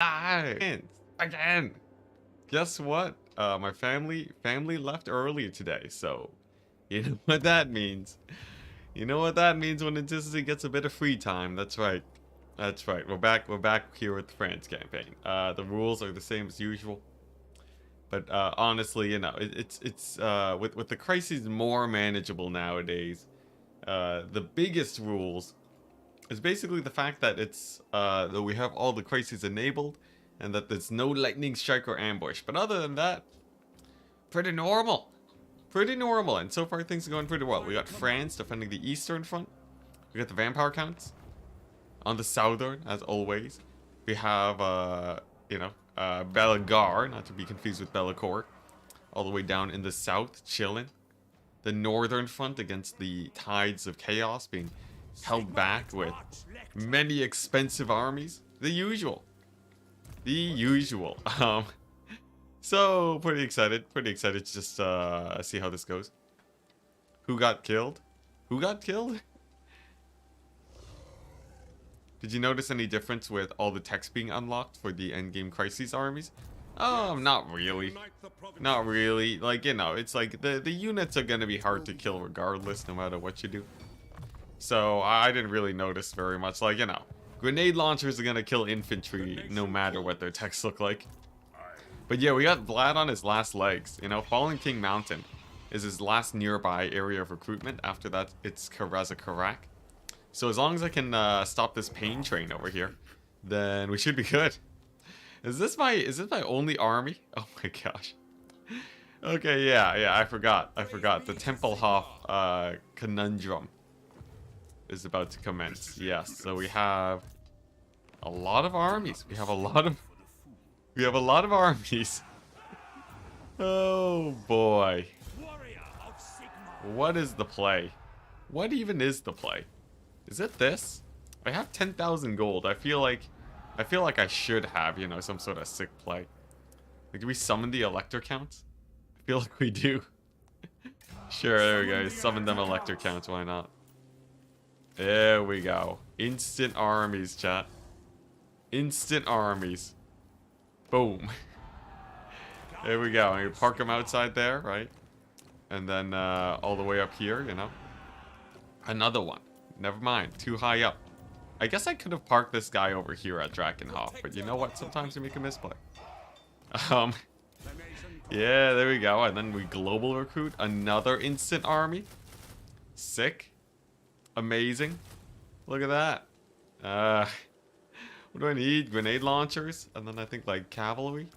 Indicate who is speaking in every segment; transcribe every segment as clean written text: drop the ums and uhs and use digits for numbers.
Speaker 1: Again. Guess what? My family left early today, so you know what that means. You know what that means when Enticity gets a bit of free time. That's right. That's right. We're back here with the France campaign. The rules are the same as usual. But honestly, you know, it's with the crises more manageable nowadays. The biggest rules is basically the fact that it's that we have all the crises enabled, and that there's no lightning strike or ambush. But other than that, pretty normal. Pretty normal, and so far things are going pretty well. We got France defending the eastern front. We got the vampire counts on the southern, as always. We have, Belagar, not to be confused with Bellacourt, all the way down in the south, chilling. The northern front against the tides of chaos, being held back with many expensive armies. The usual. The usual. So, pretty excited to just see how this goes. Who got killed? Who got killed? Did you notice any difference with all the text being unlocked for the endgame crises armies? Not really. Not really. Like, you know, it's like the units are gonna be hard to kill regardless, no matter what you do. So, I didn't really notice very much. Like, you know, grenade launchers are gonna kill infantry no matter what their texts look like. But yeah, we got Vlad on his last legs. You know, Fallen King Mountain is his last nearby area of recruitment. After that, it's Karak. So as long as I can stop this pain train over here, then we should be good. Is this my only army? Oh my gosh. Okay, yeah, I forgot. The Tempelhof conundrum is about to commence. Yes, so we have a lot of armies. We have a lot of armies. Oh boy. What is the play? What even is the play? Is it this? I have 10,000 gold. I feel like I should have, you know, some sort of sick play. Like, do we summon the elector counts? I feel like we do. Sure, there we go. Summon them elector counts, why not? There we go. Instant armies, chat. Instant armies. Boom. There we go. You park them outside there, right? And then all the way up here, you know. Another one. Never mind. Too high up. I guess I could have parked this guy over here at Drakenhof, but you know what? Sometimes you make a misplay. Yeah, there we go. And then we global recruit another instant army. Sick. Amazing. Look at that. What do I need? Grenade launchers, and then I think like cavalry.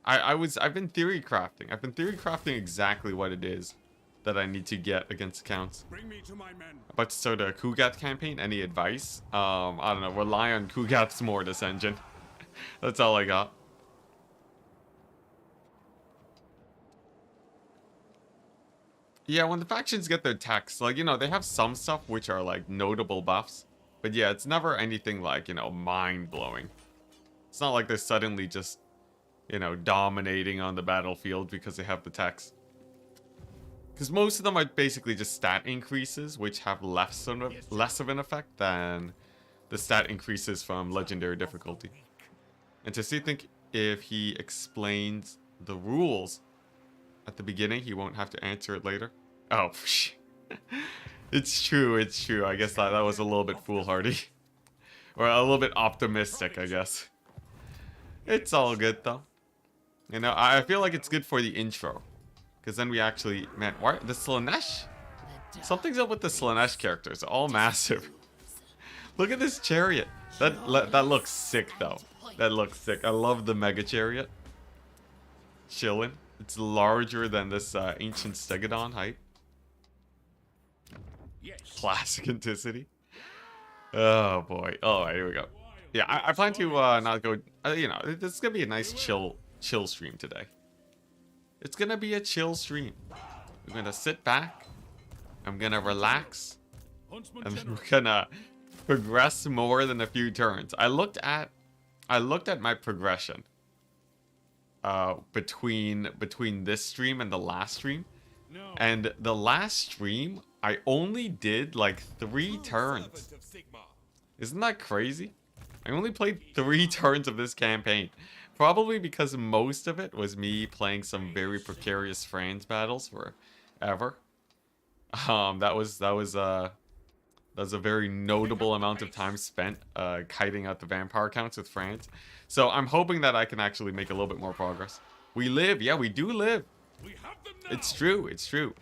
Speaker 1: I've been theory crafting. I've been theory crafting exactly what it is that I need to get against counts.
Speaker 2: Bring me to my men.
Speaker 1: About to start a Kugath campaign. Any advice? I don't know. Rely on Kugath's Mortis engine. That's all I got. Yeah, when the factions get their techs, like, you know, they have some stuff which are like notable buffs. But yeah, it's never anything like, you know, mind-blowing. It's not like they're suddenly just, you know, dominating on the battlefield because they have the techs. Because most of them are basically just stat increases, which have less of an effect than the stat increases from legendary difficulty. And to see, think if he explains the rules at the beginning, he won't have to answer it later. Oh, it's true. I guess that was a little bit foolhardy. Or a little bit optimistic, I guess. It's all good, though. You know, I feel like it's good for the intro. Because then we actually... Man, why... The Slaanesh? Something's up with the Slaanesh characters. They're all massive. Look at this chariot. That looks sick, though. That looks sick. I love the mega chariot. Chillin'. It's larger than this ancient Stegodon height. Classic Enticity. Oh, boy. Oh, here we go. Yeah, I plan to not go... you know, this is going to be a nice chill stream today. It's gonna be a chill stream. We're gonna sit back. I'm gonna relax. And then we're gonna progress more than a few turns. I looked at my progression between this stream and the last stream. And the last stream, I only did like 3 turns. Isn't that crazy? I only played 3 turns of this campaign. Probably because most of it was me playing some very precarious France battles forever. That was a very notable amount of time spent kiting out the vampire counts with France. So I'm hoping that I can actually make a little bit more progress. We live, yeah, we do live. It's true, it's true.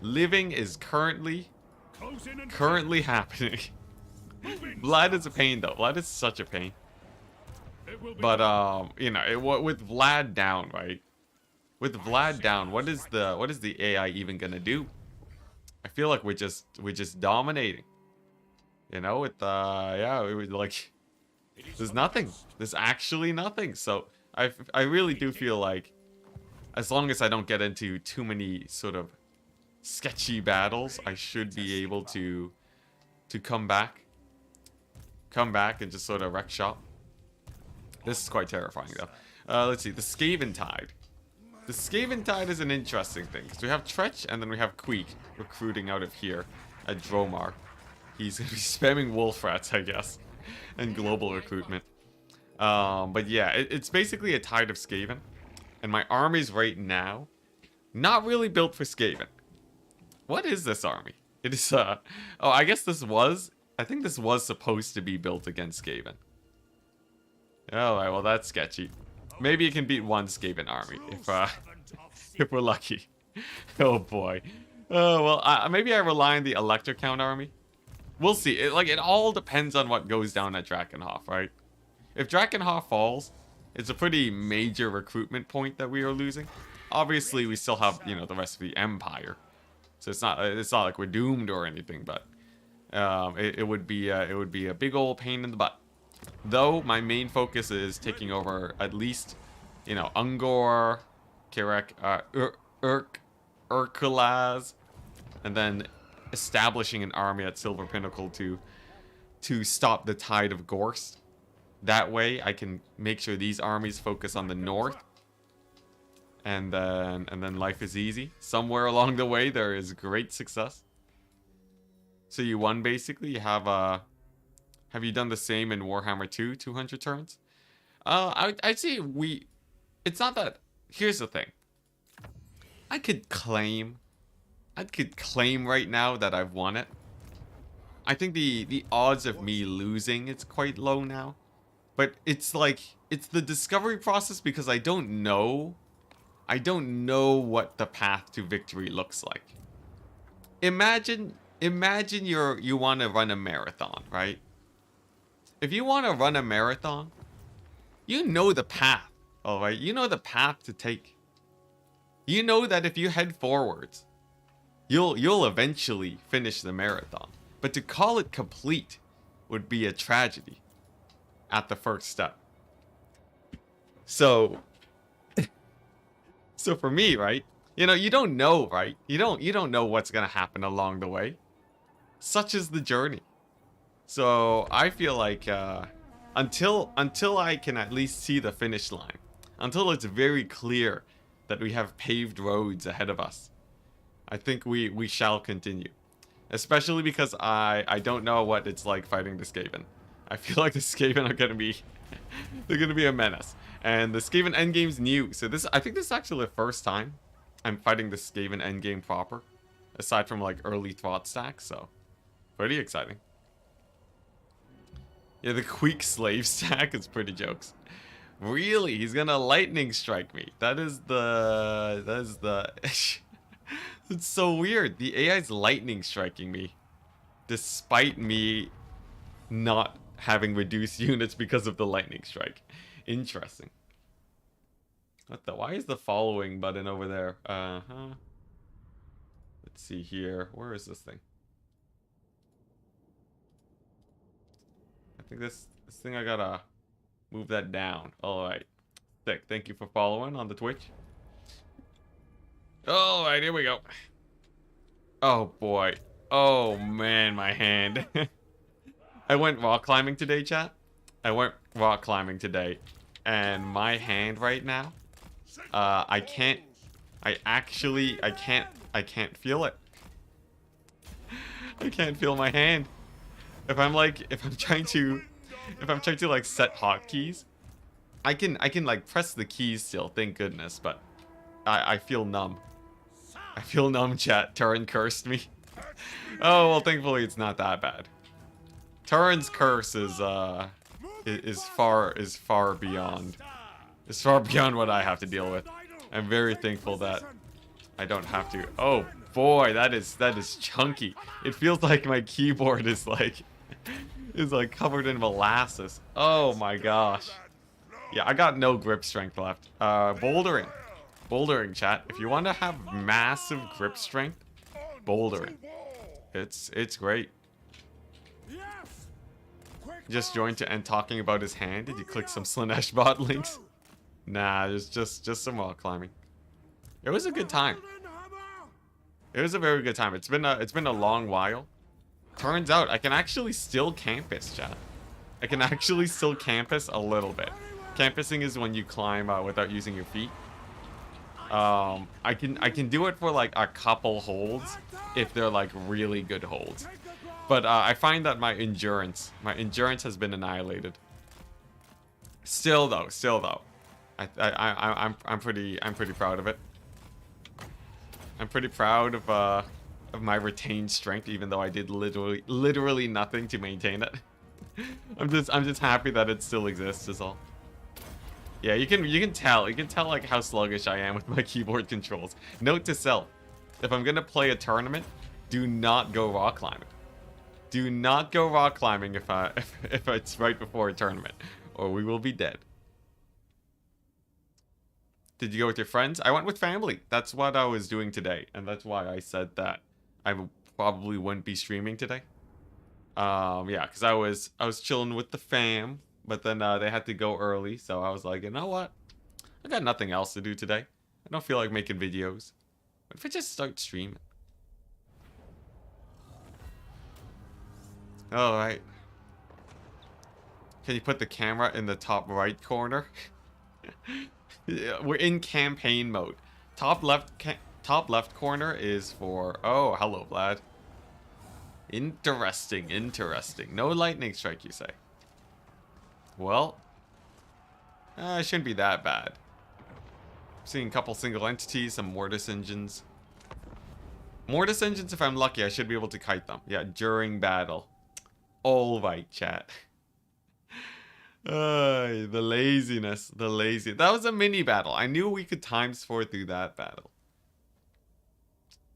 Speaker 1: Living is currently happening. Vlad is a pain though. Vlad is such a pain. But you know, with Vlad down, right? With Vlad down, what is the AI even gonna do? I feel like we're just dominating. You know, with yeah, it was like there's nothing. There's actually nothing. So I really do feel like as long as I don't get into too many sort of sketchy battles, I should be able to come back and just sort of wreck shop. This is quite terrifying though. Let's see, the Skaven Tide. The Skaven Tide is an interesting thing because we have Tretch and then we have Queek recruiting out of here at Dromar. He's gonna be spamming wolf rats, I guess, and global recruitment. But yeah, it's basically a tide of Skaven, and my armies right now, not really built for Skaven. What is this army? It is oh, I guess I think this was supposed to be built against Skaven. Alright, well that's sketchy. Maybe it can beat one Skaven army if we're lucky. Oh boy. Oh well, maybe I rely on the elector count army. We'll see. It all depends on what goes down at Drakenhof, right? If Drakenhof falls, it's a pretty major recruitment point that we are losing. Obviously, we still have, you know, the rest of the Empire, so it's not like we're doomed or anything. But it would be a big old pain in the butt. Though my main focus is taking over at least, you know, Ungor, Kirek, Urkulaz, and then establishing an army at Silver Pinnacle to stop the tide of Gorst. That way I can make sure these armies focus on the north, and then life is easy. Somewhere along the way there is great success. So you won basically. You have you done the same in Warhammer 2, 200 turns? I'd say it's not that. Here's the thing. I could claim right now that I've won it. I think the odds of me losing, it's quite low now. But it's like, it's the discovery process because I don't know what the path to victory looks like. Imagine you want to run a marathon, right? If you want to run a marathon, you know the path, all right? You know the path to take. You know that if you head forwards, you'll eventually finish the marathon. But to call it complete would be a tragedy at the first step. So for me, right? You know, you don't know, right? You don't know what's gonna happen along the way. Such is the journey. So I feel like until I can at least see the finish line, until it's very clear that we have paved roads ahead of us, I think we shall continue. Especially because I don't know what it's like fighting the Skaven. I feel like the Skaven are gonna be they're gonna be a menace. And the Skaven endgame's new. So I think this is actually the first time I'm fighting the Skaven endgame proper. Aside from like early thought stacks, so pretty exciting. Yeah, the Queek slave stack is pretty jokes. Really? He's gonna lightning strike me. That is the it's so weird. The AI's lightning striking me. Despite me not having reduced units because of the lightning strike. Interesting. Why is the following button over there? Let's see here. Where is this thing? I think this thing I gotta move that down. Alright. Sick. Thank you for following on the Twitch. Alright, here we go. Oh boy. Oh man, my hand. I went rock climbing today, chat. I went rock climbing today. And my hand right now, I can't feel it. I can't feel my hand. If I'm trying to if I'm trying to like set hotkeys, I can like press the keys still, thank goodness, but I feel numb. I feel numb, chat. Turin cursed me. Oh, well, thankfully it's not that bad. Turin's curse is far beyond what I have to deal with. I'm very thankful that I don't have to. Oh boy, that is chunky. It feels like my keyboard is like covered in molasses. Oh my gosh. Yeah, I got no grip strength left. Bouldering. Bouldering, chat. If you want to have massive grip strength, bouldering. It's great. Just joined to end talking about his hand. Did you click some Slanesh bot links? Nah, it's just some wall climbing. It was a good time. It was a very good time. It's been a long while. Turns out I can actually still campus, chat. I can actually still campus a little bit. Campusing is when you climb without using your feet. I can do it for like a couple holds if they're like really good holds. But I find that my endurance has been annihilated. Still though, I'm pretty proud of it. I'm pretty proud of my retained strength, even though I did literally nothing to maintain it. I'm just happy that it still exists, is all. Yeah, you can tell like how sluggish I am with my keyboard controls. Note to self: if I'm gonna play a tournament, do not go rock climbing. Do not go rock climbing if it's right before a tournament, or we will be dead. Did you go with your friends? I went with family. That's what I was doing today, and that's why I said that I probably wouldn't be streaming today. Yeah, because I was chilling with the fam, but then they had to go early, so I was like, you know what? I got nothing else to do today. I don't feel like making videos. What if I just start streaming? Alright. Can you put the camera in the top right corner? Yeah, we're in campaign mode. Top left corner is for... Oh, hello, Vlad. Interesting. No lightning strike, you say? Well, it shouldn't be that bad. Seeing a couple single entities, some mortis engines. Mortis engines, if I'm lucky, I should be able to kite them. Yeah, during battle. All right, chat. The laziness. That was a mini battle. I knew we could times 4 through that battle.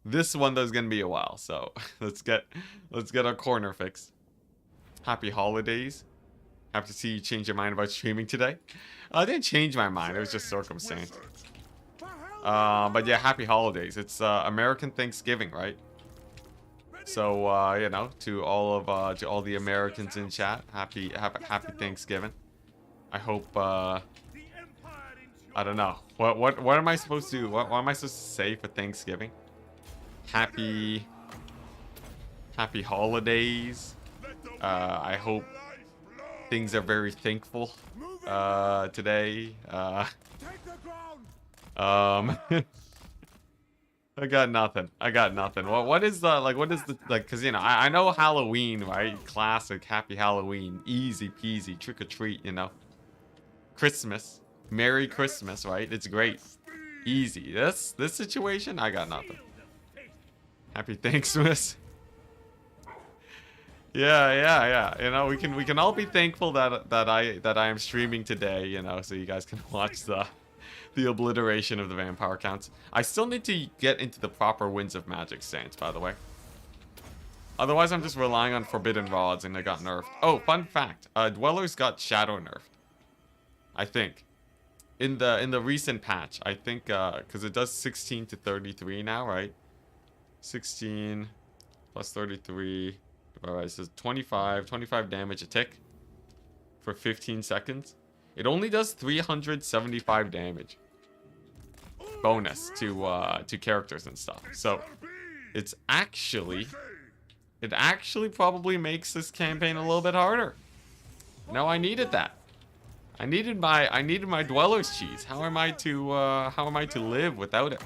Speaker 1: This one though is gonna be a while, so let's get our corner fixed. Happy holidays. Happy to see you change your mind about streaming today. I didn't change my mind. It was just circumstance. But yeah, happy holidays. It's American Thanksgiving, right? So you know, to all the Americans in chat, happy Thanksgiving. I hope I don't know. What am I supposed to what am I supposed to say for Thanksgiving? Happy holidays. I hope things are very thankful today. I got nothing. What is the cuz you know, I know Halloween, right? Classic happy Halloween, easy peasy, trick or treat, you know. Christmas, Merry Christmas, right? It's great. Easy. This situation, I got nothing. Happy Thanksmas. Yeah. You know, we can all be thankful that I am streaming today, you know, so you guys can watch the obliteration of the vampire counts. I still need to get into the proper Winds of Magic stance, by the way. Otherwise, I'm just relying on Forbidden Rods, and they got nerfed. Oh, fun fact: Dwellers got Shadow nerfed. I think in the recent patch. I think because it does 16 to 33 now, right? 16 plus 33. Alright, so 25 damage a tick for 15 seconds. It only does 375 damage bonus to characters and stuff. So it actually probably makes this campaign a little bit harder. No, I needed that. I needed my Dweller's cheese. How am I to live without it?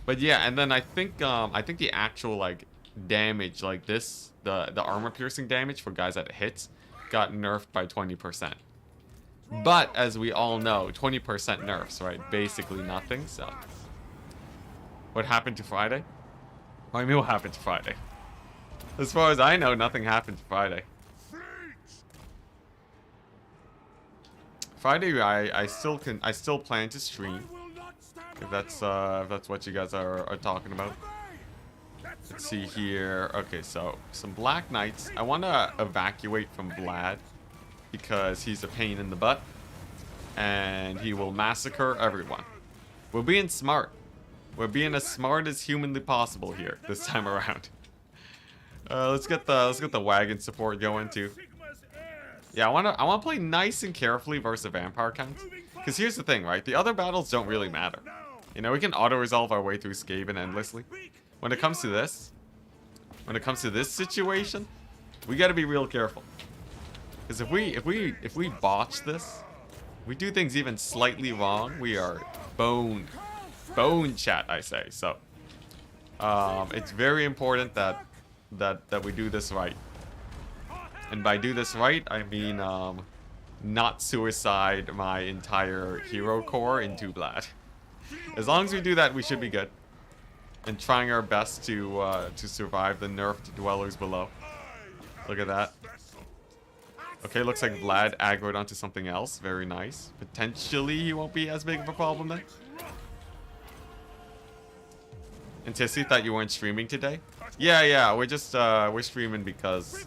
Speaker 1: But yeah, and then I think the actual like damage like this, the armor piercing damage for guys that it hits got nerfed by 20%. But, as we all know, 20% nerfs, right? Basically nothing, so. What happened to Friday? I mean, what happened to Friday? As far as I know, nothing happened to Friday. Friday, I still plan to stream. If that's what you guys are talking about. Let's see here. Okay, so some Black Knights. I want to evacuate from Vlad because he's a pain in the butt, and he will massacre everyone. We're being smart. We're being as smart as humanly possible here this time around. Let's get the wagon support going too. Yeah, I wanna play nice and carefully versus vampire count. Because here's the thing, right? The other battles don't really matter. You know, we can auto-resolve our way through Skaven endlessly. When it comes to this situation, we gotta be real careful. Because if we botch this, we do things even slightly wrong, we are boned. Bone chat, I say. So, it's very important that we do this right. And by do this right, I mean not suicide my entire hero core into Vlad. As long as we do that, we should be good. And trying our best to survive the nerfed dwellers below. Look at that. Okay, looks like Vlad aggroed onto something else. Very nice. Potentially, he won't be as big of a problem then. Enticity, thought you weren't streaming today? Yeah, we're just we're streaming because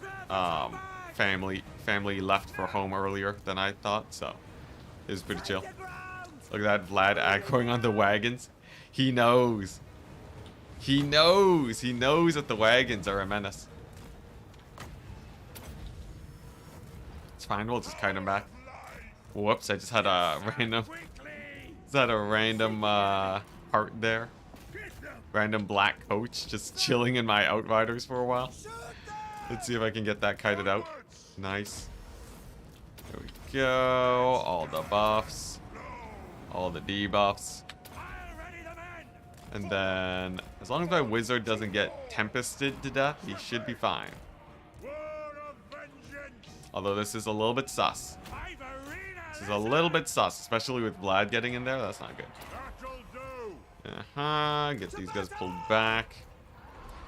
Speaker 1: family left for home earlier than I thought, so it was pretty chill. Look at that Vlad aggroing on the wagons. He knows. He knows that the wagons are a menace. It's fine, we'll just kite him back. Whoops, I just had a random heart there. Random black coach just chilling in my outriders for a while. Let's see if I can get that kited out. Nice. There we go. All the buffs. All the debuffs. And then, as long as my wizard doesn't get tempested to death, he should be fine. Although this is a little bit sus. This is a little bit sus, especially with Vlad getting in there. That's not good. Get these guys pulled back.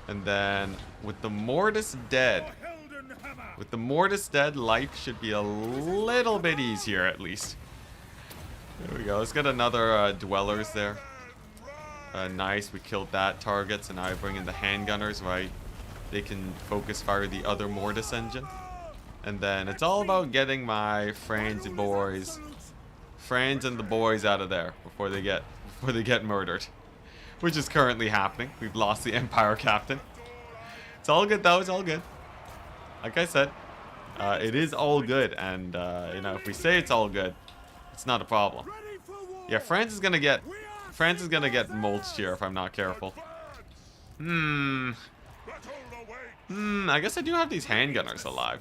Speaker 1: And then, with the Mortis dead, life should be a little bit easier at least. There we go. Let's get another dwellers there. Nice, we killed that target, so now I bring in the handgunners, right? They can focus fire the other Mortis engine. And then it's all about getting my friends and the boys out of there before they get murdered. Which is currently happening. We've lost the Empire captain. It's all good though, it's all good. Like I said, it is all good, and you know, if we say it's all good, it's not a problem. Yeah, France is gonna get mulched here if I'm not careful. I guess I do have these handgunners alive.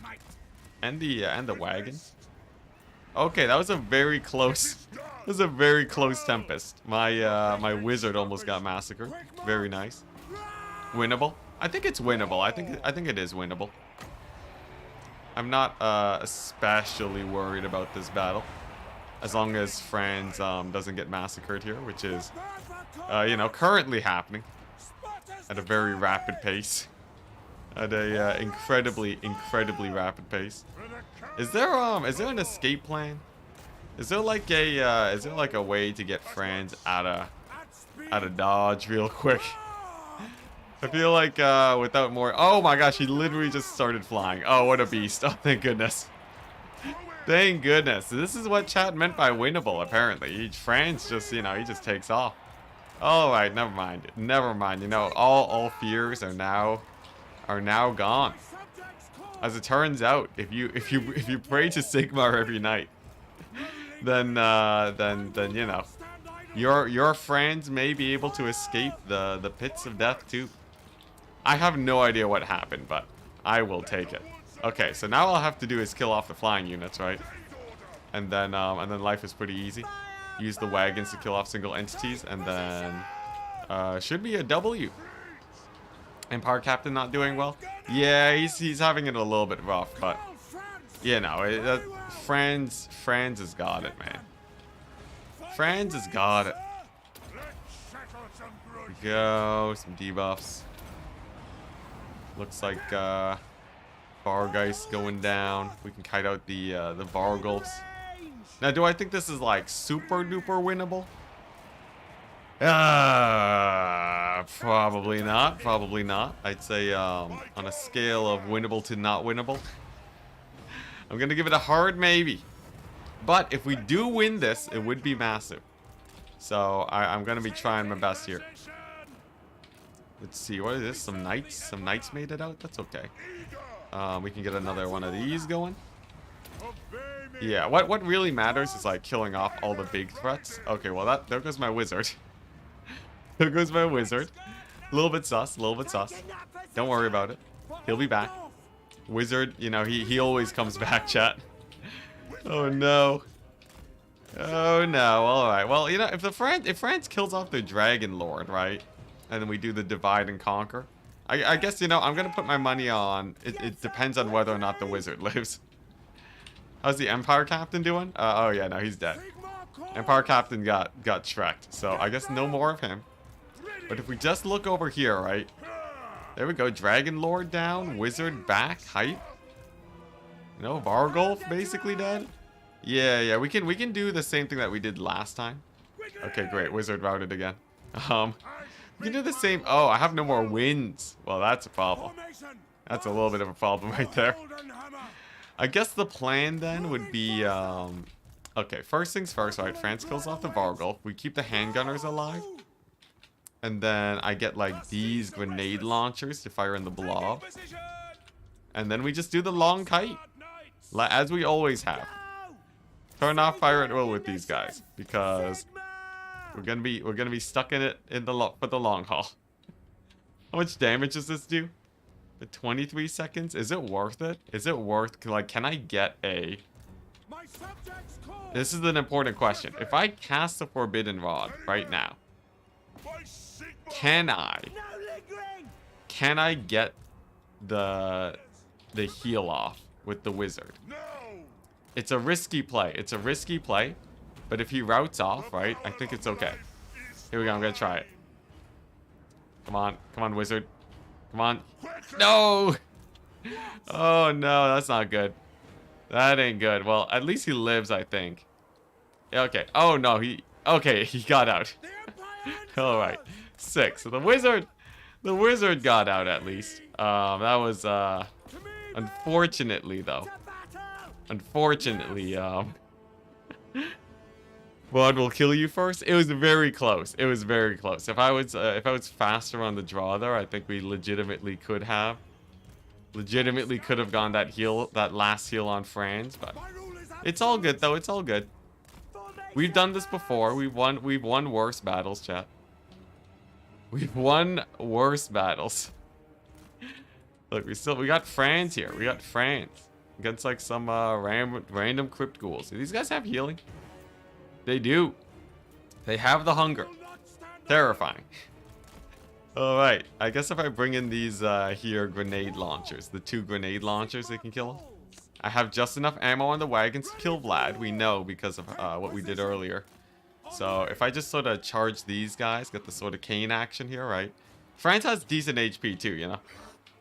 Speaker 1: And the wagon. Okay, that was a very close Tempest. My wizard almost got massacred. Very nice. Winnable. I think it's winnable. I think it is winnable. I'm not especially worried about this battle, as long as Franz doesn't get massacred here, which is you know, currently happening at a very rapid pace. At a incredibly rapid pace. Is there an escape plan? Is there like a way to get Franz out of Dodge real quick? I feel like without more. Oh my gosh, he literally just started flying. Oh, what a beast! Oh, thank goodness. Thank goodness. This is what chat meant by winnable. Apparently, Franz just, you know, he just takes off. All right, never mind. Never mind. You know, all fears are now gone. As it turns out, if you pray to Sigmar every night, then you know, your friends may be able to escape the pits of death too. I have no idea what happened, but I will take it. Okay, so now all I have to do is kill off the flying units, right? And then life is pretty easy. Use the wagons to kill off single entities, and then should be a W. Empire Captain not doing well. Yeah, he's having it a little bit rough, but You know, Franz has got it, man. Franz has got it. Here we go, some debuffs. Looks like Vargeist going down. We can kite out the Vargulfs. Now, do I think this is like super duper winnable? Probably not. Probably not. I'd say on a scale of winnable to not winnable, I'm gonna give it a hard maybe. But if we do win this, it would be massive. So I'm gonna be trying my best here. Let's see, what is this? Some knights? Some knights made it out? That's okay. We can get another one of these going. Yeah, what really matters is like killing off all the big threats. Okay, well there goes my wizard. There goes my wizard. A little bit sus, a little bit sus. Don't worry about it. He'll be back. Wizard, you know, he always comes back, chat. Oh no. Oh no. Alright. Well, you know, if France kills off the Dragon Lord, right? And then we do the divide and conquer. I guess, you know, I'm gonna put my money on it depends on whether or not the wizard lives. How's the Empire Captain doing? Oh yeah, no, he's dead. Empire Captain got shreked, so I guess no more of him. But if we just look over here, right? There we go, Dragon Lord down, Wizard back, hype. You know, Vargulf basically dead. Yeah, we can do the same thing that we did last time. Okay, great, Wizard routed again. We can do the same. Oh, I have no more wins. Well, that's a problem. That's a little bit of a problem right there. I guess the plan then would be, okay, first things first, right? France kills off the Vargulf. We keep the handgunners alive. And then I get, like, these grenade launchers to fire in the blob. And then we just do the long kite. As we always have. Turn off fire at will with these guys. Because we're gonna be stuck in it for the long haul. How much damage does this do? 23 seconds? Is it worth it? Is it worth, like, can I get a... This is an important question. If I cast the Forbidden Rod right now, can I get the heal off with the wizard? It's a risky play. It's a risky play, but if he routes off, right, I think it's okay. Here we go, I'm gonna try it. Come on, wizard. Come on. No! Oh no, that's not good. That ain't good. Well, at least he lives, I think. Yeah, okay. Oh no, he got out. Alright. 6. So the wizard got out at least. That was unfortunately though. Unfortunately, Vlad will kill you first. It was very close. It was very close. If I was faster on the draw there, I think we legitimately could have gone that last heal on Franz, but it's all good though. It's all good. We've done this before. We've won worse battles, chat. We've won worse battles. Look, we got Franz here. We got Franz against like some random crypt ghouls. Do these guys have healing? They do. They have the hunger. Terrifying. Alright, I guess if I bring in these here grenade launchers, the 2 grenade launchers they can kill. I have just enough ammo on the wagons to kill Vlad. We know because of what we did earlier. So if I just sort of charge these guys, get the sort of cane action here, right? France has decent HP too, you know.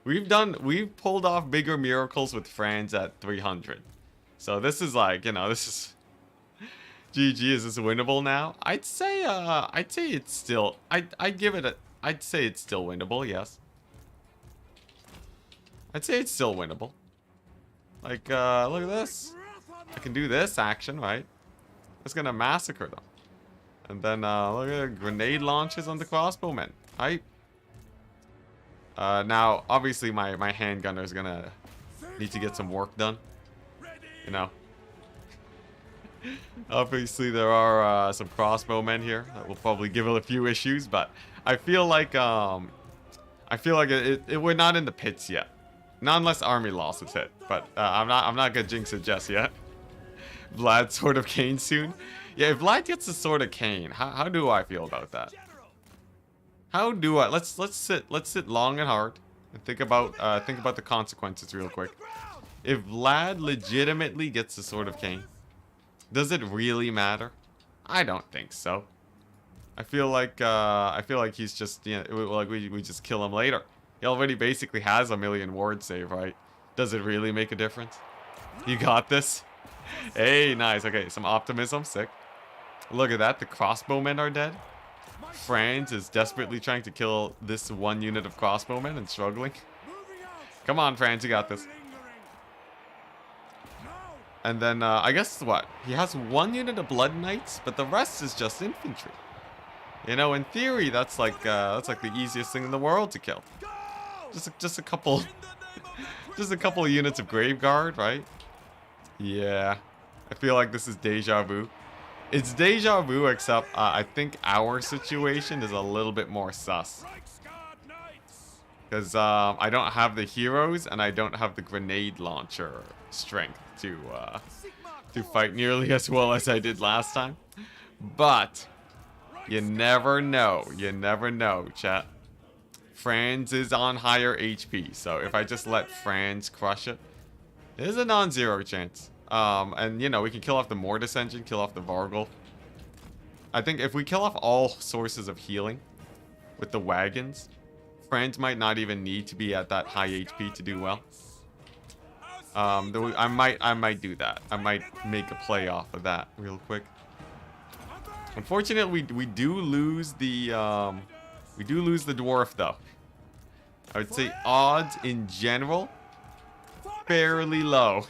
Speaker 1: We've pulled off bigger miracles with France at 300. So this is like, you know, this is... GG, is this winnable now? I'd say it's still... I'd say it's still winnable, yes. I'd say it's still winnable. Like, look at this. I can do this action, right? It's gonna massacre them. And then, look at grenade launches on the crossbowmen. Hype. Now, obviously, my handgunner is gonna need to get some work done. You know. Obviously, there are some crossbowmen here that will probably give it a few issues, but I feel like we're not in the pits yet, not unless army loss is hit. But I'm not gonna jinx it just yet. Vlad Sword of Cane soon. Yeah, if Vlad gets the Sword of Cane, how do I feel about that? How do I? Let's sit long and hard and think about the consequences real quick. If Vlad legitimately gets the Sword of Cain, does it really matter? I don't think so. I feel like he's just, you know, like we just kill him later. He already basically has a million ward save, right? Does it really make a difference? You got this. Hey, nice. Okay, some optimism. Sick. Look at that. The crossbowmen are dead. Franz is desperately trying to kill this one unit of crossbowmen and struggling. Come on, Franz. You got this. And then, I guess what? He has one unit of blood knights, but the rest is just infantry. You know, in theory, that's like the easiest thing in the world to kill. Just a couple, just a couple of units of grave guard, right? Yeah, I feel like this is deja vu. It's deja vu, except I think our situation is a little bit more sus. Because I don't have the heroes and I don't have the grenade launcher strength to fight nearly as well as I did last time. But you never know. You never know, chat. Franz is on higher HP, so if I just let Franz crush it, there's a non-zero chance. And, you know, we can kill off the Mortis engine, kill off the Vargul. I think if we kill off all sources of healing with the wagons, Franz might not even need to be at that high HP to do well. I might do that. I might make a play off of that real quick. Unfortunately, we do lose the dwarf though. I would say odds in general fairly low.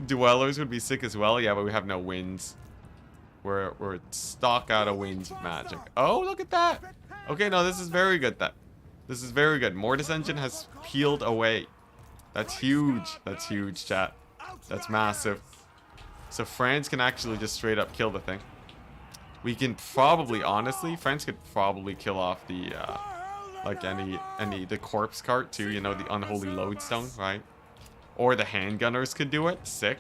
Speaker 1: Dwellers would be sick as well. Yeah, but we have no wins. We're stock out of wins of magic. Oh, look at that. Okay, no, this is very good then. This is very good. Mortis engine has peeled away. That's huge. That's huge, chat. That's massive. So Franz can actually just straight up kill the thing. We can probably, honestly, Franz could probably kill off the, like the corpse cart too, you know, the unholy lodestone, right? Or the handgunners could do it. Sick.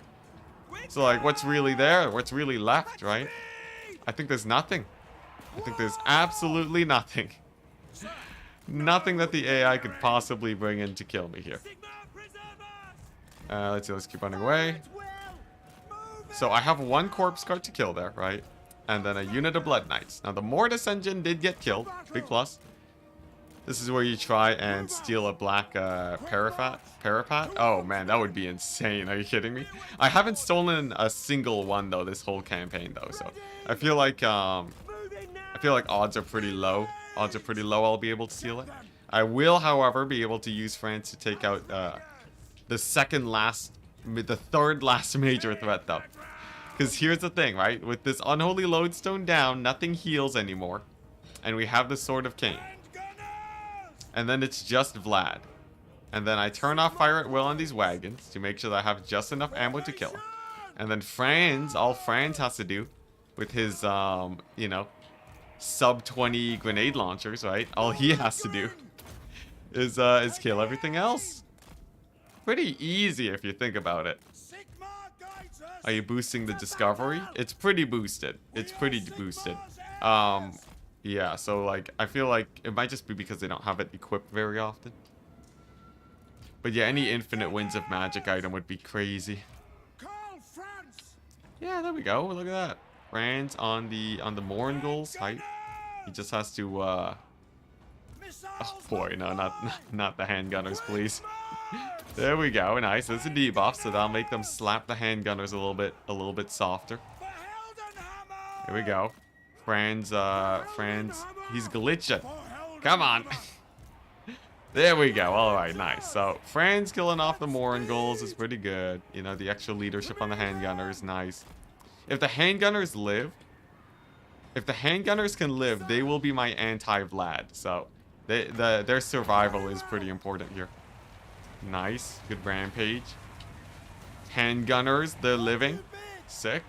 Speaker 1: So, like, what's really there? What's really left, right? I think there's nothing. I think there's absolutely nothing. Nothing that the AI could possibly bring in to kill me here. Let's see, let's keep running away. So I have one corpse cart to kill there, right? And then a unit of blood knights. Now the Mortis engine did get killed. Big plus. This is where you try and steal a black parapat. Oh man, that would be insane. Are you kidding me? I haven't stolen a single one though this whole campaign though, so I feel like odds are pretty low. Odds are pretty low I'll be able to steal it. I will, however, be able to use France to take out the third last major threat though. Because here's the thing, right? With this unholy lodestone down, nothing heals anymore. And we have the Sword of Cain. And then it's just Vlad. And then I turn off fire at will on these wagons to make sure that I have just enough ammo to kill him. And then Franz, all Franz has to do with his, you know, sub 20 grenade launchers, right? All he has to do is kill everything else. Pretty easy if you think about it. Are you boosting the discovery? It's pretty boosted. It's pretty boosted. Yeah, so like, I feel like it might just be because they don't have it equipped very often. But yeah, any infinite wins of magic item would be crazy. Yeah, there we go. Look at that. Franz on the Morangul's height. He just has to oh boy, no, not the handgunners, please. There we go. Nice. There's a debuff, so that'll make them slap the handgunners a little bit softer. There we go. Franz, he's glitching. Come on. There we go. All right, nice. So Franz killing off the Moranguls is pretty good. You know, the extra leadership on the handgunners, nice. If the handgunners live, if the handgunners can live, they will be my anti-Vlad. So their survival is pretty important here. Nice. Good rampage. Handgunners, they're living. Sick.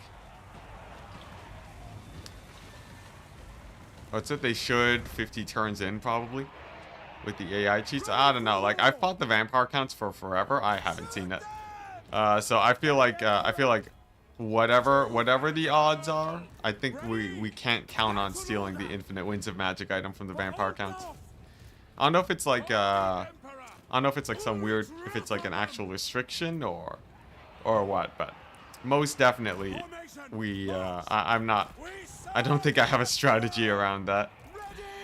Speaker 1: What's it? They should 50 turns in, probably. With the AI cheats. I don't know. Like, I've fought the vampire counts for forever. I haven't seen it. So I feel like whatever the odds are, I think we can't count on stealing the infinite winds of magic item from the vampire counts. I don't know if it's like I don't know if it's like some weird, if it's like an actual restriction or what, but most definitely I don't think I have a strategy around that.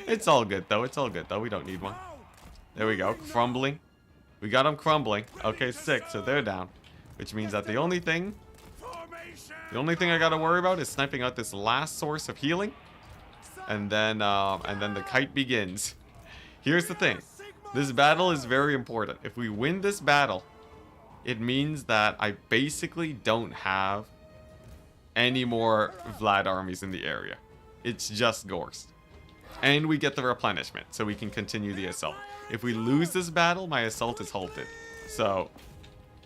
Speaker 1: It's all good though. It's all good though. We don't need one. There we go. Crumbling. We got them crumbling. Okay, 6. So they're down, which means that the only thing I gotta worry about is sniping out this last source of healing, and then the kite begins. Here's the thing. This battle is very important. If we win this battle, it means that I basically don't have any more Vlad armies in the area. It's just Gorst. And we get the replenishment, so we can continue the assault. If we lose this battle, my assault is halted. So,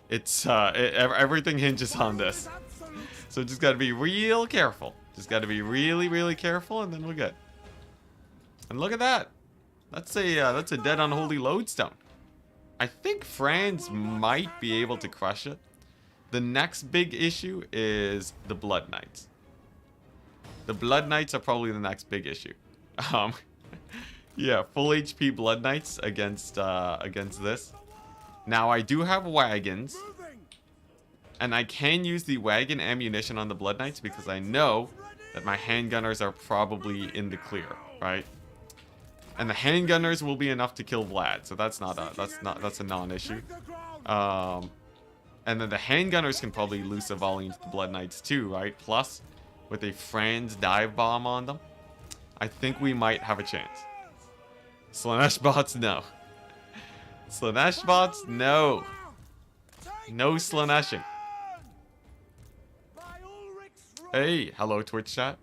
Speaker 1: it's, everything hinges on this. So just gotta be real careful. Just gotta be really, really careful, and then we're good. And look at that. That's a dead unholy lodestone. I think Franz might be able to crush it. The next big issue is the Blood Knights. The Blood Knights are probably the next big issue. Yeah, full HP Blood Knights against this. Now I do have wagons, and I can use the wagon ammunition on the Blood Knights because I know that my handgunners are probably in the clear, right? And the handgunners will be enough to kill Vlad, so that's a non-issue. And then the handgunners can probably loose a volley into the Blood Knights too, right? Plus, with a Franz dive bomb on them, I think we might have a chance. Slanesh bots, no. Slanesh bots, no. No Slaneshing. Hey, hello Twitch chat.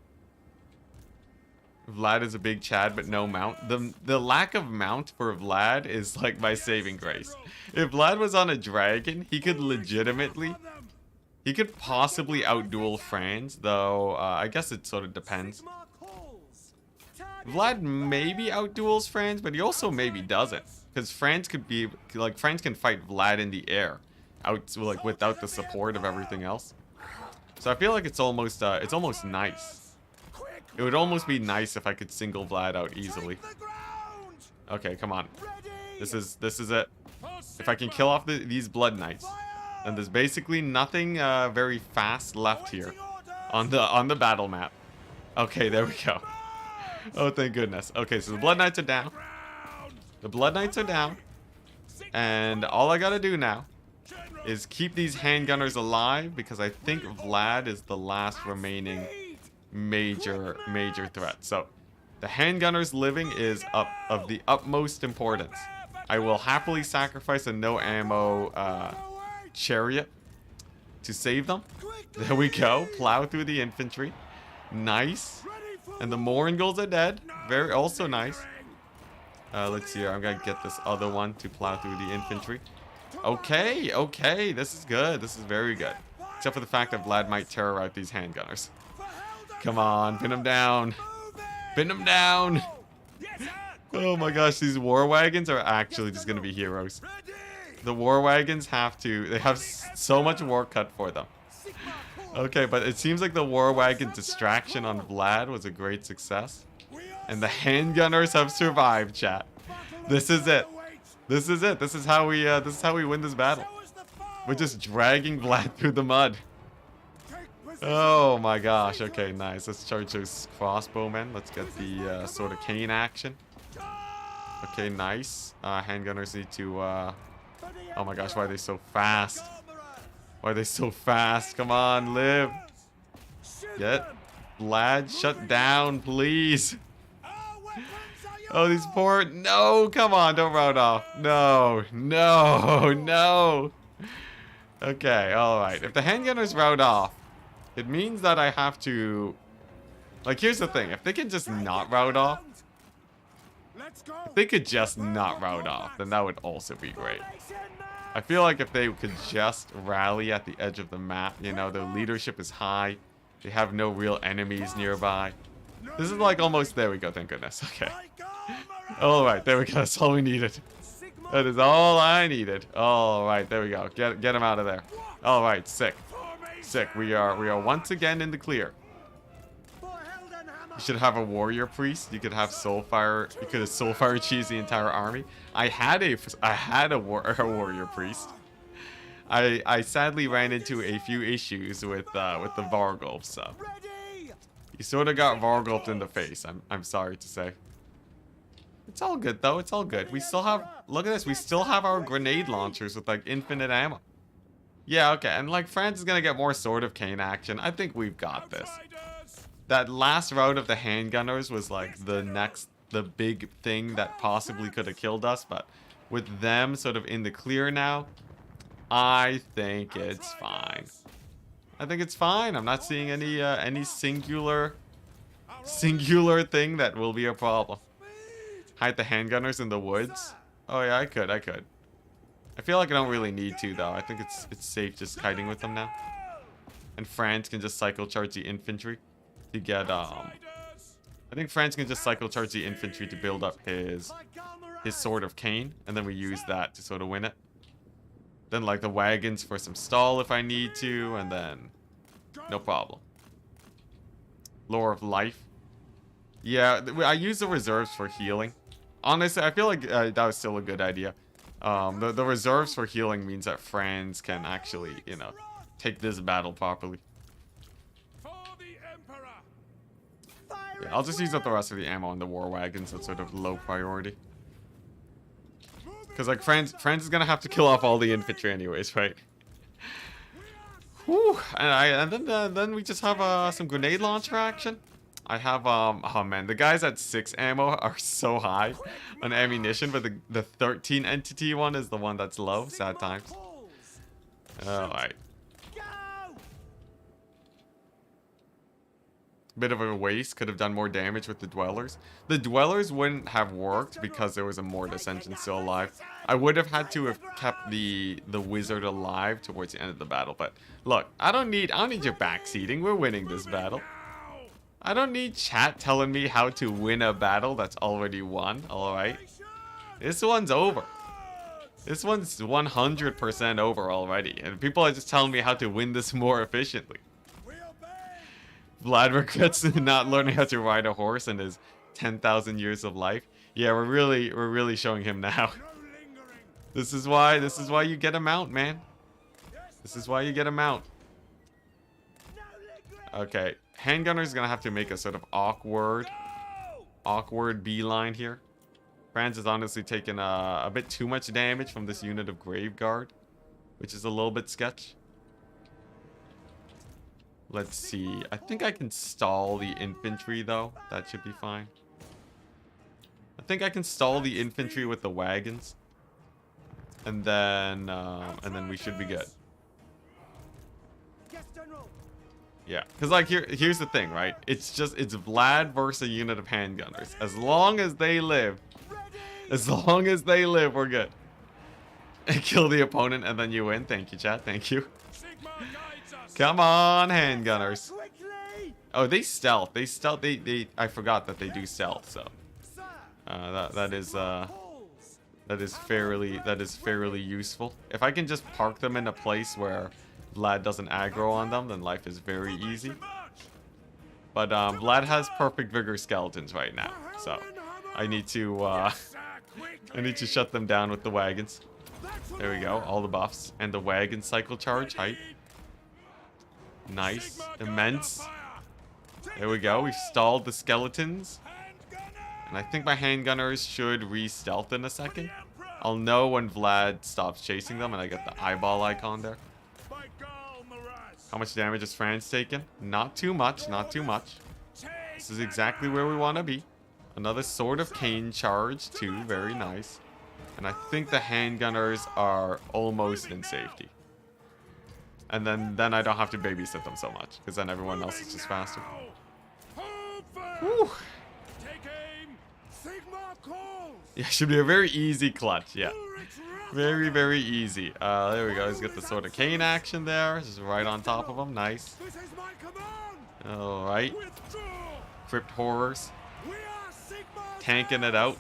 Speaker 1: Vlad is a big Chad, but no mount. The lack of mount for Vlad is like my saving grace. If Vlad was on a dragon, he could possibly outduel Franz, though I guess it sort of depends. Vlad maybe outduels Franz, but he also maybe doesn't, because Franz can fight Vlad in the air, without the support of everything else. So I feel like it's almost nice. It would almost be nice if I could single Vlad out easily. Okay, come on. This is it. If I can kill off these Blood Knights, then there's basically nothing very fast left here on the battle map. Okay, there we go. Oh, thank goodness. Okay, so the Blood Knights are down. The Blood Knights are down. And all I gotta do now is keep these handgunners alive, because I think Vlad is the last remaining major threat. So the handgunners living is of the utmost importance. I will happily sacrifice a no ammo chariot to save them. There we go. Plow through the infantry. Nice. And the Moringals are dead. Also nice. Let's see here. I'm gonna get this other one to plow through the infantry. Okay. This is good. This is very good. Except for the fact that Vlad might terror out these handgunners. Come on, pin him down. Pin him down. Oh my gosh, these war wagons are actually just gonna be heroes. The war wagons they have so much war cut for them. Okay, but it seems like the war wagon distraction on Vlad was a great success. And the handgunners have survived, chat. This is it. This is it. This is how we win this battle. We're just dragging Vlad through the mud. Oh my gosh. Okay, nice. Let's charge those crossbowmen. Let's get the sort of cane action. Okay, nice. Handgunners need to... Oh my gosh, why are they so fast? Why are they so fast? Come on, live. Get Vlad shut down, please. Oh, these poor... No, come on, don't round off. No. Okay, alright. If the handgunners round off, it means that I have to... Like, here's the thing. If they can just not round off... If they could just not round off, then that would also be great. I feel like if they could just rally at the edge of the map, you know, their leadership is high. They have no real enemies nearby. This is like almost... There we go, thank goodness. Okay. Alright, there we go. That's all we needed. That is all I needed. Alright, there we go. Get him out of there. Alright, sick. We are once again in the clear. You should have a warrior priest. You could have soulfire. You could have soulfire cheese the entire army. I had a warrior priest. I sadly ran into a few issues with the Vargulf, so you sort of got Vargulfed in the face. I'm sorry to say. It's all good though. It's all good. We still have, look at this. We still have our grenade launchers with like infinite ammo. Yeah, okay. And like France is gonna get more Sword of Cain action. I think we've got this. That last rout of the handgunners was like the big thing that possibly could have killed us, but with them sort of in the clear now, I think it's fine. I think it's fine. I'm not seeing any singular thing that will be a problem. Hide the handgunners in the woods. Oh yeah, I could. I feel like I don't really need to though. I think it's safe just kiting with them now. And France can just cycle charge the infantry to get I think France can just cycle charge the infantry to build up his Sword of Cain, and then we use that to sort of win it. Then like the wagons for some stall if I need to, and then no problem. Lore of Life. Yeah, I use the reserves for healing. Honestly, I feel like that was still a good idea. The reserves for healing means that France can actually, you know, take this battle properly. Yeah, I'll just use up the rest of the ammo on the war wagons. That's sort of low priority. Because like France is gonna have to kill off all the infantry anyways, right? Whew. And then we just have some grenade launcher action. I have oh man, the guys at 6 ammo are so high on ammunition, but the 13 entity one is the one that's low. Sad times. Alright. Bit of a waste. Could have done more damage with the dwellers. The dwellers wouldn't have worked because there was a Mortis engine still alive. I would have had to have kept the wizard alive towards the end of the battle. But look, I don't need your backseating. We're winning this battle. I don't need chat telling me how to win a battle that's already won. Alright. This one's over. This one's 100% over already. And people are just telling me how to win this more efficiently. Vlad regrets not learning how to ride a horse in his 10,000 years of life. Yeah, we're really showing him now. This is why you get a mount, man. This is why you get a mount. Okay, handgunner's gonna have to make a sort of awkward beeline here. France is honestly taking a bit too much damage from this unit of Grave Guard, which is a little bit sketch. Let's see. I think I can stall the infantry though. That should be fine. I think I can stall the infantry with the wagons, and then we should be good. Yeah, because like here's the thing, right? It's Vlad versus a unit of handgunners. As long as they live, we're good. Kill the opponent and then you win. Thank you, chat. Thank you. Come on, handgunners. Oh, they stealth. I forgot that they do stealth. So that is fairly useful. If I can just park them in a place where Vlad doesn't aggro on them, then life is very easy. But Vlad has perfect vigor skeletons right now, so I need to shut them down with the wagons. There we go, all the buffs and the wagon cycle charge height. Nice, immense. There we go. We've stalled the skeletons, and I think my handgunners should re-stealth in a second. I'll know when Vlad stops chasing them, and I get the eyeball icon there. How much damage has France taken? Not too much, not too much. This is exactly where we want to be. Another Sword of Cain charge too, very nice. And I think the handgunners are almost in safety. And then I don't have to babysit them so much, because then everyone else is just faster. Whew. Yeah, should be a very easy clutch, yeah. Very easy. There we go. Let's get the Sword of Cain action there. Just right on top of them. Nice. Alright. Crypt Horrors. Tanking it out.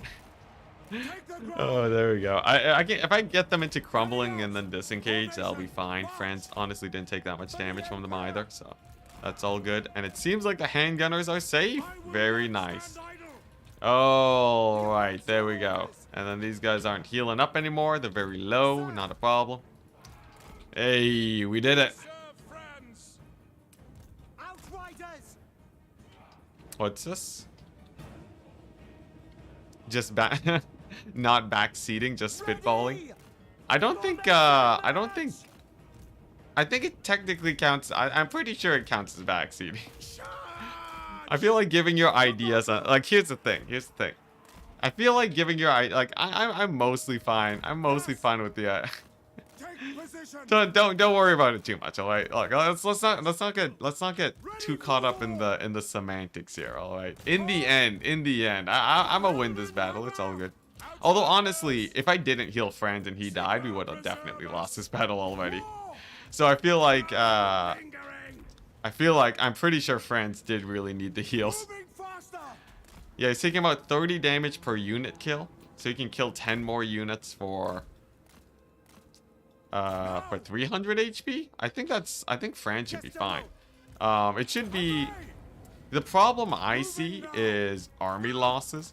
Speaker 1: Oh, there we go. If I get them into crumbling and then disengage, that'll be fine. France honestly didn't take that much damage from them either, so That's all good. And it seems like the handgunners are safe. Very nice. All right, there we go. And then these guys aren't healing up anymore. They're very low. Not a problem. Hey, we did it. What's this? Just back, not backseating, just spitballing. I think it technically counts. I'm pretty sure it counts as backseating. I feel like giving your ideas, like, here's the thing. I feel like giving your, like, I'm mostly fine. I'm mostly fine with the, don't worry about it too much, all right? Look, let's not get too caught up in the semantics here, all right? In the end, I'm gonna win this battle. It's all good. Although honestly, if I didn't heal Franz and he died, we would have definitely lost this battle already. So I feel like I'm pretty sure Franz did really need the heals. Yeah, he's taking about 30 damage per unit kill, so he can kill 10 more units for 300 HP. I think Franz should be fine. It should be. The problem I see is army losses.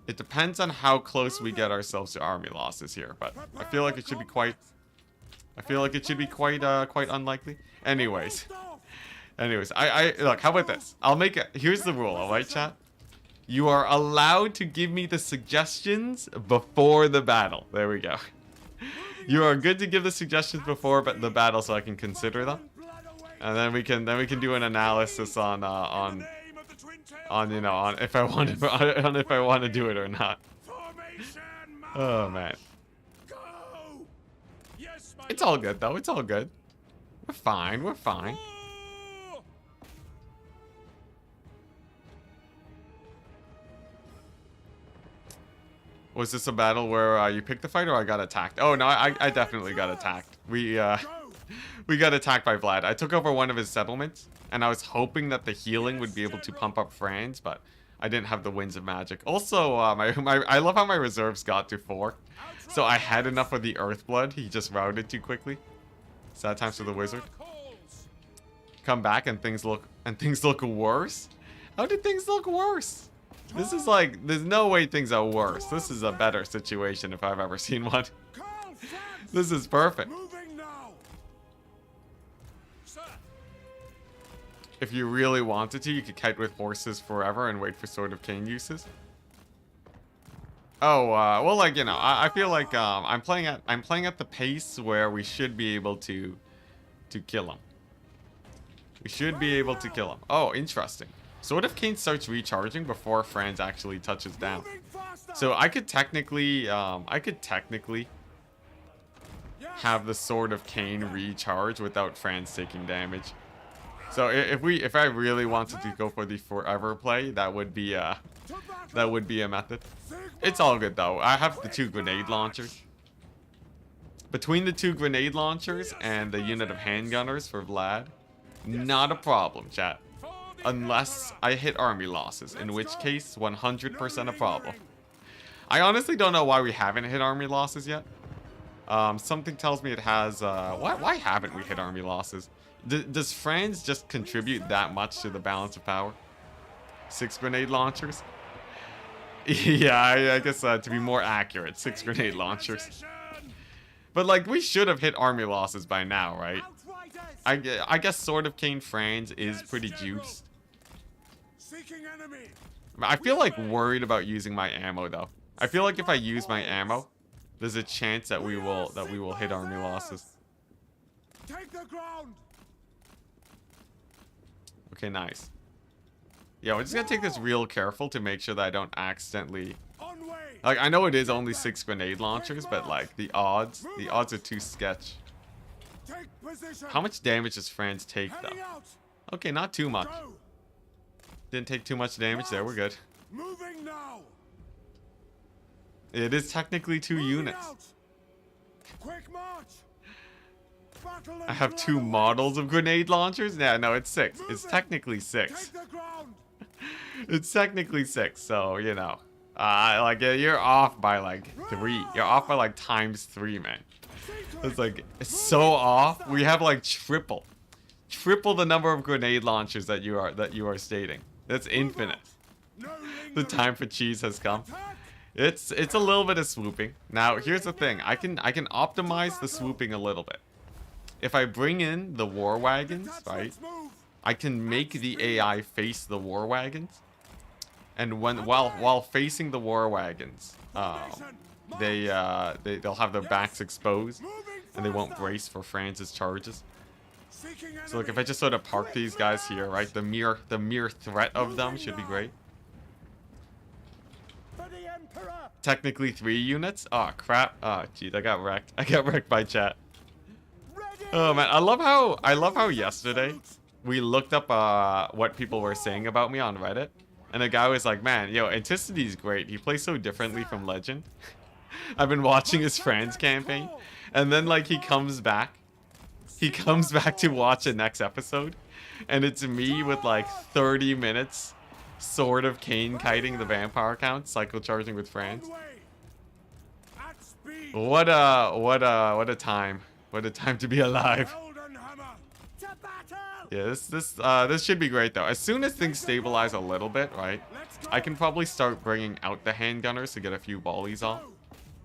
Speaker 1: It depends on how close we get ourselves to army losses here, but I feel like it should be quite. Quite unlikely. Anyways, I look. How about this? I'll make it. Here's the rule, all right, chat. You are allowed to give me the suggestions before the battle. There we go. You are good to give the suggestions before the battle, so I can consider them, and then we can do an analysis on if I want to do it or not. Oh man. It's all good though. It's all good. We're fine. We're fine. Was this a battle where you picked the fight or I got attacked? Oh no, I definitely got attacked. We got attacked by Vlad. I took over one of his settlements, and I was hoping that the healing would be able to pump up Franz, but I didn't have the Winds of Magic. Also, I love how my reserves got to 4. So I had enough of the Earthblood. He just routed too quickly. Sad times for the wizard. Come back and things look worse. How did things look worse? This is like, there's no way things are worse. This is a better situation if I've ever seen one. This is perfect. If you really wanted to, you could kite with horses forever and wait for Sword of Cain uses. Oh, well, like, you know, I feel like I'm playing at the pace where we should be able to kill him. We should be able to kill him. Oh, interesting. Sword of Cain starts recharging before Franz actually touches down. So I could technically have the Sword of Cain recharge without Franz taking damage. So if I really wanted to go for the forever play, that would be a method. It's all good though. I have the 2 grenade launchers. Between the 2 grenade launchers and the unit of handgunners for Vlad, not a problem, chat. Unless I hit army losses, in which case 100% a problem. I honestly don't know why we haven't hit army losses yet. Something tells me it has. Why haven't we hit army losses? Does Franz just contribute that much to the balance of power? 6 grenade launchers? Yeah, I guess to be more accurate, 6 grenade launchers. But like, we should have hit army losses by now, right? I guess Sword of Cain Franz is pretty juiced. I feel like worried about using my ammo though. I feel like if I use my ammo, there's a chance that we will hit army losses. Okay, nice. Yeah, we're just gonna take this real careful to make sure that I don't accidentally. Like, I know it is only 6 grenade launchers, but like the odds are too sketch. How much damage does Franz take though? Okay, not too much. Didn't take too much damage there. We're good. It is technically 2 units. I have 2 models of grenade launchers? Yeah, no, it's 6. It's technically 6. It's technically 6, so, you know. Like, you're off by, like, 3. You're off by, like, times 3, man. It's, like, it's so off. We have, like, triple. triple the number of grenade launchers that you are stating. That's infinite. The time for cheese has come. It's a little bit of swooping. Now, here's the thing. I can optimize the swooping a little bit. If I bring in the war wagons, right? I can make the AI face the war wagons. And while facing the war wagons, they'll have their backs exposed and they won't brace for Franz's charges. So look, if I just sort of park these guys here, right? The mere threat of them should be great. Technically 3 units. Oh crap. Oh geez, I got wrecked. I got wrecked by chat. Oh man, I love how yesterday we looked up what people were saying about me on Reddit. And a guy was like, man, yo, Enticity is great. He plays so differently from Legend. I've been watching his Franz campaign. And then, like, he comes back. He comes back to watch the next episode. And it's me with, like, 30 minutes sort of cane kiting the vampire count, cycle charging with Franz. What a time. What a time to be alive. Yeah, this should be great though. As soon as things stabilize a little bit, right, I can probably start bringing out the handgunners to get a few volleys off,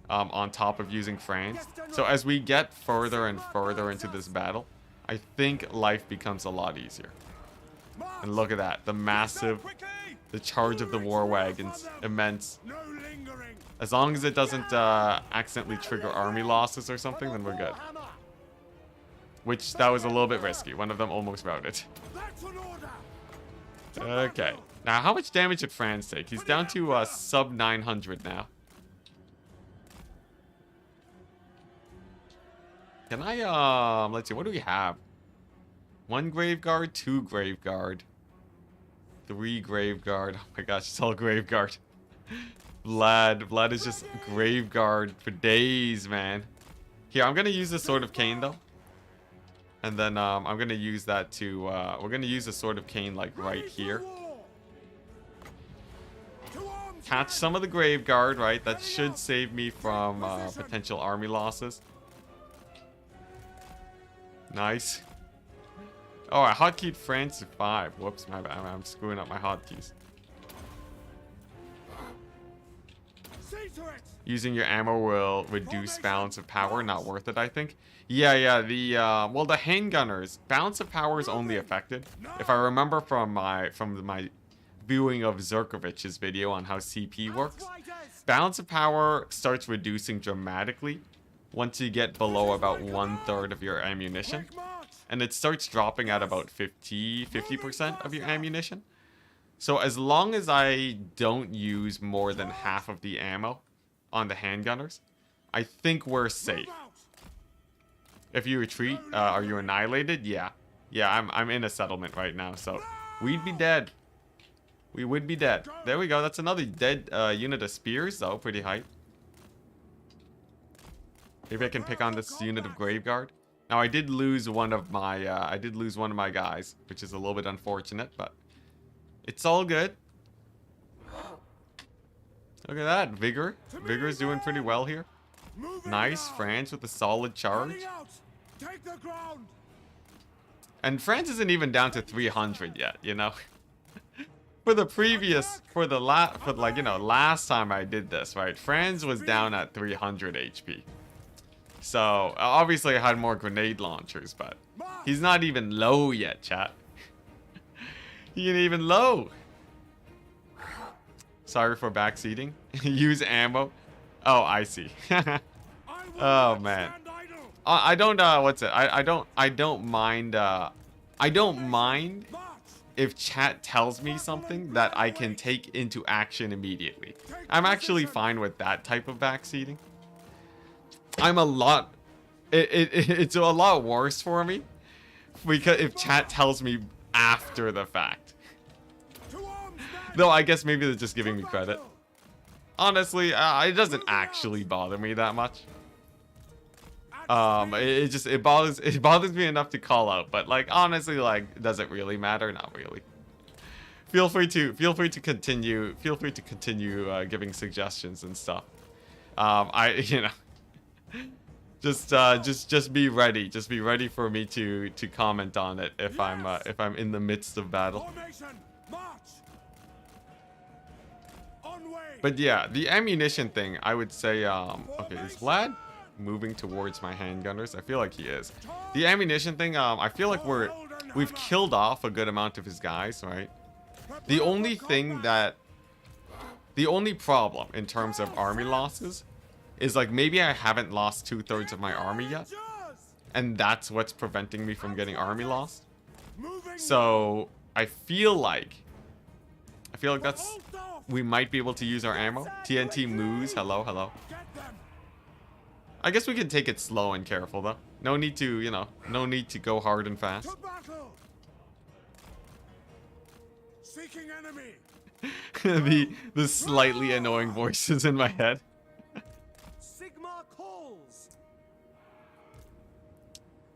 Speaker 1: on top of using Franz. So as we get further and further into this battle, I think life becomes a lot easier. And look at that, the charge of the war wagons, immense. As long as it doesn't accidentally trigger army losses or something, then we're good. Which, that was a little bit risky. One of them almost routed. Okay. Now, how much damage did Franz take? He's down to sub 900 now. Can I, let's see, what do we have? 1 Graveguard, 2 Graveguard, 3 Graveguard. Oh my gosh, it's all Graveguard. Vlad is just Graveguard for days, man. Here, I'm gonna use the Sword of Cain, though. And then I'm going to use that to, we're going to use a Sword of Cain like right here. Catch some of the Graveguard, right? That should save me from potential army losses. Nice. Oh, I hotkeyed Franz to 5. Whoops, my bad. I'm screwing up my hotkeys. Using your ammo will reduce balance of power. Not worth it, I think. Yeah, well, the handgunners, balance of power is only affected. If I remember from my viewing of Zerkovich's video on how CP works, balance of power starts reducing dramatically once you get below about 1/3 of your ammunition. And it starts dropping at about 50% of your ammunition. So as long as I don't use more than half of the ammo on the handgunners, I think we're safe. If you retreat, are you annihilated? Yeah. Yeah, I'm in a settlement right now, so we'd be dead. We would be dead. There we go. That's another dead unit of spears, though. Pretty hype. Maybe I can pick on this unit of Graveguard. Now, I did lose one of my guys, which is a little bit unfortunate, but it's all good. Look at that, Vigor. Vigor's doing pretty well here. Nice, Franz with a solid charge. And Franz isn't even down to 300 yet, you know. Last time I did this, right? Franz was down at 300 HP. So, obviously I had more grenade launchers, but he's not even low yet, chat. He ain't even low. Sorry for backseating. Use ammo. Oh, I see. Oh man. I don't mind if chat tells me something that I can take into action immediately. I'm actually fine with that type of backseating. It's a lot worse for me because if chat tells me after the fact. Though I guess maybe they're just giving me credit. Honestly, it doesn't actually bother me that much. It bothers me enough to call out, but like honestly, like, does it really matter? Not really. Feel free to continue giving suggestions and stuff. Just be ready. Just be ready for me to comment on it if I'm in the midst of battle. But yeah, the ammunition thing, I would say, okay, is Vlad moving towards my handgunners? I feel like he is. The ammunition thing, I feel like we've killed off a good amount of his guys, right? The only problem in terms of army losses is like maybe I haven't lost 2/3 of my army yet, and that's what's preventing me from getting army lost. So I feel like that's, we might be able to use our ammo. TNT moves. Hello, hello. I guess we can take it slow and careful though. No need to, you know, no need to go hard and fast.
Speaker 2: Seeking enemy.
Speaker 1: the slightly annoying voices in my head.
Speaker 2: Sigma calls.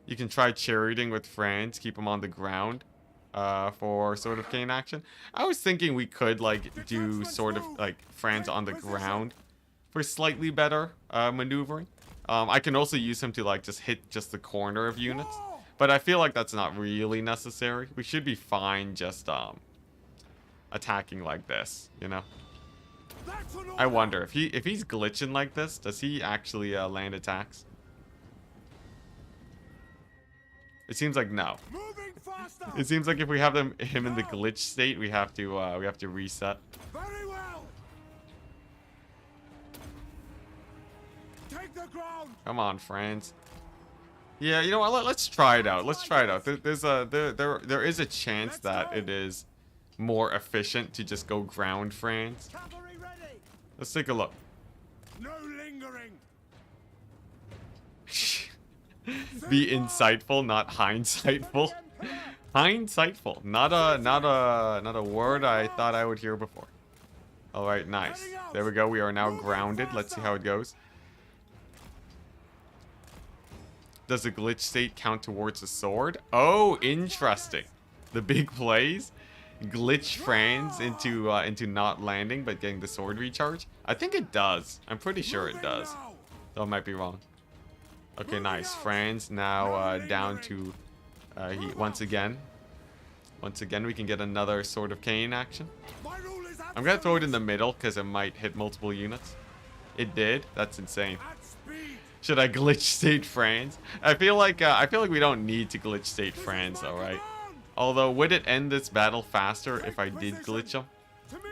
Speaker 1: You can try charioting with Franz, keep him on the ground for sort of cane action. I was thinking we could like do sort of like Franz on the ground for slightly better maneuvering. I can also use him to like just hit just the corner of units, but I feel like that's not really necessary. We should be fine just attacking like this, you know. I wonder if he's glitching like this, does he actually land attacks? It seems like no. It seems like if we have him in the glitch state, we have to reset.
Speaker 2: Very well. Take the ground.
Speaker 1: Come on, Franz. Yeah, you know what? Let's try it out. Let's try it out. There is a chance that it is more efficient to just go ground, Franz.
Speaker 2: Cavalry ready.
Speaker 1: Let's take a look.
Speaker 2: No lingering.
Speaker 1: Be insightful, not hindsightful. Hindsightful, not a word I thought I would hear before. All right, nice. There we go. We are now grounded. Let's see how it goes. Does the glitch state count towards the sword? Oh, interesting. The big plays. Glitch Franz into not landing but getting the sword recharge. I think it does. I'm pretty sure it does. Though I might be wrong. Okay, nice. Franz now down to once again we can get another Sword of Cain action. I'm gonna throw it in the middle because it might hit multiple units. It did. That's insane. Should I glitch state Franz? I feel like we don't need to glitch state Franz, though, right? Although, would it end this battle faster if I did glitch him?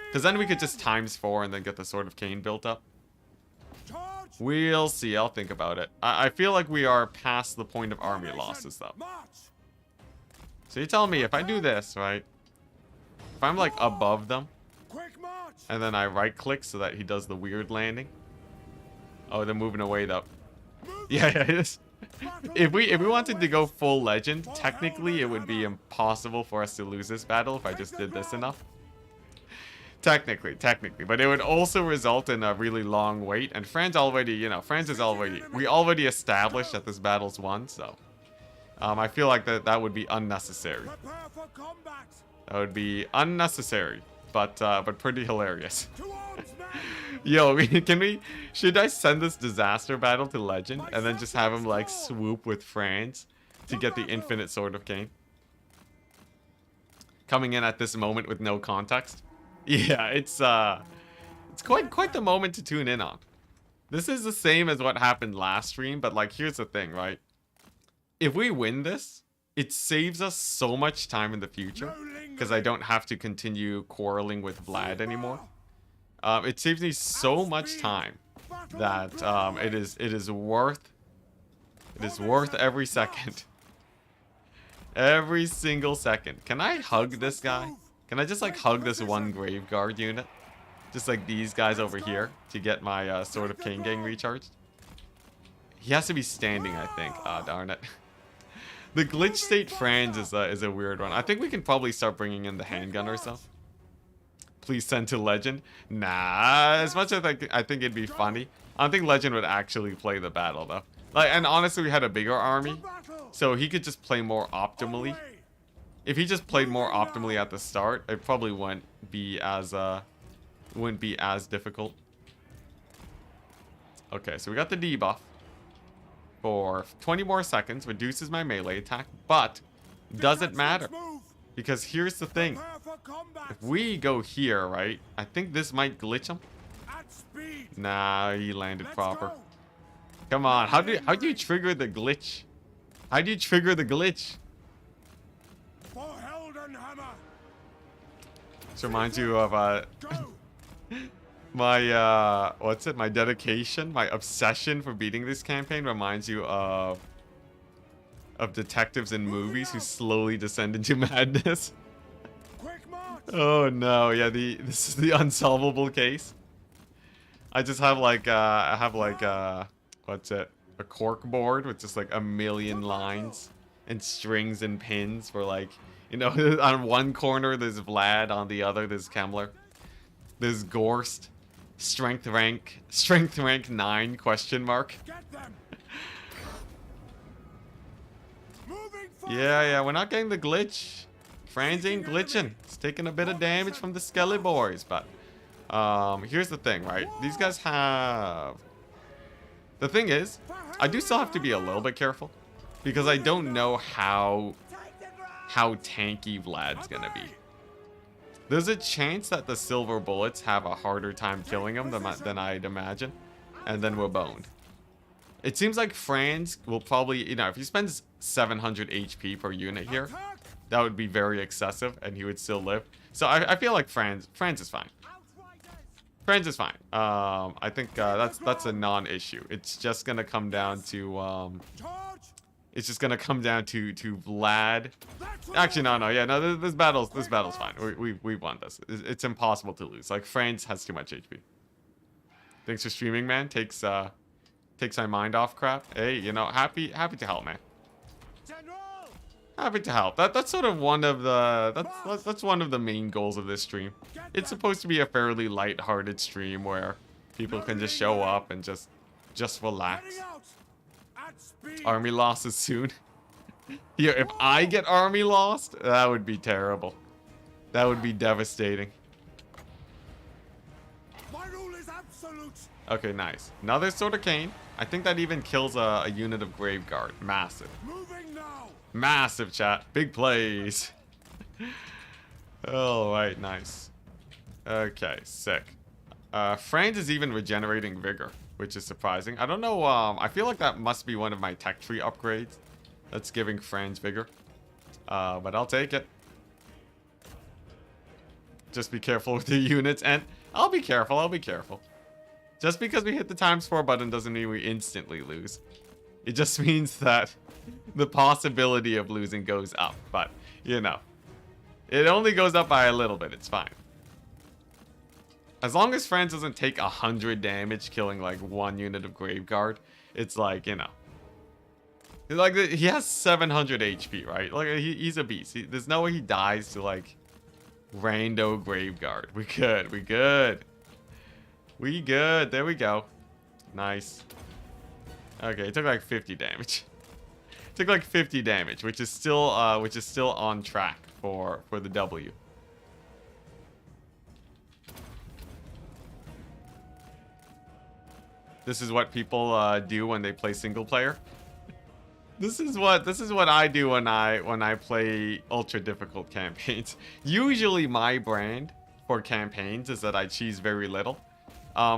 Speaker 1: Because then we could just ×4 and then get the Sword of Cain built up. We'll see. I'll think about it. I feel like we are past the point of army losses, though. So you tell me, if I do this, right? If I'm, like, above them, and then I right-click so that he does the weird landing. Oh, they're moving away, though. Yeah, it is. If we wanted to go full legend, technically it would be impossible for us to lose this battle if I just did this enough. Technically, but it would also result in a really long wait, and Franz already, you know, we already established that this battle's won, so I feel like that would be unnecessary. That would be unnecessary, but pretty hilarious. Yo, should I send this disaster battle to legend and then just have him like swoop with Franz to get the infinite Sword of Cain? Coming in at this moment with no context. Yeah, it's quite the moment to tune in on. This is the same as what happened last stream, but like here's the thing, right? If we win this, it saves us so much time in the future because I don't have to continue quarreling with Vlad anymore. It saves me so much time that it is worth every second. Every single second. Can I hug this guy? Can I just like hug this one grave guard unit? Just like these guys over here to get my Sword of Cain getting recharged? He has to be standing, I think. Ah, darn it. The glitch state Franz is a weird one. I think we can probably start bringing in the handgunners though. Please send to legend. Nah, as much as I think it'd be funny, I don't think legend would actually play the battle though. Like, and honestly, we had a bigger army, so he could just play more optimally. If he just played more optimally at the start, it probably wouldn't be as difficult. Okay, so we got the debuff. for 20 more seconds, reduces my melee attack, but doesn't matter.
Speaker 2: Move.
Speaker 1: Because here's the thing.
Speaker 2: Prepare for combat.
Speaker 1: If we go here, right, I think this might glitch him.
Speaker 2: At speed.
Speaker 1: Nah, he landed
Speaker 2: Let's
Speaker 1: proper.
Speaker 2: go.
Speaker 1: Come on, how do you trigger the glitch? How do you trigger the glitch?
Speaker 2: For Heldenhammer.
Speaker 1: This reminds you of
Speaker 2: Go.
Speaker 1: my what's it? My dedication, my obsession for beating this campaign reminds you of detectives in movies who slowly descend into madness.
Speaker 2: Quick march.
Speaker 1: Oh no, yeah, this is the unsolvable case. I just have like what's it? A cork board with just like a million lines and strings and pins for like, you know, on one corner there's Vlad, on the other there's Kemmler. There's Gorst. Strength rank 9 question mark.
Speaker 2: Get them. Moving forward.
Speaker 1: Yeah, we're not getting the glitch. Franz ain't glitching. It's taking a bit of damage from the Skelly boys, but here's the thing, right? These guys have... The thing is, I do still have to be a little bit careful because I don't know how tanky Vlad's gonna be. There's a chance that the silver bullets have a harder time killing him than I'd imagine, and then we're boned. It seems like Franz will probably, you know, if he spends 700 HP per unit here,
Speaker 2: Attack.
Speaker 1: that would be very excessive, and he would still live. So I feel like Franz is fine.
Speaker 2: Outriders.
Speaker 1: Franz is fine. I think that's a non-issue. It's just gonna come down to
Speaker 2: Charge.
Speaker 1: it's just gonna come down to Vlad.
Speaker 2: That's
Speaker 1: Actually, no, yeah, no. This battle's fine. We won this. It's impossible to lose. Like Franz has too much HP. Thanks for streaming, man. Takes my mind off crap. Hey, you know, happy to help, man.
Speaker 2: General.
Speaker 1: Happy to help. That's sort of one of the that's one of the main goals of this stream. It's supposed to be a fairly light-hearted stream where people can just show up and just relax.
Speaker 2: Heading out. At speed.
Speaker 1: Army losses soon. Yeah, if I get army lost, that would be terrible. That would be devastating.
Speaker 2: My rule is absolute.
Speaker 1: Okay, nice. Another Sword of Cane. I think that even kills a unit of Grave Guard. Massive.
Speaker 2: Moving now.
Speaker 1: Massive, chat. Big plays. Alright, nice. Okay, sick. Franz is even regenerating Vigor, which is surprising. I don't know, I feel like that must be one of my tech tree upgrades that's giving Franz Vigor. But I'll take it. Just be careful with your units, and I'll be careful. Just because we hit the ×4 button doesn't mean we instantly lose. It just means that the possibility of losing goes up, but, you know. It only goes up by a little bit, it's fine. As long as Franz doesn't take 100 damage killing, like, one unit of Graveguard, it's like, you know. Like, he has 700 HP, right? Like, he's a beast. There's no way he dies to, like, rando Graveguard. We good. There we go. Nice. Okay, it took like 50 damage. Took like 50 damage, which is still on track for the W. This is what people do when they play single player. This is what I do when I play ultra difficult campaigns. Usually my brand for campaigns is that I cheese very little.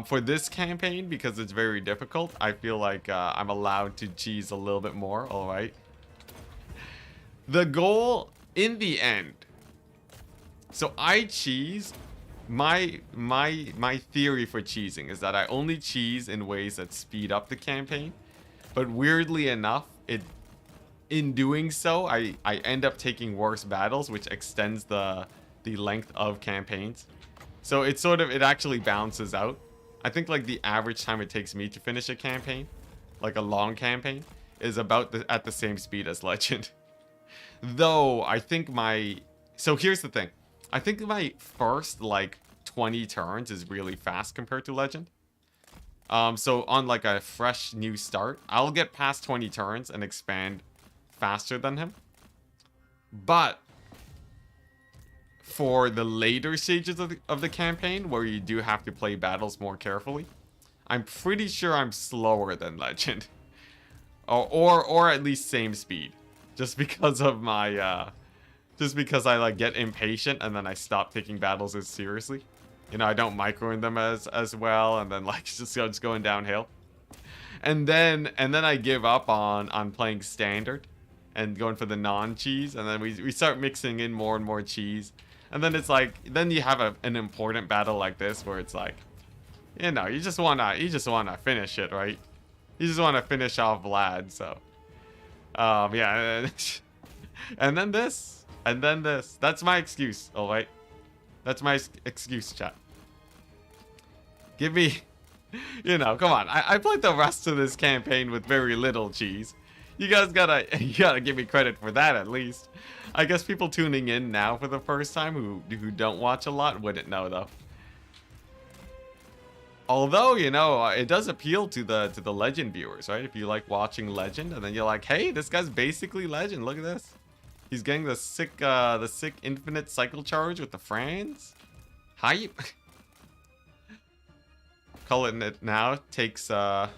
Speaker 1: For this campaign, because it's very difficult, I feel like I'm allowed to cheese a little bit more. All right. The goal in the end. So I cheese. My theory for cheesing is that I only cheese in ways that speed up the campaign. But weirdly enough, in doing so, I end up taking worse battles, which extends the length of campaigns. So it actually balances out. I think like the average time it takes me to finish a campaign, like a long campaign, is about at the same speed as Legend. Though I think so here's the thing. I think my first like 20 turns is really fast compared to Legend. So on like a fresh new start, I'll get past 20 turns and expand faster than him. But for the later stages of the campaign, where you do have to play battles more carefully, I'm pretty sure I'm slower than Legend. Or at least same speed. Just because of my, just because I, like, get impatient and then I stop taking battles as seriously. You know, I don't micro in them as well, and then, like, just going downhill. And then I give up on playing standard and going for the non-cheese, and then we start mixing in more and more cheese. And then it's like, then you have an important battle like this where it's like, you know, you just wanna finish it, right? You just wanna finish off Vlad, so. Yeah. And then this. And then this. That's my excuse, alright? That's my excuse, chat. Give me, you know, come on. I played the rest of this campaign with very little cheese. You guys gotta give me credit for that at least. I guess people tuning in now for the first time who don't watch a lot wouldn't know though. Although, you know, it does appeal to the Legend viewers, right? If you like watching Legend, and then you're like, hey, this guy's basically Legend. Look at this. He's getting the sick infinite cycle charge with the Franz. Hype. Calling it now takes I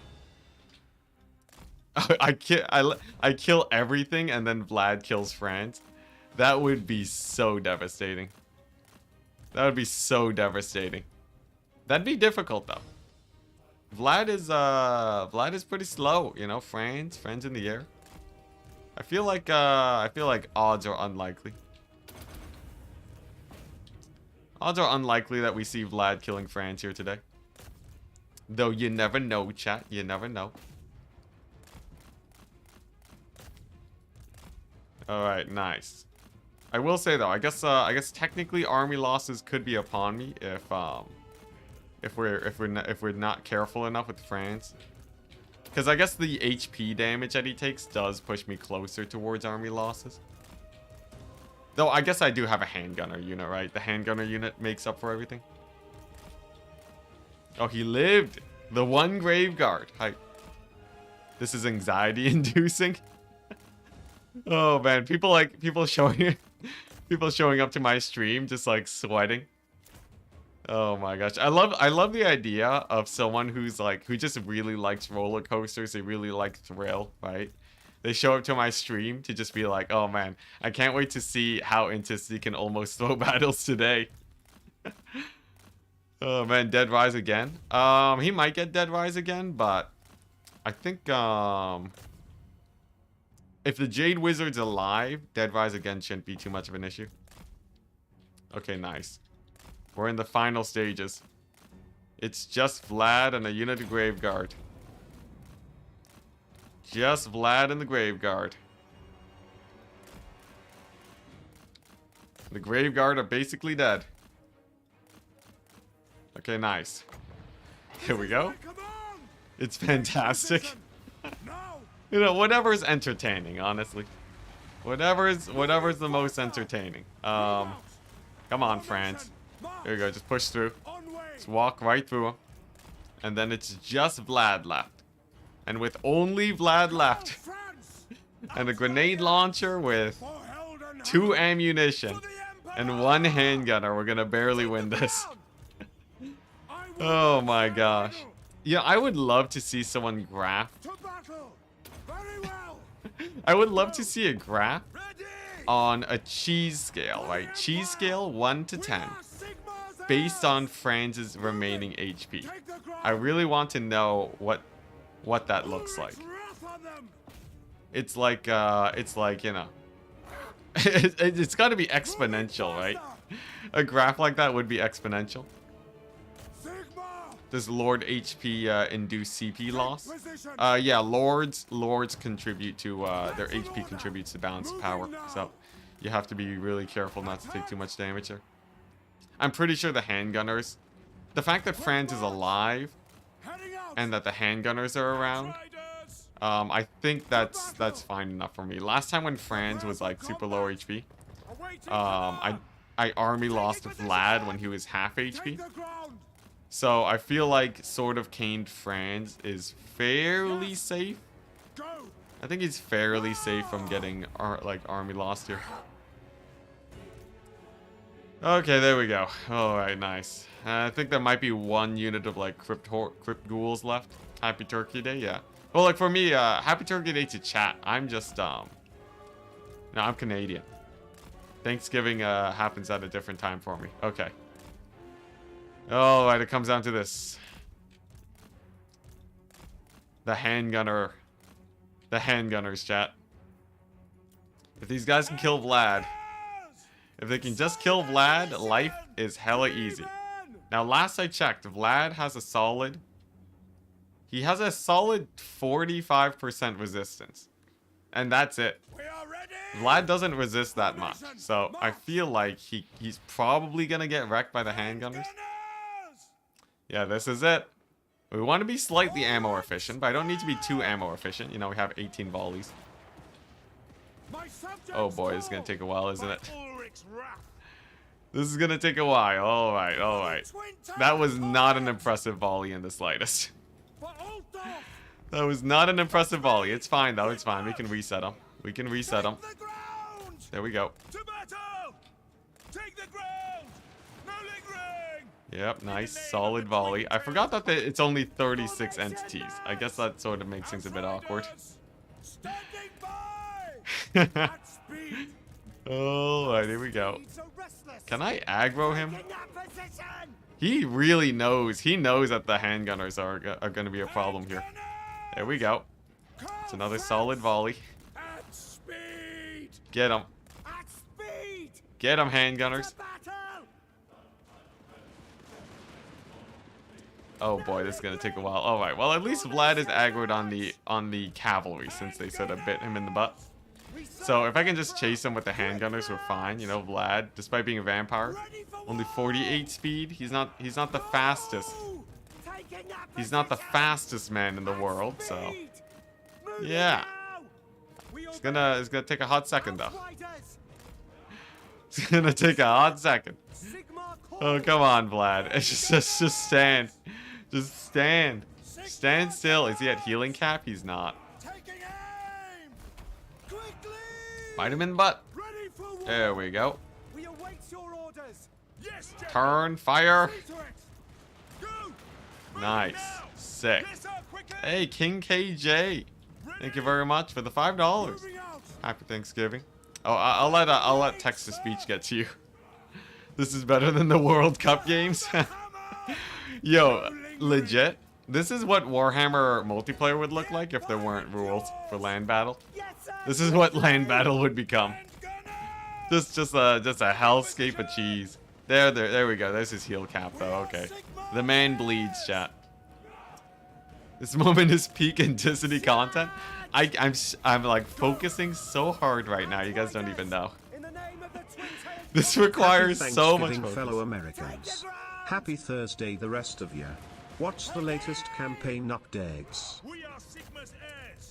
Speaker 1: kill everything and then Vlad kills Franz. That would be so devastating. That would be so devastating. That'd be difficult though. Vlad is pretty slow, you know. Franz in the air. I feel like odds are unlikely. Odds are unlikely that we see Vlad killing Franz here today. Though you never know, chat. You never know. All right, nice. I will say though, I guess technically army losses could be upon me if we're not careful enough with Franz. Because I guess the HP damage that he takes does push me closer towards army losses. Though I guess I do have a handgunner unit, right? The handgunner unit makes up for everything. Oh, he lived! The one graveguard. Hi. This is anxiety inducing. Oh man, people showing up to my stream just like sweating. Oh my gosh. I love the idea of someone who just really likes roller coasters. They really like thrill, right? They show up to my stream to just be like, oh man, I can't wait to see how Enticity can almost throw battles today. Oh man, Dead Rise again. He might get Dead Rise again, but I think if the Jade Wizard's alive, Dead Rise again shouldn't be too much of an issue. Okay, nice. We're in the final stages. It's just Vlad and a unit of Graveguard. Just Vlad and the Graveguard. The Graveguard are basically dead. Okay, nice. Here we go. It's fantastic. You know, whatever's entertaining, honestly. Whatever's the most entertaining. Come on, Franz. There you go, just push through. Just walk right through him. And then it's just Vlad left. And with only Vlad left. And a grenade launcher with 2 ammunition. And 1 handgunner, we're gonna barely win this. Oh my gosh. Yeah, I would love to see someone graph. I would love to see a graph on a cheese scale, right? Cheese scale 1 to 10. Based on Franz's remaining HP. I really want to know what that looks like. It's like, you know. It's got to be exponential, right? A graph like that would be exponential. Does Lord HP induce CP loss? Yeah, Lords contribute to, their HP contributes to balance power. So, you have to be really careful not to take too much damage here. I'm pretty sure the handgunners, the fact that Franz is alive, and that the handgunners are around, I think that's fine enough for me. Last time when Franz was like super low HP, I army lost Vlad when he was half HP. So I feel like Sword of Caned Franz is fairly safe. I think he's fairly safe from getting army lost here. Okay, there we go. Alright, nice. I think there might be 1 unit of like Crypt Ghouls left. Happy Turkey Day, yeah. Well, like for me, happy Turkey Day to chat. I'm just, no, I'm Canadian. Thanksgiving, happens at a different time for me. Okay. Alright, it comes down to this. The handgunner. The handgunners, chat. If these guys can kill Vlad, if they can just kill Vlad, life is hella easy. Now, last I checked, Vlad has a solid... He has a solid 45% resistance. And that's it. Vlad doesn't resist that much. So, I feel like he's probably gonna get wrecked by the handgunners. Yeah, this is it. We want to be slightly ammo efficient, but I don't need to be too ammo efficient. You know, we have 18 volleys. Oh boy, this is going to take a while, isn't it? This is going to take a while. Alright, alright. That was not an impressive volley in the slightest. That was not an impressive volley. It's fine, though. It's fine. We can reset them. We can reset them. There we go. Yep, nice. Solid volley. I forgot that it's only 36 entities. I guess that sort of makes things a bit awkward. Alright, here we go. Can I aggro him? He really knows. He knows that the handgunners are going to be a problem here. There we go. It's another solid volley. Get him. Get him, handgunners. Oh boy, this is gonna take a while. All right, well at least Vlad is aggroed on the cavalry since they sort of bit him in the butt. So if I can just chase him with the handgunners, we're fine. You know, Vlad, despite being a vampire, only 48 speed. He's not the fastest. He's not the fastest man in the world. So yeah, it's gonna take a hot second though. It's gonna take a hot second. Oh come on, Vlad. It's just stand. Just stand. Stand still. Is he at healing cap? He's not. Bite him in the butt. There we go. Turn. Fire. Nice. Sick. Hey, King KJ. Thank you very much for the $5. Happy Thanksgiving. Oh, I'll let text-to-speech get to you. This is better than the World Cup games. Yo, legit. This is what Warhammer multiplayer would look like if there weren't rules for land battle. This is what land battle would become. Just a hellscape of cheese. There we go. There's his heal cap though. Okay. The man bleeds, chat. This moment is peak Enticity content. I'm like focusing so hard right now. You guys don't even know. This requires so much focus.
Speaker 3: Fellow Americans. Happy Thursday, the rest of you. What's the latest campaign updates?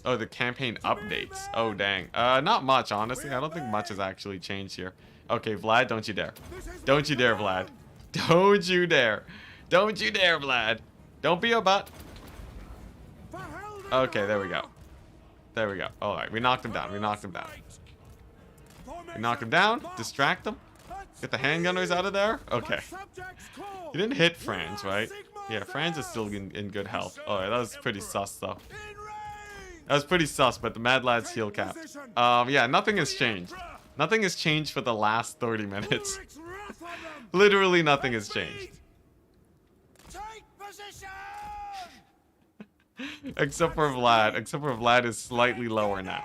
Speaker 1: Oh, the campaign updates. Oh, dang. Not much, honestly. I don't think much has actually changed here. Okay, Vlad, don't you dare. Don't you dare, Vlad. Don't you dare. Don't you dare, Vlad. Don't be a butt. Okay, there we go. There we go. Alright, we knocked him down. We knocked him down. We knock him down. Distract him. Get the handgunners out of there. Okay. You didn't hit Franz, right? Yeah, Franz is still in good health. Alright, that was pretty sus, though. That was pretty sus, but the Mad Lad's heal cap. Yeah, nothing has changed. Nothing has changed for the last 30 minutes. Literally nothing has changed. Except for Vlad. Except for Vlad is slightly lower now.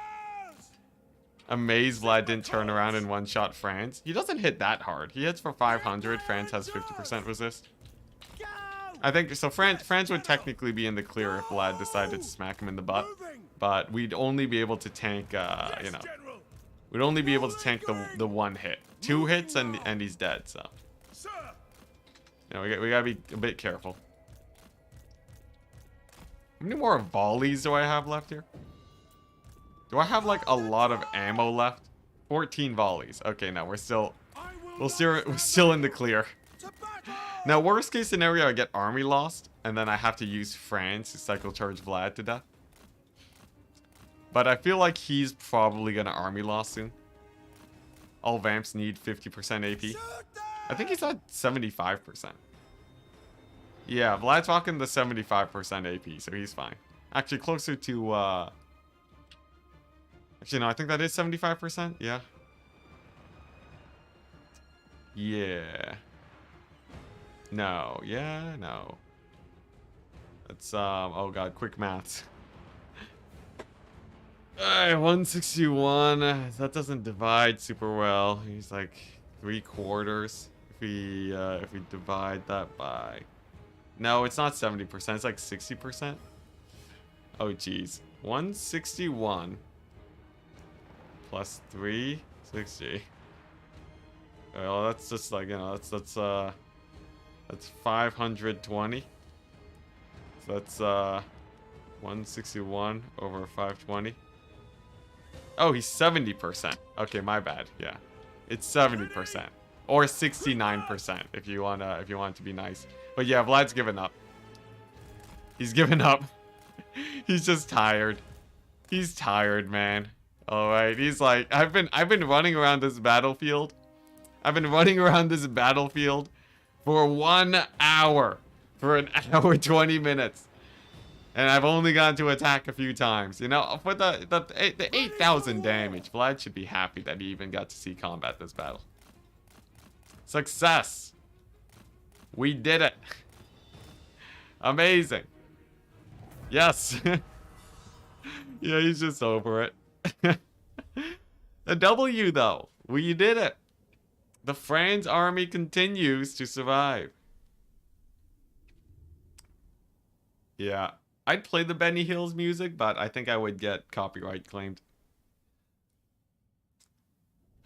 Speaker 1: Amazed Vlad didn't turn around and one-shot Franz. He doesn't hit that hard. He hits for 500. Franz has 50% resist. I think so. Franz would technically be in the clear if Vlad decided to smack him in the butt, but we'd only be able to tank, you know, we'd only be able to tank the one hit. 2 hits and he's dead. So, you know, we gotta be a bit careful. How many more volleys do I have left here? Do I have like a lot of ammo left? 14 volleys. Okay, no, we're still in the clear. Now, worst case scenario, I get army lost, and then I have to use Franz to cycle charge Vlad to death. But I feel like he's probably gonna army lost soon. All vamps need 50% AP. I think he's at 75%. Yeah, Vlad's rocking the 75% AP, so he's fine. Actually, closer to, actually, no, I think that is 75%. Yeah. Yeah. No. Yeah, no. That's, oh god, quick maths. Alright, 161. That doesn't divide super well. He's like 3/4. If we divide that by... No, it's not 70%. It's like 60%. Oh, geez. 161 plus 360. Well, that's just like, you know, that's 520. So that's 161 over 520. Oh, he's 70%. Okay, my bad. Yeah. It's 70%. Or 69% if you want it to be nice. But yeah, Vlad's given up. He's given up. He's just tired. He's tired, man. All right. He's like, I've been running around this battlefield. I've been running around this battlefield for 1 hour. For an hour 20 minutes. And I've only gotten to attack a few times. You know, for the 8,000 damage, Vlad should be happy that he even got to see combat this battle. Success. We did it. Amazing. Yes. Yeah, he's just over it. A W, though. We did it. The Franz army continues to survive. Yeah. I'd play the Benny Hills music, but I think I would get copyright claimed.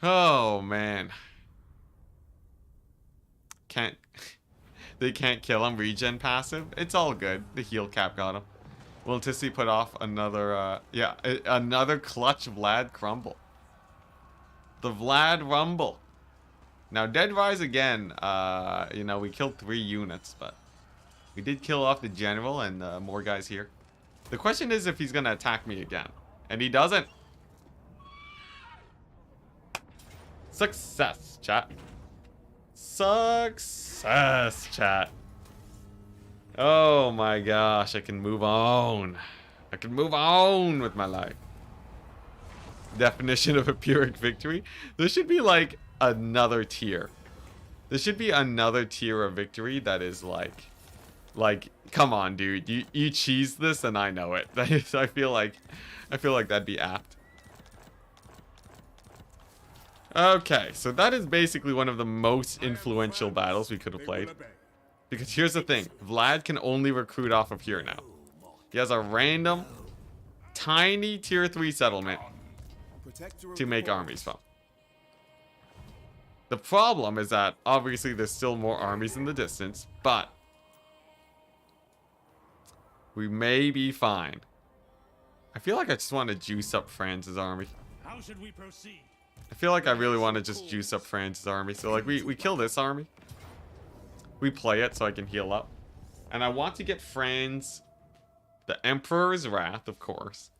Speaker 1: Oh, man. They can't kill him. Regen passive. It's all good. The heal cap got him. Will Enticity put off another, another clutch Vlad crumble. The Vlad rumble. Now, Dead Rise again, you know, we killed 3 units, but we did kill off the general and more guys here. The question is if he's going to attack me again. And he doesn't. Success, chat. Success, chat. Oh my gosh, I can move on. I can move on with my life. Definition of a Pyrrhic victory. There should be like another tier. There should be another tier of victory that is like, come on, dude. You cheese this and I know it. I feel like that'd be apt. Okay, so that is basically one of the most influential battles we could have played. Because here's the thing. Vlad can only recruit off of here now. He has a random, tiny tier 3 settlement to make armies from. The problem is that, obviously, there's still more armies in the distance, but we may be fine. I feel like I just want to juice up Franz's army.
Speaker 2: How should we proceed?
Speaker 1: I feel like I really want to just juice up Franz's army. So, like, we kill this army. We play it so I can heal up. And I want to get Franz, the Emperor's Wrath, of course.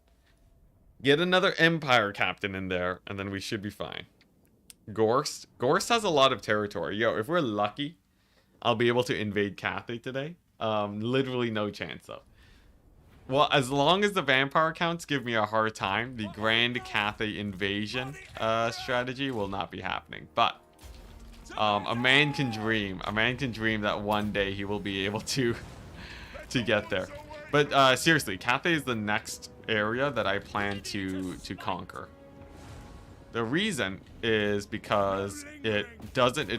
Speaker 1: Get another Empire captain in there, and then we should be fine. Gorst. Gorst has a lot of territory. Yo, if we're lucky, I'll be able to invade Cathay today. Literally no chance, though. Well, as long as the vampire counts give me a hard time, the Grand Cathay invasion strategy will not be happening. But a man can dream. A man can dream that one day he will be able to get there. But seriously, Cathay is the next area that I plan to conquer. The reason is because it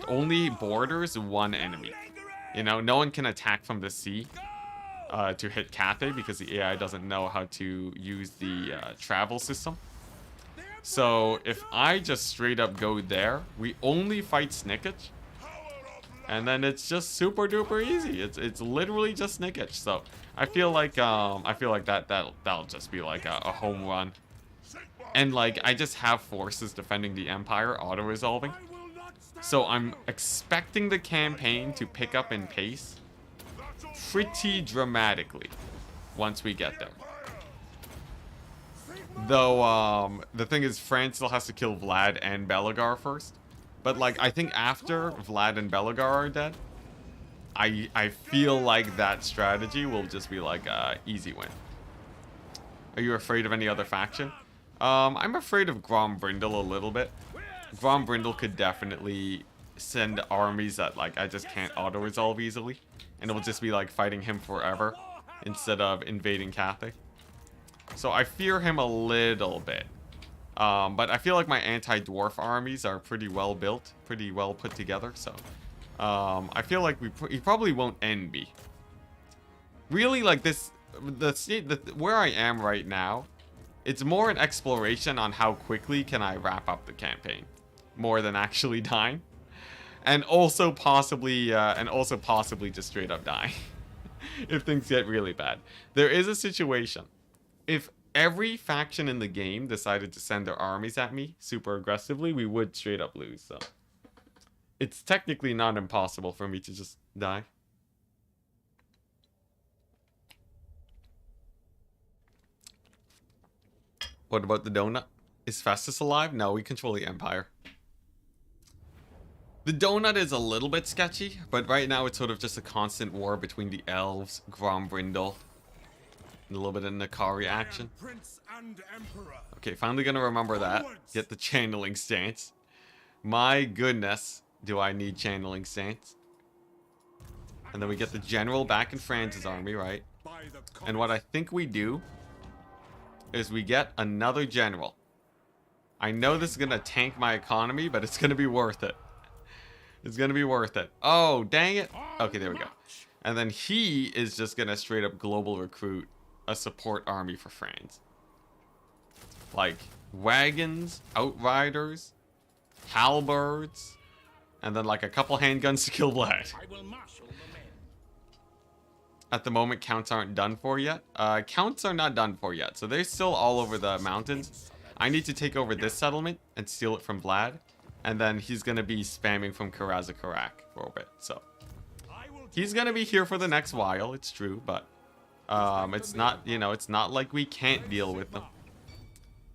Speaker 1: only borders one enemy. You know, no one can attack from the sea to hit Cathay because the AI doesn't know how to use the travel system. So if I just straight up go there, we only fight Snickage, and then it's just super duper easy. It's literally just Snickage. So I feel like that'll just be like a home run. And like I just have forces defending the Empire auto resolving. So I'm expecting the campaign to pick up in pace pretty dramatically once we get there. Though the thing is, France still has to kill Vlad and Belagar first. But like I think after Vlad and Belagar are dead, I feel like that strategy will just be like a easy win. Are you afraid of any other faction? I'm afraid of Grombrindle a little bit. Grombrindle could definitely send armies that, like, I just can't auto-resolve easily. And it will just be, like, fighting him forever instead of invading Cathay. So I fear him a little bit. But I feel like my anti-dwarf armies are pretty well built, pretty well put together, so... I feel like he probably won't end me. Really, like, where I am right now, it's more an exploration on how quickly can I wrap up the campaign, more than actually dying, and also possibly just straight up dying if things get really bad. There is a situation. If every faction in the game decided to send their armies at me super aggressively, we would straight up lose. So it's technically not impossible for me to just die. What about the donut? Is Festus alive? No, we control the Empire. The donut is a little bit sketchy, but right now it's sort of just a constant war between the elves, Grombrindle, and a little bit of Nakari action.
Speaker 2: Prince and Emperor.
Speaker 1: Okay, finally gonna remember that. Get the channeling stance. My goodness, do I need channeling stance. And then we get the general back in France's army, right? And what I think we do is we get another general. I know this is gonna tank my economy, but it's gonna be worth it. It's gonna be worth it. Oh, dang it. Okay, there we go. And then he is just gonna straight up global recruit a support army for France. Like wagons, outriders, halberds, and then like a couple handguns to kill Vlad.
Speaker 2: I will marshal the men.
Speaker 1: At the moment, counts aren't done for yet. Counts are not done for yet, so they're still all over the mountains. I need to take over this settlement and steal it from Vlad, and then he's gonna be spamming from Karazakarak for a bit. So he's gonna be here for the next while. It's true, but it's not, you know, it's not like we can't deal with them.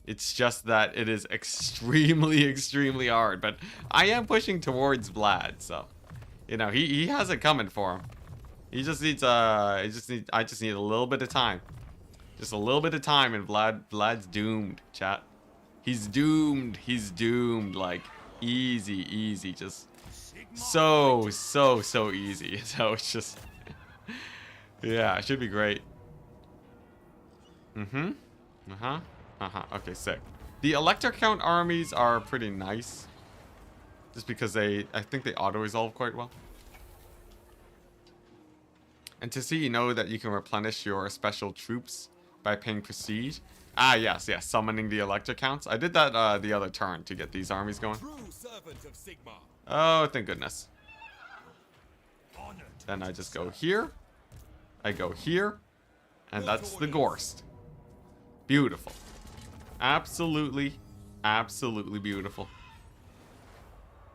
Speaker 1: It's just that it is extremely, extremely hard. But I am pushing towards Vlad, so you know he has it coming for him. He just needs I just need a little bit of time. Just a little bit of time and Vlad's doomed, chat. He's doomed. He's doomed. Like easy, just so easy. So it's just yeah, it should be great. Okay, sick. The elector count armies are pretty nice. Just because I think they auto-resolve quite well. And to see, you know that you can replenish your special troops by paying prestige. Ah, yes, summoning the elector counts. I did that the other turn to get these armies going. Oh, thank goodness. Then I just go here. I go here. And that's the Gorst. Beautiful. Absolutely beautiful.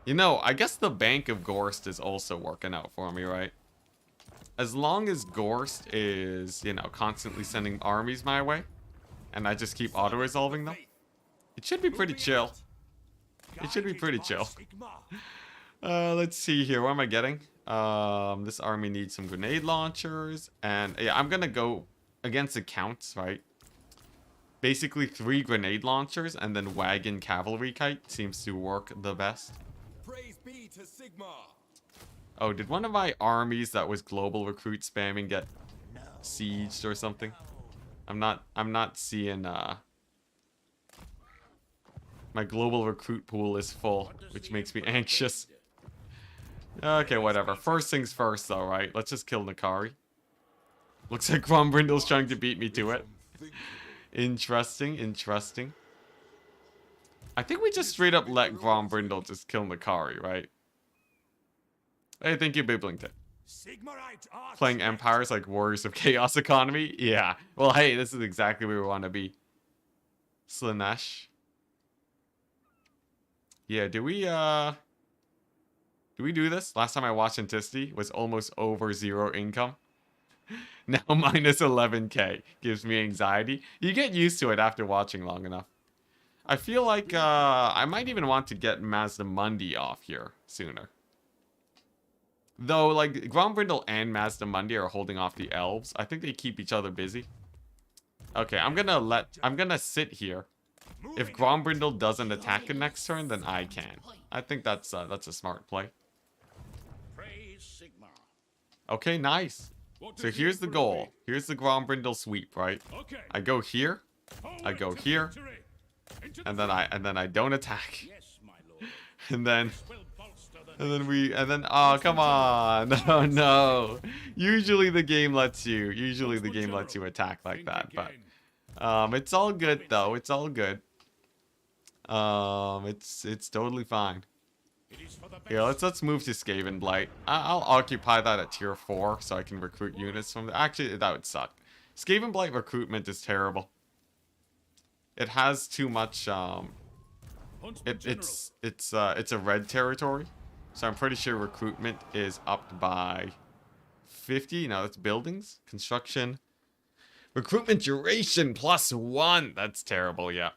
Speaker 1: You know, I guess the Bank of Gorst is also working out for me, right? As long as Gorst is, you know, constantly sending armies my way, and I just keep auto-resolving them, it should be pretty chill. It should be pretty chill. Let's see here. What am I getting? This army needs some grenade launchers, and yeah, I'm gonna go against the counts, right? Basically 3 grenade launchers and then wagon cavalry kite seems to work the best.
Speaker 2: Praise be to Sigma.
Speaker 1: Oh, did one of my armies that was global recruit spamming get sieged or something? I'm not seeing my global recruit pool is full, which makes me anxious. Okay, whatever. First things first though, right? Let's just kill Nakari. Looks like Grombrindle's trying to beat me to it. Interesting. I think we just straight up let Grombrindle just kill Nakari, right? Hey, thank you, Biblington. Playing empires like Warriors of Chaos economy? Yeah. Well, hey, this is exactly where we want to be. Slanesh. Yeah, do we do this? Last time I watched Enticity was almost over 0 income. Now minus 11k gives me anxiety. You get used to it after watching long enough. I feel like I might even want to get Mazdamundi off here sooner. Though, like, Grombrindle and Mazdamundi are holding off the elves. I think they keep each other busy. Okay, I'm gonna sit here. If Grombrindle doesn't attack it next turn, then I can. I think that's a smart play.
Speaker 2: Praise Sigmar.
Speaker 1: Okay, nice. So here's the goal. Here's the Grombrindle sweep, right?
Speaker 2: Okay.
Speaker 1: I go here, I go here, and then I don't attack.
Speaker 2: Yes, my lord.
Speaker 1: And then
Speaker 2: Will bolster the
Speaker 1: oh, come on. Oh no. Usually the game lets you attack like that, but it's all good though. It's all good. It's totally fine.
Speaker 2: It is for the best.
Speaker 1: Yeah, let's move to Skaven Blight. I'll occupy that at tier 4 so I can recruit units from there. Actually, that would suck. Skaven Blight recruitment is terrible. It has too much it's a red territory. So I'm pretty sure recruitment is upped by 50. No, that's buildings, construction. Recruitment duration +1. That's terrible, yeah.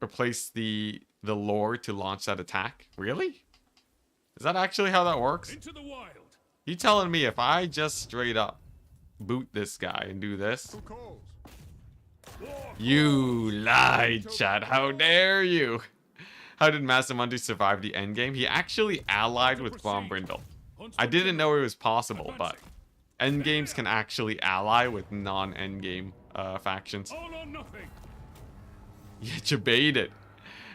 Speaker 1: Replace the lore to launch that attack. Really? Is that actually how that works?
Speaker 2: Into the wild.
Speaker 1: You telling me if I just straight up boot this guy and do this?
Speaker 2: Who calls? War
Speaker 1: You lied, chat. How dare you? How did Masamundi survive the endgame? He actually allied with Grombrindle. I didn't know it was possible, but endgames can actually ally with non-endgame factions.
Speaker 2: all or nothing.
Speaker 1: Yeah, you baited.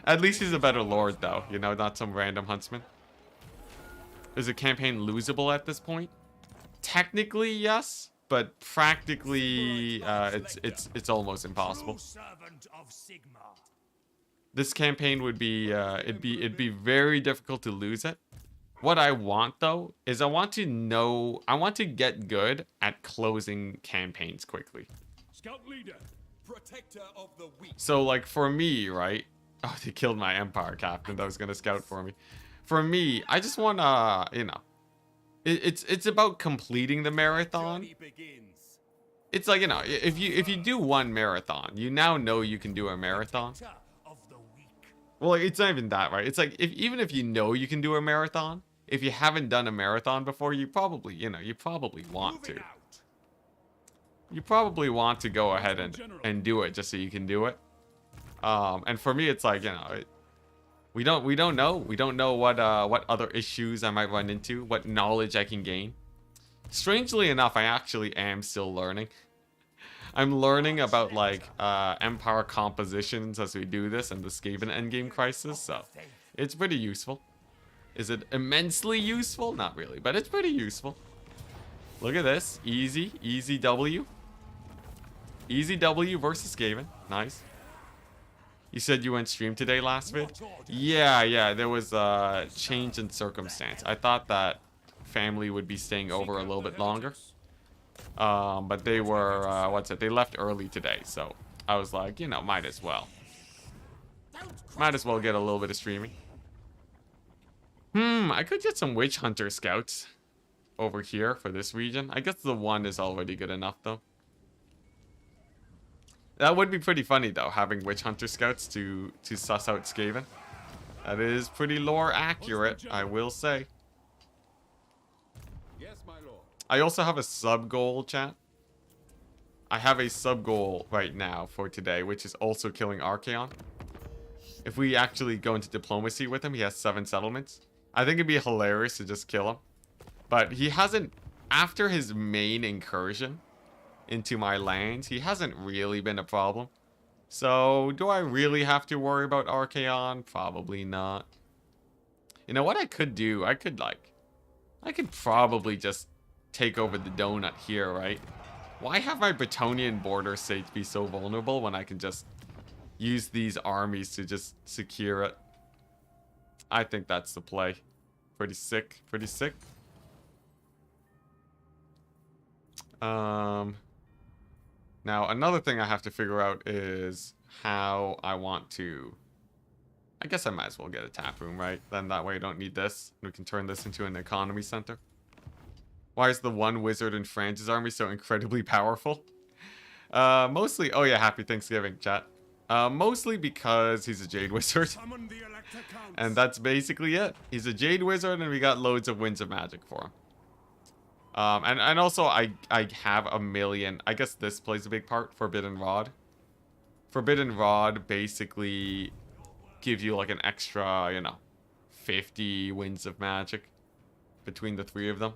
Speaker 1: At least he's a better lord, though. You know, not some random huntsman. Is the campaign losable at this point? Technically, yes, but practically, it's almost impossible.
Speaker 2: True servant of Sigmar.
Speaker 1: This campaign would be, it'd be very difficult to lose it. What I want, though, is I want to get good at closing campaigns quickly.
Speaker 2: Scout leader. Protector of the weak.
Speaker 1: So, like, for me, right? Oh, they killed my Empire captain that was going to scout for me. For me, I just want to, you know, it's about completing the marathon.
Speaker 2: Journey begins.
Speaker 1: It's like, you know, if you do one marathon, you now know you can do a marathon.
Speaker 2: Protector of the weak.
Speaker 1: Well, it's not even that, right? It's like, even if you know you can do a marathon, if you haven't done a marathon before, you probably, you know, you probably want to.
Speaker 2: Moving out.
Speaker 1: You probably want to go ahead and do it just so you can do it. And for me, it's like, you know, we don't know what other issues I might run into, what knowledge I can gain. Strangely enough, I actually am still learning. I'm learning about like Empire compositions as we do this and the Skaven endgame crisis, so it's pretty useful. Is it immensely useful? Not really, but it's pretty useful. Look at this, easy W. Easy W versus Skaven. Nice. You said you went stream today last vid? Yeah, there was a change in circumstance. I thought that family would be staying over a little bit longer. But they were, they left early today, so I was like, you know, might as well. Might as well get a little bit of streaming. I could get some Witch Hunter scouts over here for this region. I guess the one is already good enough, though. That would be pretty funny, though, having Witch Hunter scouts to suss out Skaven. That is pretty lore accurate, I will say.
Speaker 2: Yes, my lord.
Speaker 1: I also have a sub-goal, chat. I have a sub-goal right now for today, which is also killing Archaon. If we actually go into diplomacy with him, he has 7 settlements. I think it'd be hilarious to just kill him. But he hasn't, after his main incursion into my lands, he hasn't really been a problem. So, do I really have to worry about Archaon? Probably not. You know what I could do? I could probably just take over the donut here, right? Why have my Bretonnian border state be so vulnerable when I can just use these armies to just secure it? I think that's the play. Pretty sick, pretty sick. Now, another thing I have to figure out is how I want to... I guess I might as well get a tap room, right? Then that way I don't need this. We can turn this into an economy center. Why is the one wizard in France's army so incredibly powerful? Mostly... Oh yeah, happy Thanksgiving, chat. Mostly because he's a Jade Wizard.
Speaker 2: Summon the elector counts.
Speaker 1: And that's basically it. He's a Jade Wizard and we got loads of Winds of Magic for him. And also I have a million. I guess this plays a big part. Forbidden Rod. Forbidden Rod basically gives you like an extra, you know, 50 winds of magic between the three of them.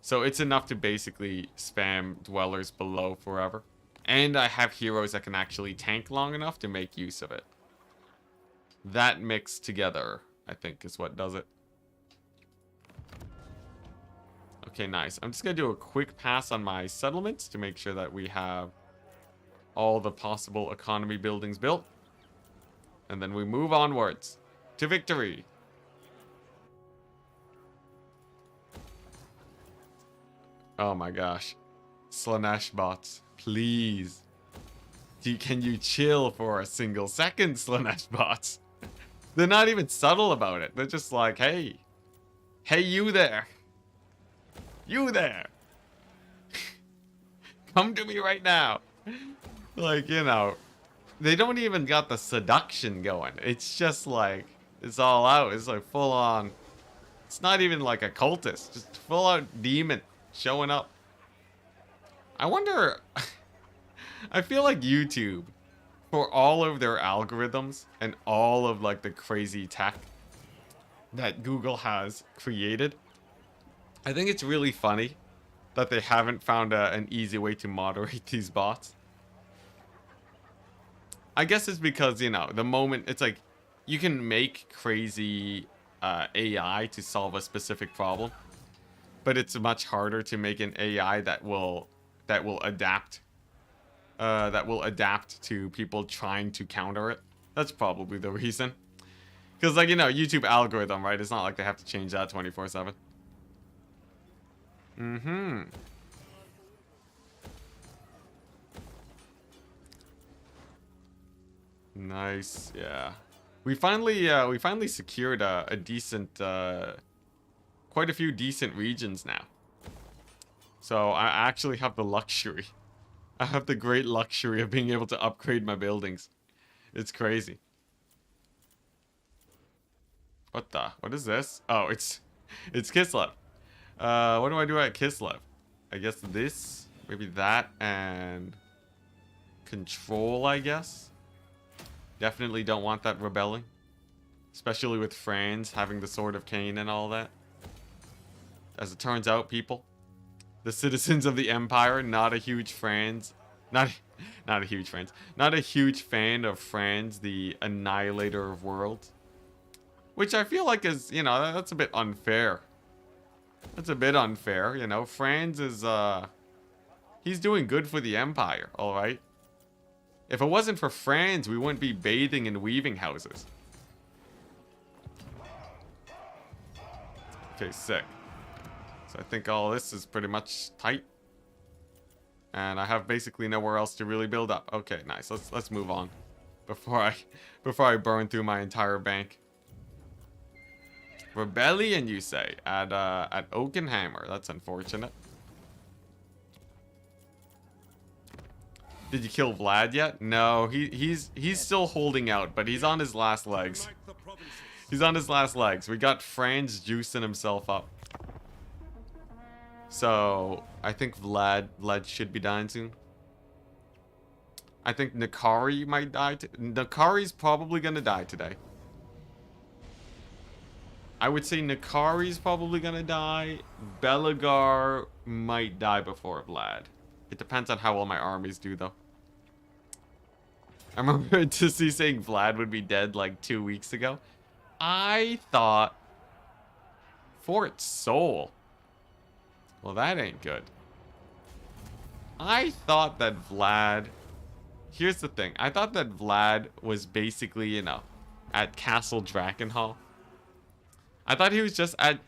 Speaker 1: So it's enough to basically spam dwellers below forever. And I have heroes that can actually tank long enough to make use of it. That mixed together, I think, is what does it. Okay, nice. I'm just going to do a quick pass on my settlements to make sure that we have all the possible economy buildings built. And then we move onwards to victory. Oh my gosh. Slanesh bots, please. Can you chill for a single second, Slanesh bots? They're not even subtle about it. They're just like, hey. Hey, you there. You there. Come to me right now. Like, you know, they don't even got the seduction going. It's just like, it's all out. It's like full on. It's not even like a cultist. Just full out demon showing up. I wonder, I feel like YouTube, for all of their algorithms and all of like the crazy tech that Google has created, I think it's really funny that they haven't found an easy way to moderate these bots. I guess it's because, you know, the moment it's like you can make crazy AI to solve a specific problem, but it's much harder to make an AI that will adapt to people trying to counter it. That's probably the reason. Because, like, you know, YouTube algorithm, right? It's not like they have to change that 24/7. Nice, yeah. We finally secured a decent, quite a few decent regions now. So I actually have the luxury. I have the great luxury of being able to upgrade my buildings. It's crazy. What is this? Oh, it's Kislev. What do I do at Kislev? I guess this, maybe that, and control, I guess. Definitely don't want that rebelling. Especially with Franz having the Sword of Cain and all that. As it turns out, people, the citizens of the Empire, not a huge fan of Franz, the Annihilator of Worlds. Which I feel like is, you know, that's a bit unfair. That's a bit unfair, you know. Franz is, he's doing good for the Empire, alright? If it wasn't for Franz, we wouldn't be bathing in weaving houses. Okay, sick. So I think all this is pretty much tight. And I have basically nowhere else to really build up. Okay, nice. Let's move on before I burn through my entire bank. Rebellion, you say, at Oakenhammer. That's unfortunate. Did you kill Vlad yet? No, he's still holding out, but he's on his last legs. He's on his last legs. We got Franz juicing himself up. So I think Vlad should be dying soon. I think Nakari might die. Nakari's probably gonna die today. I would say Nakari's probably gonna die. Belagar might die before Vlad. It depends on how well my armies do, though. I remember Tissy saying Vlad would be dead like 2 weeks ago. I thought Fort Soul. Well, that ain't good. I thought that Vlad... Here's the thing. I thought that Vlad was basically, you know, at Castle Drakenhall. I thought he was just at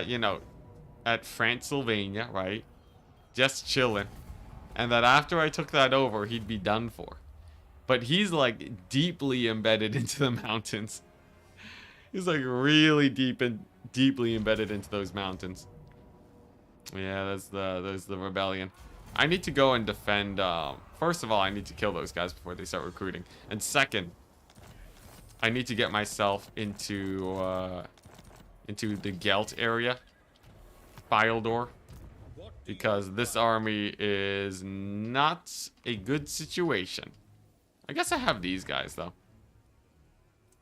Speaker 1: you know, at Transylvania, right? Just chilling. And that after I took that over, he'd be done for. But he's like deeply embedded into the mountains. He's like really deeply embedded into those mountains. Yeah, there's the rebellion. I need to go and defend. First of all, I need to kill those guys before they start recruiting. And second, I need to get myself into the Gelt area. file door. Because this army is not a good situation. I guess I have these guys though.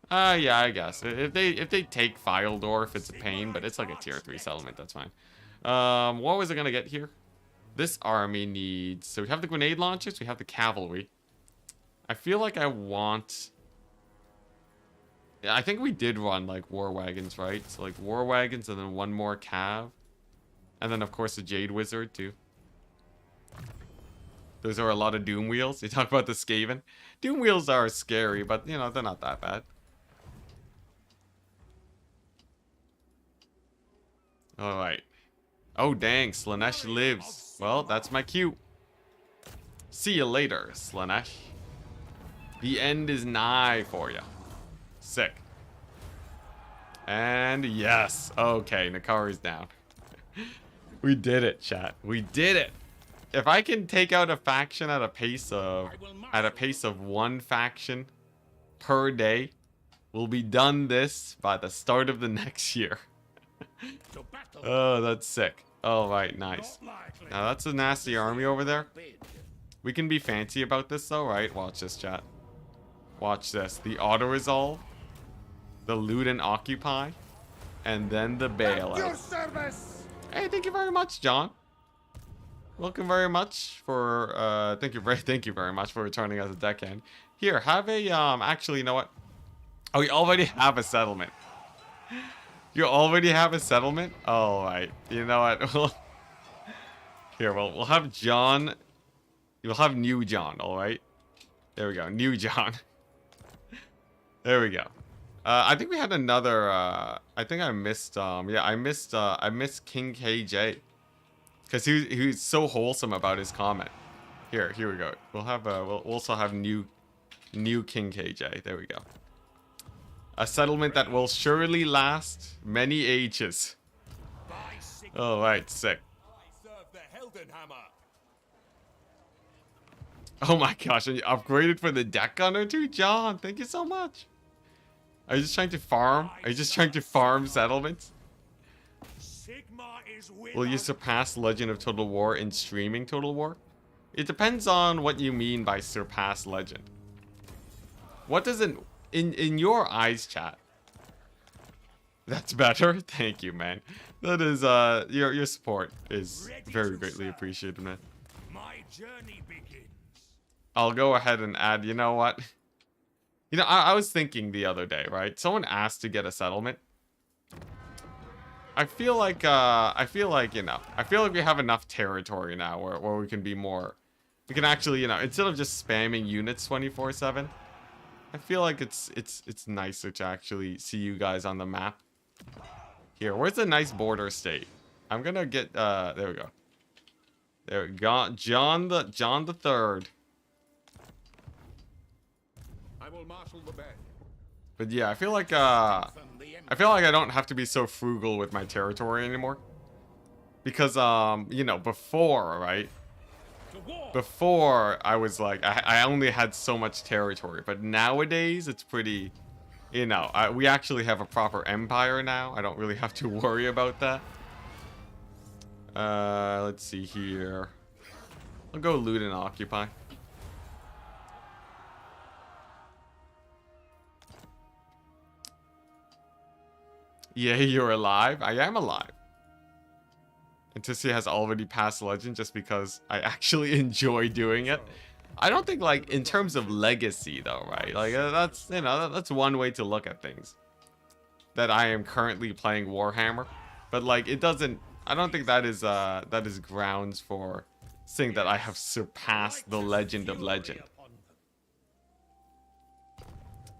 Speaker 1: Yeah, I guess. If they take file door, if it's a pain, but it's like a tier 3 settlement, that's fine. What was I gonna get here? This army needs, so we have the grenade launchers, we have the cavalry. I feel like I want, yeah, I think we did run like war wagons, right? So like war wagons and then one more cav. And then of course the Jade Wizard too. Those are a lot of Doom Wheels. You talk about the Skaven. Doom Wheels are scary, but you know, they're not that bad. Alright. Oh dang, Slaanesh lives. Well, that's my cue. See you later, Slaanesh. The end is nigh for you. Sick. And yes. Okay, Nakari's down. We did it, chat. We did it. If I can take out a faction at a pace of one faction per day, we'll be done this by the start of the next year. Oh, that's sick. All right, nice. Now that's a nasty army over there. We can be fancy about this though, right? Watch this, chat. Watch this. The auto resolve, the loot and occupy, and then the bailout. Hey, thank you very much, John. Welcome very much for thank you very much for returning as a deckhand. Here, have a actually, you know what? Oh, you already have a settlement. You already have a settlement? All right. You know what? Here, we'll have John. You'll have New John, all right? There we go. New John. There we go. I think we had another I think I missed yeah, I missed King KJ. Cuz he was so wholesome about his comment. Here we go. We'll have we'll also have new King KJ. There we go. A settlement that will surely last many ages. All right, sick. Oh my gosh, and you upgraded for the deck gunner too, John. Thank you so much. Are you just trying to farm? Are you just trying to farm settlements? Will you surpass Legend of Total War in streaming Total War? It depends on what you mean by surpass Legend. What does it in your eyes, chat? That's better. Thank you, man. That is your support is very greatly appreciated, man.
Speaker 2: My journey begins.
Speaker 1: I'll go ahead and add, you know what? You know, I was thinking the other day, right? Someone asked to get a settlement. I feel like, you know, I feel like we have enough territory now where we can be more, we can actually, you know, instead of just spamming units 24/7, I feel like it's nicer to actually see you guys on the map. Here, where's the nice border state? I'm gonna get, there we go. There we go, John the Third.
Speaker 2: I will marshal the band.
Speaker 1: But yeah, I feel like I don't have to be so frugal with my territory anymore. Because, you know, before, right? Before, I was like, I only had so much territory. But nowadays, it's pretty, you know, we actually have a proper empire now. I don't really have to worry about that. Let's see here. I'll go loot and occupy. Yeah, you're alive. I am alive. Enticity has already passed Legend just because I actually enjoy doing it. I don't think, like, in terms of legacy, though, right? Like, that's, you know, that's one way to look at things. That I am currently playing Warhammer. But, like, it doesn't, I don't think that is grounds for saying that I have surpassed the Legend of Legend.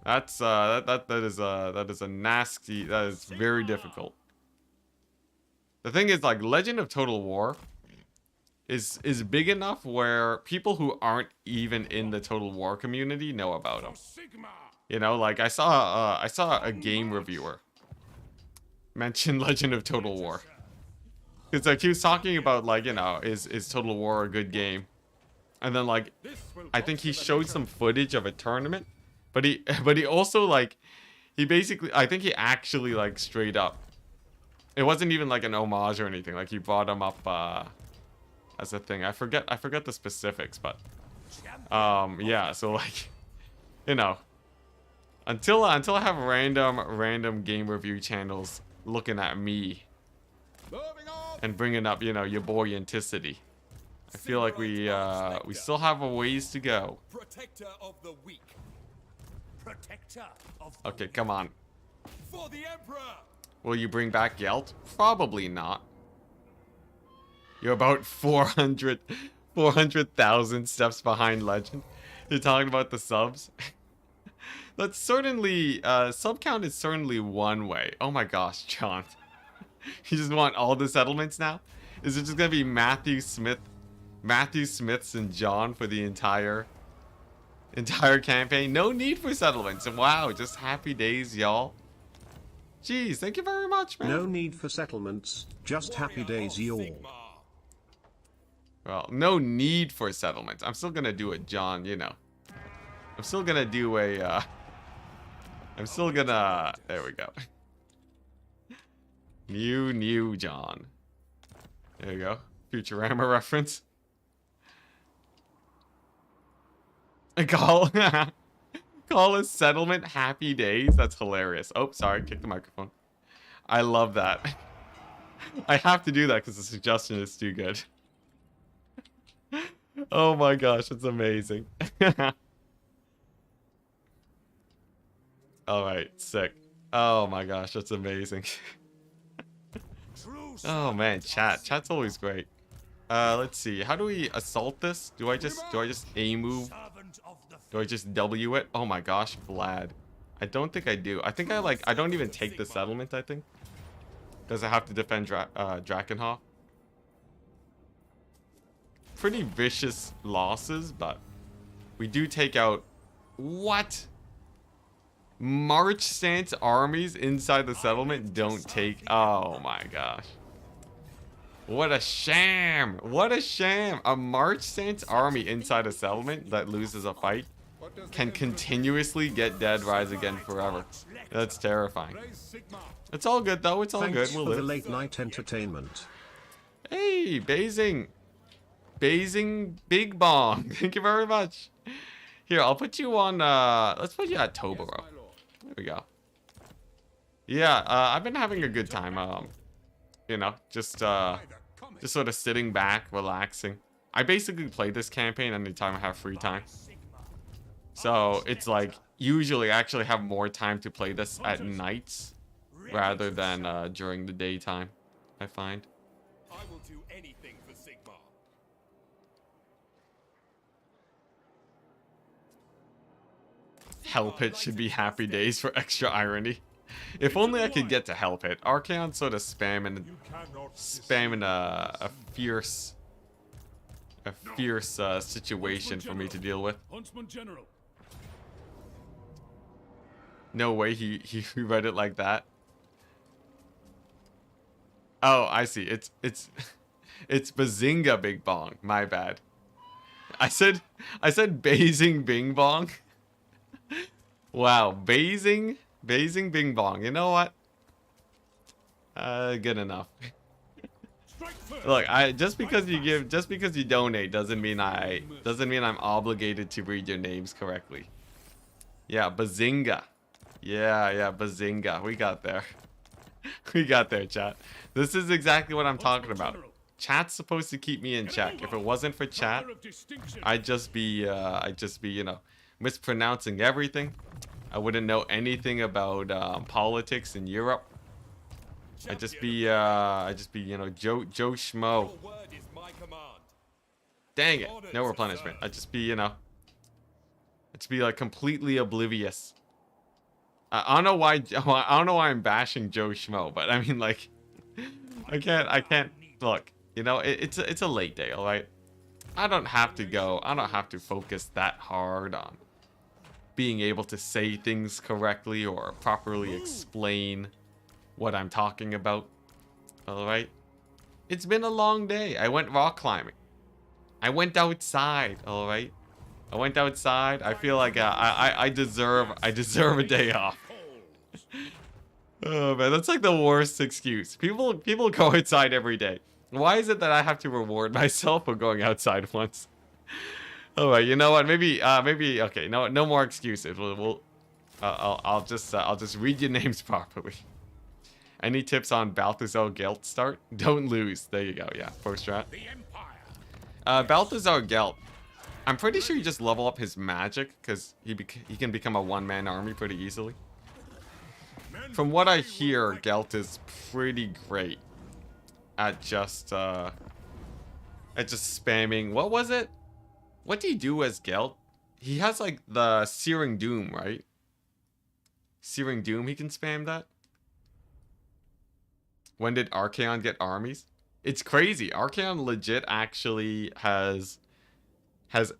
Speaker 1: That's that is a nasty, that is very difficult. The thing is, like, Legend of Total War is big enough where people who aren't even in the Total War community know about them. You know, like I saw a game reviewer mention Legend of Total War. Cuz like he was talking about, like, you know, is Total War a good game? And then, like, I think he showed some footage of a tournament. But he also, like, he basically, I think he actually, like, straight up It wasn't even like an homage or anything. Like, he brought him up as a thing. I forget the specifics, but yeah. So like, you know, until I have random game review channels looking at me and bringing up, you know, your boy Enticity, I feel like we still have a ways to go.
Speaker 2: Protector of the weak. Protector of the
Speaker 1: Okay, come on.
Speaker 2: For the Emperor.
Speaker 1: Will you bring back Yelt? Probably not. You're about 400,000 steps behind Legend. You're talking about the subs? That's certainly, sub count is certainly one way. Oh my gosh, John. You just want all the settlements now? Is it just gonna be Matthew Smiths and John for the entire campaign? No need for settlements. Wow, just happy days, y'all. Jeez, thank you very much, man.
Speaker 3: No need for settlements, just happy days y'all.
Speaker 1: Well, no need for settlements. I'm still gonna do it, John, you know. I'm still gonna do a, there we go. New John. There you go. Futurama reference. Call a settlement happy days. That's hilarious. Oh, sorry, kick the microphone. I love that. I have to do that because the suggestion is too good. Oh my gosh, it's amazing. Alright, sick. Oh my gosh, that's amazing. Oh man, chat's always great. Let's see. How do we assault this? Do I just A move? Do I just W it? Oh my gosh, Vlad. I don't think I do. I think I don't even take the settlement, I think. Because I have to defend Drakenhof. Pretty vicious losses, but we do take out... What? March stance armies inside the settlement don't take... Oh my gosh. What a sham! What a sham! A March stance army inside a settlement that loses a fight can continuously get dead, rise again forever. That's terrifying. It's all good though. It's all
Speaker 3: Thanks
Speaker 1: good. We'll
Speaker 3: for
Speaker 1: live.
Speaker 3: the late night entertainment.
Speaker 1: Hey, Basing Big Bong. Thank you very much. Here, I'll put you on. Let's put you at Toboro. There we go. Yeah, I've been having a good time. You know, just sort of sitting back, relaxing. I basically play this campaign anytime I have free time. So it's like usually I actually have more time to play this at nights rather than during the daytime, I find.
Speaker 2: I will do anything for Sigmar.
Speaker 1: Hell Pit should be happy days for extra irony. If only I could get to Hell Pit. Archaon sort of spamming a fierce situation for me to deal with. No way he read it like that. Oh, I see. It's Bazinga Big Bong. My bad. I said Basing Bing Bong. Wow, Basing Bing Bong. You know what? Good enough. Look, just because you donate doesn't mean I'm obligated to read your names correctly. Yeah, Bazinga. Yeah, Bazinga. We got there. We got there, chat. This is exactly what I'm talking about. Chat's supposed to keep me in check. If it wasn't for chat, I'd just be, you know, mispronouncing everything. I wouldn't know anything about politics in Europe. I'd just be, you know, Joe Schmo. Dang it, no replenishment. I'd just be, you know, I'd just be like completely oblivious. I don't know why I'm bashing Joe Schmo, but I mean, like, I can't look. You know, it's a late day, all right. I don't have to focus that hard on being able to say things correctly or properly explain what I'm talking about. All right. It's been a long day. I went rock climbing. I went outside. All right. I went outside. I feel like I deserve a day off. Oh man, that's like the worst excuse. People go outside every day. Why is it that I have to reward myself for going outside once? All right, you know what? Maybe okay. No more excuses. I'll just read your names properly. Any tips on Balthazar Gelt start? Don't lose. There you go. Yeah, first strat. Balthazar Gelt. I'm pretty sure you just level up his magic because he can become a one-man army pretty easily. From what I hear, Gelt is pretty great at just spamming. What was it? What do you do as Gelt? He has like the Searing Doom, right? Searing Doom, he can spam that. When did Archaon get armies? It's crazy. Archaon legit actually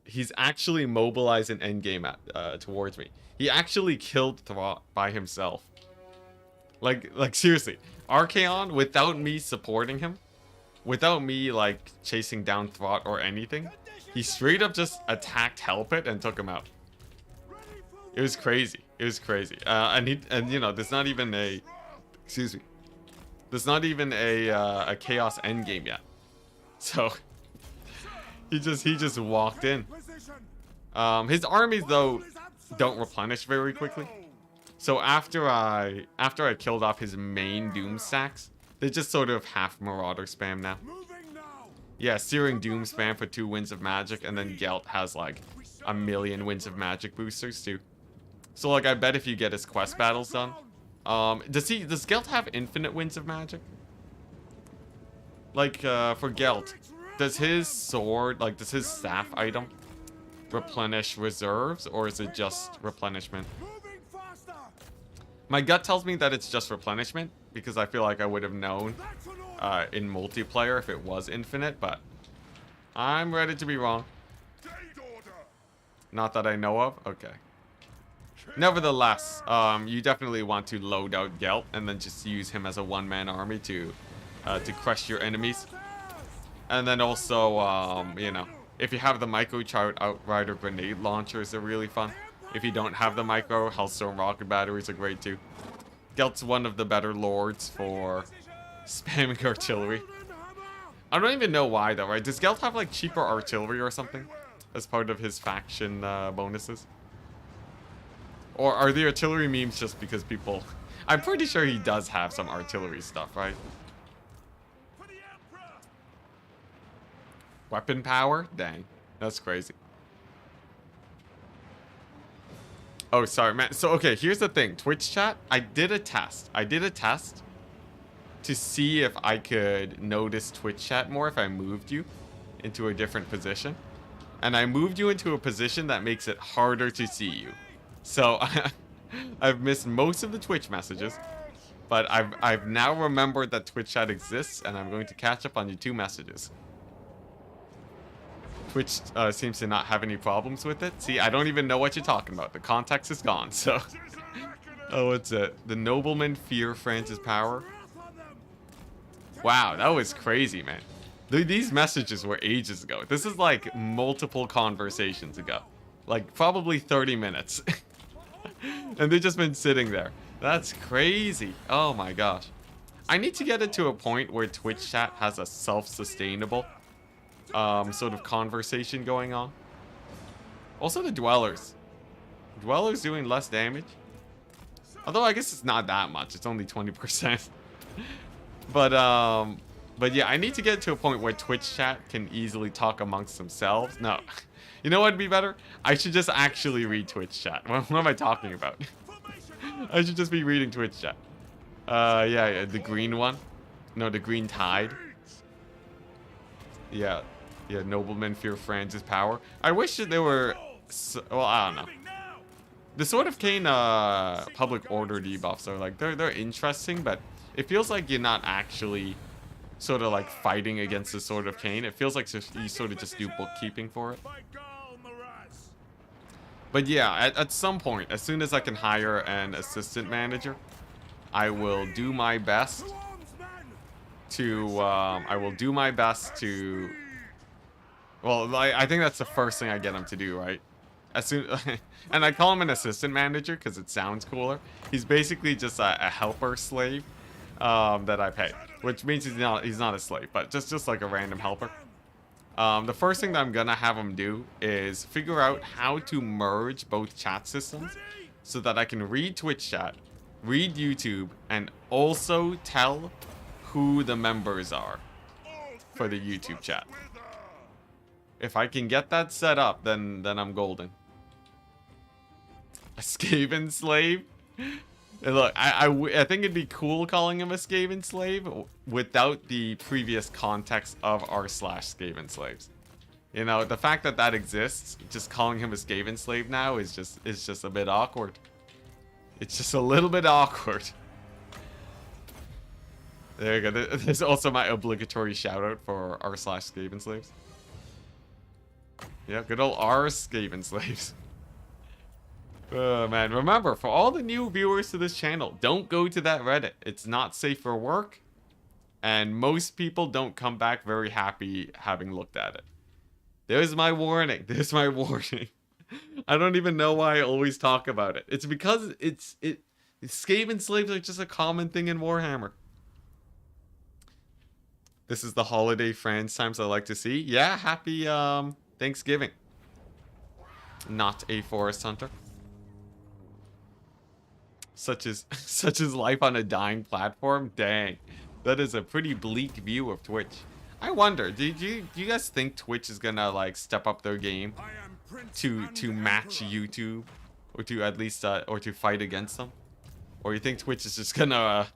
Speaker 1: he's actually mobilized an endgame towards me. He actually killed Throt by himself. Like seriously, Archaon, without me supporting him, without me like chasing down Throt or anything, he straight up just attacked Hellpit and took him out. It was crazy. It was crazy. And you know, there's not even a, excuse me, there's not even a chaos endgame yet. So he just walked in. His armies though don't replenish very quickly. So after I killed off his main Doom stacks, they just sort of half Marauder spam now. Yeah, Searing Doom spam for 2 Winds of Magic, and then Gelt has like 1,000,000 Winds of Magic boosters too. So like I bet if you get his quest battles done, does Gelt have infinite Winds of Magic? Like for Gelt, does his sword, like does his staff item replenish reserves, or is it just replenishment? My gut tells me that it's just replenishment, because I feel like I would have known in multiplayer if it was infinite, but I'm ready to be wrong. Not that I know of. Okay. Nevertheless, you definitely want to load out Gelt and then just use him as a one-man army to crush your enemies. And then also, you know, if you have the micro chart, Outrider grenade launchers are really fun. If you don't have the micro, Hellstone rocket batteries are great too. Gelt's one of the better lords for spamming artillery. I don't even know why though, right? Does Gelt have like cheaper artillery or something as part of his faction bonuses? Or are the artillery memes just because people... I'm pretty sure he does have some artillery stuff, right? Weapon power? Dang. That's crazy. Oh, sorry, man. So, okay, here's the thing. Twitch chat, I did a test. To see if I could notice Twitch chat more if I moved you into a different position. And I moved you into a position that makes it harder to see you. So, I've missed most of the Twitch messages. But I've now remembered that Twitch chat exists, and I'm going to catch up on your 2 messages. Twitch seems to not have any problems with it. See, I don't even know what you're talking about. The context is gone, so... Oh, what's it? The noblemen fear France's power. Wow, that was crazy, man. These messages were ages ago. This is like multiple conversations ago. Like, probably 30 minutes. And they've just been sitting there. That's crazy. Oh my gosh. I need to get it to a point where Twitch chat has a self-sustainable... sort of conversation going on. Also the Dwellers. Dwellers doing less damage. Although I guess it's not that much. It's only 20%. But yeah, I need to get to a point where Twitch chat can easily talk amongst themselves. No. You know what'd be better? I should just actually read Twitch chat. What am I talking about? I should just be reading Twitch chat. Yeah, the green one. No, the green tide. Yeah, noblemen fear France's power. I wish that they were... well, I don't know. The Sword of Cain public order debuffs are like... They're interesting, but it feels like you're not actually sort of like fighting against the Sword of Cain. It feels like you sort of just do bookkeeping for it. But yeah, at some point, as soon as I can hire an assistant manager, I will do my best to... Well, I think that's the first thing I get him to do, right? As soon, and I call him an assistant manager because it sounds cooler. He's basically just a helper slave that I pay, which means he's not a slave, but just like a random helper. The first thing that I'm gonna have him do is figure out how to merge both chat systems so that I can read Twitch chat, read YouTube, and also tell who the members are for the YouTube chat. If I can get that set up, then I'm golden. A Skaven slave? And look, I think it'd be cool calling him a Skaven slave without the previous context of r/Skaven slaves. You know, the fact that that exists, just calling him a Skaven slave now is just a bit awkward. It's just a little bit awkward. There you go. There's also my obligatory shout out for r/Skaven slaves. Yeah, good old r/Skaven slaves. Oh man, remember, for all the new viewers to this channel, don't go to that Reddit. It's not safe for work, and most people don't come back very happy having looked at it. There's my warning. There's my warning. I don't even know why I always talk about it. It's because Skaven slaves are just a common thing in Warhammer. This is the holiday friends times I like to see. Yeah, happy Thanksgiving. Not a forest hunter. Such is life on a dying platform. Dang, that is a pretty bleak view of Twitch. I wonder, do you guys think Twitch is gonna like step up their game to match YouTube, or to at least or to fight against them, or you think Twitch is just gonna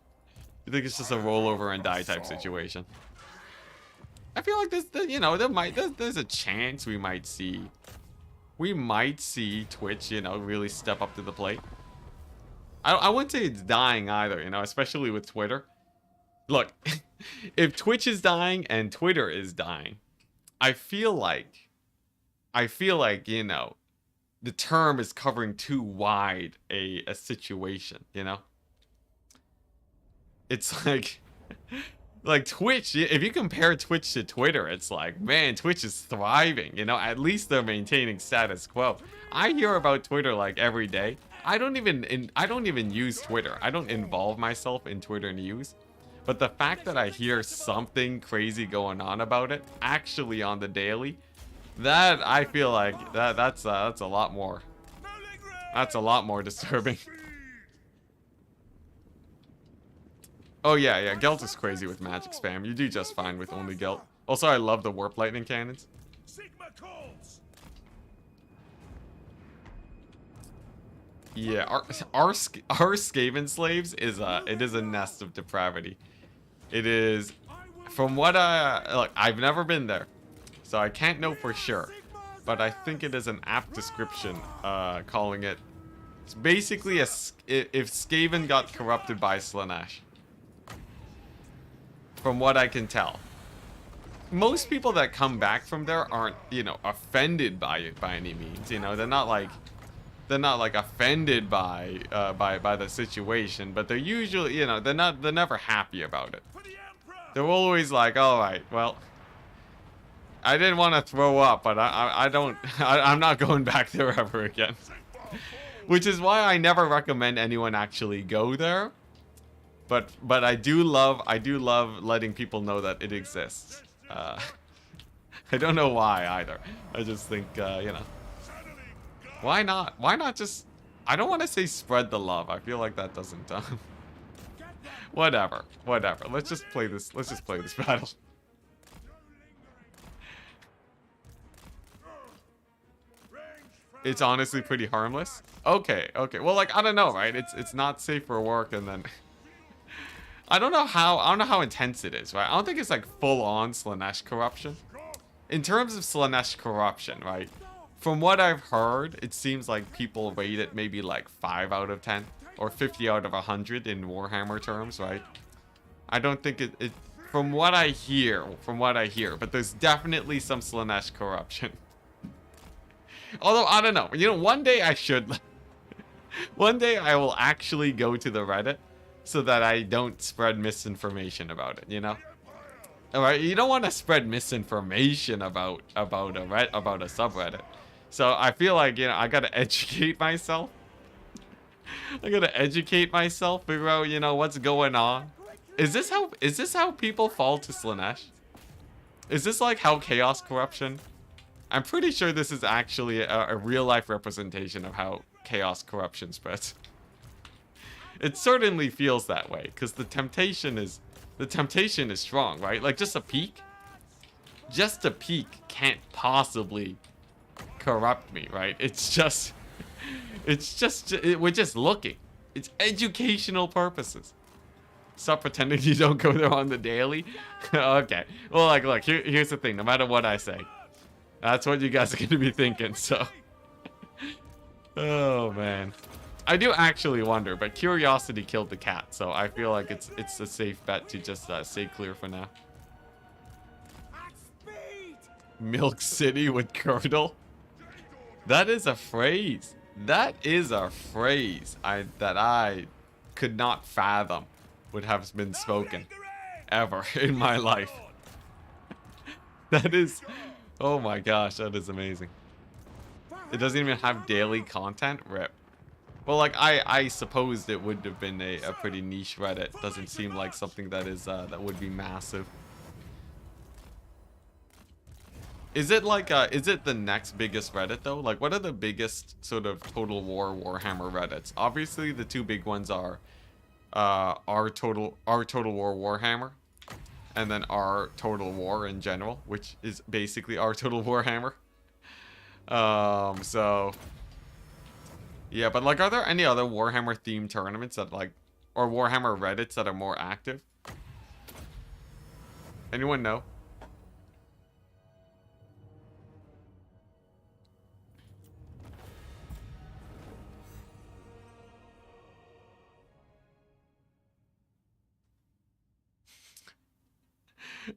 Speaker 1: you think it's just a roll over and die type situation? I feel like there's a chance we might see Twitch, you know, really step up to the plate. I wouldn't say it's dying either, you know, especially with Twitter. Look, if Twitch is dying and Twitter is dying, I feel like, you know, the term is covering too wide a situation, you know? It's like Twitch, if you compare Twitch to Twitter, it's like, man, Twitch is thriving, you know? At least they're maintaining status quo. I hear about Twitter like every day. I don't even use Twitter. I don't involve myself in Twitter news. But the fact that I hear something crazy going on about it, actually on the daily, that I feel like that's a lot more. That's a lot more disturbing. Oh yeah, Gelt is crazy with magic spam. You do just fine with only Gelt. Also, I love the warp lightning cannons. Yeah, our Skaven slaves is a nest of depravity. It is, from what look, I've never been there, so I can't know for sure, but I think it is an apt description calling it. It's basically if Skaven got corrupted by Slaanesh. From what I can tell. Most people that come back from there aren't, you know, offended by it by any means. You know, they're not like offended by the situation, but they're usually, you know, they're never happy about it. They're always like, all right, well, I didn't want to throw up, but I'm not going back there ever again. Which is why I never recommend anyone actually go there. But I do love letting people know that it exists. I don't know why either. I just think, you know. Why not? Why not just... I don't want to say spread the love. I feel like that doesn't... Whatever. Let's just play this battle. It's honestly pretty harmless. Okay. Well, like, I don't know, right? It's not safe for work, and then... I don't know how intense it is, right? I don't think it's like full-on Slaanesh corruption. In terms of Slaanesh corruption, right? From what I've heard, it seems like people rate it maybe like 5 out of 10 or 50 out of 100 in Warhammer terms, right? I don't think it from what I hear, but there's definitely some Slaanesh corruption. Although, I don't know. You know, one day I should... one day I will actually go to the Reddit so that I don't spread misinformation about it, you know? Alright, you don't want to spread misinformation about a subreddit. So I feel like, you know, I gotta educate myself. I gotta educate myself, figure out, you know, what's going on. Is this how people fall to Slaanesh? Is this like how chaos corruption? I'm pretty sure this is actually a real life representation of how chaos corruption spreads. It certainly feels that way, because the temptation is strong, right? Like just a peek can't possibly corrupt me, right? We're just looking. It's educational purposes. Stop pretending you don't go there on the daily. Okay. Well, like, look, here's the thing. No matter what I say, that's what you guys are going to be thinking, so. Oh, man. I do actually wonder, but curiosity killed the cat, so I feel like it's a safe bet to just stay clear for now. Milk City with Curdle? That is a phrase. That is a phrase that I could not fathom would have been spoken ever in my life. That is, oh my gosh, that is amazing. It doesn't even have daily content. Rip. Well, like I supposed it would have been a pretty niche Reddit. Doesn't seem like something that is that would be massive. Is it like is it the next biggest Reddit though? Like, what are the biggest sort of Total War Warhammer Reddits? Obviously, the two big ones are our Total War Warhammer, and then our Total War in general, which is basically our Total Warhammer. So yeah, but like, are there any other Warhammer themed tournaments that like, or Warhammer Reddits that are more active? Anyone know?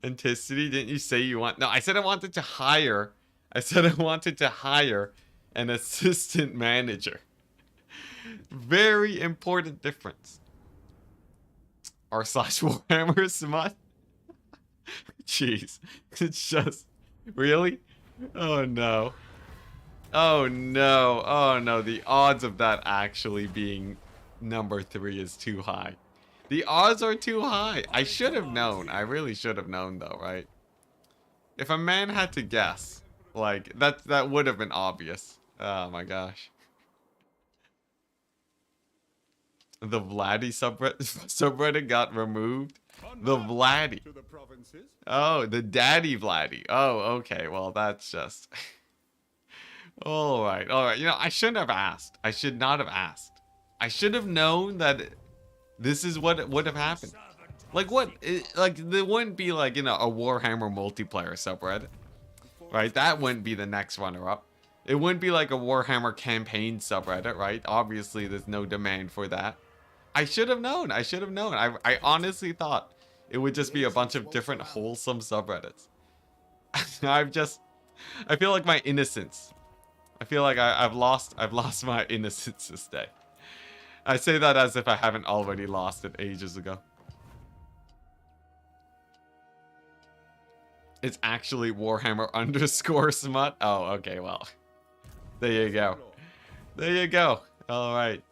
Speaker 1: Enticity, didn't you say you want? No, I said I wanted to hire. I said I wanted to hire an assistant manager. Very important difference. R slash Warhammer smut. Jeez, it's just really. Oh no. Oh no. Oh no. The odds of that actually being number 3 is too high. The odds are too high. I should have known. I really should have known though, right? If a man had to guess, like, that would have been obvious. Oh my gosh. The Vladdy subreddit got removed. The Vladdy. Oh, the daddy Vladdy. Oh, okay. Well, that's just. All right. All right. You know, I shouldn't have asked. I should not have asked. I should have known that this is what would have happened. Like what? Like there wouldn't be like, you know, a Warhammer multiplayer subreddit, right? That wouldn't be the next runner-up. It wouldn't be like a Warhammer campaign subreddit, right? Obviously, there's no demand for that. I should have known. I should have known. I honestly thought it would just be a bunch of different wholesome subreddits. I feel like my innocence. I feel like I've lost my innocence this day. I say that as if I haven't already lost it ages ago. It's actually Warhammer _ smut. Oh, okay, well. There you go. There you go. All right.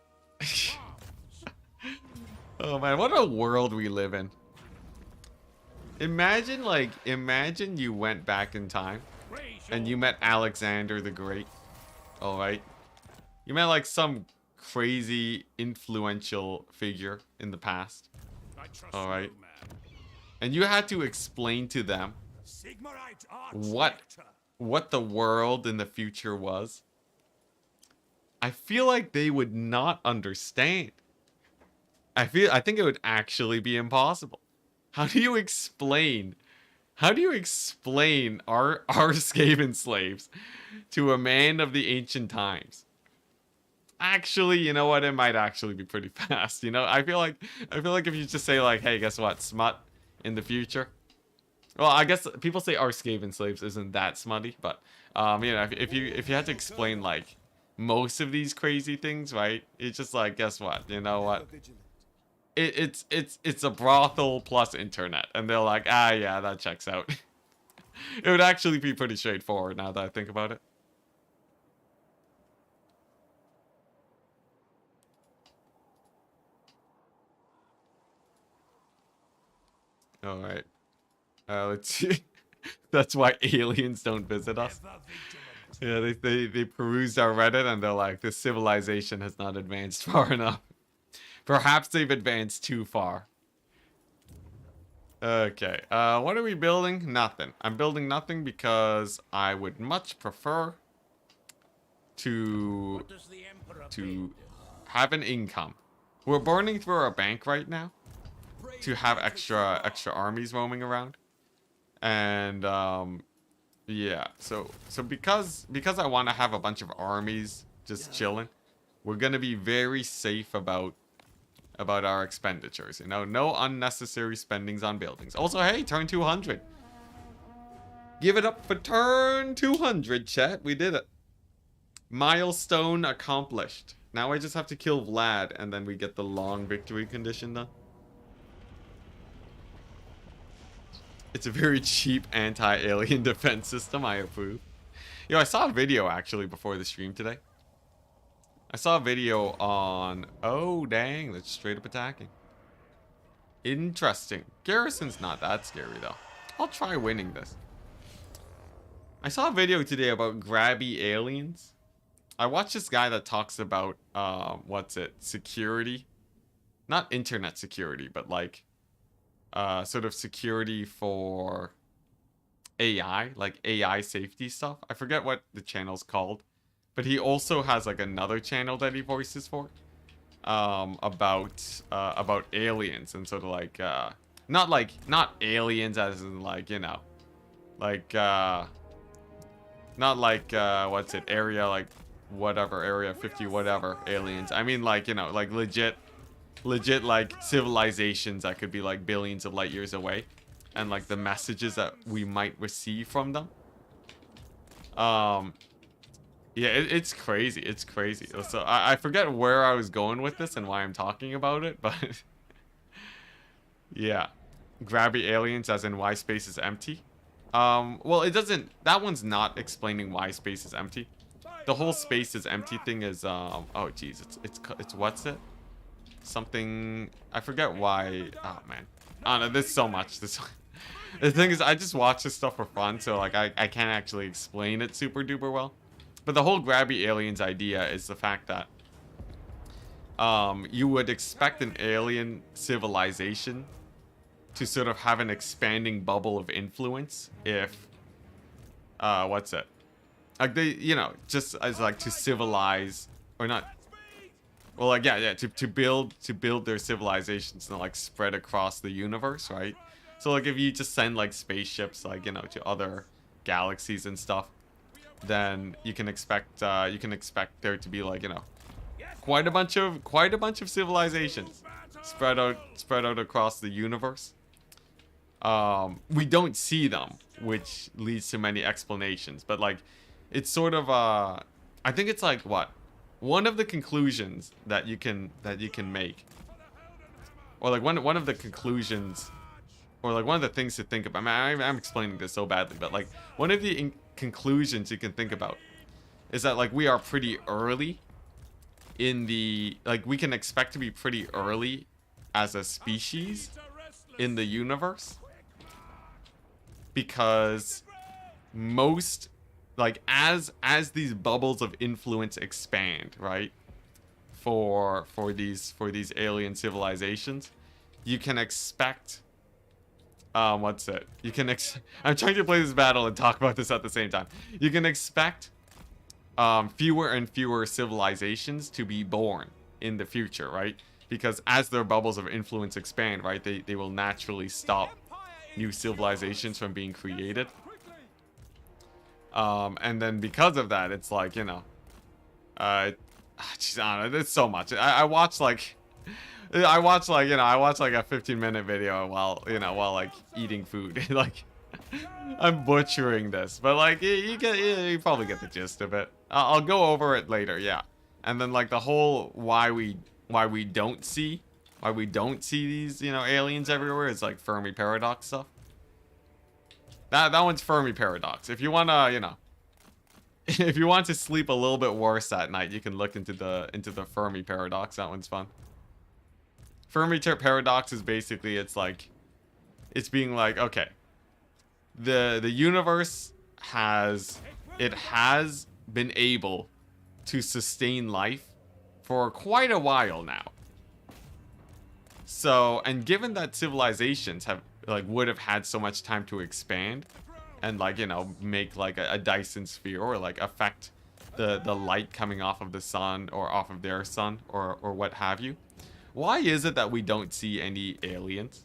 Speaker 1: Oh man, what a world we live in. Imagine you went back in time and you met Alexander the Great. All right. You met like some crazy influential figure in the past. All right. And you had to explain to them what the world in the future was. I feel like they would not understand. I think it would actually be impossible. How do you explain our skaven slaves to a man of the ancient times? Actually, you know what? It might actually be pretty fast. You know, I feel like if you just say like, hey, guess what? Smut in the future. Well, I guess people say our skaven slaves isn't that smutty, but you know, if you had to explain like most of these crazy things, right? It's just like, guess what? You know what? It's a brothel plus internet, and they're like, ah, yeah, that checks out. It would actually be pretty straightforward now that I think about it. All right. Let's see. That's why aliens don't visit us.
Speaker 2: Ever vigilant.
Speaker 1: Yeah, they perused our Reddit and they're like, this civilization has not advanced far enough. Perhaps they've advanced too far. Okay, what are we building? Nothing. I'm building nothing because I would much prefer to
Speaker 2: What does the Emperor
Speaker 1: to have an income. We're burning through our bank right now to have extra armies roaming around. And yeah, so because I want to have a bunch of armies just chilling, we're gonna be very safe about our expenditures. You know, no unnecessary spendings on buildings. Also, hey, turn 200. Give it up for turn 200, chat. We did it. Milestone accomplished. Now I just have to kill Vlad, and then we get the long victory condition done. It's a very cheap anti-alien defense system. I approve. Yo, I saw a video actually before the stream today. I saw a video on... Oh, dang. That's straight up attacking. Interesting. Garrison's not that scary, though. I'll try winning this. I saw a video today about grabby aliens. I watched this guy that talks about, security. Not internet security, but like... sort of security for AI, like AI safety stuff. I forget what the channel's called, but he also has like another channel that he voices for, about aliens and sort of like, not aliens as in like, you know, like, not like, area, like, whatever, area 50, whatever, aliens. I mean, like, you know, like legit like civilizations that could be like billions of light years away, and like the messages that we might receive from them. Yeah, it's crazy. It's crazy. So I forget where I was going with this and why I'm talking about it, but yeah, grabby aliens as in why space is empty. Well, it doesn't. That one's not explaining why space is empty. The whole space is empty thing is oh geez, it's what's it? Something, I forget why. Oh man, I don't know, there's so much. The thing is, I just watch this stuff for fun, so like I can't actually explain it super duper well. But the whole grabby aliens idea is the fact that you would expect an alien civilization to sort of have an expanding bubble of influence if like they, you know, just as like to civilize or not. Well, like, yeah, to build their civilizations and like spread across the universe, right? So like if you just send like spaceships, like, you know, to other galaxies and stuff, then you can expect there to be like, you know, quite a bunch of civilizations spread out across the universe. We don't see them, which leads to many explanations, but like it's sort of I think it's like what? One of the conclusions that you can make, or like one of the conclusions, or like one of the things to think about. I mean, I'm explaining this so badly, but like one of the conclusions you can think about is that like we are pretty early in the, like we can expect to be pretty early as a species in the universe, because most, like as these bubbles of influence expand, right, for these alien civilizations, you can expect I'm trying to play this battle and talk about this at the same time. You can expect fewer and fewer civilizations to be born in the future, right? Because as their bubbles of influence expand, right, they will naturally stop new civilizations from being created. And then because of that, it's like, you know, geez, I don't know, there's so much. I watch like a 15-minute video while like eating food. Like I'm butchering this, but like you probably get the gist of it. I'll go over it later, yeah. And then like the whole why we don't see these, you know, aliens everywhere is like Fermi paradox stuff. That one's Fermi paradox. If you wanna, you know, if you want to sleep a little bit worse at night, you can look into the Fermi paradox. That one's fun. Fermi paradox is basically, it's like It's being like, okay, the universe has been able to sustain life for quite a while now. So, and given that civilizations have would have had so much time to expand and make like a Dyson sphere, or like affect the light coming off of the sun or off of their sun, or what have you, why is it that we don't see any aliens?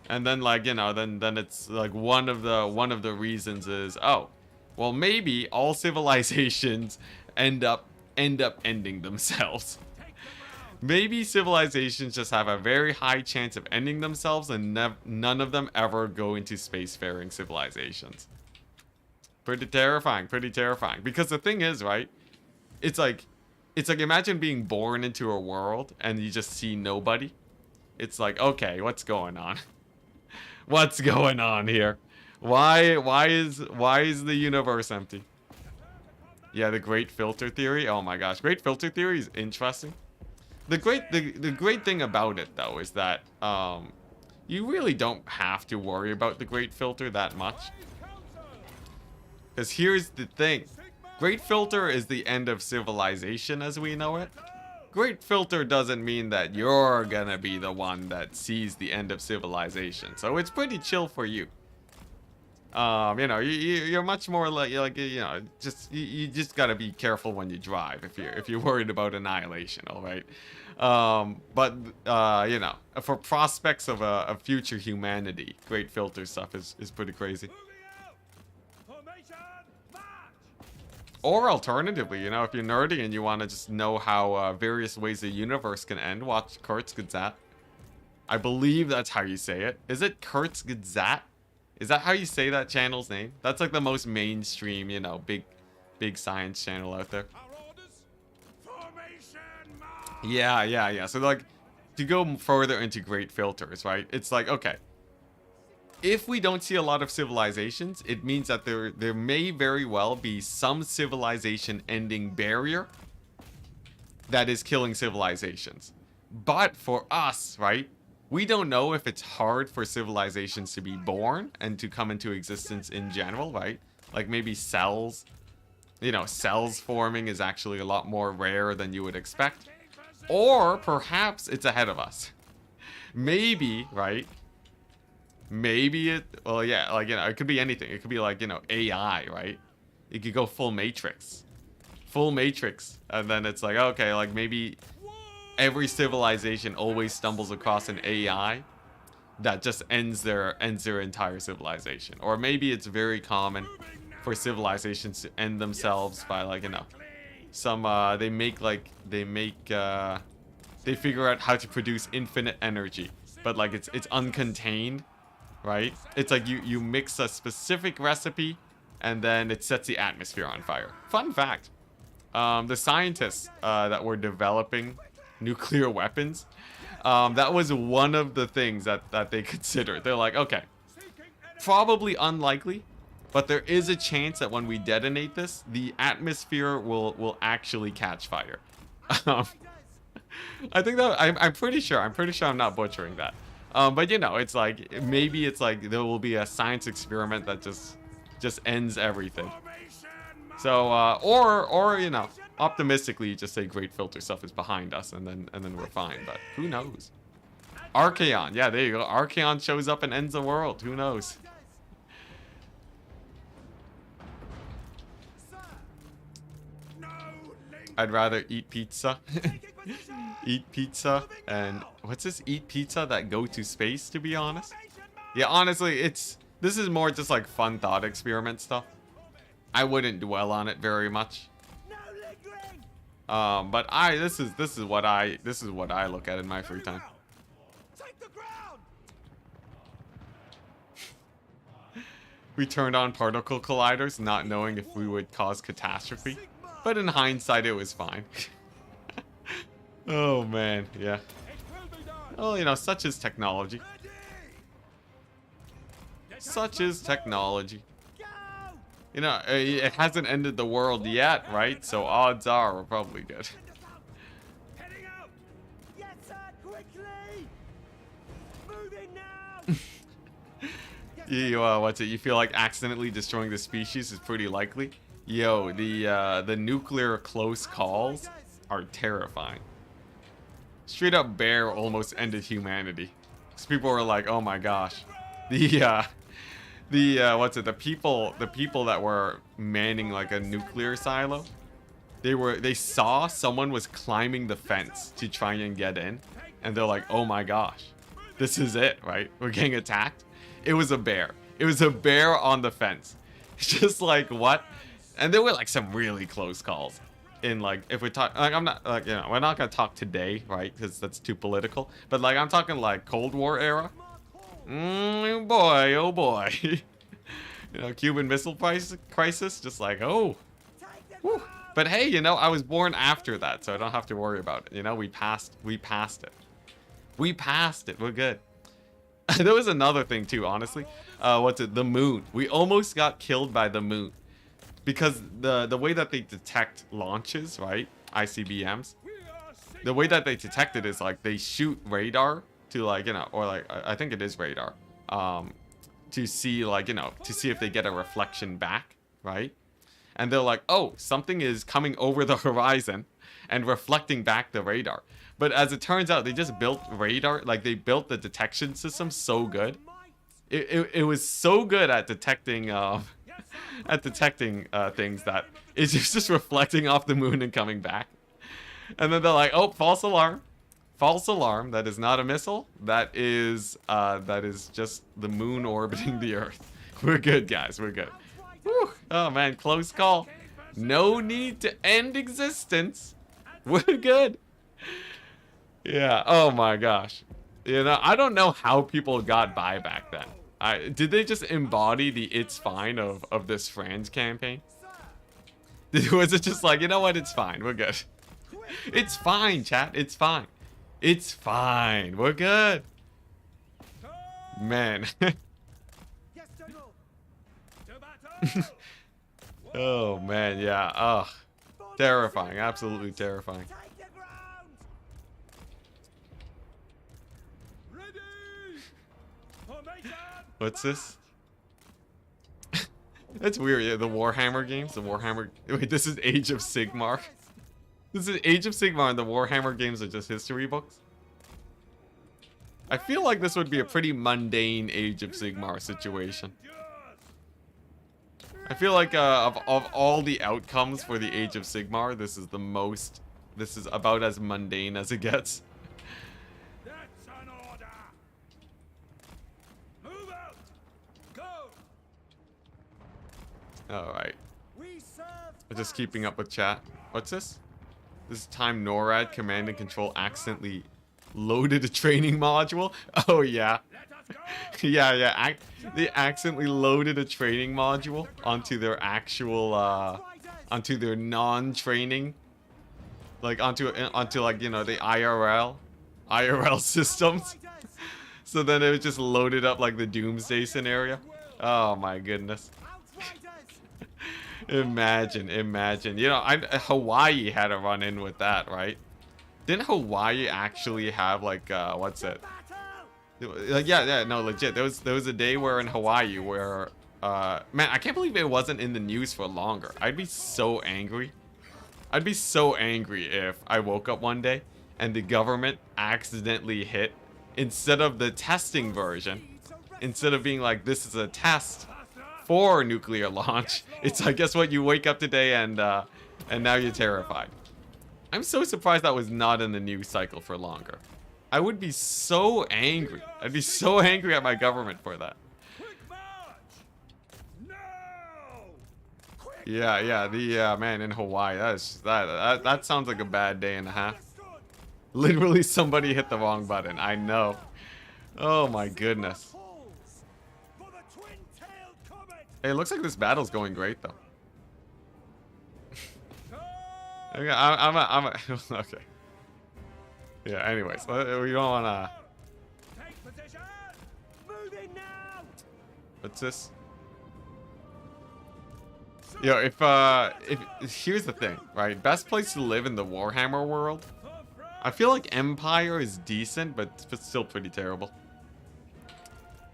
Speaker 1: And then then it's like one of the reasons is, oh, well, maybe all civilizations end up ending themselves. Maybe civilizations just have a very high chance of ending themselves, and none of them ever go into spacefaring civilizations. Pretty terrifying, pretty terrifying. Because the thing is, right? It's like imagine being born into a world and you just see nobody. It's like, okay, what's going on? What's going on here? Why is the universe empty? Yeah, the great filter theory. Oh my gosh, great filter theory is interesting. The great thing about it though is that you really don't have to worry about the great filter that much. Because here's the thing. Great filter is the end of civilization as we know it. Great filter doesn't mean that you're gonna be the one that sees the end of civilization. So it's pretty chill for you. You're much more you just gotta be careful when you drive if you're worried about annihilation, all right? For prospects of a future humanity, great filter stuff is pretty crazy. Or alternatively, if you're nerdy and you want to just know how various ways the universe can end, watch Kurzgesagt. I believe that's how you say it. Is it Kurzgesagt? Is that how you say that channel's name? That's like the most mainstream, big science channel out there. Yeah. So like, to go further into great filters, right? It's like, okay, if we don't see a lot of civilizations, it means that there may very well be some civilization ending barrier that is killing civilizations. But for us, right, we don't know if it's hard for civilizations to be born and to come into existence in general, right? Like maybe cells, cells forming is actually a lot more rare than you would expect. Or perhaps it's ahead of us. Maybe, right? Maybe it could be anything. It could be like, AI, right? It could go full Matrix. And then it's like, okay, like maybe every civilization always stumbles across an AI that just ends their entire civilization. Or maybe it's very common for civilizations to end themselves by they figure out how to produce infinite energy, but it's uncontained. Right? It's like you mix a specific recipe and then it sets the atmosphere on fire. Fun fact. The scientists that were developing nuclear weapons, that was one of the things that they considered. They're like, okay, probably unlikely, but there is a chance that when we detonate this, the atmosphere will actually catch fire. I think that I'm pretty sure I'm not butchering that. But it's like, maybe it's like there will be a science experiment that just ends everything. So or optimistically you just say great filter stuff is behind us and then we're fine, but who knows? Archaon, yeah, there you go. Archaon shows up and ends the world. Who knows? I'd rather eat pizza. Eat pizza and what's this? Eat pizza that go to space, to be honest. Yeah, honestly, this is more just like fun thought experiment stuff. I wouldn't dwell on it very much. But this is what I look at in my free time. We turned on particle colliders not knowing if we would cause catastrophe. But in hindsight, it was fine. Oh, man. Yeah. Well, such is technology. Such is technology. It hasn't ended the world yet, right? So odds are we're probably good.
Speaker 2: Heading out. Yes, sir, quickly. Moving now.
Speaker 1: You what's it? You feel like accidentally destroying the species is pretty likely. Yo, the nuclear close calls are terrifying. Straight up bear almost ended humanity. Because people were like, oh my gosh. What's it? The people that were manning like a nuclear silo, they saw someone was climbing the fence to try and get in, and they're like, oh my gosh, this is it, right? We're getting attacked. It was a bear. It was a bear on the fence. Just like, what? And there were like some really close calls. In like, if we talk, like, I'm not like, you know, we're not gonna talk today, right? Because that's too political. But like, I'm talking like Cold War era. Oh boy, oh boy. You know, Cuban Missile Crisis, just like, oh. Whew. But hey, you know, I was born after that, so I don't have to worry about it. You know, we passed it. We passed it. We're good. There was another thing too, honestly. What's it? The moon. We almost got killed by the moon. Because the way that they detect launches, right? ICBMs. The way that they detect it is like they shoot radar to like, you know, or like, I think it is radar. To see like, you know, to see if they get a reflection back, right? And they're like, oh, something is coming over the horizon and reflecting back the radar. But as it turns out, they just built radar, like they built the detection system so good. It was so good at detecting things that it's just reflecting off the moon and coming back. And then they're like, oh, false alarm. False alarm. That is not a missile. That is just the moon orbiting the Earth. We're good, guys. We're good. Whew. Oh man, close call. No need to end existence. We're good. Yeah. Oh my gosh. You know, I don't know how people got by back then. Did they just embody the "it's fine" of this Franz campaign? Was it just like, you know what? It's fine. We're good. It's fine, chat. It's fine. It's fine. We're good. Man. Oh man, yeah. Ugh. Terrifying. Absolutely terrifying. What's this? That's weird. Yeah, the Warhammer games. The Warhammer. Wait, this is Age of Sigmar. This is Age of Sigmar, and the Warhammer games are just history books. I feel like this would be a pretty mundane Age of Sigmar situation. I feel like of all the outcomes for the Age of Sigmar, this is the most. This is about as mundane as it gets. Alright. I'm just keeping up with chat. What's this? This is time NORAD command and control accidentally loaded a training module. Oh yeah. yeah. They accidentally loaded a training module onto their actual onto their non-training, like onto like, you know, the IRL systems. So then it was just loaded up like the doomsday scenario. Oh my goodness. Imagine. You know, Hawaii had a run-in with that, right? Didn't Hawaii actually have like what's it? Like yeah, no, legit. There was a day where in Hawaii where man, I can't believe it wasn't in the news for longer. I'd be so angry. I'd be so angry if I woke up one day and the government accidentally hit, instead of the testing version, instead of being like, this is a test for nuclear launch, it's like, guess what, you wake up today and now you're terrified. I'm so surprised that was not in the news cycle for longer. I would be so angry. I'd be so angry at my government for that. Yeah, man, in Hawaii, that sounds like a bad day and a half. Literally somebody hit the wrong button. I know. Oh my goodness. Hey, it looks like this battle's going great though. Okay, I'm okay. Yeah, anyways, we don't wanna. What's this? Yo, if here's the thing, right? Best place to live in the Warhammer world. I feel like Empire is decent, but still pretty terrible.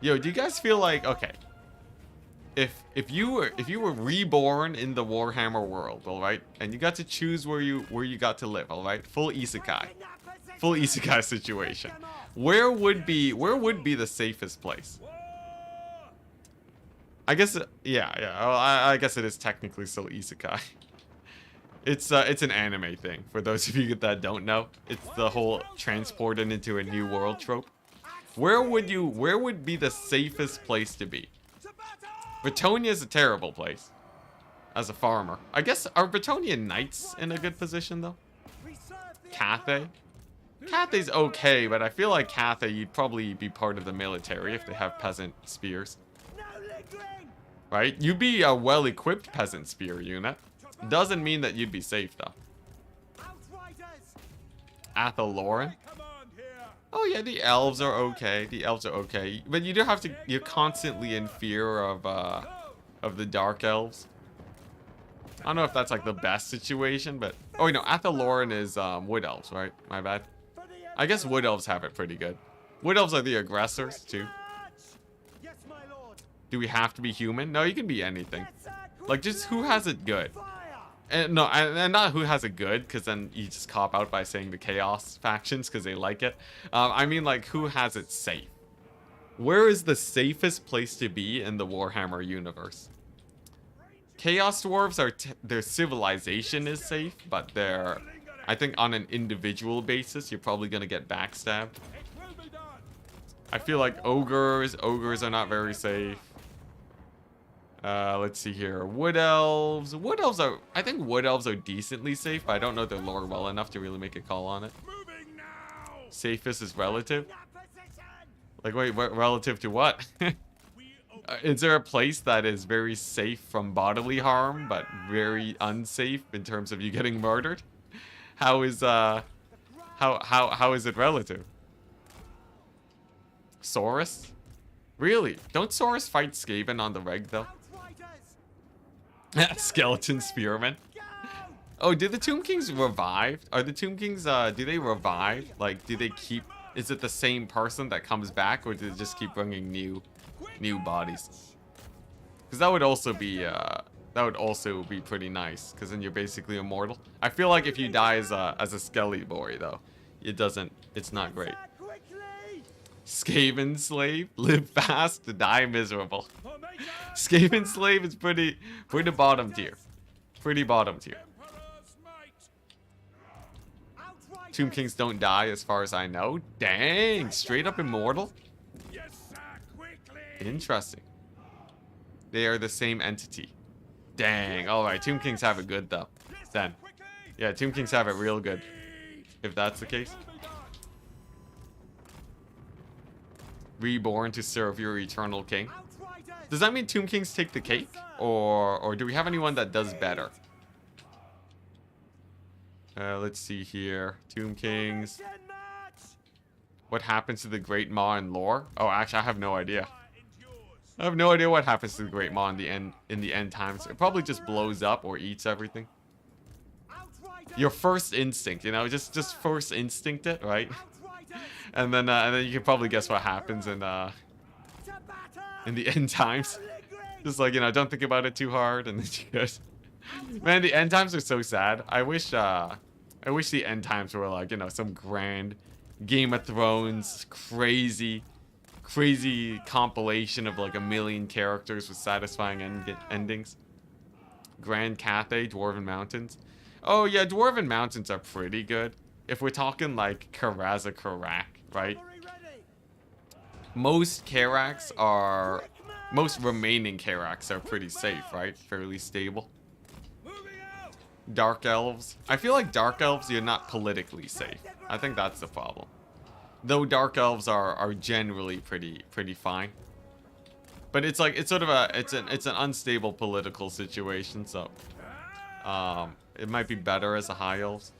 Speaker 1: Yo, do you guys feel like, okay, if you were reborn in the Warhammer world, all right, and you got to choose where you got to live, all right, full isekai situation, where would be the safest place? I guess yeah. Well, I guess it is technically still isekai. It's an anime thing for those of you that don't know. It's the whole transported into a new world trope. Where would be the safest place to be? Bretonia is a terrible place. As a farmer. I guess, are Bretonian knights in a good position, though? Cathay? Cathay's okay, but I feel like Cathay, you'd probably be part of the military if they have peasant spears. Right? You'd be a well-equipped peasant spear unit. Doesn't mean that you'd be safe, though. Athelloran? Oh yeah, the elves are okay. The elves are okay, but you do have to. You're constantly in fear of the dark elves. I don't know if that's like the best situation, but oh no, Athelloran is wood elves, right? My bad. I guess wood elves have it pretty good. Wood elves are the aggressors too. Do we have to be human? No, you can be anything. Like just who has it good. And no, and not who has it good, because then you just cop out by saying the Chaos factions because they like it. I mean, like, who has it safe? Where is the safest place to be in the Warhammer universe? Chaos Dwarves are their civilization is safe, but they're, I think, on an individual basis, you're probably gonna get backstabbed. I feel like ogres are not very safe. Let's see here. Wood elves. I think wood elves are decently safe, but I don't know their lore well enough to really make a call on it. Safest is relative? Like, wait, what, relative to what? Is there a place that is very safe from bodily harm, but very unsafe in terms of you getting murdered? How is it relative? Saurus? Really? Don't Saurus fight Skaven on the reg, though? Skeleton spearmen. Oh, did the Tomb Kings revive? Are the Tomb Kings, do they revive? Like, do they keep... Is it the same person that comes back, or do they just keep bringing new bodies? Because that would also be pretty nice, because then you're basically immortal. I feel like if you die as a Skelly boy, though, it's not great. Skaven slave, live fast to die miserable. Skaven slave is pretty bottom tier. Pretty bottom tier. Tomb Kings don't die as far as I know. Dang, straight up immortal? Interesting. They are the same entity. Dang, alright, Tomb Kings have it good though. Then. Yeah, Tomb Kings have it real good. If that's the case. Reborn to serve your eternal king. Does that mean Tomb Kings take the cake? Or do we have anyone that does better? Let's see here. Tomb Kings. What happens to the Great Maw in lore? Oh, actually, I have no idea. I have no idea what happens to the Great Maw in the end times. It probably just blows up or eats everything. Your first instinct, you know, just first instinct it, right? And then you can probably guess what happens in the end times. Just like, you know, don't think about it too hard, and then you guys. Man, the end times are so sad. I wish the end times were like, you know, some grand Game of Thrones crazy compilation of like 1,000,000 characters with satisfying endings. Grand Cathay, Dwarven Mountains. Oh yeah, Dwarven Mountains are pretty good. If we're talking like Karak, right? Most remaining Karaks are pretty safe, right? Fairly stable. Dark Elves. I feel like Dark Elves, you're not politically safe. I think that's the problem. Though Dark Elves are generally pretty fine. But it's like, it's sort of it's an unstable political situation, so it might be better as a High Elves.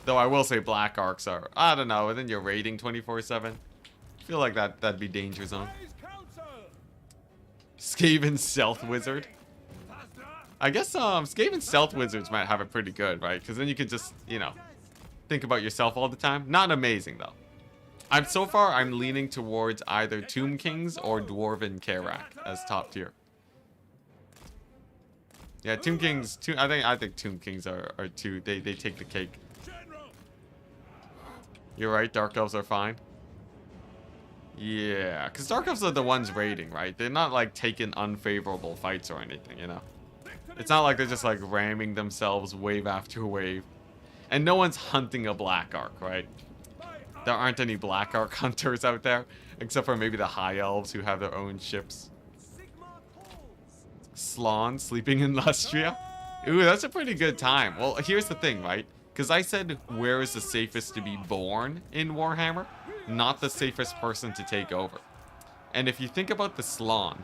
Speaker 1: Though I will say Black Arcs are, I don't know, and then you're raiding 24/7. I feel like that'd be danger zone. Skaven Stealth Wizard. I guess Skaven Stealth Wizards might have it pretty good, right? Because then you can just, you know, think about yourself all the time. Not amazing though. So far I'm leaning towards either Tomb Kings or Dwarven Karak as top tier. Yeah, Tomb Kings. I think Tomb Kings are two. They take the cake. You're right. Dark Elves are fine. Yeah, because Dark Elves are the ones raiding, right? They're not like taking unfavorable fights or anything, you know. It's not like they're just like ramming themselves wave after wave. And no one's hunting a Black Ark, right? There aren't any Black Ark hunters out there, except for maybe the High Elves who have their own ships. Slaawn sleeping in Lustria. Ooh, that's a pretty good time. Well, here's the thing, right? Because I said where is the safest to be born in Warhammer, not the safest person to take over. And if you think about the Slaawn,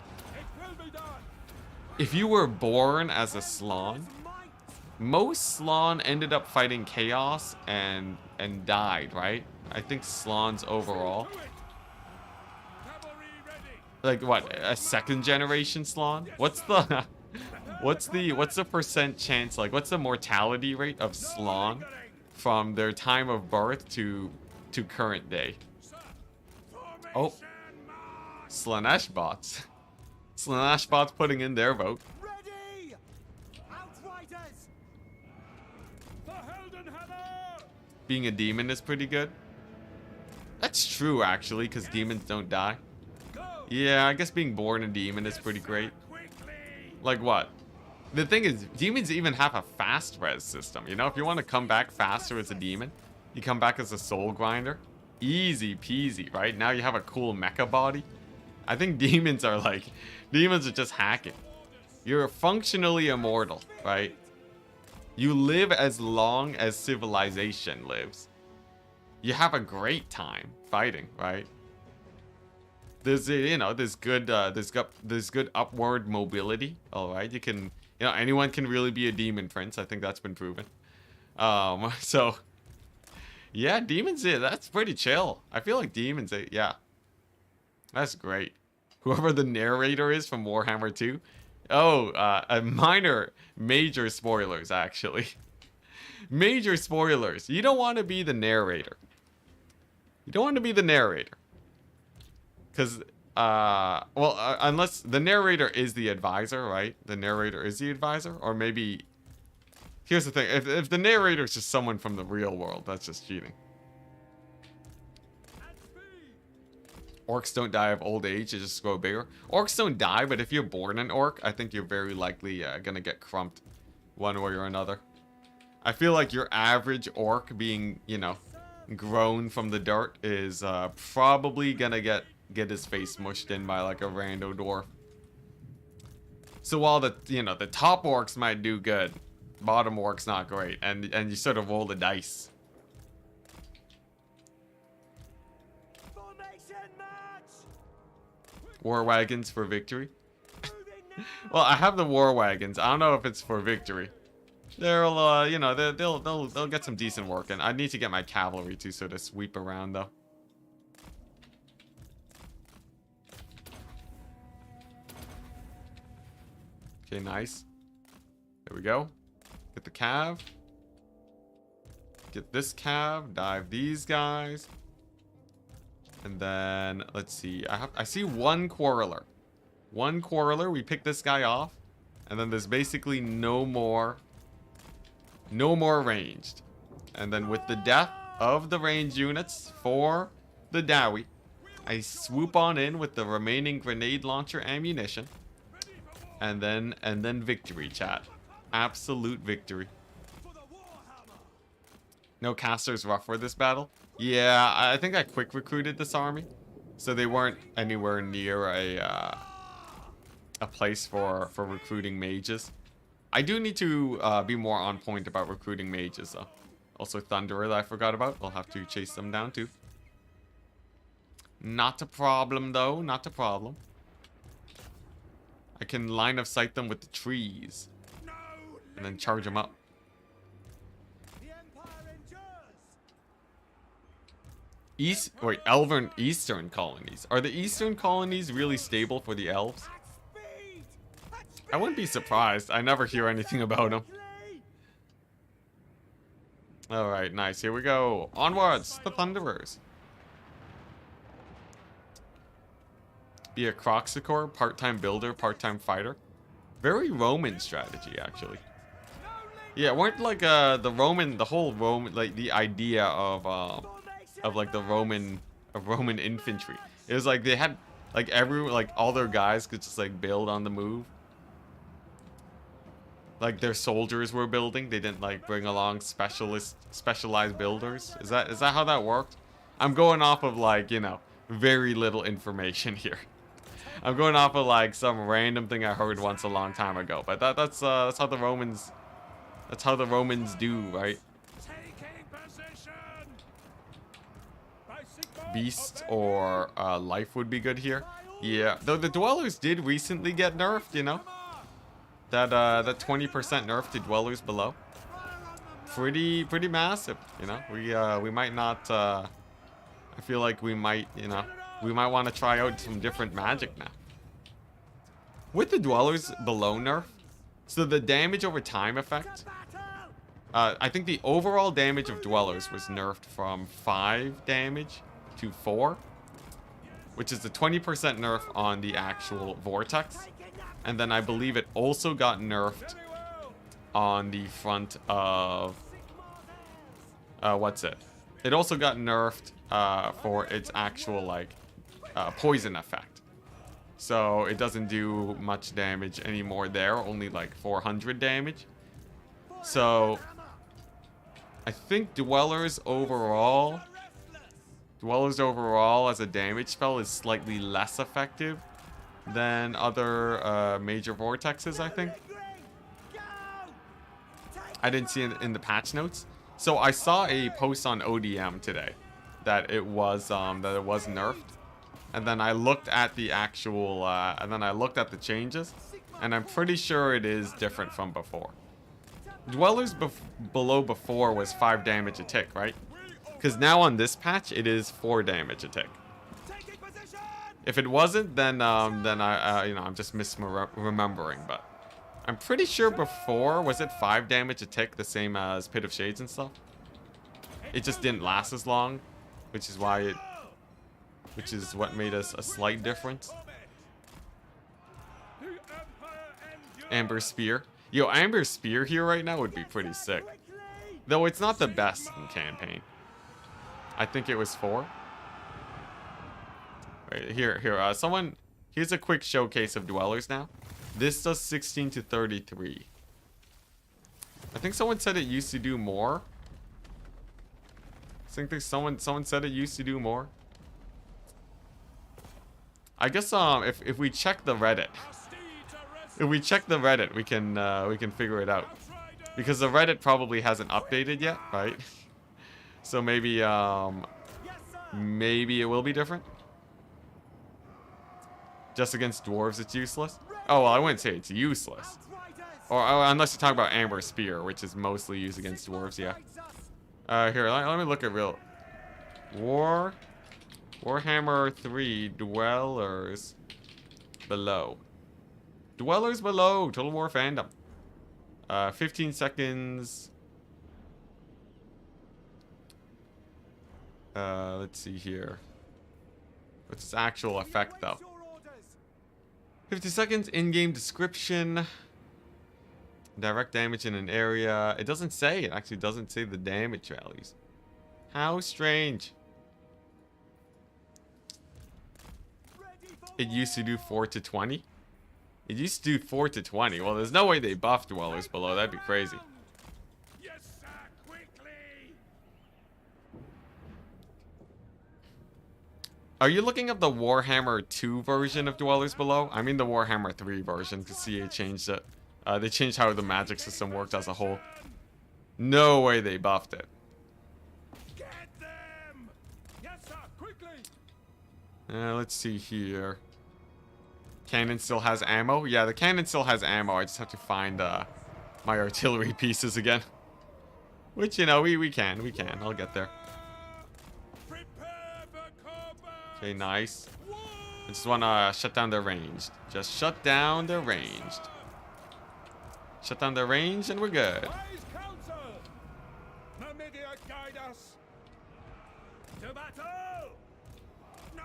Speaker 1: if you were born as a Slaawn, most Slaawn ended up fighting Chaos and died, right? I think Slaans overall. Like what? A second generation Slaawn? What's the percent chance, like what's the mortality rate of Slaawn from their time of birth to current day? Oh. Slaanesh bots. Slaanesh bots putting in their vote.
Speaker 2: Ready! Outriders! The Helden Hammer!
Speaker 1: Being a demon is pretty good. That's true, actually, because demons don't die. Yeah, I guess being born a demon is pretty great. Like what? The thing is, demons even have a fast res system. You know, if you want to come back faster as a demon, you come back as a soul grinder. Easy peasy, right? Now you have a cool mecha body. I think demons are just hacking. You're functionally immortal, right? You live as long as civilization lives. You have a great time fighting, right? There's there's good upward mobility. All right, you can, anyone can really be a demon prince. I think that's been proven. So yeah, demons, yeah, that's pretty chill. I feel like demons, yeah, that's great. Whoever the narrator is from Warhammer 2. Oh, major spoilers actually. Major spoilers. You don't want to be the narrator. You don't want to be the narrator. Because, unless the narrator is the advisor, right? The narrator is the advisor. Or maybe, here's the thing. If the narrator is just someone from the real world, that's just cheating. Orcs don't die of old age, they just grow bigger. Orcs don't die, but if you're born an orc, I think you're very likely gonna get crumped one way or another. I feel like your average orc being, grown from the dirt is probably gonna get his face mushed in by like a rando dwarf. So while the top orcs might do good, bottom orcs not great, and you sort of roll the dice. War wagons for victory. Well, I have the war wagons. I don't know if it's for victory. They'll they'll get some decent work, and I need to get my cavalry to sort of sweep around though. Okay, nice. There we go. Get the cav. Get this cav. Dive these guys. And then let's see. I see one quarreler. One quarreler. We pick this guy off, and then there's basically no more ranged. And then with the death of the ranged units for the Dowie, I swoop on in with the remaining grenade launcher ammunition. And then victory, chat. Absolute victory. No casters rough for this battle. Yeah, I think I quick recruited this army, so they weren't anywhere near a place for recruiting mages. I do need to be more on point about recruiting mages though. Also Thunderer that I forgot about. I'll have to chase them down too. Not a problem though, not a problem. I can line of sight them with the trees and then charge them up. Elven Eastern colonies. Are the Eastern colonies really stable for the elves? I wouldn't be surprised. I never hear anything about them. Alright, nice. Here we go. Onwards, the Thunderers. Be a Croxicor, part-time builder, part-time fighter. Very Roman strategy, actually. Yeah, weren't like the whole Roman, like the idea of like the Roman infantry. It was like they had like all their guys could just like build on the move. Like their soldiers were building. They didn't like bring along specialized builders. Is that how that worked? I'm going off of like, you know, very little information here. I'm going off of like some random thing I heard once a long time ago. But that's how the Romans do, right? Beast or life would be good here. Yeah, though the dwellers did recently get nerfed, you know. That 20% nerf to dwellers below. Pretty massive, you know. We might not. I feel like we might, you know, we might want to try out some different magic now. With the dwellers below nerf, so the damage over time effect. I think the overall damage of dwellers was nerfed from 5 damage to 4, which is the 20% nerf on the actual vortex. And then I believe it also got nerfed on the front of what's it? It also got nerfed for its actual like poison effect. So it doesn't do much damage anymore there, only like 400 damage. So I think Dwellers overall as a damage spell is slightly less effective than other major vortexes, I think. I didn't see it in the patch notes. So I saw a post on ODM today that it was nerfed. And then I looked at the actual and then I looked at the changes, and I'm pretty sure it is different from before. Dwellers below before was 5 damage a tick, right? Because now on this patch it is 4 damage a tick. If it wasn't, then I you know, I'm just misremembering, but I'm pretty sure before was it 5 damage a tick, the same as Pit of Shades and stuff. It just didn't last as long, which is what made us a slight difference. Amber Spear. Yo, Amber Spear here right now would be pretty sick. Though it's not the best in campaign. I think it was 4. Right, here, here's a quick showcase of Dwellers now. This does 16 to 33. I think someone said it used to do more. I think there's someone said it used to do more. I guess if we check the Reddit, we can figure it out, because the Reddit probably hasn't updated yet, right? So maybe it will be different. Just against dwarves, it's useless. Oh well, I wouldn't say it's useless, or unless you talk about Amber Spear, which is mostly used against dwarves. Yeah. Here, let me look at real Warhammer 3 Dwellers below. Dwellers below Total War fandom. 15 seconds. Let's see here. What's its actual effect though? 50 seconds in-game description. Direct damage in an area. It doesn't say. It actually doesn't say the damage values. How strange. It used to do 4 to 20. It used to do 4 to 20. Well, there's no way they buffed Dwellers below. That'd be crazy.
Speaker 2: Yes, sir, quickly.
Speaker 1: Are you looking up the Warhammer 2 version of Dwellers below? I mean the Warhammer 3 version, because CA changed it. They changed how the magic system worked as a whole. No way they buffed it.
Speaker 2: Get them. Yes, sir, quickly.
Speaker 1: Let's see here. Cannon still has ammo? Yeah, the cannon still has ammo. I just have to find my artillery pieces again. Which, you know, we can. I'll get there. Okay, nice. I just want to shut down the ranged. Just shut down the ranged. Shut down the range and we're good.
Speaker 2: To battle! No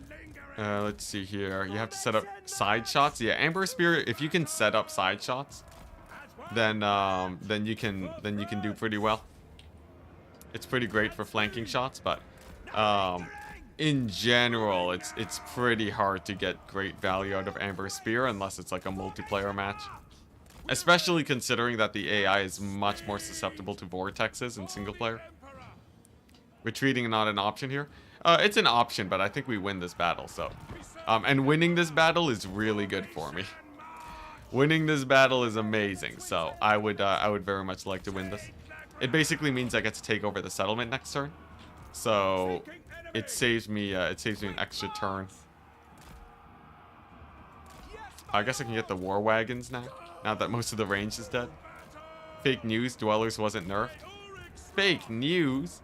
Speaker 2: lingering!
Speaker 1: Let's see here. You have to set up side shots. Yeah, Amber Spear. If you can set up side shots, then you can do pretty well. It's pretty great for flanking shots, but in general, it's pretty hard to get great value out of Amber Spear unless it's like a multiplayer match. Especially considering that the AI is much more susceptible to vortexes in single player. Retreating not an option here. It's an option, but I think we win this battle. So, and winning this battle is really good for me. Winning this battle is amazing. So I would very much like to win this. It basically means I get to take over the settlement next turn. So it saves me an extra turn. I guess I can get the war wagons now. Now that most of the range is dead. Fake news, Dwellers wasn't nerfed. Fake news?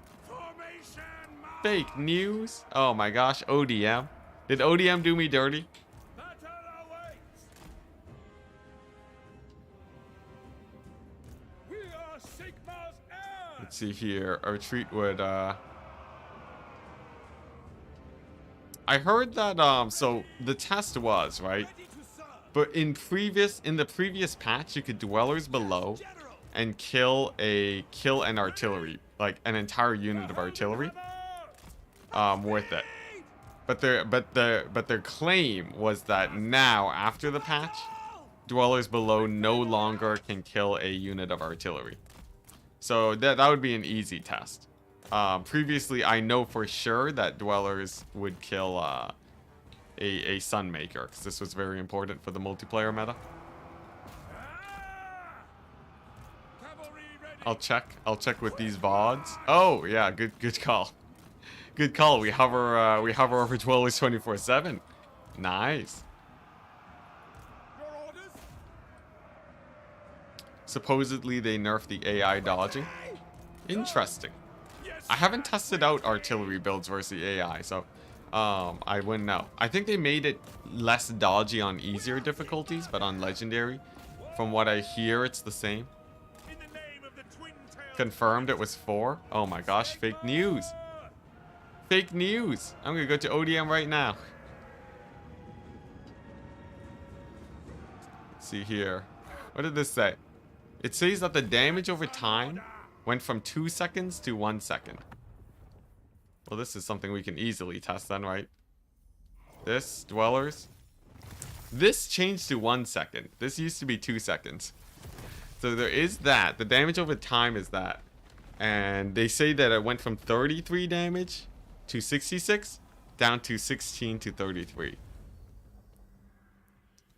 Speaker 1: Fake news? Oh my gosh, ODM. Did ODM do me dirty? Let's see here. Our retreat would I heard that so the test was, right? But in the previous patch, you could Dwellers below and kill an artillery, like an entire unit of artillery, with it. But their claim was that now after the patch, Dwellers below no longer can kill a unit of artillery. So that would be an easy test. Previously, I know for sure that Dwellers would kill a Sunmaker, because this was very important for the multiplayer meta. I'll check with these VODs. Oh yeah, good call. Good call. We hover over Dwellers 24/7. Nice. Supposedly they nerfed the AI dodging. Interesting. I haven't tested out artillery builds versus the AI, so I wouldn't know. I think they made it less dodgy on easier difficulties, but on legendary, from what I hear, it's the same. Confirmed it was 4. Oh my gosh, fake news. Fake news. I'm gonna go to ODM right now. Let's see here. What did this say? It says that the damage over time went from 2 seconds to 1 second. Well, this is something we can easily test then, right? This, Dwellers. This changed to 1 second. This used to be 2 seconds. So there is that. The damage over time is that. And they say that it went from 33 damage to 66 down to 16 to 33.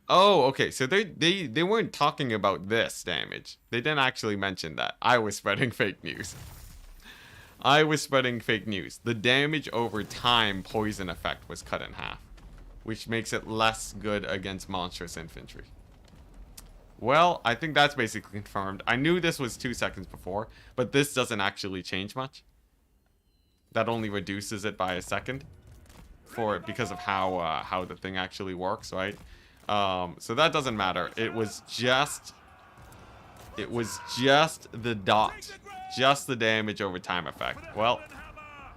Speaker 1: Oh, okay. So they weren't talking about this damage. They didn't actually mention that. I was spreading fake news. I was spreading fake news. The damage over time poison effect was cut in half, which makes it less good against monstrous infantry. Well, I think that's basically confirmed. I knew this was 2 seconds before, but this doesn't actually change much. That only reduces it by a second because of how the thing actually works, right? So that doesn't matter. It was just the dot, just the damage over time effect. Well,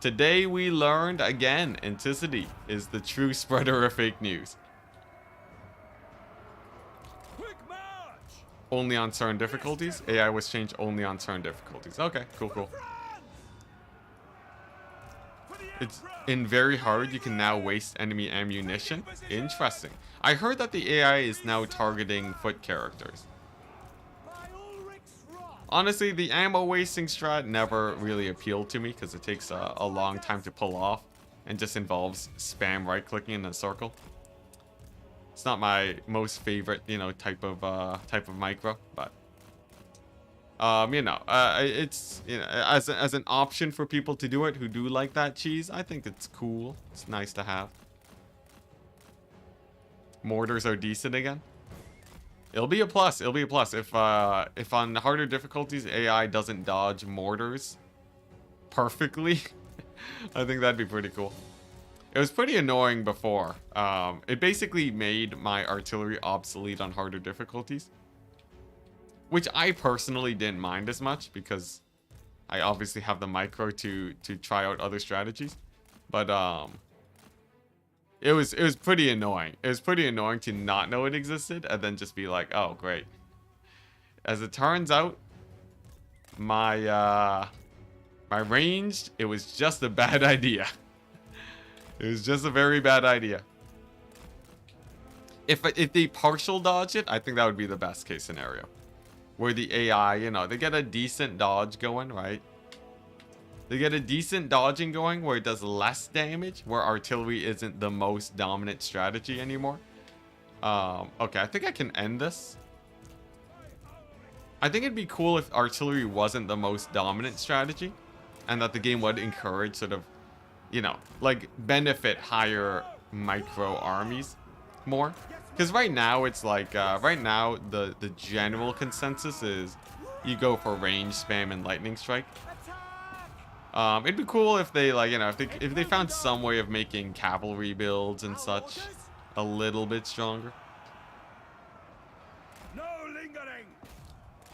Speaker 1: today we learned again, Enticity is the true spreader of fake news. Only on certain difficulties. AI was changed only on certain difficulties. Okay, cool. It's in very hard. You can now waste enemy ammunition. Interesting. I heard that the AI is now targeting foot characters. Honestly, the ammo wasting strat never really appealed to me because it takes a long time to pull off and just involves spam right-clicking in a circle. It's not my most favorite, type of micro, but it's as an option for people to do it who do like that cheese. I think it's cool. It's nice to have. Mortars are decent again. It'll be a plus. It'll be a plus if on harder difficulties AI doesn't dodge mortars perfectly. I think that'd be pretty cool. It was pretty annoying before. It basically made my artillery obsolete on harder difficulties, which I personally didn't mind as much because I obviously have the micro to try out other strategies. But it was pretty annoying. It was pretty annoying to not know it existed and then just be like, oh great. As it turns out, my my ranged, it was just a bad idea. It was just a very bad idea. If they partial dodge it, I think that would be the best case scenario. Where the AI, you know, they get a decent dodge going, right? They get a decent dodging going where it does less damage, where artillery isn't the most dominant strategy anymore. Okay, I think I can end this. I think it'd be cool if artillery wasn't the most dominant strategy, and that the game would encourage sort of, you know, like benefit higher micro armies more. Because right now it's like, right now the general consensus is you go for range spam and lightning strike. It'd be cool if they, like, you know, if they found some way of making cavalry builds and such a little bit stronger.
Speaker 2: No lingering.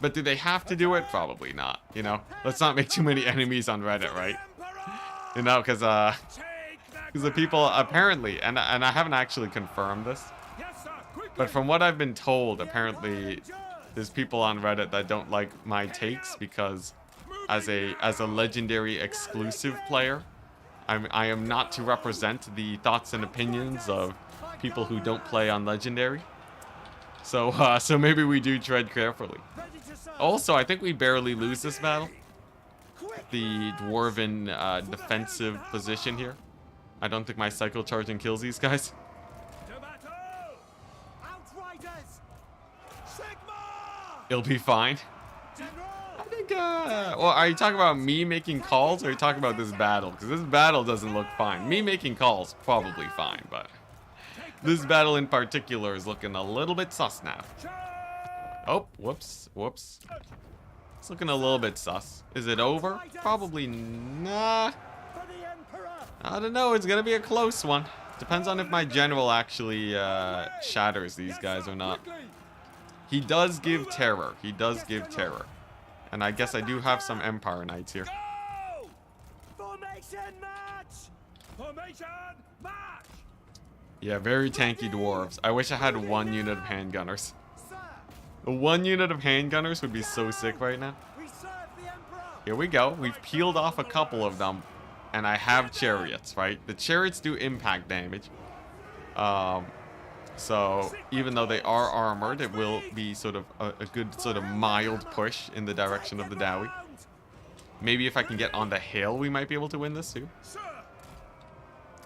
Speaker 1: But do they have to do it? Probably not, you know? Let's not make too many enemies on Reddit, right? You know, because the people apparently, and I haven't actually confirmed this, but from what I've been told, apparently there's people on Reddit that don't like my takes because as a legendary exclusive player, I am not to represent the thoughts and opinions of people who don't play on legendary. So so maybe we do tread carefully. Also, I think we barely lose this battle. The dwarven defensive position here. I don't think my cycle charging kills these guys. It'll be fine. I think, well, are you talking about me making calls, or are you talking about this battle? Because this battle doesn't look fine. Me making calls, probably fine, but this battle in particular is looking a little bit sus now. Oh, whoops. It's looking a little bit sus. Is it over? Probably nah. I don't know. It's going to be a close one. Depends on if my general actually shatters these guys or not. He does give terror. He does give terror. And I guess I do have some Empire Knights here.
Speaker 2: Formation match. Formation match.
Speaker 1: Yeah, very tanky dwarves. I wish I had one unit of handgunners. One unit of handgunners would be so sick right now. Here we go. We've peeled off a couple of them. And I have chariots, right? The chariots do impact damage. So even though they are armored, it will be sort of a good sort of mild push in the direction of the Dowie. Maybe if I can get on the hill, we might be able to win this too.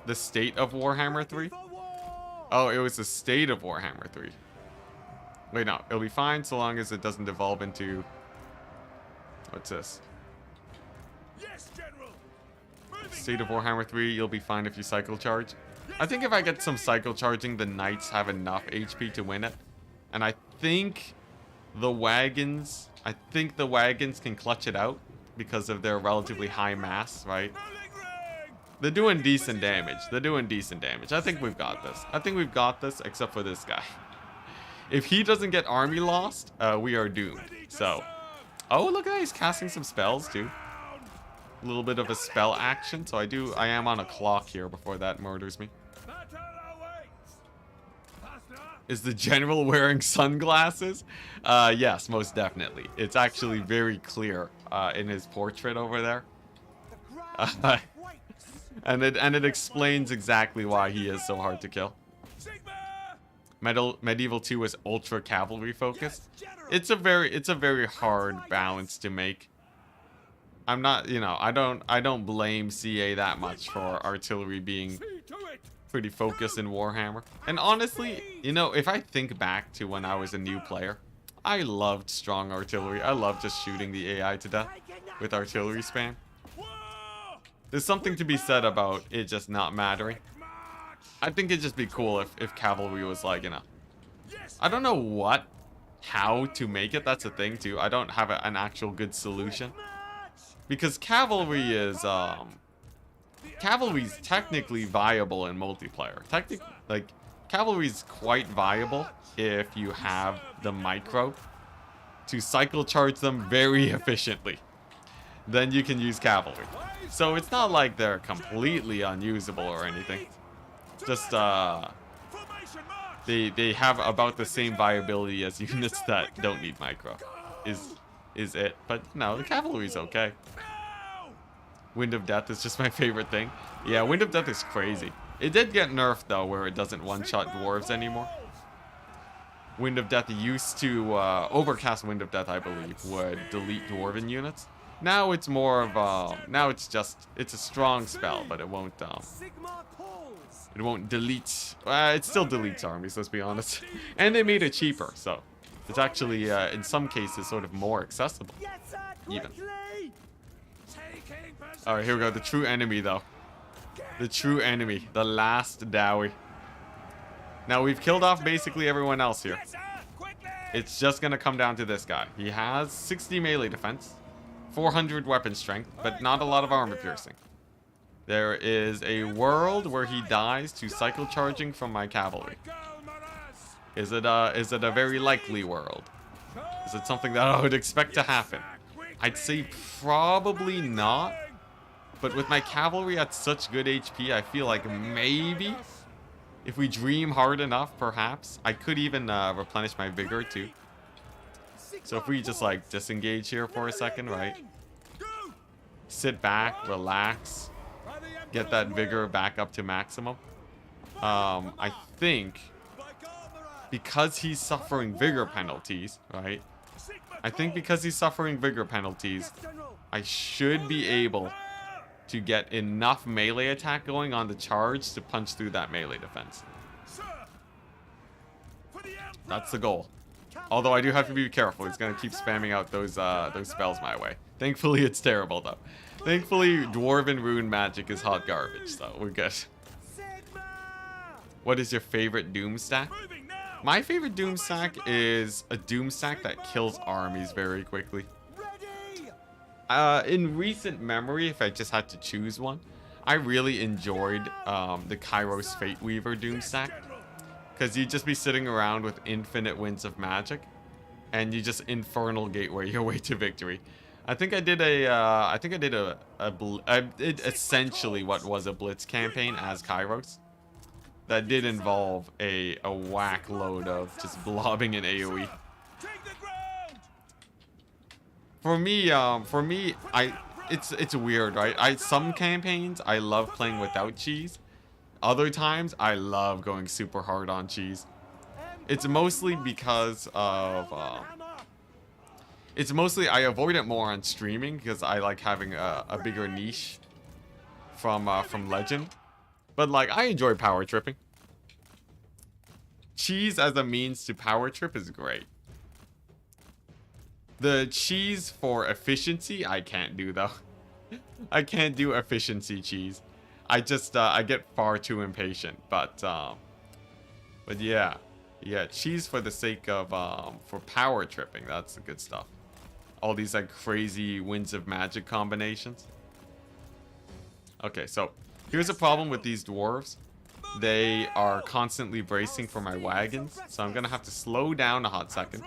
Speaker 1: The state of Warhammer 3? Oh, it was the state of Warhammer 3. Wait, no. It'll be fine so long as it doesn't devolve into... What's this?
Speaker 2: Yes, General.
Speaker 1: State of Warhammer 3, you'll be fine if you cycle charge. I think if I get some cycle charging, the knights have enough HP to win it. And I think the wagons can clutch it out because of their relatively high mass, right? They're doing decent damage. I think we've got this. I think we've got this, except for this guy. If he doesn't get army lost, we are doomed. So, oh, look at that. He's casting some spells, too. A little bit of a spell action. So I am on a clock here before that murders me. Is the general wearing sunglasses? Yes, most definitely. It's actually very clear in his portrait over there. And it explains exactly why he is so hard to kill. Medieval 2 is ultra cavalry focused. It's a very hard balance to make. I'm not, you know, I don't blame CA that much for artillery being pretty focused in Warhammer. And honestly, you know, if I think back to when I was a new player, I loved strong artillery. I loved just shooting the AI to death with artillery spam. There's something to be said about it just not mattering. I think it'd just be cool if cavalry was like, you know, I don't know how to make it. That's a thing too. I don't have an actual good solution. Because cavalry's technically viable in multiplayer. Cavalry's quite viable if you have the micro to cycle charge them very efficiently. Then you can use cavalry. So it's not like they're completely unusable or anything. Just they have about the same viability as units that don't need micro. Is it? But no, the cavalry's okay. Wind of Death is just my favorite thing. Yeah, Wind of Death is crazy. It did get nerfed though, where it doesn't one-shot dwarves anymore. Wind of Death used to overcast Wind of Death, I believe, would delete dwarven units. Now it's more of now it's a strong spell, but it won't delete. It still deletes armies, let's be honest. And they made it cheaper, so it's actually in some cases sort of more accessible. Even. All right, here we go. The true enemy, though. The true enemy, the last Dowie. Now we've killed off basically everyone else here. It's just gonna come down to this guy. He has 60 melee defense, 400 weapon strength, but not a lot of armor piercing. There is a world where he dies to cycle charging from my cavalry. Is it a very likely world? Is it something that I would expect to happen? I'd say probably not. But with my cavalry at such good HP, I feel like maybe if we dream hard enough, perhaps I could even replenish my vigor too. So if we just like disengage here for a second, right? Sit back, relax, get that vigor back up to maximum. I think because he's suffering vigor penalties, right? I think because he's suffering vigor penalties, I should be able to get enough melee attack going on the charge to punch through that melee defense. That's the goal. Although I do have to be careful. He's gonna keep spamming out those spells my way. Thankfully, it's terrible though. Thankfully, Dwarven Rune magic is hot garbage, so we're good. What is your favorite Doom stack? My favorite Doom stack is a Doom stack that kills armies very quickly. In recent memory, if I just had to choose one, I really enjoyed the Kairos Fate Weaver Doom stack. Because you'd just be sitting around with infinite winds of magic, and you just infernal gateway your way to victory. I think I did I did essentially what was a blitz campaign as Kairos. That did involve a whack load of just blobbing in AoE. For me, it's weird, right? Some campaigns I love playing without cheese. Other times I love going super hard on cheese. It's mostly because of I avoid it more on streaming because I like having a bigger niche from Legend. But like I enjoy power tripping. Cheese as a means to power trip is great. The cheese for efficiency, I can't do though. I can't do efficiency cheese. I just I get far too impatient. But yeah, cheese for the sake of for power tripping, that's the good stuff. All these like crazy winds of magic combinations. Okay, so here's a problem with these dwarves. They are constantly bracing for my wagons, so I'm gonna have to slow down a hot second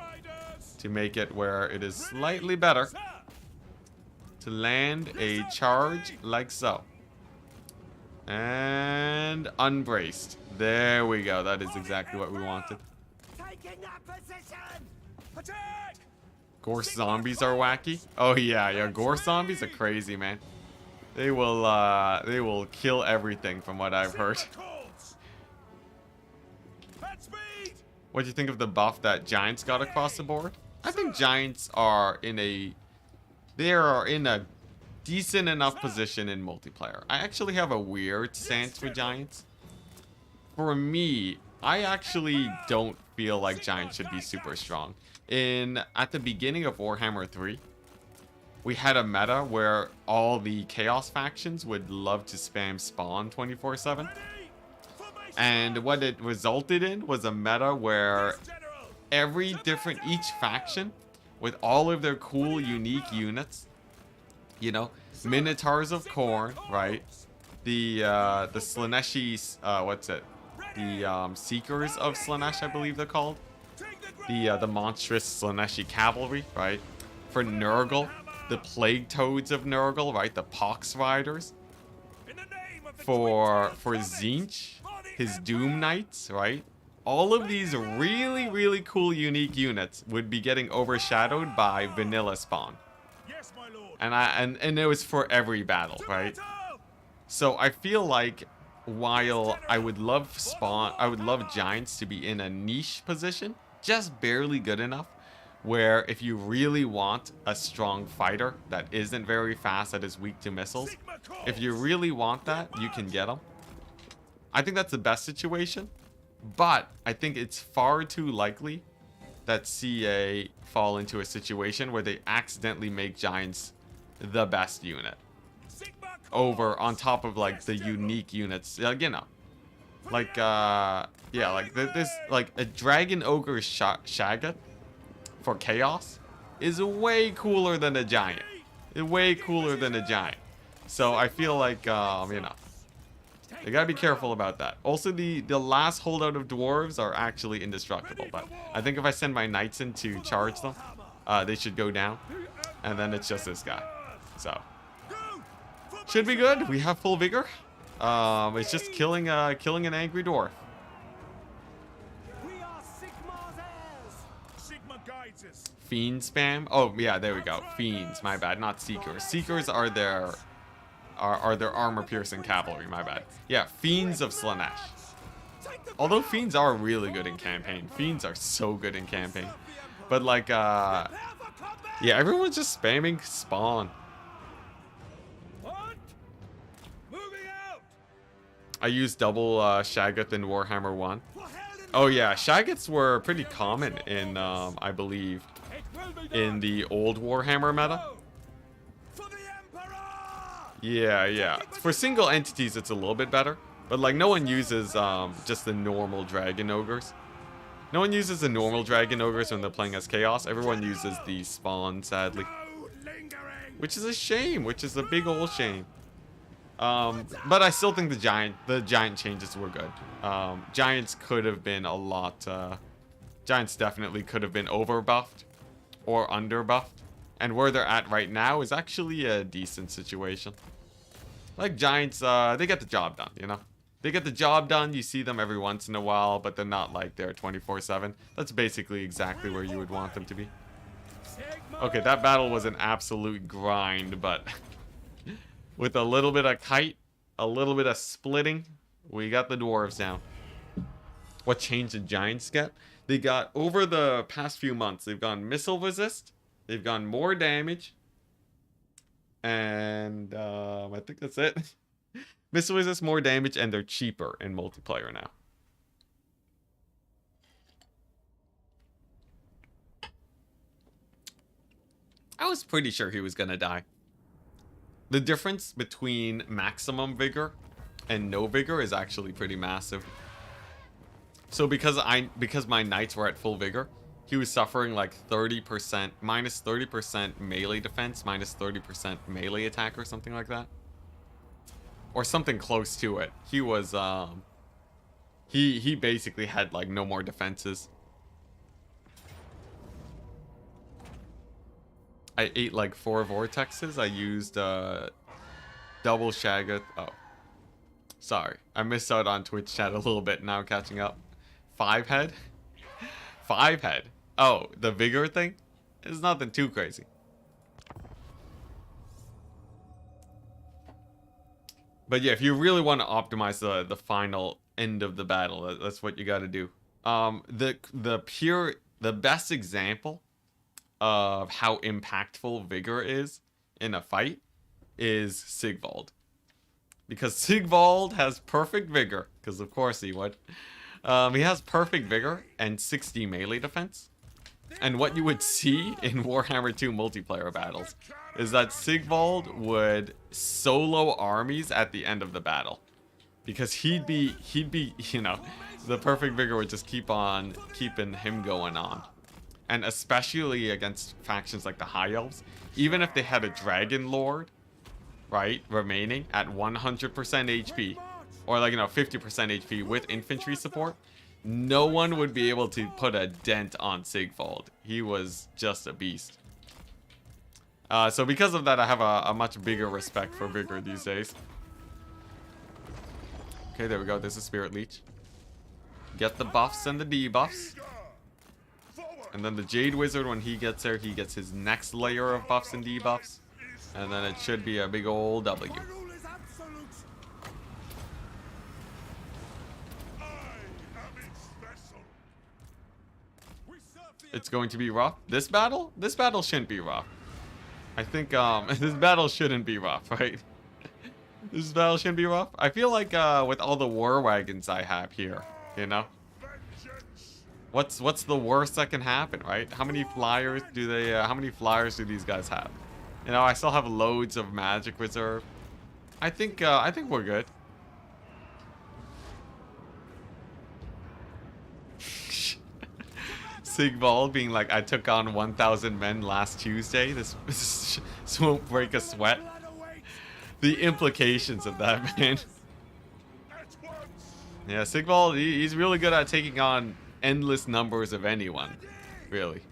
Speaker 1: to make it where it is slightly better to land a charge like so. And unbraced. There we go. That is exactly what we wanted. Gorse zombies are wacky. Oh yeah, Gorse zombies are crazy, man. They will kill everything from what I've heard. What do you think of the buff that giants got across the board? I think giants are in a decent enough position in multiplayer. I actually have a weird stance for giants. For me, I actually don't feel like giants should be super strong. At the beginning of Warhammer 3, we had a meta where all the chaos factions would love to spam spawn 24/7. And what it resulted in was a meta where each faction with all of their cool unique units, you know, Minotaurs of Khorne, right? The Slaaneshi, the Seekers of Slaanesh, I believe they're called. The monstrous Slaaneshi cavalry, right? For Nurgle, the Plague Toads of Nurgle, right? The Pox Riders. For Tzeentch, his Doom Knights, right? All of these really, really cool, unique units would be getting overshadowed by vanilla spawn.
Speaker 2: Yes, my lord.
Speaker 1: And it was for every battle, right? So I feel like while I would love giants to be in a niche position, just barely good enough, where if you really want a strong fighter that isn't very fast, that is weak to missiles, if you really want that, you can get them. I think that's the best situation, but I think it's far too likely that CA fall into a situation where they accidentally make giants the best unit over on top of like the unique units, you know, like yeah, like this, like a dragon ogre Shaggot for chaos is way cooler than a giant. Way cooler than a giant. So I feel like you know, you gotta be careful about that. Also, the last holdout of dwarves are actually indestructible, but I think if I send my knights in to charge them, they should go down, and then it's just this guy. So should be good. We have full vigor. It's just killing an angry dwarf.
Speaker 2: We are Sigmar's heirs. Sigma guides us.
Speaker 1: Fiend spam. Oh yeah, there we go. Fiends. My bad. Not seekers. Seekers are their armor piercing cavalry. My bad. Yeah, fiends of Slaanesh. Although fiends are really good in campaign. Fiends are so good in campaign. But like yeah, everyone's just spamming spawn. I used double Shaggot in Warhammer 1. Oh yeah, Shaggots were pretty common in, I believe, in the old Warhammer meta. Yeah, yeah. For single entities, it's a little bit better. But like, no one uses just the normal Dragon Ogres. No one uses the normal Dragon Ogres when they're playing as Chaos. Everyone uses the Spawn, sadly. Which is a shame, which is a big old shame. But I still think the giant changes were good. Giants could have been a lot, Giants definitely could have been overbuffed or underbuffed. And where they're at right now is actually a decent situation. Like Giants, they get the job done, you know? They get the job done, you see them every once in a while, but they're not like they're 24/7. That's basically exactly where you would want them to be. Okay, that battle was an absolute grind, but with a little bit of kite, a little bit of splitting, we got the dwarves down. What change did Giants get? They got, over the past few months, they've gone missile resist, they've gone more damage, and I think that's it. Missile resist, more damage, and they're cheaper in multiplayer now. I was pretty sure he was gonna die. The difference between maximum vigor and no vigor is actually pretty massive. So because my knights were at full vigor, he was suffering like 30%, minus 30% melee defense, minus 30% melee attack or something like that. Or something close to it. He was, he basically had like no more defenses. I ate like 4 vortexes. I used double Shaggot. Oh, sorry, I missed out on Twitch chat a little bit. Now catching up. 5 head. 5 head. Oh, the vigor thing is nothing too crazy. But yeah, if you really want to optimize the final end of the battle, that's what you got to do. The best example of how impactful vigor is in a fight is Sigvald. Because Sigvald has perfect vigor, because of course he would. He has perfect vigor and 60 melee defense. And what you would see in Warhammer 2 multiplayer battles is that Sigvald would solo armies at the end of the battle. Because he'd be, you know, the perfect vigor would just keep on keeping him going on. And especially against factions like the High Elves, even if they had a Dragon Lord, right, remaining at 100% HP, or like, you know, 50% HP with infantry support, no one would be able to put a dent on Sigvald. He was just a beast. So because of that, I have a much bigger respect for vigor these days. Okay, there we go. There's a Spirit Leech. Get the buffs and the debuffs. And then the Jade Wizard, when he gets there, he gets his next layer of buffs and debuffs. And then it should be a big old W. It's going to be rough. This battle? This battle shouldn't be rough. I think this battle shouldn't be rough, right? This battle shouldn't be rough. I feel like with all the war wagons I have here, you know? What's the worst that can happen, right? How many flyers do they how many flyers do these guys have? You know, I still have loads of magic reserve. I think we're good. Sigvald being like, I took on 1,000 men last Tuesday. This won't break a sweat. The implications of that, man. Yeah, Sigvald, he's really good at taking on endless numbers of anyone, really.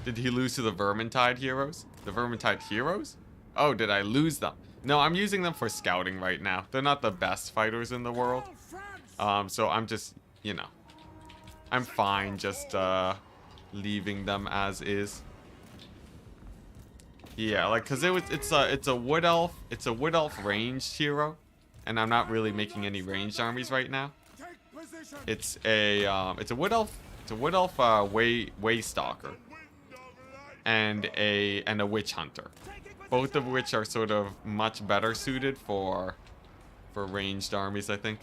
Speaker 1: Did he lose to the Vermintide heroes? The Vermintide heroes? Oh, did I lose them? No, I'm using them for scouting right now. They're not the best fighters in the world. So I'm just, you know, I'm fine just leaving them as is. Yeah, like, cause it's a wood elf ranged hero, and I'm not really making any ranged armies right now. It's a wood elf way stalker and a witch hunter, both of which are sort of much better suited for ranged armies, I think.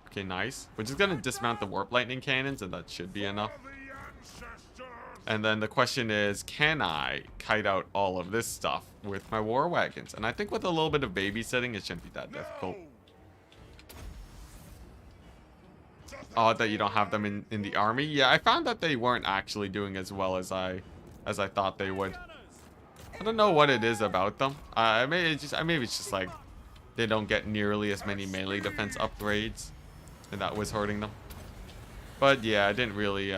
Speaker 1: Okay, nice. We're just gonna dismount the warp lightning cannons, and that should be enough. And then the question is, can I kite out all of this stuff with my war wagons? And I think with a little bit of babysitting, it shouldn't be that difficult. Odd that you don't have them in the army. Yeah, I found that they weren't actually doing as well as I thought they would. I don't know what it is about them. Maybe it's just like they don't get nearly as many melee defense upgrades, and that was hurting them. But yeah, it didn't really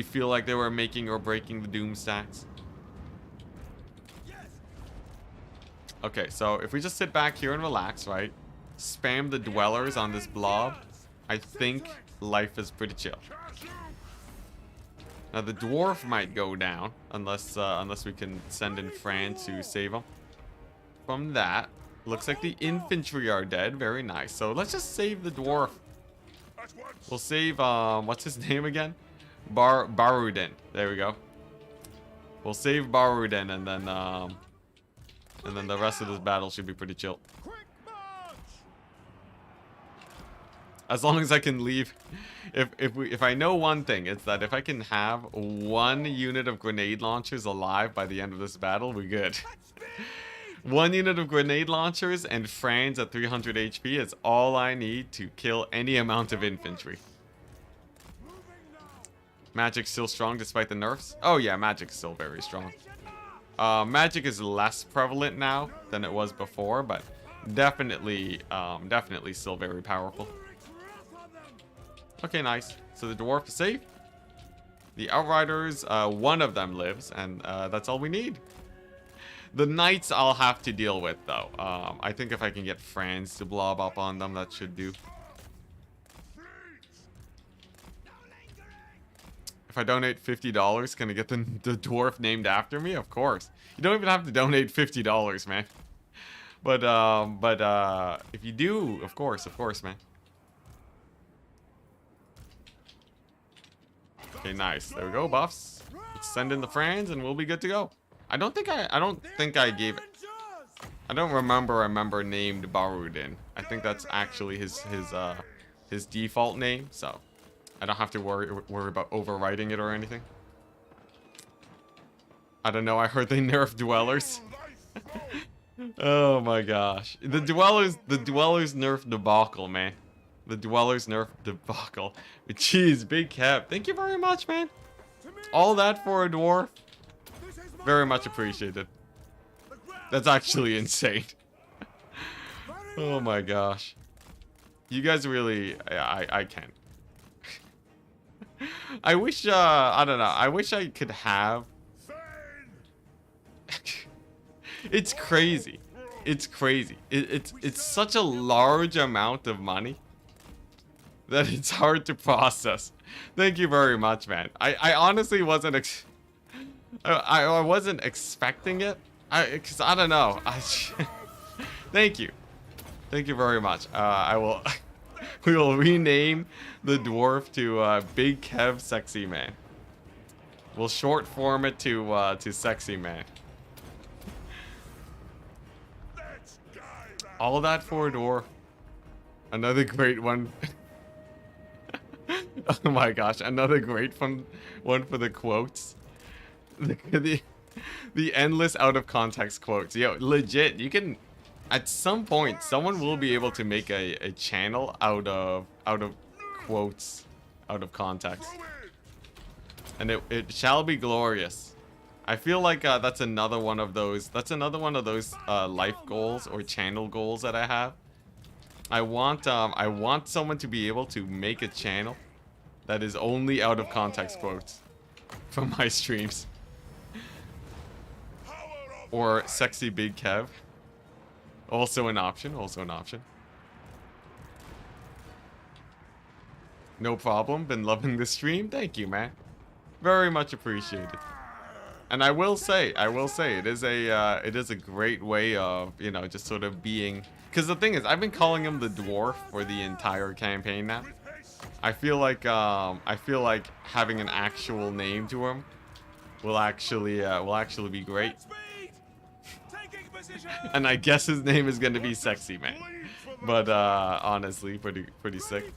Speaker 1: feel like they were making or breaking the doom stacks. Okay, so if we just sit back here and relax, right? Spam the dwellers on this blob, I think life is pretty chill. Now the dwarf might go down unless we can send in Fran to save him. From that, looks like the infantry are dead. Very nice. So let's just save the dwarf. We'll save what's his name again? Barudin. There we go. We'll save Barudin, and then the rest of this battle should be pretty chill. As long as I can leave, if I know one thing, it's that if I can have one unit of grenade launchers alive by the end of this battle, we're good. One unit of grenade launchers and Franz at 300 HP is all I need to kill any amount of infantry. Magic's still strong despite the nerfs? Oh yeah, magic's still very strong. Magic is less prevalent now than it was before, but definitely still very powerful. Okay, nice. So the dwarf is safe. The outriders, one of them lives, and that's all we need. The knights I'll have to deal with, though. I think if I can get Franz to blob up on them, that should do. If I donate $50, can I get the dwarf named after me? Of course. You don't even have to donate $50, man. But if you do, of course, man. Okay, nice. There we go, buffs. Let's send in the Franz, and we'll be good to go. I don't think I gave it. I don't remember named Barudin. I think that's actually his default name, so I don't have to worry about overwriting it or anything. I don't know. I heard they nerfed dwellers. Oh my gosh, the dwellers nerf debacle, man. The dwellers nerf debacle. Jeez, big cap. Thank you very much, man. All that for a dwarf. Very much appreciated. That's actually insane. Oh my gosh. You guys really... I can't. I wish, I don't know. I wish I could have... It's crazy. It's crazy. It's such a large amount of money that it's hard to process. Thank you very much, man. I honestly wasn't I wasn't expecting it. Cause I don't know. Thank you. Thank you very much. I will we will rename the dwarf to Big Kev Sexy Man. We'll short form it to Sexy Man. All that for a dwarf. Another great one. Oh my gosh, another great one for the quotes. The endless out of context quotes. Yo, legit, you can at some point someone will be able to make a channel out of quotes out of context. And it shall be glorious. I feel like that's another one of those life goals or channel goals that I have. I want someone to be able to make a channel that is only out of context quotes from my streams. Or Sexy Big Kev. Also an option, No problem, been loving the stream. Thank you, man. Very much appreciated. And I will say, it is a great way of, you know, just sort of being. Because the thing is, I've been calling him the dwarf for the entire campaign now. I feel like having an actual name to him will actually be great. And I guess his name is gonna be Sexy Man. But honestly, pretty sick.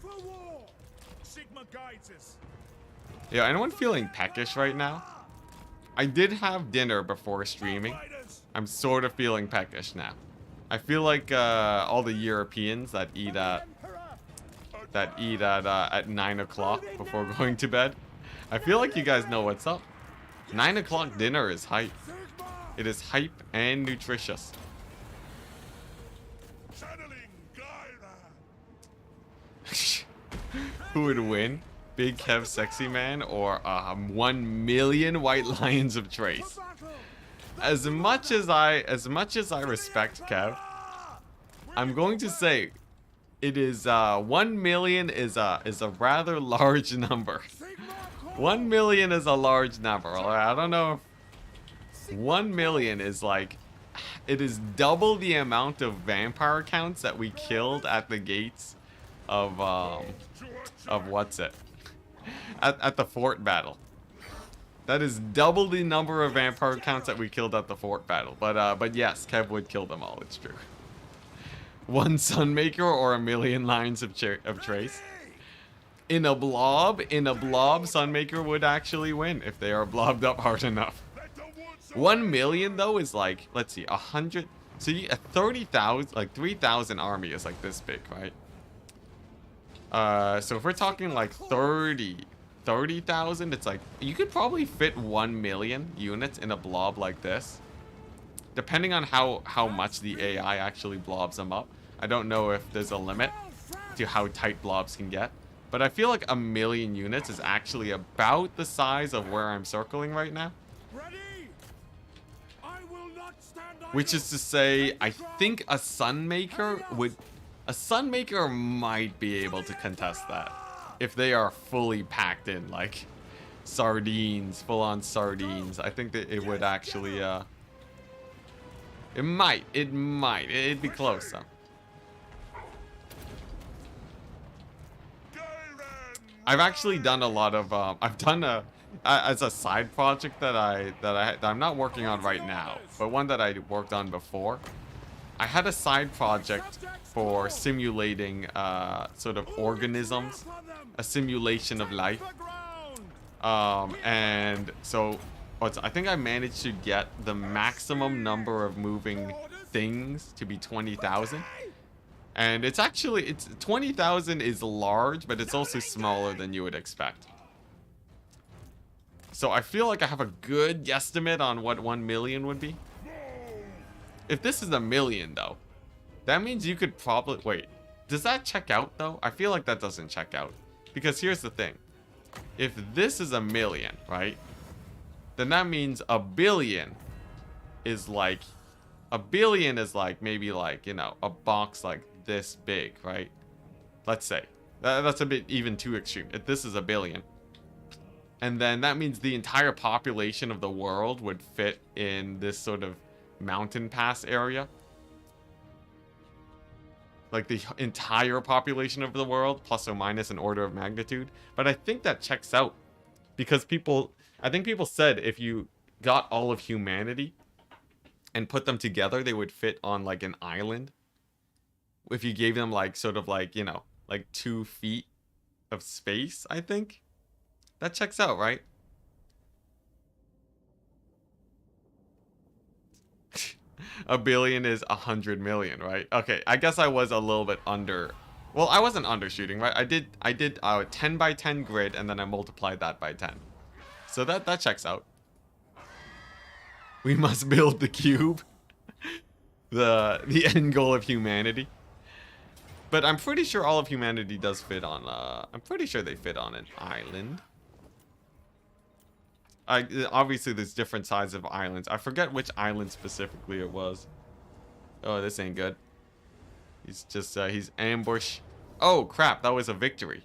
Speaker 1: Yeah, anyone feeling peckish right now? I did have dinner before streaming. I'm sort of feeling peckish now. I feel like all the Europeans that eat at 9 o'clock before going to bed. I feel like you guys know what's up. 9 o'clock dinner is hype. It is hype and nutritious. Who would win? Big Kev Sexy Man or 1 million White Lions of Trace? As much as I respect Kev, I'm going to say it is 1 million is a rather large number. 1 million is a large number. I don't know if 1 million is like, it is double the amount of vampire counts that we killed at the gates of what's it? At the fort battle. That is double the number of vampire counts that we killed at the fort battle. But yes, Kev would kill them all, it's true. 1 Sunmaker or 1 million lines of trace. In a blob, Sunmaker would actually win if they are blobbed up hard enough. 1 million though is like, let's see, 100. So a 30,000, like 3,000 army is like this big, right? So if we're talking like 30,000, it's like you could probably fit 1 million units in a blob like this. Depending on how much the AI actually blobs them up. I don't know if there's a limit to how tight blobs can get. But I feel like 1 million units is actually about the size of where I'm circling right now. Which is to say, I think a Sunmaker might be able to contest that. If they are fully packed in, like sardines, full-on sardines. I think that it would actually, it'd be close though. I've actually done a lot of, I've done as a side project that I'm not working on right now, but one that I worked on before. I had a side project for simulating sort of organisms, a simulation of life. And so I think I managed to get the maximum number of moving things to be 20,000. And it's 20,000 is large, but it's also smaller than you would expect. So I feel like I have a good guesstimate on what 1 million would be. If this is 1 million though, that means you could probably, wait, does that check out though? I feel like that doesn't check out. Because here's the thing. If this is 1 million, right? Then that means 1 billion is like A billion is like maybe like, you know, a box like this big, right? Let's say. That's a bit even too extreme. If this is a billion. And then that means the entire population of the world would fit in this sort of mountain pass area. Like the entire population of the world, plus or minus an order of magnitude. But I think that checks out. Because I think people said if you got all of humanity and put them together, they would fit on like an island. If you gave them like sort of like, you know, like 2 feet of space, I think. That checks out, right? A billion is 100 million, right? Okay, I guess I was a little bit under. Well, I wasn't undershooting, right? I did a 10 by 10 grid, and then I multiplied that by 10. So that checks out. We must build the cube. The end goal of humanity. But I'm pretty sure all of humanity does fit on. I'm pretty sure they fit on an island. Obviously, there's different sizes of islands. I forget which island specifically it was. Oh, this ain't good. He's just, he's ambush. Oh, crap. That was a victory.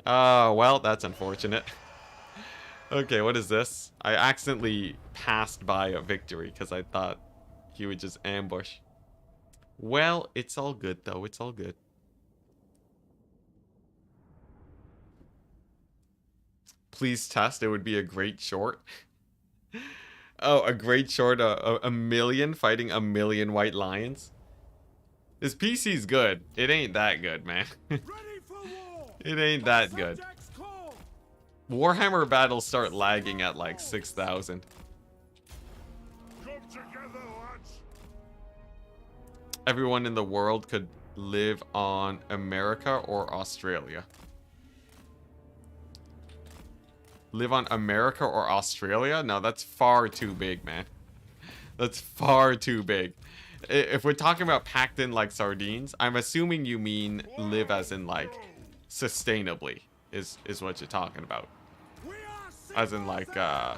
Speaker 1: Oh, well, that's unfortunate. Okay, what is this? I accidentally passed by a victory because I thought he would just ambush. Well, it's all good, though. It's all good. Please test. It would be a great short. Oh, a great short. A million fighting a million white lions. This PC's good. It ain't that good, man. It ain't that good. Warhammer battles start lagging at like 6,000. Everyone in the world could live on America or Australia. Live on America or Australia? No, that's far too big, man. That's far too big. If we're talking about packed in like sardines, I'm assuming you mean live as in like sustainably is what you're talking about. As in like well,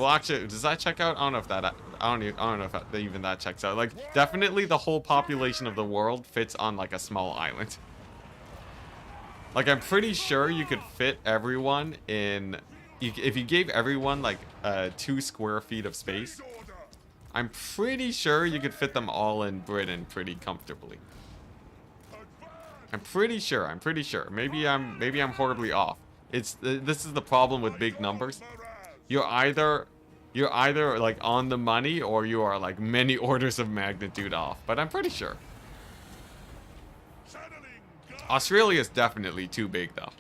Speaker 1: actually, does that check out? I don't know if that I don't know if that, even that checks out. Like definitely the whole population of the world fits on like a small island. Like, I'm pretty sure you could fit everyone in... if you gave everyone, like, 2 square feet of space, I'm pretty sure you could fit them all in Britain pretty comfortably. I'm pretty sure. Maybe I'm horribly off. This is the problem with big numbers. You're either, like, on the money, or you are, like, many orders of magnitude off. But I'm pretty sure. Australia is definitely too big, though.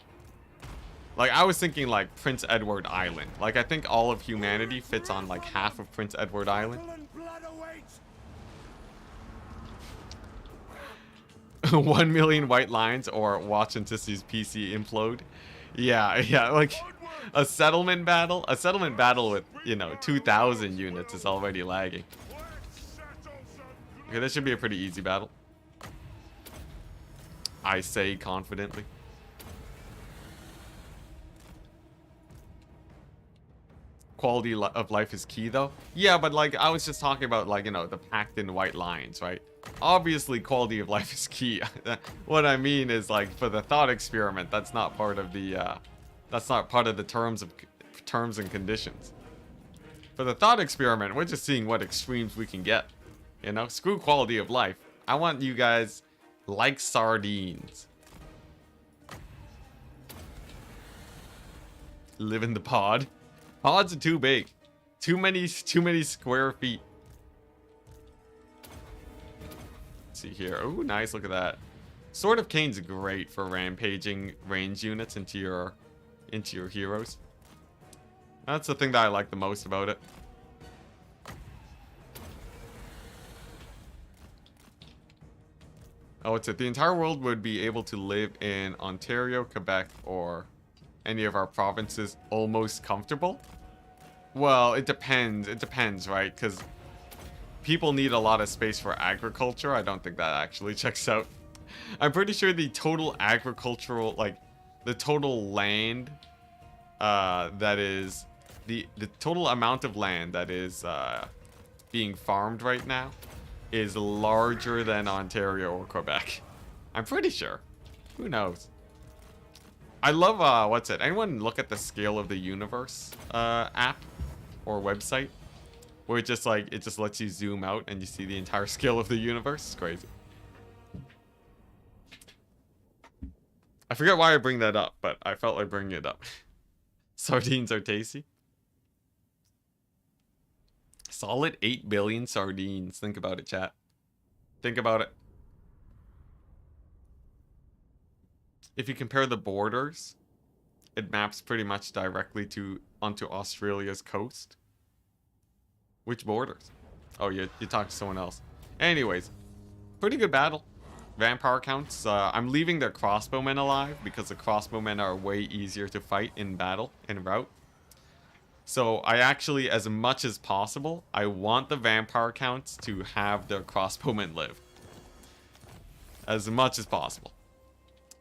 Speaker 1: Like, I was thinking, like, Prince Edward Island. Like, I think all of humanity fits on, like, half of Prince Edward Island. 1 million white lions or watch Enticity's PC implode. Yeah, like, a settlement battle with, you know, 2,000 units is already lagging. Okay, this should be a pretty easy battle. I say confidently. Quality of life is key, though. Yeah, but like I was just talking about, like, you know, the packed in white lines, right? Obviously, quality of life is key. What I mean is, like, for the thought experiment, that's not part of the terms and conditions. For the thought experiment, we're just seeing what extremes we can get. You know, screw quality of life. I want you guys like sardines. Live in the pod. Pods are too big. Too many square feet. Let's see here. Oh, nice. Look at that. Sword of Cain's great for rampaging range units into your heroes. That's the thing that I like the most about it. Oh, it's it. The entire world would be able to live in Ontario, Quebec, or any of our provinces almost comfortable. Well, it depends. It depends, right? Because people need a lot of space for agriculture. I don't think that actually checks out. I'm pretty sure the total agricultural, like, the total land, that is, the total amount of land that is, being farmed right now is larger than Ontario or Quebec. I'm pretty sure. Who knows? I love, what's it? Anyone look at the Scale of the Universe app or website? Where it just lets you zoom out and you see the entire scale of the universe. It's crazy. I forget why I bring that up, but I felt like bringing it up. Sardines are tasty. Solid 8 billion sardines. Think about it, chat. Think about it. If you compare the borders, it maps pretty much directly onto Australia's coast. Which borders? Oh, you talked to someone else. Anyways, pretty good battle. Vampire counts. I'm leaving their crossbowmen alive because the crossbowmen are way easier to fight in battle, en route. So I actually, as much as possible, I want the vampire counts to have their crossbowmen live. As much as possible.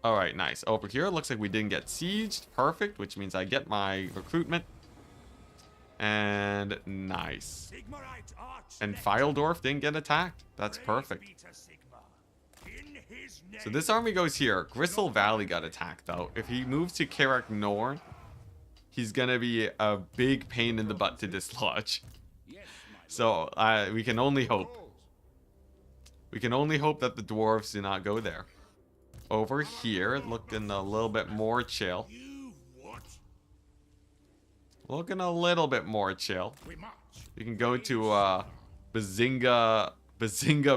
Speaker 1: Alright, nice. Over here, it looks like we didn't get sieged. Perfect, which means I get my recruitment. And nice. And Altdorf didn't get attacked. That's perfect. So this army goes here. Gristle Valley got attacked though. If he moves to Carrick Norn, he's gonna be a big pain in the butt to dislodge. So we can only hope. We can only hope that the dwarves do not go there. Over here, looking a little bit more chill. Looking a little bit more chill. You can go to Bazinga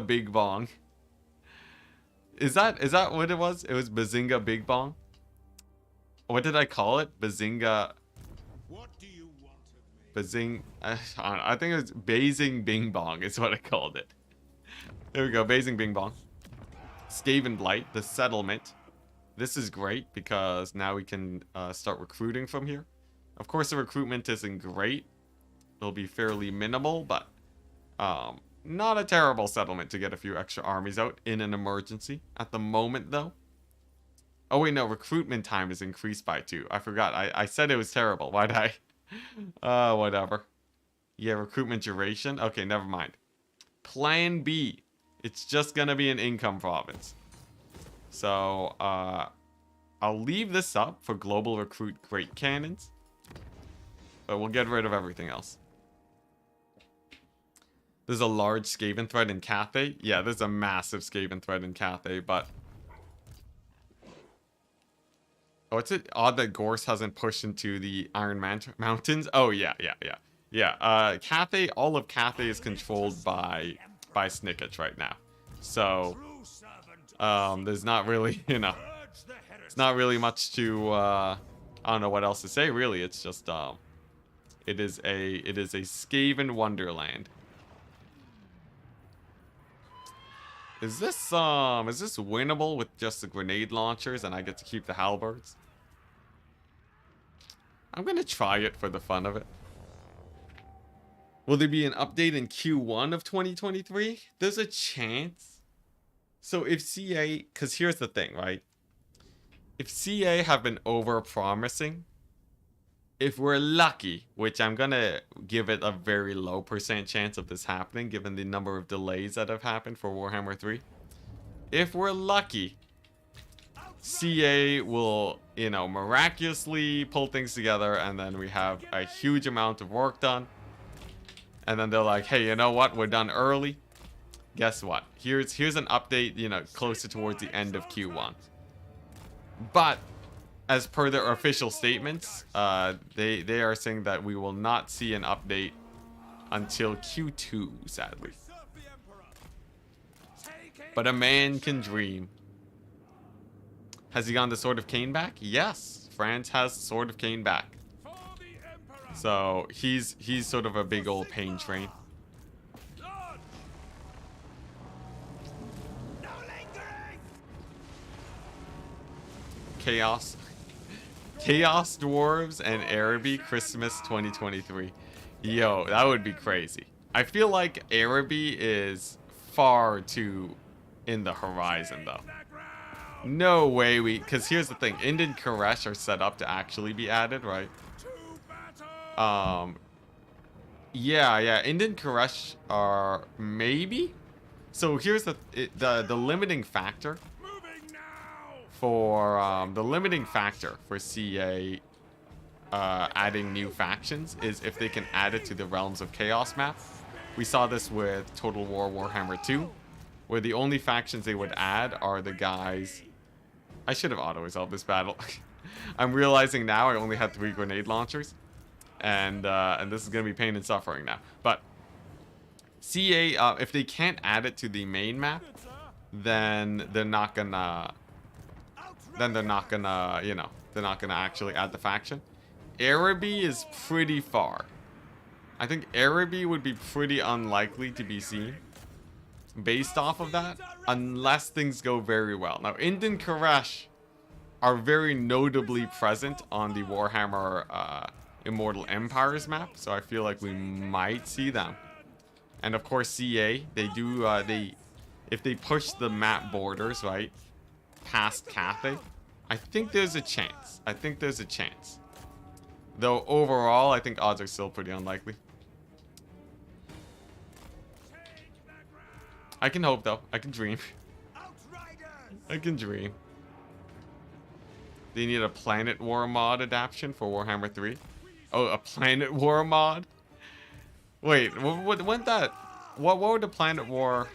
Speaker 1: Big Bong. Is that what it was? It was Bazinga Big Bong. What did I call it? Bazinga.
Speaker 2: What do you want of me?
Speaker 1: I think it was Basing Bing Bong is what I called it. There we go, Basing Bing Bong. Skaven Blight, the settlement. This is great because now we can start recruiting from here. Of course, the recruitment isn't great. It'll be fairly minimal, but not a terrible settlement to get a few extra armies out in an emergency. At the moment, though. Oh, wait, no. Recruitment time is increased by 2. I forgot. I said it was terrible. Why'd I? Whatever. Yeah, recruitment duration. Okay, never mind. Plan B. It's just gonna be an income province. So, I'll leave this up for global recruit great cannons. But we'll get rid of everything else. There's a large Skaven threat in Cathay. Yeah, there's a massive Skaven threat in Cathay, but... Oh, it's odd that Gorse hasn't pushed into the Iron Mountains. Oh, yeah. Cathay, all of Cathay is controlled by Snicketch right now. So, there's not really, it's not really much to, I don't know what else to say, really. It's just, it is a Skaven wonderland. Is this winnable with just the grenade launchers and I get to keep the halberds? I'm gonna try it for the fun of it. Will there be an update in Q1 of 2023? There's a chance. So if CA, because here's the thing, right? If CA have been over-promising, if we're lucky, which I'm gonna give it a very low % chance of this happening, given the number of delays that have happened for Warhammer 3. If we're lucky, CA will, miraculously pull things together, and then we have a huge amount of work done. And then they're like, hey, you know what? We're done early. Guess what? Here's an update, closer towards the end of Q1. But as per their official statements, they are saying that we will not see an update until Q2, sadly. But a man can dream. Has he gotten the Sword of Cain back? Yes, France has Sword of Cain back. So he's sort of a big old pain train. Chaos Dwarves and Araby Christmas 2023. Yo, that would be crazy. I feel like Araby is far too in the horizon though. No way because here's the thing, Ind and Koresh are set up to actually be added, right? Yeah. Indian Koresh are maybe. So here's the limiting factor for CA adding new factions is if they can add it to the Realms of Chaos map. We saw this with Total War Warhammer 2, where the only factions they would add are the guys. I should have auto-resolved this battle. I'm realizing now I only had 3 grenade launchers, and this is gonna be pain and suffering now. But CA, if they can't add it to the main map, then they're not gonna. They're not gonna, you know, they're not gonna actually add the faction. Araby is pretty far. I think Araby would be pretty unlikely to be seen based off of that, unless things go very well. Now, Indian Koresh are very notably present on the Warhammer Immortal Empires map, so I feel like we might see them. And of course, CA, they do, if they push the map borders, right, past Cathay, I think there's a chance. Though overall, I think odds are still pretty unlikely. I can hope, though. I can dream. I can dream. They need a Planet War mod adaptation for Warhammer 3. Oh, a Planet War mod? Wait, what would the Planet War...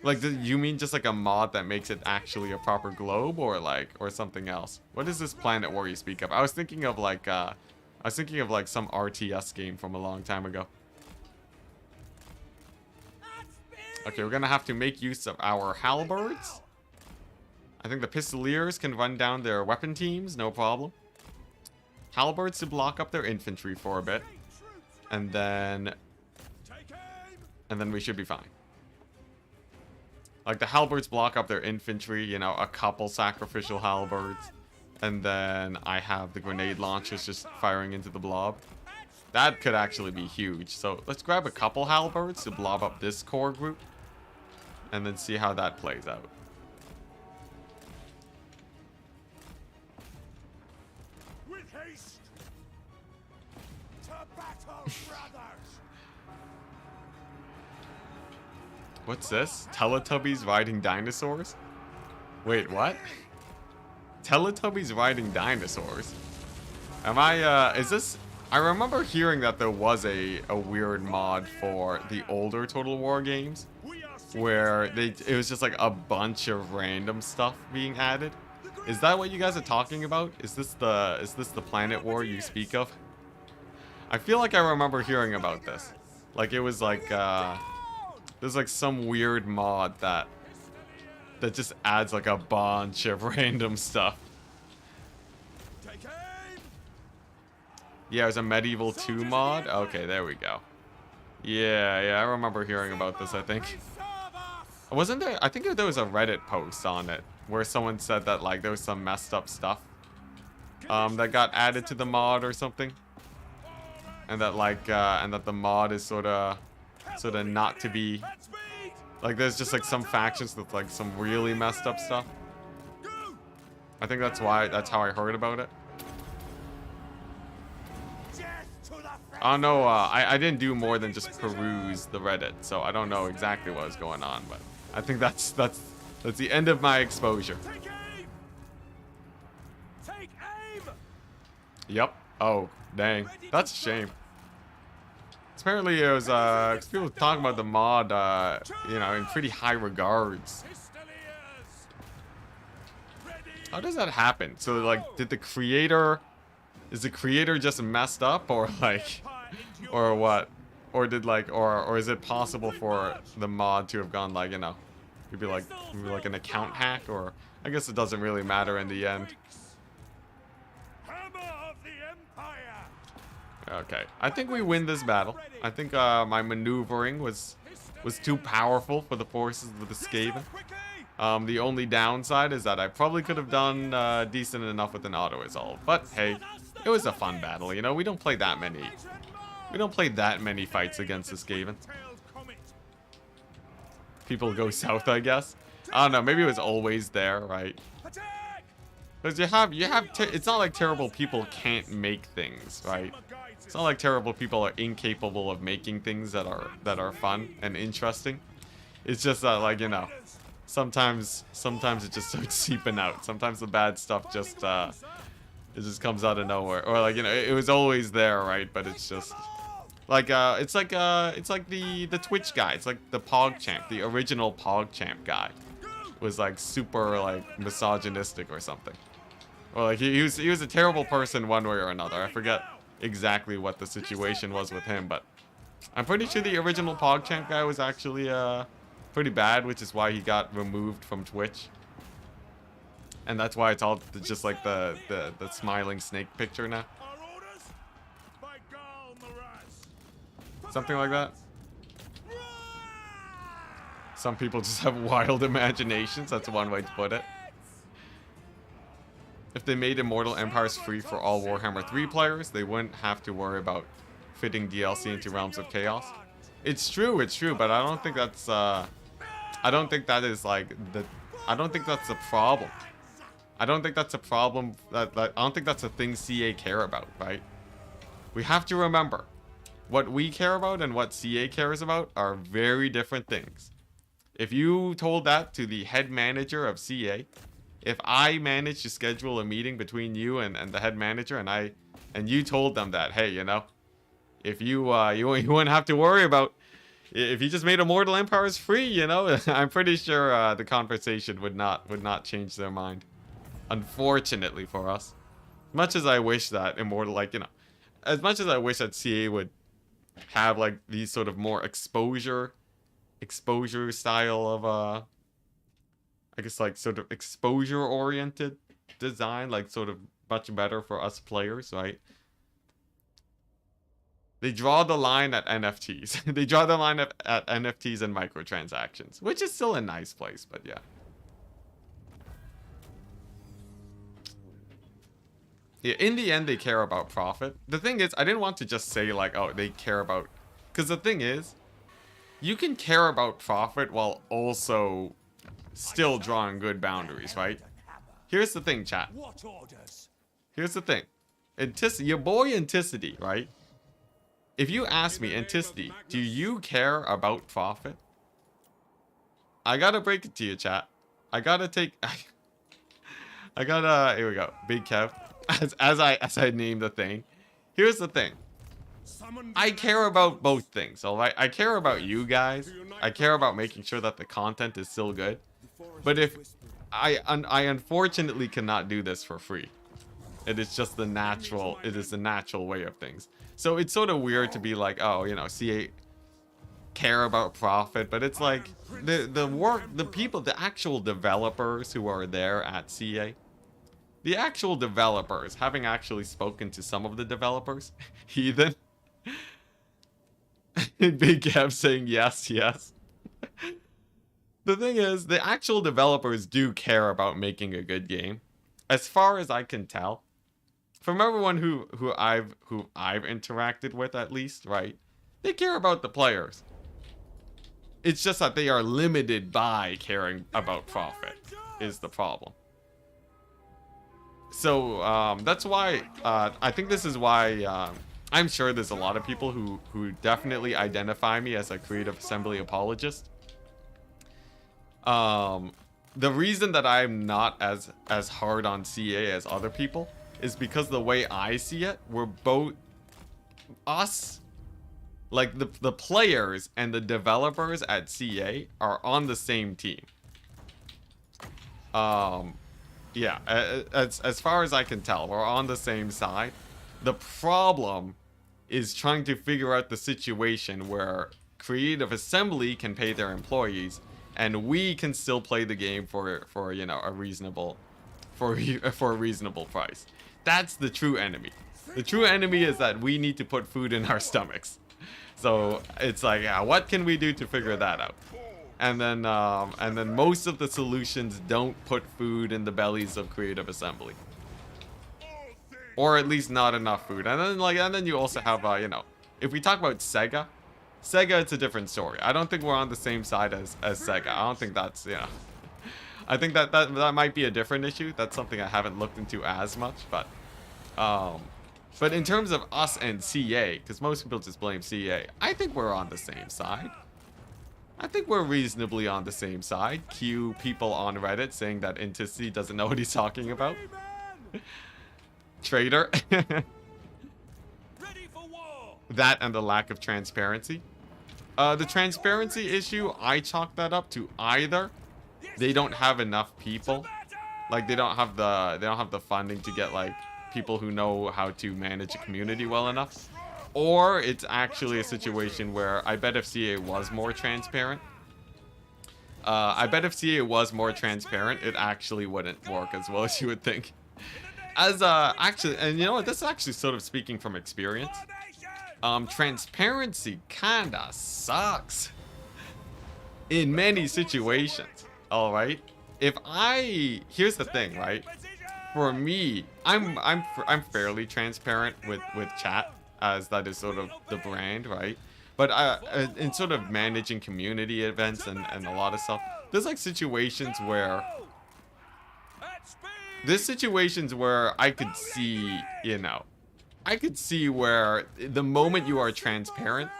Speaker 1: Like, you mean just like a mod that makes it actually a proper globe, or something else? What is this Planet War you speak of? I was thinking of like some RTS game from a long time ago. Okay, we're gonna have to make use of our halberds. I think the pistoliers can run down their weapon teams, no problem. Halberds to block up their infantry for a bit, and then we should be fine. Like, the halberds block up their infantry, you know, a couple sacrificial halberds. And then I have the grenade launchers just firing into the blob. That could actually be huge. So let's grab a couple halberds to blob up this core group. And then see how that plays out.
Speaker 2: With haste to battle, brothers.
Speaker 1: What's this? Teletubbies riding dinosaurs? Wait, what? Teletubbies riding dinosaurs? Am I, is this... I remember hearing that there was a weird mod for the older Total War games, where it was just like a bunch of random stuff being added. Is that what you guys are talking about? Is this the Planet War you speak of? I feel like I remember hearing about this. Like, it was like, there's like some weird mod that just adds like a bunch of random stuff. Yeah, it was a Medieval 2 mod. Okay, there we go. Yeah, I remember hearing about this, I think. Wasn't there... I think there was a Reddit post on it where someone said that, like, there was some messed up stuff that got added to the mod or something. And that, like, and that the mod is sort of not to be... Like, there's just, like, some factions with, like, some really messed up stuff. I think that's how I heard about it. Oh no, I didn't do more than just peruse the Reddit, so I don't know exactly what was going on, but I think that's the end of my exposure.
Speaker 2: Take aim.
Speaker 1: Yep. Oh, dang. That's a shame. Apparently it was, people talking about the mod, you know, in pretty high regards. How does that happen? So, like, is the creator just messed up, or like, or what? Or did like, or is it possible for the mod to have gone, like, you know, maybe like an account hack, or I guess it doesn't really matter in the end. Okay, I think we win this battle. I think my maneuvering was too powerful for the forces of the skaven. The only downside is that I probably could have done decent enough with an auto-resolve. But hey, it was a fun battle, you know? We don't play that many fights against the skaven. People go south, I guess. I don't know, maybe it was always there, right? Because it's not like terrible people can't make things, right? It's not like terrible people are incapable of making things that are fun and interesting. It's just that, like, you know, sometimes it just starts seeping out. Sometimes the bad stuff just it just comes out of nowhere, or like, you know, it was always there, right? But it's just like it's like the Twitch guy. It's like the PogChamp, the original PogChamp guy was like super like misogynistic or something, or like he was a terrible person one way or another. I forget exactly what the situation was with him, but I'm pretty sure the original PogChamp guy was actually pretty bad, which is why he got removed from Twitch. And that's why it's all just like the smiling snake picture now. Something like that. Some people just have wild imaginations. That's one way to put it. If they made Immortal Empires free for all Warhammer 3 players, they wouldn't have to worry about fitting DLC into Realms of Chaos. It's true, but I don't think that's I don't think that is like I don't think that's the problem. I don't think that's a problem I don't think that's a thing CA care about, right? We have to remember, what we care about and what CA cares about are very different things. If you told that to the head manager of CA, if I managed to schedule a meeting between you and the head manager, and you told them that, hey, you know, if you wouldn't have to worry about, if you just made Immortal Empires free, you know, I'm pretty sure the conversation would not change their mind. Unfortunately for us. Much as I wish that Immortal, like, you know, as much as I wish that CA would have like these sort of more exposure style of I guess like sort of exposure oriented design, like sort of much better for us players, right? They draw the line at NFTs. They draw the line at NFTs and microtransactions, which is still a nice place, but yeah. Yeah, in the end, they care about profit. The thing is, I didn't want to just say like, oh, they care about... Because the thing is, you can care about profit while also still drawing good boundaries, right? Here's the thing, chat. Here's the thing. Your boy Enticity, right? If you ask me, Enticity, do you care about profit? I gotta break it to you, chat. I gotta take... I gotta... Here we go. Big Kev. As I name the thing. Here's the thing. I care about both things, alright? I care about you guys. I care about making sure that the content is still good. But if... I unfortunately cannot do this for free. It is just the natural... It is the natural way of things. So it's sort of weird to be like, oh, you know, CA care about profit, but it's like the people, the actual developers who are there at CA, the actual developers, having actually spoken to some of the developers, Heathen, Big Kev saying yes, yes. The thing is, the actual developers do care about making a good game, as far as I can tell. From everyone who I've interacted with, at least, right? They care about the players. It's just that they are limited by caring about profit, is the problem. So that's why I think this is why I'm sure there's a lot of people who definitely identify me as a Creative Assembly apologist. The reason that I'm not as hard on CA as other people is because the way I see it, we're both us, like the players and the developers at CA are on the same team. Yeah, as far as I can tell, we're on the same side. The problem is trying to figure out the situation where Creative Assembly can pay their employees and we can still play the game for you know, a reasonable price. That's the true enemy. The true enemy is that we need to put food in our stomachs. So it's like, yeah, what can we do to figure that out? And then most of the solutions don't put food in the bellies of Creative Assembly, or at least not enough food. And then you also have you know, if we talk about Sega, it's a different story. I don't think we're on the same side as Sega. I don't think that's, you know, I think that might be a different issue. That's something I haven't looked into as much, but But in terms of us and CA, because most people just blame CA, I think we're on the same side. I think we're reasonably on the same side. Cue people on Reddit saying that Enticity doesn't know what he's talking about. Traitor.
Speaker 2: Ready for war.
Speaker 1: That and the lack of transparency. The transparency issue, I chalk that up to either they don't have enough people, like they don't have the funding to get like people who know how to manage a community well enough, or it's actually a situation where I bet if CA was more transparent, it actually wouldn't work as well as you would think. As actually, and you know what, this is actually sort of speaking from experience. Transparency kinda sucks in many situations. All right, here's the thing, right? For me, I'm fairly transparent with chat, as that is sort of the brand, right? But in sort of managing community events and a lot of stuff, there's like situations where I could see, you know, I could see where the moment you are transparent,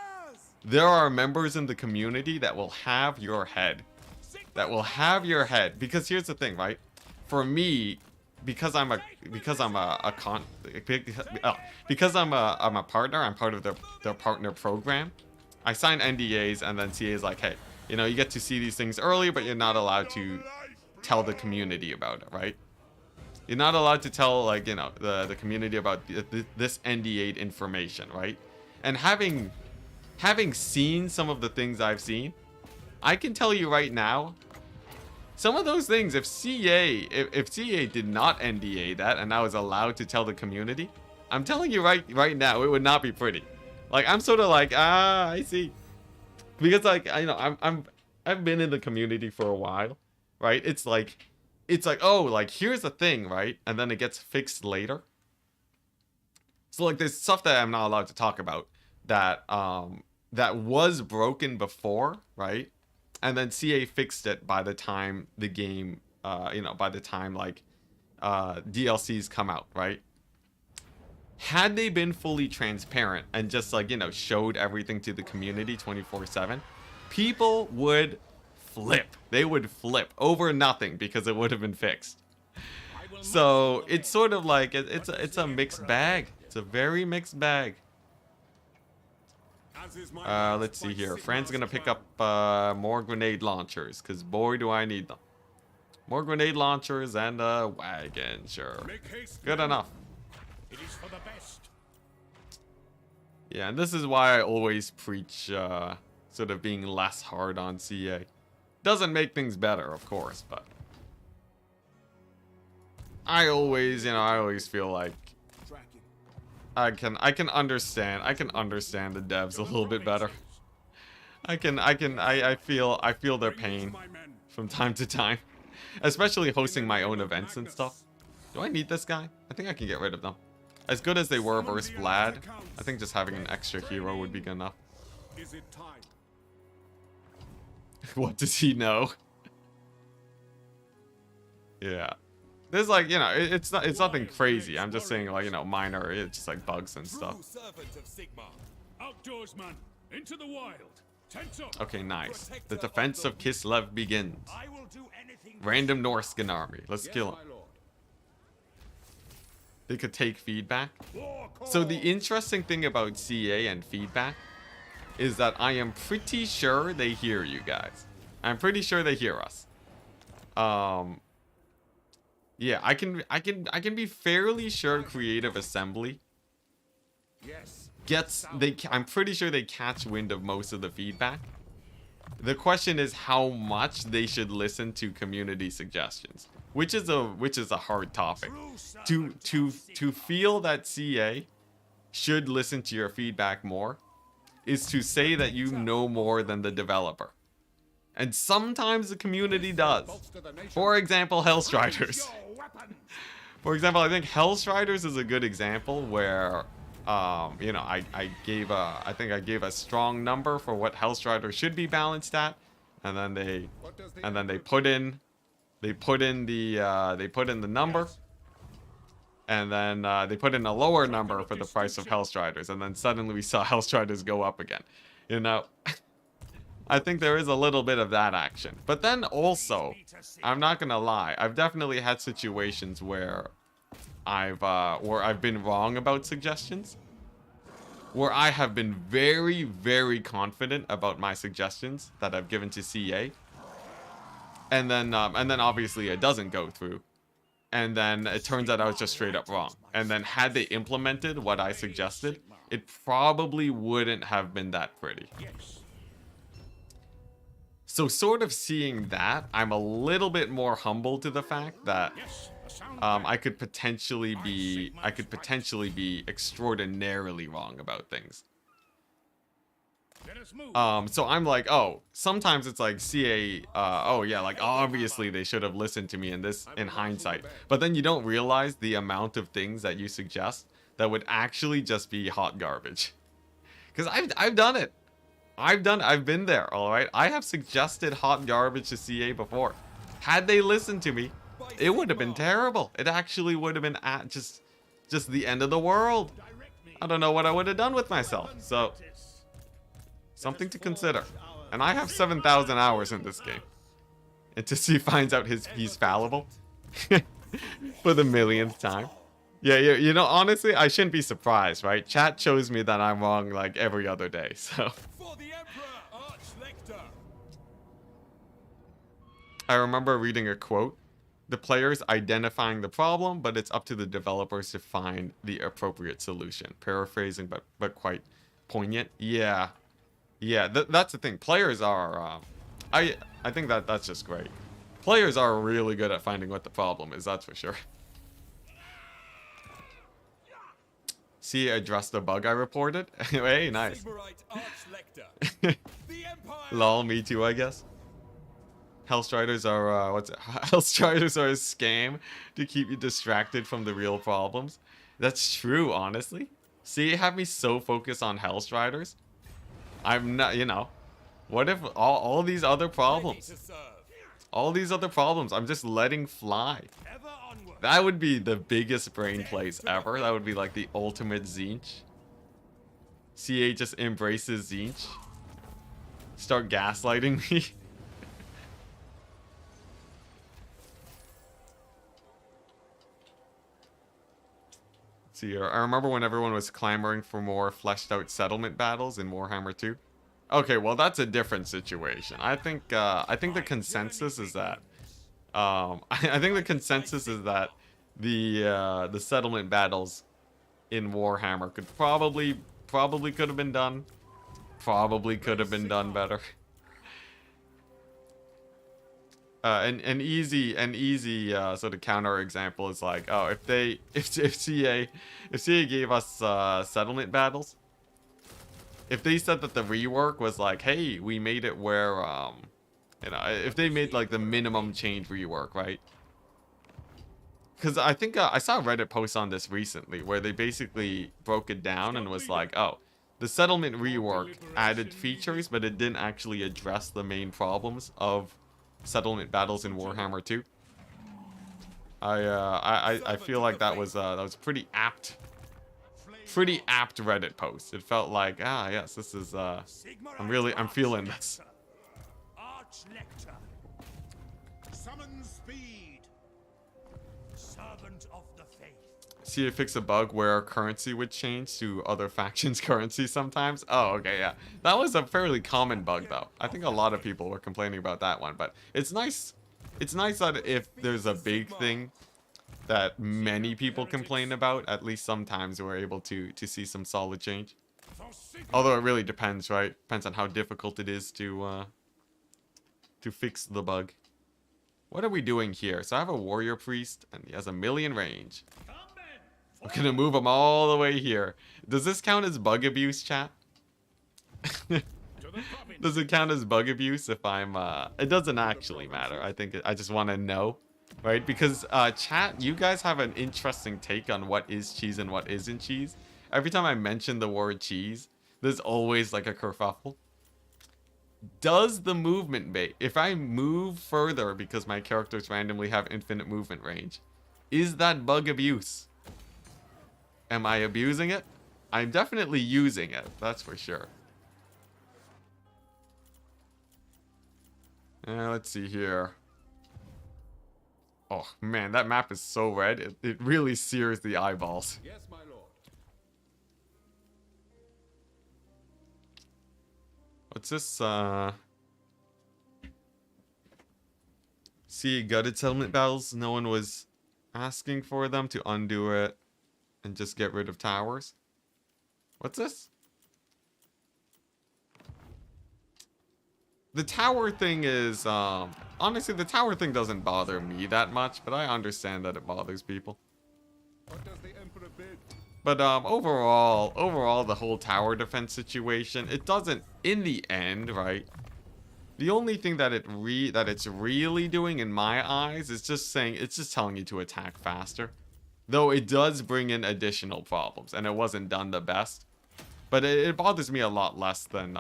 Speaker 1: there are members in the community that will have your head. Because here's the thing, right? For me, because I'm a partner, I'm part of their partner program. I sign NDAs, and then CA is like, hey, you know, you get to see these things early, but you're not allowed to tell the community about it, right? You're not allowed to tell, like, you know, the community about this NDA'd information, right? And having seen some of the things I've seen, I can tell you right now, some of those things, if CA did not NDA that and I was allowed to tell the community, I'm telling you right now, it would not be pretty. Like, I'm sort of like, I see, because like, you know, I've been in the community for a while, right? It's like, oh, like, here's the thing, right? And then it gets fixed later. So like, there's stuff that I'm not allowed to talk about that was broken before, right? And then CA fixed it by the time the game, you know, by the time like DLCs come out, right? Had they been fully transparent and just like, you know, showed everything to the community 24/7, people would flip. They would flip over nothing because it would have been fixed. So it's sort of like it's a mixed bag. It's a very mixed bag. Let's see here. Fran's gonna pick up more grenade launchers, because boy do I need them. More grenade launchers and a wagon, sure. Good enough.
Speaker 2: It is for the best.
Speaker 1: Yeah, and this is why I always preach sort of being less hard on CA. Doesn't make things better, of course, but I always feel like I can understand the devs a little bit better. I feel their pain from time to time, especially hosting my own events and stuff. Do I need this guy? I think I can get rid of them. As good as they were versus Vlad, I think just having an extra hero would be good enough.
Speaker 2: Is it time?
Speaker 1: What does he know? Yeah. There's like, you know, it's nothing crazy. I'm just saying, like, you know, minor, it's just like bugs and stuff.
Speaker 2: Outdoorsman, into the wild. Tense up.
Speaker 1: Okay, nice. The defense of Kislev begins.
Speaker 2: I will do anything.
Speaker 1: Random Norscan army. Let's kill him. They could take feedback. So the interesting thing about CA and feedback is that I am pretty sure they hear you guys. I'm pretty sure they hear us. Yeah, I can be fairly sure Creative Assembly I'm pretty sure they catch wind of most of the feedback. The question is how much they should listen to community suggestions, which is a hard topic. To feel that CA should listen to your feedback more is to say that you know more than the developer. And sometimes the community does. For example, Hellstriders. For example, I think Hellstriders is a good example where, you know, I gave a strong number for what Hellstriders should be balanced at, and then they put in the number, And then they put in a lower number for the price of Hellstriders, and then suddenly we saw Hellstriders go up again. You know, I think there is a little bit of that action. But then also, I'm not gonna lie, I've definitely had situations where I've been wrong about suggestions, where I have been very, very confident about my suggestions that I've given to CA, and then obviously it doesn't go through, and then it turns out I was just straight up wrong. And then had they implemented what I suggested, it probably wouldn't have been that pretty. So sort of seeing that, I'm a little bit more humble to the fact that I could potentially be extraordinarily wrong about things. So I'm like, oh, sometimes it's like CA, oh yeah, like obviously they should have listened to me in hindsight. But then you don't realize the amount of things that you suggest that would actually just be hot garbage. Because I've done it. I've been there, alright? I have suggested hot garbage to CA before. Had they listened to me, it would have been terrible. It actually would have been just the end of the world. I don't know what I would have done with myself. So, something to consider. And I have 7,000 hours in this game. And to see finds out he's fallible. For the millionth time. Yeah, you know, honestly, I shouldn't be surprised, right? Chat shows me that I'm wrong like every other day, so. I remember reading a quote. The player's identifying the problem, but it's up to the developers to find the appropriate solution. Paraphrasing, but quite poignant. Yeah. Yeah, that's the thing. Players are, I think that's just great. Players are really good at finding what the problem is, that's for sure. See, address the bug I reported? Hey, nice. Lol, me too, I guess. Hellstriders are, Hellstriders are a scam to keep you distracted from the real problems. That's true, honestly. See, you have me so focused on Hellstriders. I'm not, you know. What if all these other problems? All these other problems I'm just letting fly. That would be the biggest brain plays ever. That would be like the ultimate Zinch. CA just embraces Zinch. Start gaslighting me. See, I remember when everyone was clamoring for more fleshed out settlement battles in Warhammer 2. Okay, well that's a different situation. I think the consensus is that I think the consensus is that the settlement battles in Warhammer could probably could have been done. Probably could have been done better. An easy sort of counter example is like, oh, if CA gave us settlement battles, if they said that the rework was like, hey, we made it where you know, if they made like the minimum change rework, right? Because I think I saw a Reddit post on this recently where they basically broke it down and was like, oh, the settlement rework added features, but it didn't actually address the main problems of settlement battles in Warhammer 2. I feel like that was pretty apt Reddit post. It felt like, ah, yes, this is I'm feeling this. See it fix a bug where currency would change to other factions' currency sometimes. Oh, okay, yeah. That was a fairly common bug, though. I think a lot of people were complaining about that one, but it's nice. It's nice that if there's a big thing that many people complain about, at least sometimes we're able to see some solid change. Although it really depends, right? Depends on how difficult it is to fix the bug. What are we doing here? So I have a warrior priest, and he has 1,000,000 range. I'm gonna move him all the way here. Does this count as bug abuse, chat? Does it count as bug abuse if I'm, it doesn't actually matter. I think I just want to know, right? Because, chat, you guys have an interesting take on what is cheese and what isn't cheese. Every time I mention the word cheese, there's always like a kerfuffle. Does the movement bait, if I move further because my characters randomly have infinite movement range, is that bug abuse? Am I abusing it? I'm definitely using it, that's for sure. Let's see here. Oh man, that map is so red. It really sears the eyeballs.
Speaker 2: Yes, my lord.
Speaker 1: What's this? See, gutted settlement battles. No one was asking for them to undo it and just get rid of towers. What's this? The tower thing is, honestly, the tower thing doesn't bother me that much, but I understand that it bothers people.
Speaker 2: What does the emperor bid?
Speaker 1: But overall, the whole tower defense situation, it doesn't, in the end, right? The only thing that it's really doing in my eyes is just saying, it's just telling you to attack faster. Though it does bring in additional problems, and it wasn't done the best. But it bothers me a lot less than,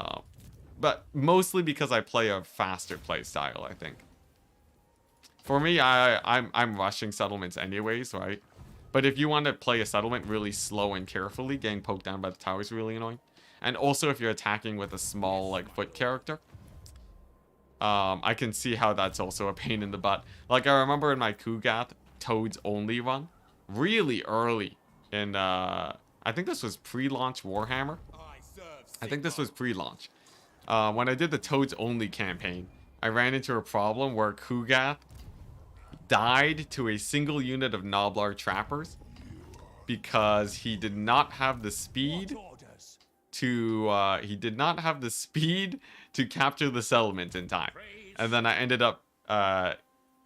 Speaker 1: but mostly because I play a faster play style, I think. For me, I'm rushing settlements anyways, right? But if you want to play a settlement really slow and carefully, getting poked down by the tower is really annoying. And also if you're attacking with a small, like, foot character, I can see how that's also a pain in the butt. Like, I remember in my Kugath Toads only run, really early in, I think this was pre-launch Warhammer. I think this was pre-launch. When I did the Toads only campaign, I ran into a problem where Kugath died to a single unit of Noblar trappers because he did not have the speed to capture the settlement in time. And then I ended up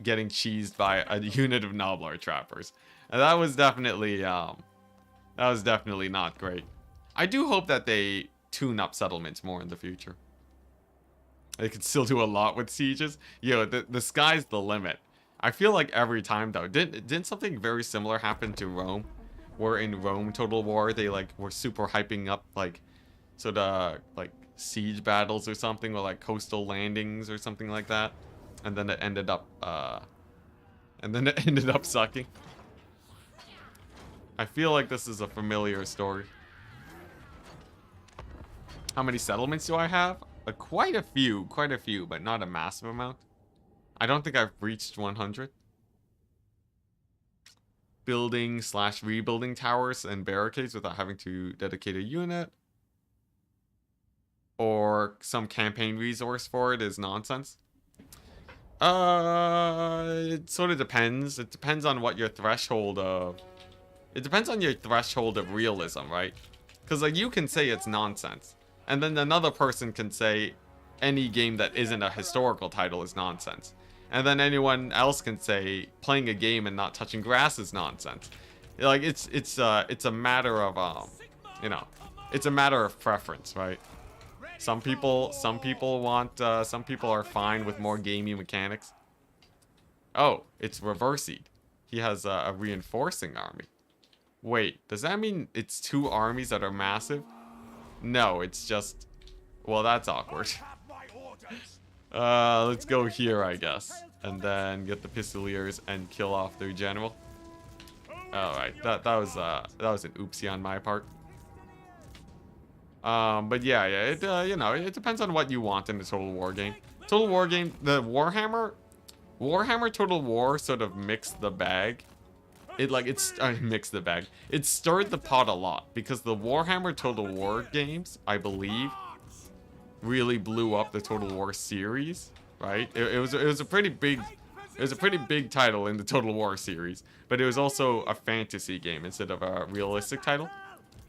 Speaker 1: getting cheesed by a unit of Noblar trappers. And that was definitely not great. I do hope that they tune up settlements more in the future. They can still do a lot with sieges. Yo, the sky's the limit. I feel like every time though, didn't something very similar happen to Rome? Where in Rome Total War they like were super hyping up like sort of like siege battles or something, or like coastal landings or something like that, and then it ended up sucking. I feel like this is a familiar story. How many settlements do I have? Quite a few, but not a massive amount. I don't think I've reached 100. Building / rebuilding towers and barricades without having to dedicate a unit. Or some campaign resource for it is nonsense. It sort of depends. It depends on what your threshold of... It depends on your threshold of realism, right? Because like you can say it's nonsense. And then another person can say any game that isn't a historical title is nonsense. And then anyone else can say playing a game and not touching grass is nonsense. Like it's a matter of you know, it's a matter of preference, right? Some people are fine with more gamey mechanics. Oh, it's reversing. He has a reinforcing army. Wait, does that mean it's 2 armies that are massive? No, it's just... Well, that's awkward. Let's go here, I guess. And then get the Pistoliers and kill off their general. Alright, that was an oopsie on my part. But yeah, it you know, it depends on what you want in the Total War game. Total War game, the Warhammer Total War sort of mixed the bag. Mixed the bag. It stirred the pot a lot because the Warhammer Total War games, I believe, really blew up the Total War series, right? It was a pretty big title in the Total War series, but it was also a fantasy game instead of a realistic title,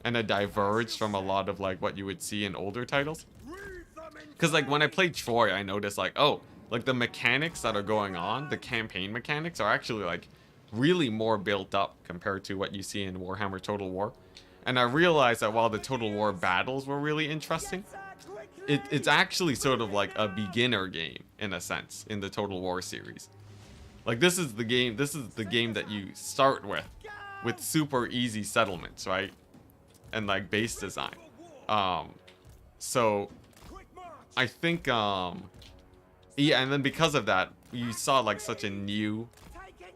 Speaker 1: and it diverged from a lot of like what you would see in older titles. Because like when I played Troy, I noticed like, oh, like the mechanics that are going on, the campaign mechanics are actually like really more built up compared to what you see in Warhammer Total War. And I realized that while the Total War battles were really interesting, it's actually sort of like a beginner game in a sense in the Total War series. Like this is the game that you start with super easy settlements, right? And like base design. So I think yeah, and then because of that, you saw like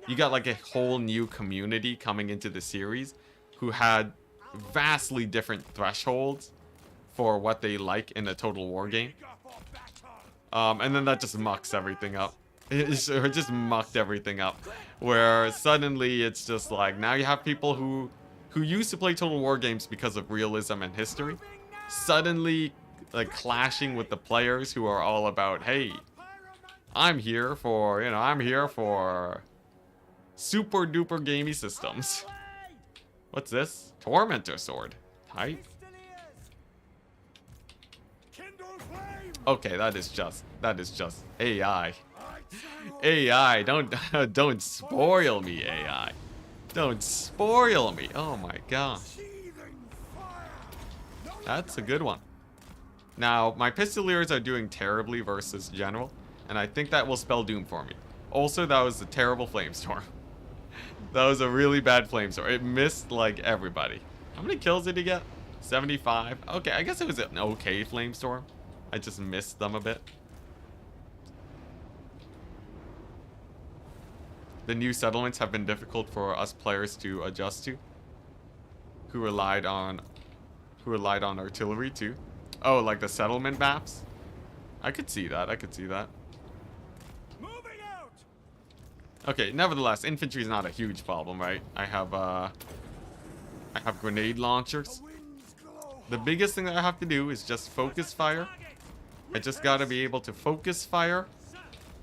Speaker 1: you got like a whole new community coming into the series who had vastly different thresholds for what they like in a total war game. And then that just mucks everything up. It just mucked everything up. Where suddenly it's just like, now you have people who used to play total war games because of realism and history, suddenly like clashing with the players who are all about, hey, I'm here for, I'm here for super duper gamey systems. What's this? Tormentor sword. Tight. Okay, that is just AI. AI, don't spoil me, AI. Don't spoil me. Oh my gosh. That's a good one. Now, my Pistoliers are doing terribly versus General, and I think that will spell doom for me. Also, that was a terrible Flamestorm. That was a really bad Flamestorm. It missed, like, everybody. How many kills did he get? 75? Okay, I guess it was an okay Flamestorm. I just missed them a bit. The new settlements have been difficult for us players to adjust to. Who relied on artillery too. Oh, like the settlement maps? I could see that.
Speaker 2: Moving out.
Speaker 1: Okay, nevertheless, infantry is not a huge problem, right? I have grenade launchers. The biggest thing that I have to do is just focus fire. I just gotta be able to focus fire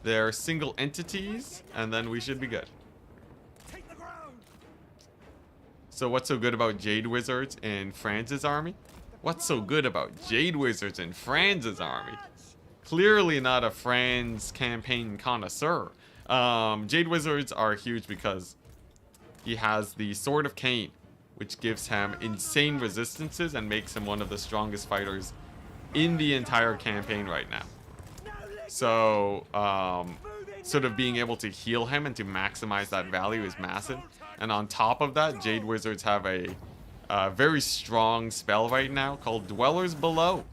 Speaker 1: their single entities, and then we should be good.
Speaker 2: Take the ground.
Speaker 1: So what's so good about Jade Wizards in Franz's army? What's so good about Jade Wizards in Franz's army? Clearly not a Franz campaign connoisseur. Jade Wizards are huge because he has the Sword of Cain, which gives him insane resistances and makes him one of the strongest fighters in the entire campaign right now. So, sort of being able to heal him and to maximize that value is massive. And on top of that, Jade Wizards have a very strong spell right now called Dwellers Below,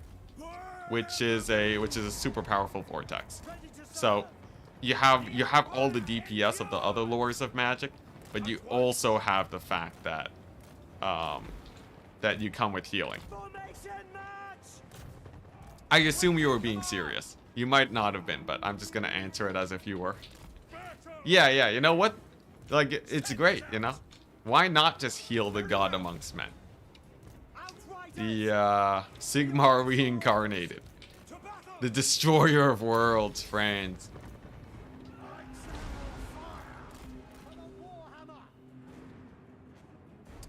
Speaker 1: which is a super powerful vortex. So, you have all the DPS of the other lores of Magic, but you also have the fact that that you come with healing. I assume you were being serious. You might not have been, but I'm just gonna answer it as if you were. Yeah, you know what? Like, it's great, you know? Why not just heal the god amongst men? The, Sigmar reincarnated. The destroyer of worlds, friends.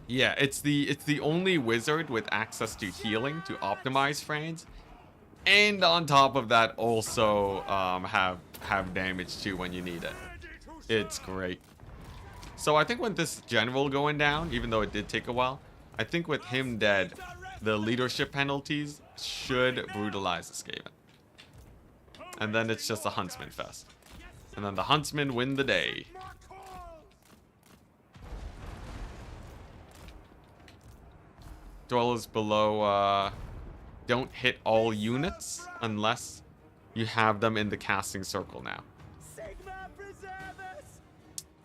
Speaker 1: Yeah, it's the only wizard with access to healing to optimize Franz. And on top of that, also have damage too when you need it. It's great. So I think with this general going down, even though it did take a while, I think with him dead, the leadership penalties should brutalize the Skaven. And then it's just a huntsman fest. And then the huntsmen win the day. Dwellers Below don't hit all units unless you have them in the casting circle now.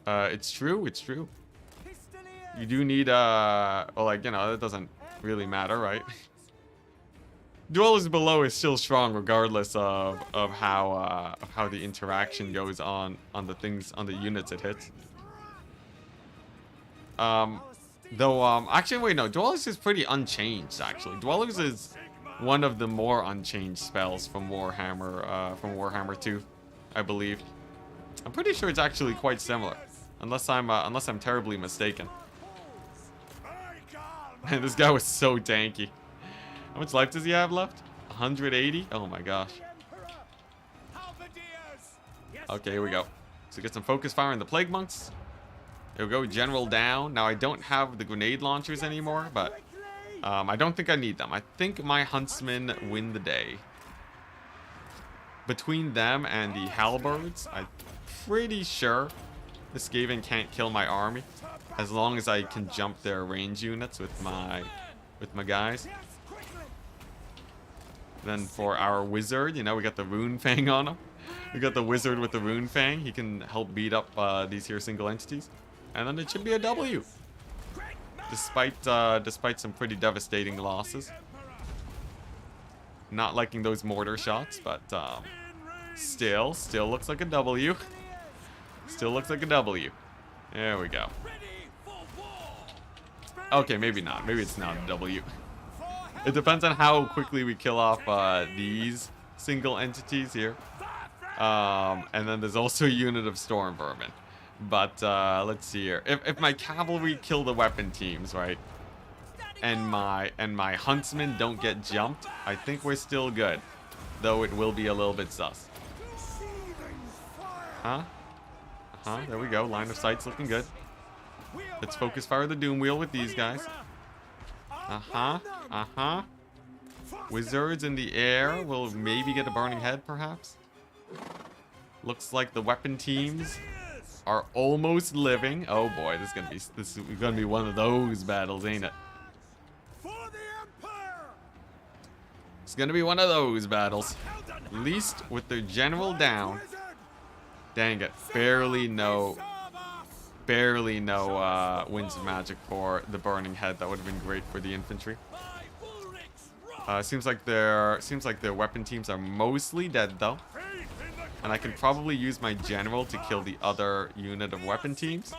Speaker 1: It's true. You do need well, like, you know, it doesn't really matter, right? Dwellers Below is still strong regardless of how the interaction goes on the things, on the units it hits. Though actually wait, no, Dwellers is pretty unchanged actually. Dwellers is one of the more unchanged spells from Warhammer 2, I believe. I'm pretty sure it's actually quite similar, unless I'm terribly mistaken. Man, this guy was so tanky. How much life does he have left? 180? Oh my gosh. Okay, here we go. So get some focus fire on the Plague Monks. There we go, General down. Now I don't have the grenade launchers anymore, but I don't think I need them. I think my Huntsmen win the day. Between them and the Halberds, I'm pretty sure the Skaven can't kill my army, as long as I can jump their range units with my guys. Then for our wizard, you know, we got the Rune Fang on him. We got the wizard with the Rune Fang. He can help beat up these here single entities. And then it should be a W. despite some pretty devastating losses. Not liking those mortar shots, but still looks like a W. Still looks like a W. There we go. Okay, maybe not. Maybe it's not a W. It depends on how quickly we kill off these single entities here. And then there's also a unit of storm vermin. But let's see here. If my cavalry kill the weapon teams, right? And my huntsmen don't get jumped, I think we're still good. Though it will be a little bit sus. Huh? There we go. Line of sight's looking good. Let's focus fire the doom wheel with these guys. Wizards in the air will maybe get a burning head, perhaps. Looks like the weapon teams are almost living. Oh boy, this is gonna be one of those battles, ain't it? It's gonna be one of those battles. At least with their general down. Dang it, barely no winds of magic for the burning head. That would have been great for the infantry. Seems like their weapon teams are mostly dead though, and I can probably use my general to kill the other unit of weapon teams.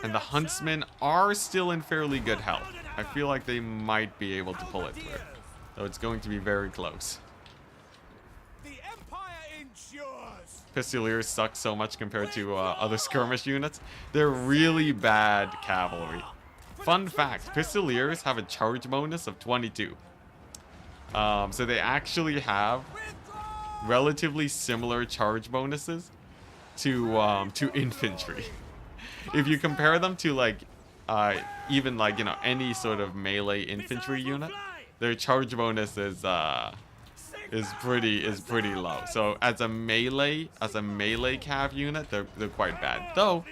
Speaker 1: And the huntsmen are still in fairly good health. I feel like they might be able to pull it through, though it's going to be very close. Pistoliers suck so much compared to other skirmish units. They're really bad cavalry. Fun fact, Pistoliers have a charge bonus of 22. So they actually have relatively similar charge bonuses to infantry. If you compare them to like even like, you know, any sort of melee infantry unit, their charge bonus is pretty low. So as a melee cav unit, they're quite bad. Though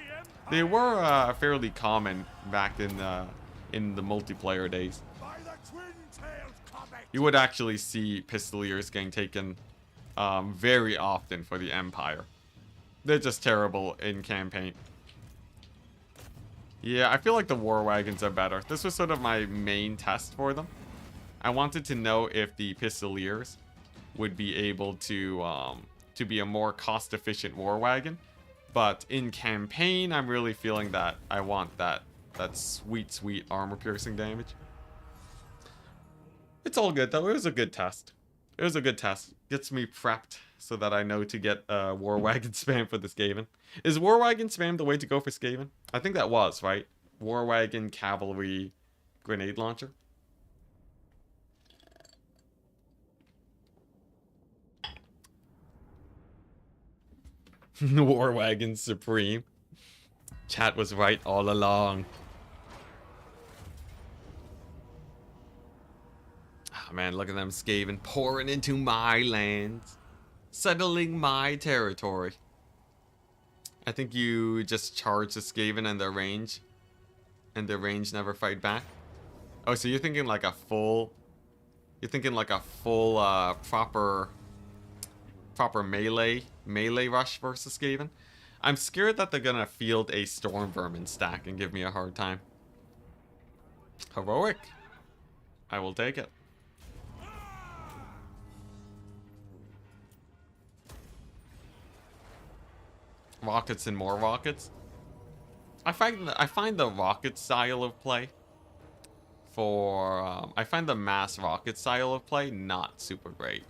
Speaker 1: they were fairly common back in the multiplayer days. You would actually see Pistoliers getting taken very often for the Empire. They're just terrible in campaign. Yeah, I feel like the war wagons are better. This was sort of my main test for them. I wanted to know if the Pistoliers would be able to be a more cost-efficient war wagon. But in campaign, I'm really feeling that I want that sweet armor-piercing damage. It's all good, though. It was a good test. Gets me prepped so that I know to get war wagon spam for the Skaven. Is war wagon spam the way to go for Skaven? I think that was, right? War wagon, cavalry, grenade launcher. War wagon supreme. Chat was right all along. Oh man, look at them Skaven pouring into my lands. Settling my territory. I think you just charge the Skaven and their range. And their range never fight back. Oh, so you're thinking like a full... You're thinking like a full, proper melee rush versus Skaven? I'm scared that they're gonna field a Storm Vermin stack and give me a hard time. Heroic. I will take it. Rockets and more rockets. I find the rocket style of play for I find the mass rocket style of play not super great.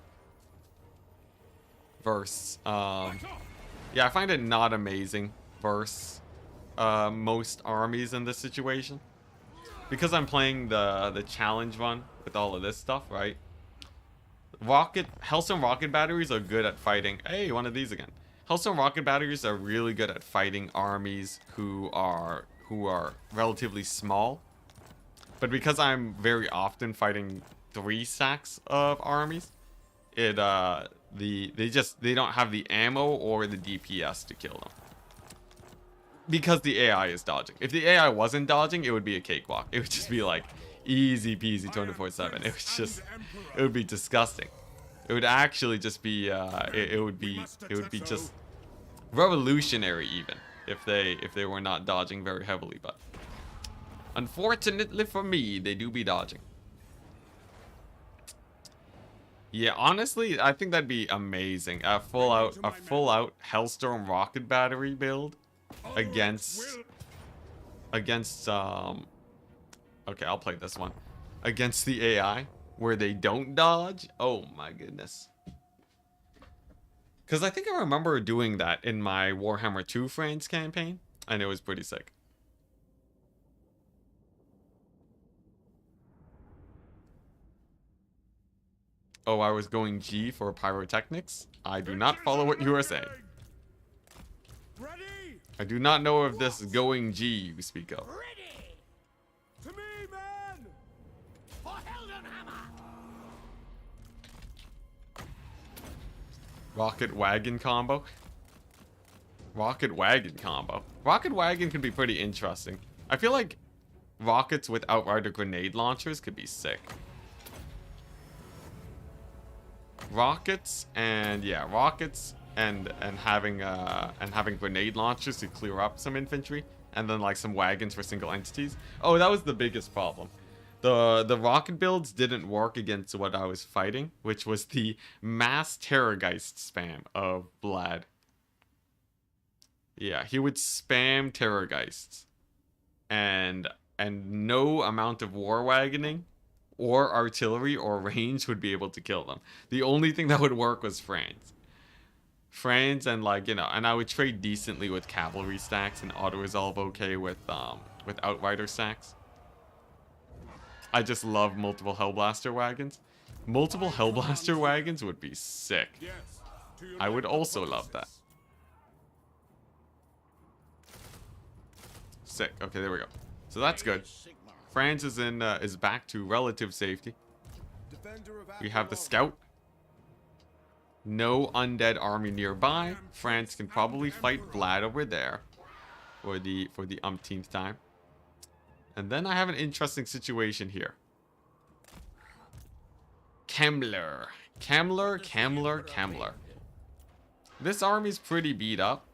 Speaker 1: Versus yeah, I find it not amazing versus most armies in this situation. Because I'm playing the challenge run with all of this stuff, right? Hellstone rocket batteries are good at fighting. Hey, one of these again. Hellstone rocket batteries are really good at fighting armies who are relatively small. But because I'm very often fighting 3 stacks of armies, they don't have the ammo or the DPS to kill them. Because the AI is dodging. If the AI wasn't dodging, it would be a cakewalk. It would just be like easy peasy 24/7. It would be disgusting. It would actually just be it would be just revolutionary even if they were not dodging very heavily. But Unfortunately for me, they do be dodging. Yeah, honestly, I think that'd be amazing. A full out Hellstorm rocket battery build against okay, I'll play this one. Against the AI where they don't dodge. Oh my goodness. Cuz I think I remember doing that in my Warhammer 2 Friends campaign and it was pretty sick. Oh, I was going G for pyrotechnics. I do not follow what you are saying.
Speaker 2: Ready?
Speaker 1: I do not know if this going G you speak of.
Speaker 2: Ready! To me, man! For Heldenhammer!
Speaker 1: Rocket wagon combo. Rocket wagon combo. Rocket wagon could be pretty interesting. I feel like rockets with Outrider grenade launchers could be sick. Rockets and yeah, rockets and having grenade launchers to clear up some infantry, and then like some wagons for single entities. Oh, that was the biggest problem. The rocket builds didn't work against what I was fighting, which was the mass Terrorgeist spam of Vlad. Yeah, he would spam Terrorgeists, and no amount of war wagoning or artillery or range would be able to kill them. The only thing that would work was France and like, you know, and I would trade decently with cavalry stacks and auto resolve okay with outrider stacks. I just love multiple Hellblaster wagons. Multiple Hellblaster wagons would be sick. I would also love that. Sick. Okay, there we go. So that's good. France is back to relative safety. We have the scout. No undead army nearby. France can probably fight Vlad over there for the umpteenth time. And then I have an interesting situation here. Kemmler. This army's pretty beat up.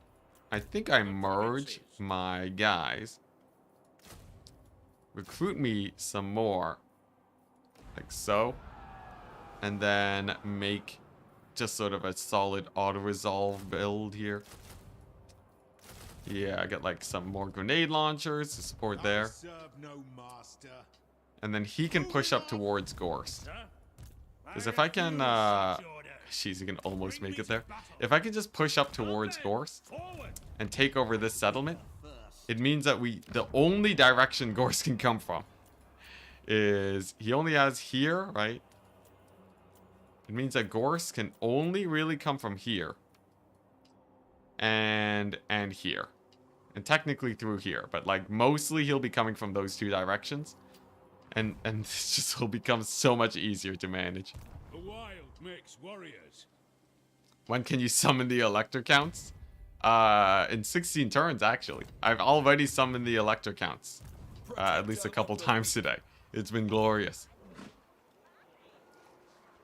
Speaker 1: I think I merge my guys. Recruit me some more. Like so. And then make just sort of a solid auto-resolve build here. Yeah, I get like some more grenade launchers to support there. And then he can push up towards Gorst. Because if I can, jeez, he can almost make it there. If I can just push up towards Gorst and take over this settlement, it means that the only direction Gorst can come from is, he only has here, right? It means that Gorst can only really come from here. And here. And technically through here. But like mostly he'll be coming from those two directions. And this just will become so much easier to manage.
Speaker 2: The wild makes warriors.
Speaker 1: When can you summon the elector counts? In 16 turns, actually. I've already summoned the elector counts. At least a couple times today. It's been glorious.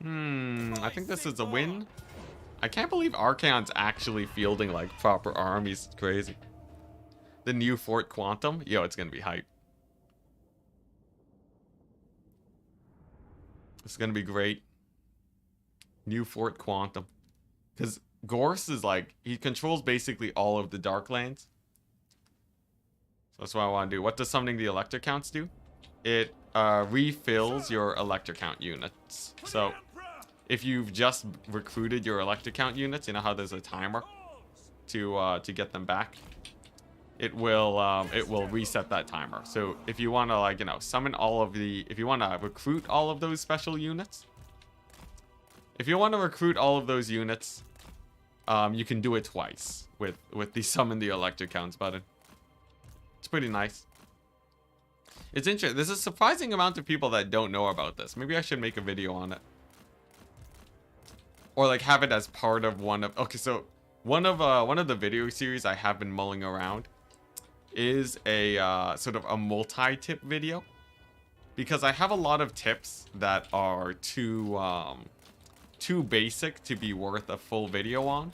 Speaker 1: I think this is a win. I can't believe Archaon's actually fielding like proper armies. It's crazy. The new Fort Quantum. Yo, it's gonna be hype. It's gonna be great. New Fort Quantum. Because Gorst is like, he controls basically all of the Darklands. So that's what I want to do. What does summoning the elector counts do? It refills your elector count units. So if you've just recruited your elector count units, you know how there's a timer to get them back. It will reset that timer. So if you want to, like, you know, summon all of the, if you want to recruit all of those special units, if you want to recruit all of those units, you can do it twice with the summon the elector counts button. It's pretty nice. It's interesting. There's a surprising amount of people that don't know about this. Maybe I should make a video on it. Or like have it as part of one of, okay, so one of the video series I have been mulling around is a sort of a multi-tip video, because I have a lot of tips that are too basic to be worth a full video on,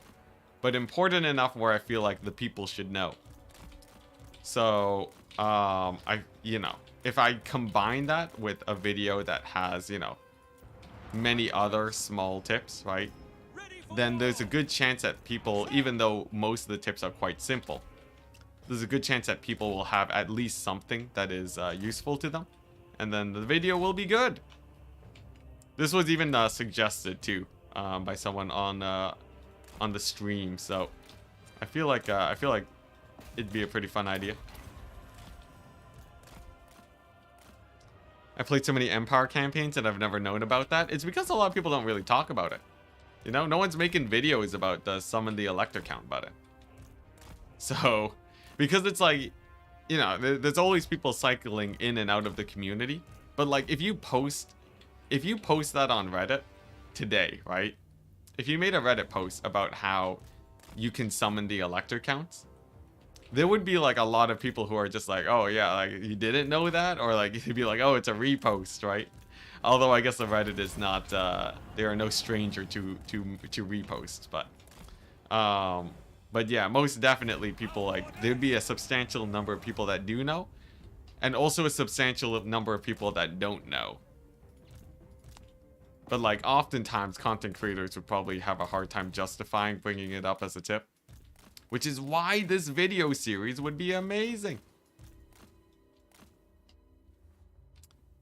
Speaker 1: but important enough where I feel like the people should know. So if I combine that with a video that has, many other small tips, right? Then there's a good chance that people, even though most of the tips are quite simple, there's a good chance that people will have at least something that is useful to them. And then the video will be good. This was even suggested too by someone on the stream, so I feel like it'd be a pretty fun idea. I played so many Empire campaigns and I've never known about that. It's because a lot of people don't really talk about it. No one's making videos about the summon the elector count button. So, because it's like, there's always people cycling in and out of the community. But like, if you post that on Reddit today, right? If you made a Reddit post about how you can summon the elector counts, there would be like a lot of people who are just like, oh yeah, like you didn't know that, or like you'd be like, oh, it's a repost, right? Although I guess the Reddit is not, they are no stranger to reposts, but yeah, most definitely people like, there'd be a substantial number of people that do know, and also a substantial number of people that don't know. But like, oftentimes content creators would probably have a hard time justifying bringing it up as a tip. Which is why this video series would be amazing.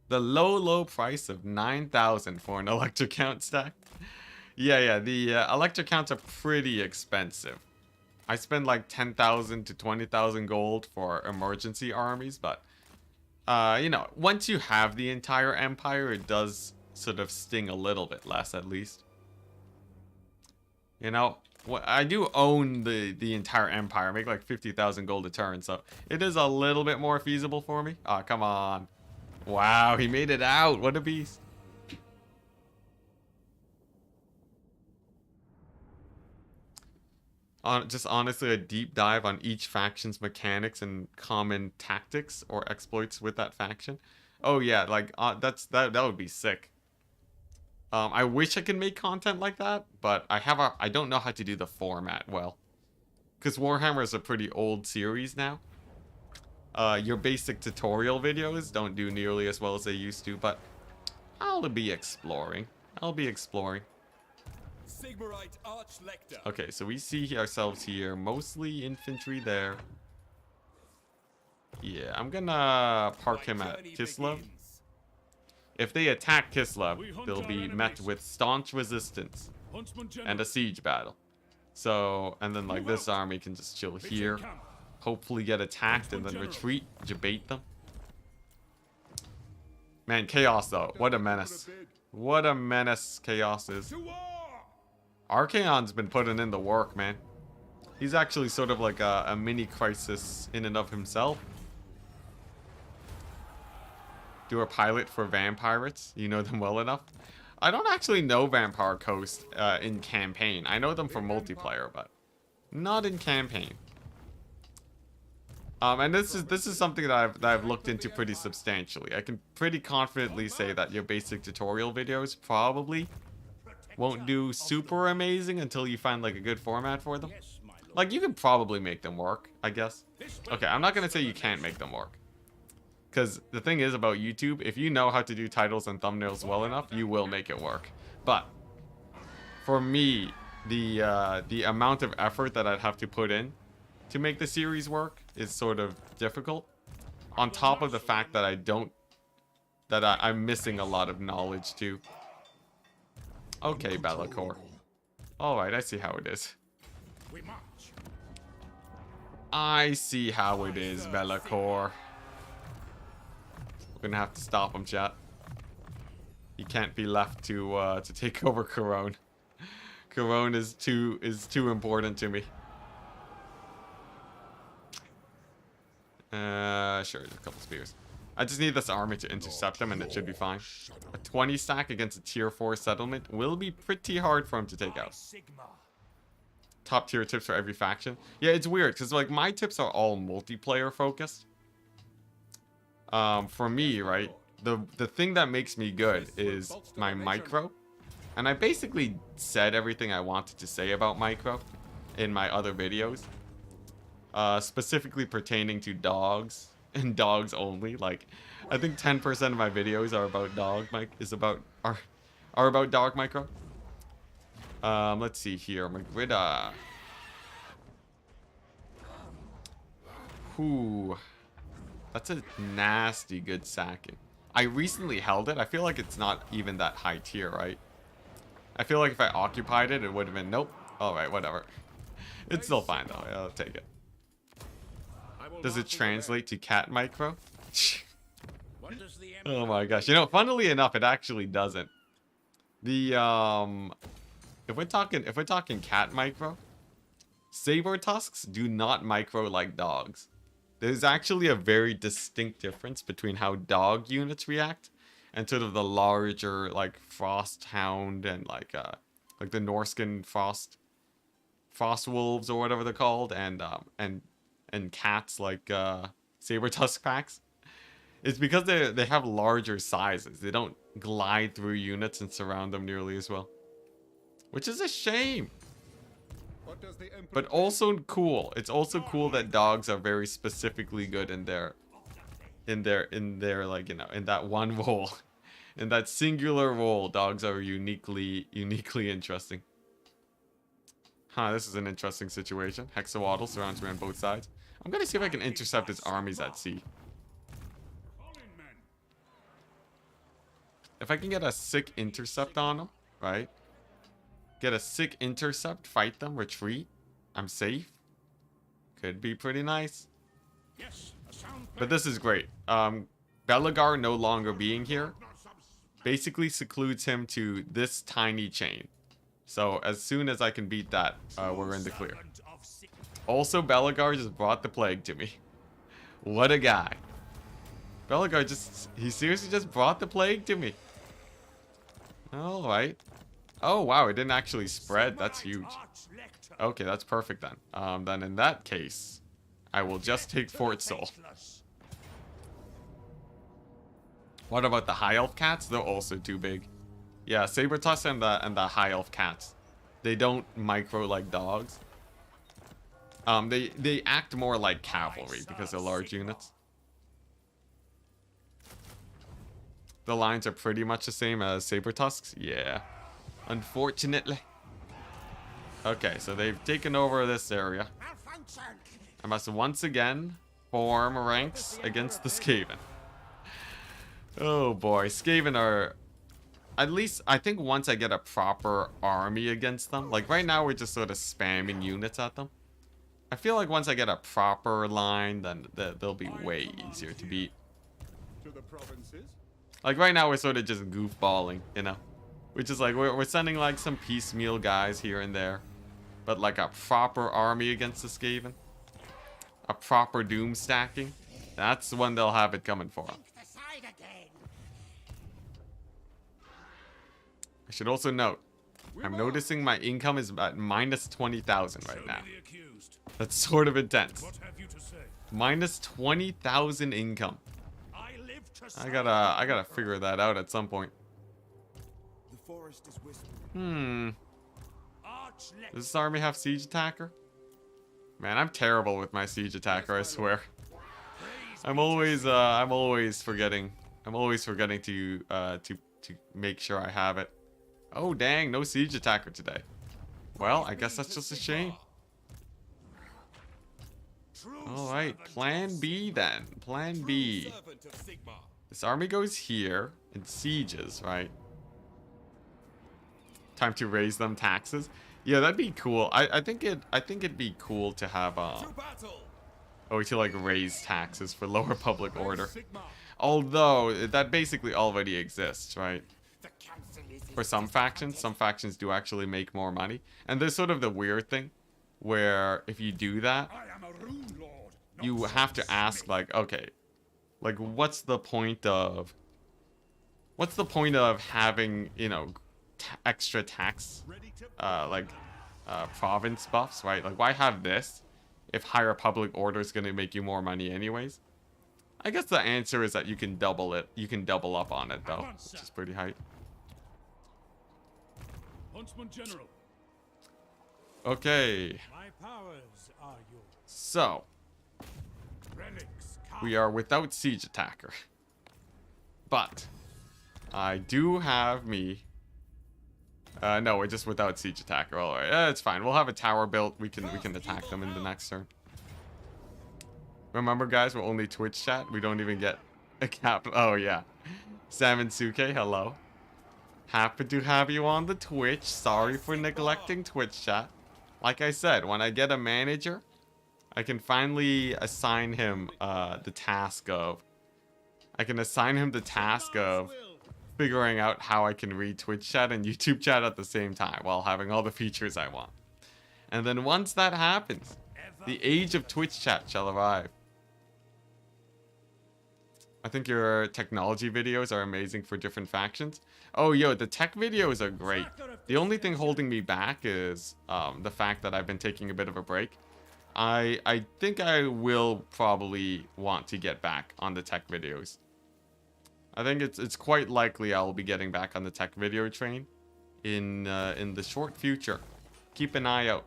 Speaker 1: The low price of 9,000 for an elector count stack. Yeah, the elector counts are pretty expensive. I spend like 10,000 to 20,000 gold for emergency armies, but once you have the entire empire, it does sort of sting a little bit less, at least. Well, I do own the entire empire. I make like 50,000 gold a turn, so it is a little bit more feasible for me. Oh, come on. Wow, he made it out. What a beast. Just honestly, a deep dive on each faction's mechanics and common tactics or exploits with that faction. Oh yeah, like that would be sick. I wish I could make content like that, but I don't know how to do the format well. Because Warhammer is a pretty old series now. Your basic tutorial videos don't do nearly as well as they used to, but I'll be exploring.
Speaker 2: Sigmarite Arch-Lector.
Speaker 1: Okay, so we see ourselves here, mostly infantry there. Yeah, I'm gonna park him at Kislev. If they attack Kislev, they'll be met with staunch resistance and a siege battle. So, and then like this army can just chill here, hopefully get attacked and then retreat, debate them. Man, Chaos though, what a menace. What a menace Chaos is. Archaon's been putting in the work, man. He's actually sort of like a mini crisis in and of himself. Do a pilot for Vampirates. You know them well enough. I don't actually know Vampire Coast in campaign. I know them for multiplayer, but not in campaign. And this is something that I've looked into pretty substantially. I can pretty confidently say that your basic tutorial videos probably won't do super amazing until you find like a good format for them. Like, you can probably make them work, I guess. Okay, I'm not gonna say you can't make them work. Because the thing is about YouTube, if you know how to do titles and thumbnails well enough, you will make it work. But for me, the amount of effort that I'd have to put in to make the series work is sort of difficult. On top of the fact that I'm missing a lot of knowledge too. Okay, Bellacore. Alright, I see how it is. I see how it is, Bellacore. We're gonna have to stop him, chat. He can't be left to take over Corone. Corone is too important to me. Sure, there's a couple spears. I just need this army to intercept him and it should be fine. A 20 stack against a tier 4 settlement will be pretty hard for him to take out. Top tier tips for every faction. Yeah, it's weird because like my tips are all multiplayer focused. For me, right, the thing that makes me good is my micro. And I basically said everything I wanted to say about micro in my other videos. Specifically pertaining to dogs and dogs only. Like, I think 10% of my videos are about are about dog micro. Let's see here. Magrida. Whew. That's a nasty good sacking. I recently held it. I feel like it's not even that high tier, right? I feel like if I occupied it, it would have been nope. Alright, whatever. It's still fine though. Yeah, I'll take it. Does it translate to cat micro? Oh my gosh. You know, funnily enough, it actually doesn't. The if we're talking cat micro, saber tusks do not micro like dogs. There's actually a very distinct difference between how dog units react and sort of the larger like frost hound and like the Norskin frost wolves or whatever they're called, and cats like saber tusk packs. It's because they have larger sizes. They don't glide through units and surround them nearly as well, which is a shame. But also cool. It's also cool that dogs are very specifically good in their like, you know, in that one role. In that singular role, dogs are uniquely interesting. Huh, this is an interesting situation. Hexawaddle surrounds me on both sides. I'm gonna see if I can intercept his armies at sea. If I can get a sick intercept on them, right? Get a sick intercept, fight them, retreat. I'm safe. Could be pretty nice. But this is great. Belagar no longer being here basically secludes him to this tiny chain. So as soon as I can beat that, we're in the clear. Also, Belagar just brought the plague to me. What a guy. Belagar he seriously just brought the plague to me. Alright. Oh, wow, it didn't actually spread. That's huge. Okay, that's perfect then. Then in that case, I will just take Fort Soul. What about the High Elf cats? They're also too big. Yeah, Sabertusk and the High Elf cats. They don't micro like dogs. They act more like cavalry because they're large units. The lines are pretty much the same as Sabertusks. Yeah. Unfortunately. Okay, so they've taken over this area. I must once again form ranks against the Skaven. Oh boy, Skaven are... At least, I think once I get a proper army against them. Like right now we're just sort of spamming units at them. I feel like once I get a proper line, then they'll be way easier to beat. Like right now we're sort of just goofballing, you know? Which is like, we're sending like some piecemeal guys here and there. But like a proper army against the Skaven. A proper doom stacking. That's when they'll have it coming for them. I should also note, I'm noticing my income is at minus 20,000 right now. That's sort of intense. Minus 20,000 income. I gotta figure that out at some point. Does this army have siege attacker? Man, I'm terrible with my siege attacker, I swear. I'm always forgetting. I'm always forgetting to make sure I have it. Oh dang, no siege attacker today. Well, I guess that's just a shame. Alright, plan B then. Plan B. This army goes here and sieges, right? Time to raise them taxes. Yeah, that'd be cool. I think it'd be cool to have to like raise taxes for lower public order. Although that basically already exists, right? For some factions do actually make more money. And there's sort of the weird thing where if you do that, you have to ask like, okay, like what's the point of having, you know, extra tax province buffs, right? Like why have this if higher public order is going to make you more money anyways? I guess the answer is that you can double it. You can double up on it though, which is pretty hype.
Speaker 2: General.
Speaker 1: Okay.
Speaker 2: My powers are yours.
Speaker 1: So,
Speaker 2: Relics
Speaker 1: We are without siege attacker. But I do have me. No, we're just without siege attacker. All right, it's fine. We'll have a tower built. We can attack them in the next turn. Remember, guys, we're only Twitch chat. We don't even get a cap. Oh yeah, Salmon Suke, hello. Happy to have you on the Twitch. Sorry for neglecting Twitch chat. Like I said, when I get a manager, I can finally assign him the task of. I can assign him the task of figuring out how I can read Twitch chat and YouTube chat at the same time while having all the features I want. And then once that happens, the age of Twitch chat shall arrive. I think your technology videos are amazing for different factions. Oh, yo, the tech videos are great. The only thing holding me back is the fact that I've been taking a bit of a break. I think I will probably want to get back on the tech videos. I think it's quite likely I'll be getting back on the tech video train in the short future. Keep an eye out.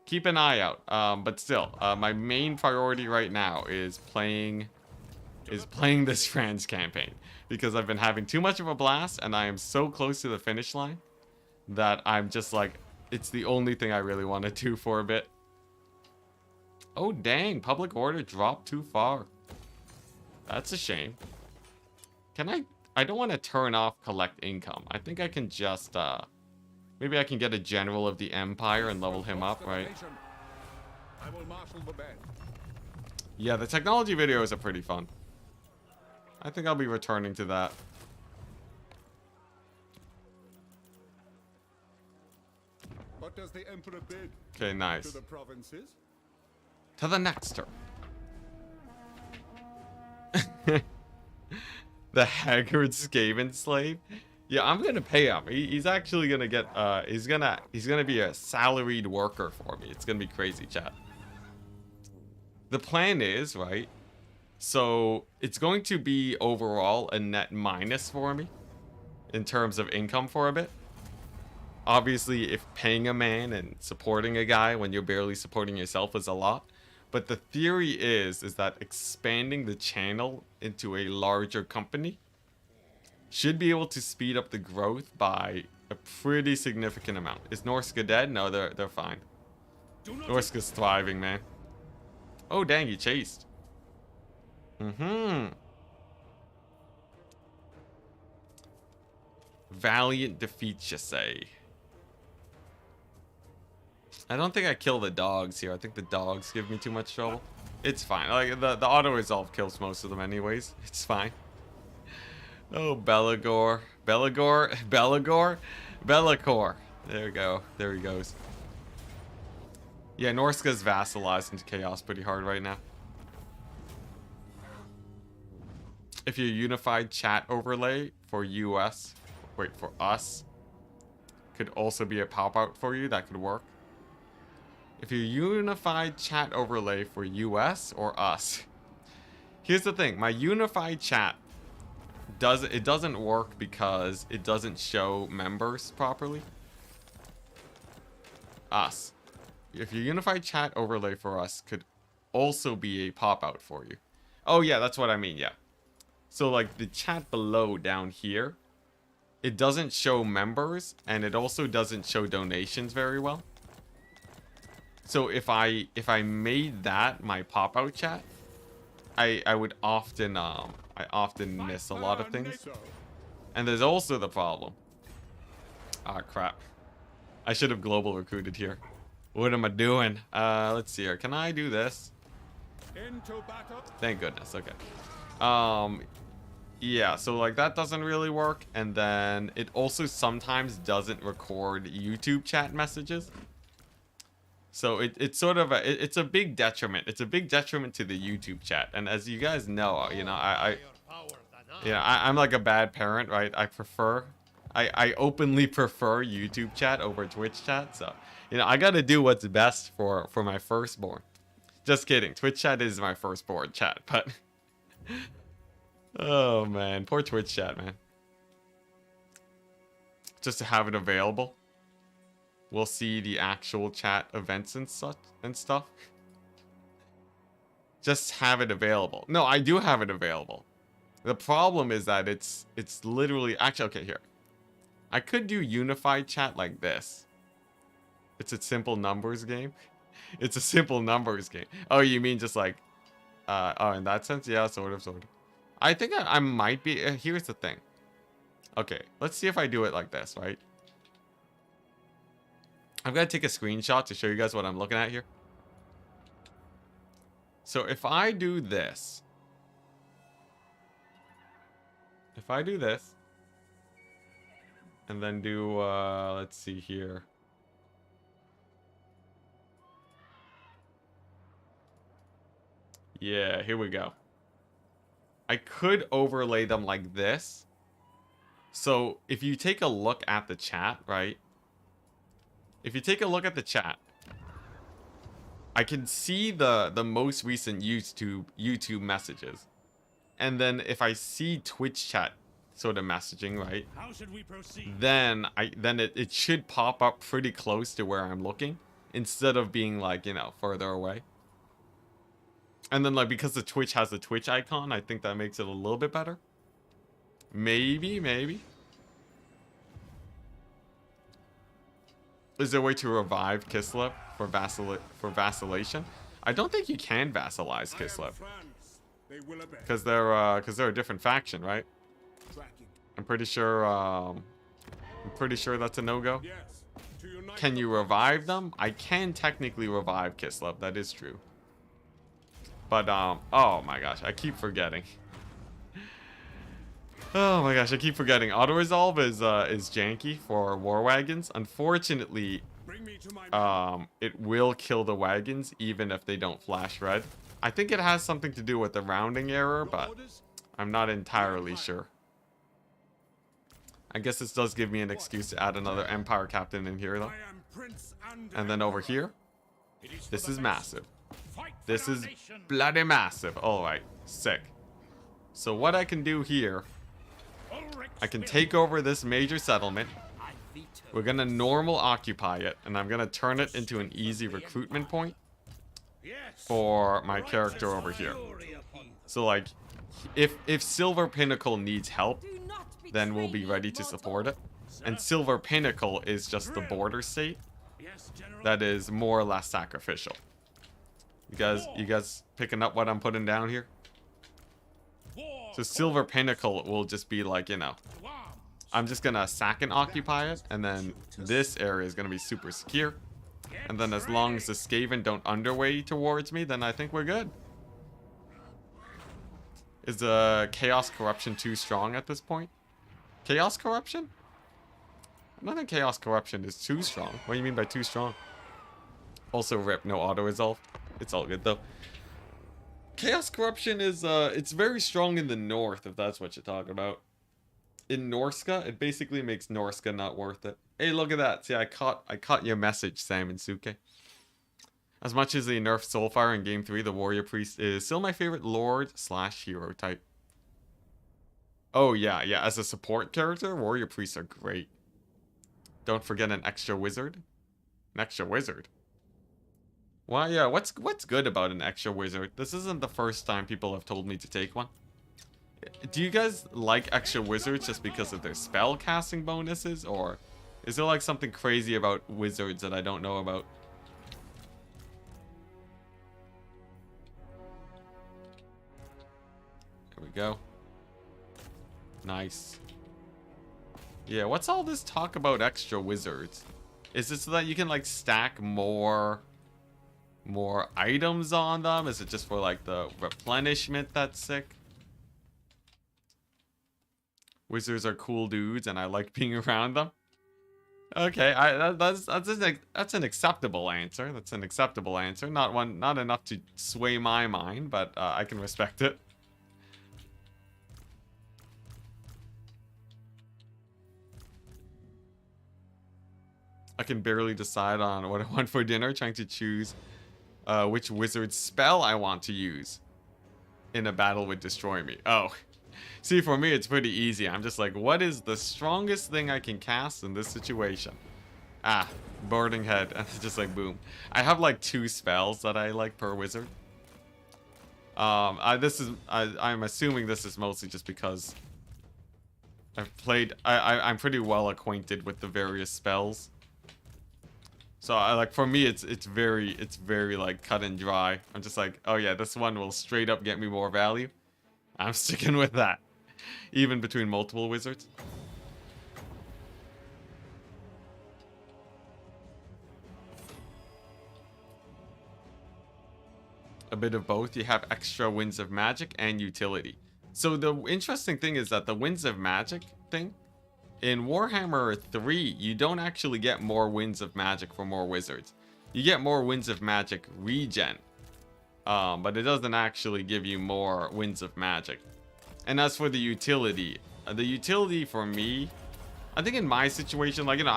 Speaker 1: Keep an eye out. But still, my main priority right now is playing this France campaign, because I've been having too much of a blast and I am so close to the finish line that I'm just like, it's the only thing I really want to do for a bit. Oh dang, public order dropped too far. That's a shame. I don't want to turn off collect income. I think I can just maybe I can get a general of the empire and level him up, right?
Speaker 2: I will marshal the band.
Speaker 1: Yeah, the technology videos are pretty fun. I think I'll be returning to that.
Speaker 2: What does the emperor bid?
Speaker 1: Okay, nice.
Speaker 2: To the provinces?
Speaker 1: To the next turn. The haggard skaven slave. Yeah, I'm gonna pay him. He's actually gonna get. He's gonna be a salaried worker for me. It's gonna be crazy, chat. The plan is, right? So it's going to be overall a net minus for me in terms of income for a bit. Obviously, if paying a man and supporting a guy when you're barely supporting yourself is a lot. But the theory is that expanding the channel into a larger company should be able to speed up the growth by a pretty significant amount. Is Norska dead? No, they're fine. Norska's thriving, man. Oh, dang, he chased. Valiant defeat, you say. I don't think I kill the dogs here. I think the dogs give me too much trouble. It's fine. Like the auto resolve kills most of them anyways. It's fine. Oh, Belagor. Belagor. There we go. There he goes. Yeah, Norska's vassalized into chaos pretty hard right now. If your unified chat overlay for US, wait, for us, could also be a pop-out for you, that could work. If your unified chat overlay for US or us. Here's the thing, my unified chat doesn't work because it doesn't show members properly. Us. If your unified chat overlay for us could also be a pop-out for you. Oh yeah, that's what I mean, yeah. So like the chat below down here, it doesn't show members and it also doesn't show donations very well. So if I made that my pop-out chat, I would often miss a lot of things. And there's also the problem. Ah, crap. I should have global recruited here. What am I doing? Let's see here. Can I do this? Thank goodness. Okay. Yeah, so like that doesn't really work. And then it also sometimes doesn't record YouTube chat messages. So it's sort of it's a big detriment. It's a big detriment to the YouTube chat. And as you guys know, you know, I'm like a bad parent, right? I openly prefer YouTube chat over Twitch chat. So, you know, I got to do what's best for my firstborn. Just kidding. Twitch chat is my firstborn chat, but oh man, poor Twitch chat, man. Just to have it available. We'll see the actual chat events and such and stuff. just have it available. No, I do have it available. The problem is that it's literally... Actually, okay, here. I could do unified chat like this. It's a simple numbers game. It's a simple numbers game. Oh, you mean just like... oh, in that sense? Yeah, sort of. I think I might be... here's the thing. Okay, let's see if I do it like this, right? I'm going to take a screenshot to show you guys what I'm looking at here. So if I do this... If I do this... And then do, let's see here. Yeah, here we go. I could overlay them like this. So if you take a look at the chat, right? If you take a look at the chat, I can see the most recent YouTube messages. And then if I see Twitch chat sort of messaging, right?
Speaker 2: How should we proceed?
Speaker 1: Then it should pop up pretty close to where I'm looking, instead of being like, you know, further away. And then like, because the Twitch has the Twitch icon, I think that makes it a little bit better. Maybe. Is there a way to revive Kislev for vacillation? I don't think you can vassalize Kislev. Because they're a different faction, right? I'm pretty sure that's a no-go. Can you revive them? I can technically revive Kislev, that is true. But oh my gosh, I keep forgetting. Oh my gosh, I keep forgetting. Auto-resolve is janky for war wagons. Unfortunately, it will kill the wagons even if they don't flash red. I think it has something to do with the rounding error, but I'm not entirely sure. I guess this does give me an excuse to add another Empire Captain in here, though. And then over here, this is massive. This is bloody massive. Alright, sick. So what I can do here, I can take over this major settlement. We're gonna normal occupy it, and I'm gonna turn it into an easy recruitment point for my character over here. So like, if Silver Pinnacle needs help, then we'll be ready to support it. And Silver Pinnacle is just the border state that is more or less sacrificial. You guys picking up what I'm putting down here? So Silver Pinnacle will just be like, you know, I'm just gonna sack and occupy it, and then this area is gonna be super secure. And then as long as the Skaven don't underway towards me, then I think we're good. Is the Chaos Corruption too strong at this point? Chaos Corruption? I don't think Chaos Corruption is too strong. What do you mean by too strong? Also rip, no auto-resolve. It's all good though. Chaos Corruption is, it's very strong in the north, if that's what you're talking about. In Norska, it basically makes Norska not worth it. Hey, look at that. See, I caught your message, Sam and Suke. As much as they nerfed Soulfire in Game 3, the Warrior Priest is still my favorite Lord/hero type. Oh, yeah. As a support character, Warrior Priests are great. Don't forget an extra wizard. An extra wizard? Well, yeah, what's good about an extra wizard? This isn't the first time people have told me to take one. Do you guys like extra wizards just because of their spell casting bonuses, or is there like something crazy about wizards that I don't know about? There we go. Nice. Yeah, what's all this talk about extra wizards? Is it so that you can like stack more items on them? Is it just for like the replenishment that's sick? Wizards are cool dudes and I like being around them. Okay, that's an acceptable answer. That's an acceptable answer. Not enough to sway my mind, but I can respect it. I can barely decide on what I want for dinner, trying to choose which wizard spell I want to use in a battle would destroy me. Oh, see, for me, it's pretty easy. I'm just like, what is the strongest thing I can cast in this situation? Ah, Boarding Head. And it's just like, boom. I have like 2 spells that I like per wizard. I'm assuming this is mostly just because I've played. I'm pretty well acquainted with the various spells. So like for me, it's very like cut and dry. I'm just like, oh yeah, this one will straight up get me more value. I'm sticking with that, even between multiple wizards. A bit of both. You have extra winds of magic and utility. So the interesting thing is that the winds of magic thing in Warhammer 3, you don't actually get more winds of magic for more wizards. You get more winds of magic regen, but it doesn't actually give you more winds of magic. And as for the utility for me, I think in my situation, like, you know,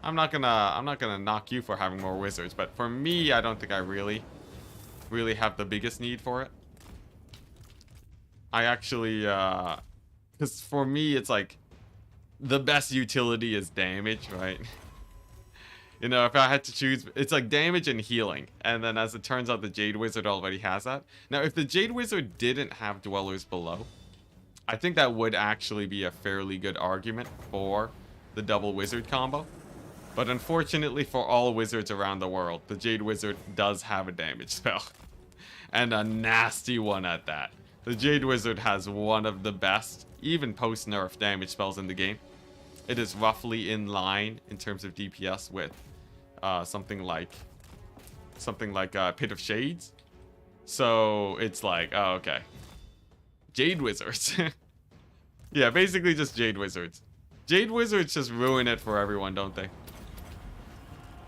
Speaker 1: I'm not gonna knock you for having more wizards, but for me, I don't think I really have the biggest need for it. I actually, because for me, it's like, the best utility is damage, right? You know, if I had to choose, it's like damage and healing. And then as it turns out, the Jade Wizard already has that. Now, if the Jade Wizard didn't have Dwellers Below, I think that would actually be a fairly good argument for the double wizard combo. But unfortunately for all wizards around the world, the Jade Wizard does have a damage spell. And a nasty one at that. The Jade Wizard has one of the best, even post-nerf, damage spells in the game. It is roughly in line in terms of DPS with something like Pit of Shades. So it's like, oh, okay. Jade Wizards. Yeah, basically just Jade Wizards. Jade Wizards just ruin it for everyone, don't they?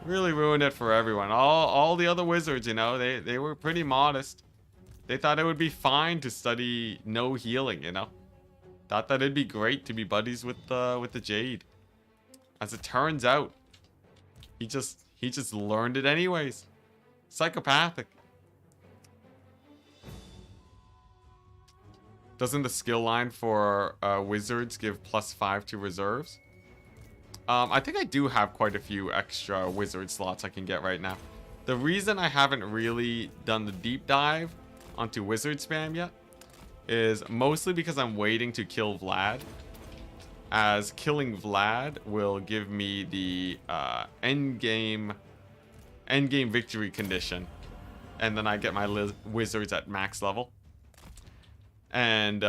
Speaker 1: Really ruin it for everyone. All the other wizards, you know, they were pretty modest. They thought it would be fine to study no healing, you know. Thought that it'd be great to be buddies with the Jade. As it turns out, he just learned it anyways. Psychopathic. Doesn't the skill line for wizards give +5 to reserves? I think I do have quite a few extra wizard slots I can get right now. The reason I haven't really done the deep dive onto wizard spam yet is mostly because I'm waiting to kill Vlad. As killing Vlad will give me the end game victory condition. And then I get my wizards at max level. And,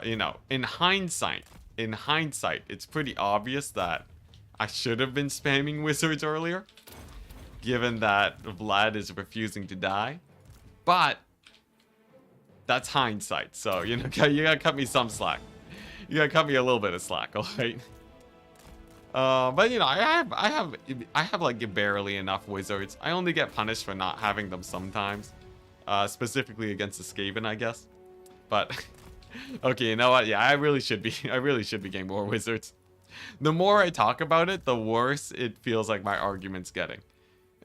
Speaker 1: you know, in hindsight, it's pretty obvious that I should have been spamming wizards earlier, given that Vlad is refusing to die. But that's hindsight, so you know, you gotta cut me some slack. You gotta cut me a little bit of slack, all right? But you know, I have like barely enough wizards. I only get punished for not having them sometimes, specifically against the skaven, I guess. But okay, you know what? Yeah, I really should be getting more wizards. The more I talk about it, the worse it feels like my argument's getting.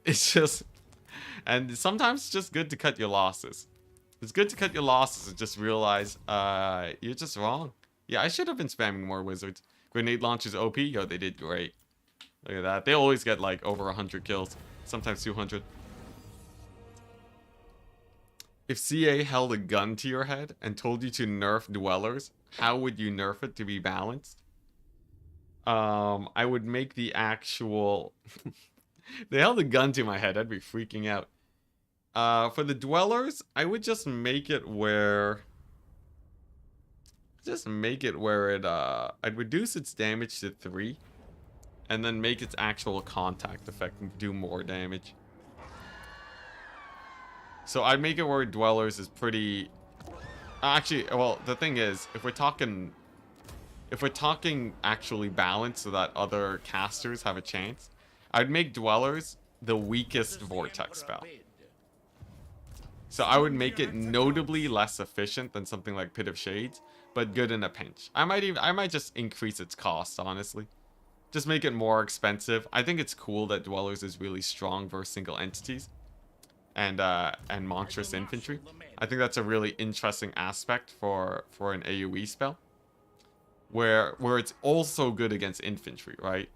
Speaker 1: It's just, and sometimes it's just good to cut your losses. It's good to cut your losses and just realize, you're just wrong. Yeah, I should have been spamming more wizards. Grenade launchers OP, yo, they did great. Look at that. They always get like over 100 kills, sometimes 200. If CA held a gun to your head and told you to nerf dwellers, how would you nerf it to be balanced? I would make the actual... They held a gun to my head, I'd be freaking out. For the dwellers, I would just make it where... I'd reduce its damage to 3. And then make its actual contact effect do more damage. So I'd make it where dwellers is pretty... Actually, well, the thing is, if we're talking actually balanced so that other casters have a chance, I'd make dwellers the weakest vortex spell. So I would make it notably less efficient than something like Pit of Shades, but good in a pinch. I might just increase its cost, honestly. Just make it more expensive. I think it's cool that dwellers is really strong versus single entities and monstrous infantry. I think that's a really interesting aspect for an AoE spell. Where it's also good against infantry, right?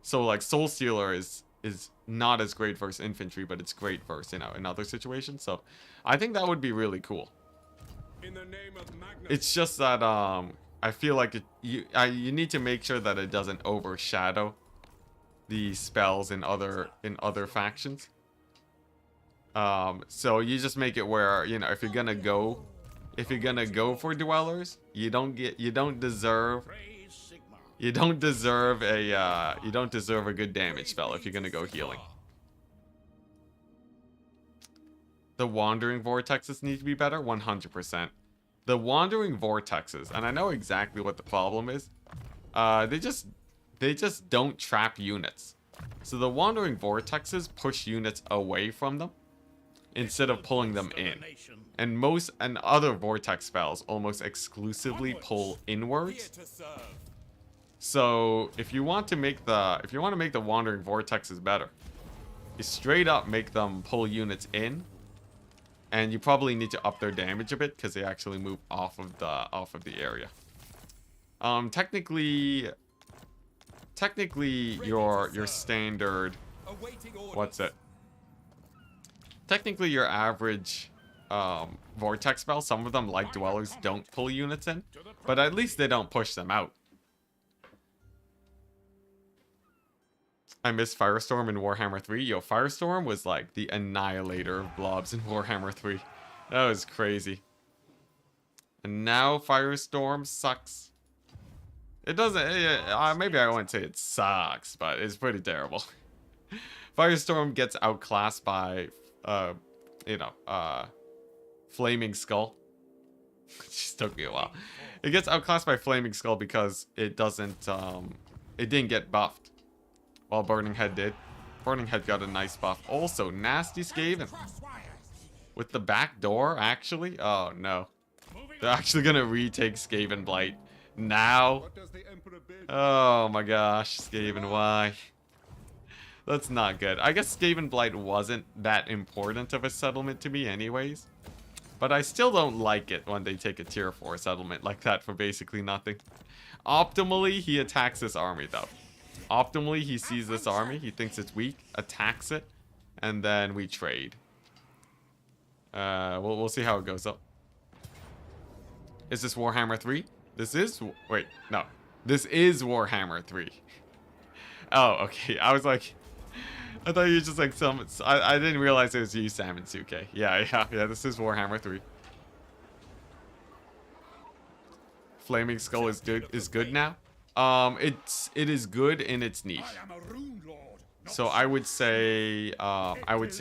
Speaker 1: So like Soul Stealer is is not as great versus infantry, but it's great versus, you know, in other situations. So I think that would be really cool.
Speaker 2: In the name of Magnus.
Speaker 1: It's just that I feel like you need to make sure that it doesn't overshadow the spells in other factions. So you just make it where, you know, if you're gonna go for dwellers, you don't deserve a good damage spell if you're gonna go healing. The wandering vortexes need to be better, 100%. The wandering vortexes, and I know exactly what the problem is. They just don't trap units. So the wandering vortexes push units away from them instead of pulling them in. And other vortex spells almost exclusively pull inwards. So if you want to make the wandering vortexes better, you straight up make them pull units in. And you probably need to up their damage a bit because they actually move off of the area. Technically your standard, what's it? Technically your average vortex spell, some of them like dwellers don't pull units in, but at least they don't push them out. I miss Firestorm in Warhammer 3. Yo, Firestorm was like the annihilator of blobs in Warhammer 3. That was crazy. And now Firestorm sucks. It doesn't, maybe I wouldn't say it sucks, but it's pretty terrible. Firestorm gets outclassed by, Flaming Skull. It just took me a while. It gets outclassed by Flaming Skull because it didn't get buffed. While Burning Head did. Burning Head got a nice buff. Also, nasty Skaven. With the back door, actually? Oh, no. They're actually gonna retake Skaven Blight. Now? Oh my gosh, Skaven, why? That's not good. I guess Skaven Blight wasn't that important of a settlement to me anyways. But I still don't like it when they take a tier 4 settlement like that for basically nothing. Optimally, he attacks this army though. Optimally, he sees this army, he thinks it's weak, attacks it, and then we trade. We'll see how it goes up. Is this Warhammer 3? This is... Wait, no. This is Warhammer 3. Oh, okay. I was like... I thought you were just like some... I didn't realize it was you, Sam and Suke. Yeah, this is Warhammer 3. Flaming Skull is good now. It is good in its niche. So I would say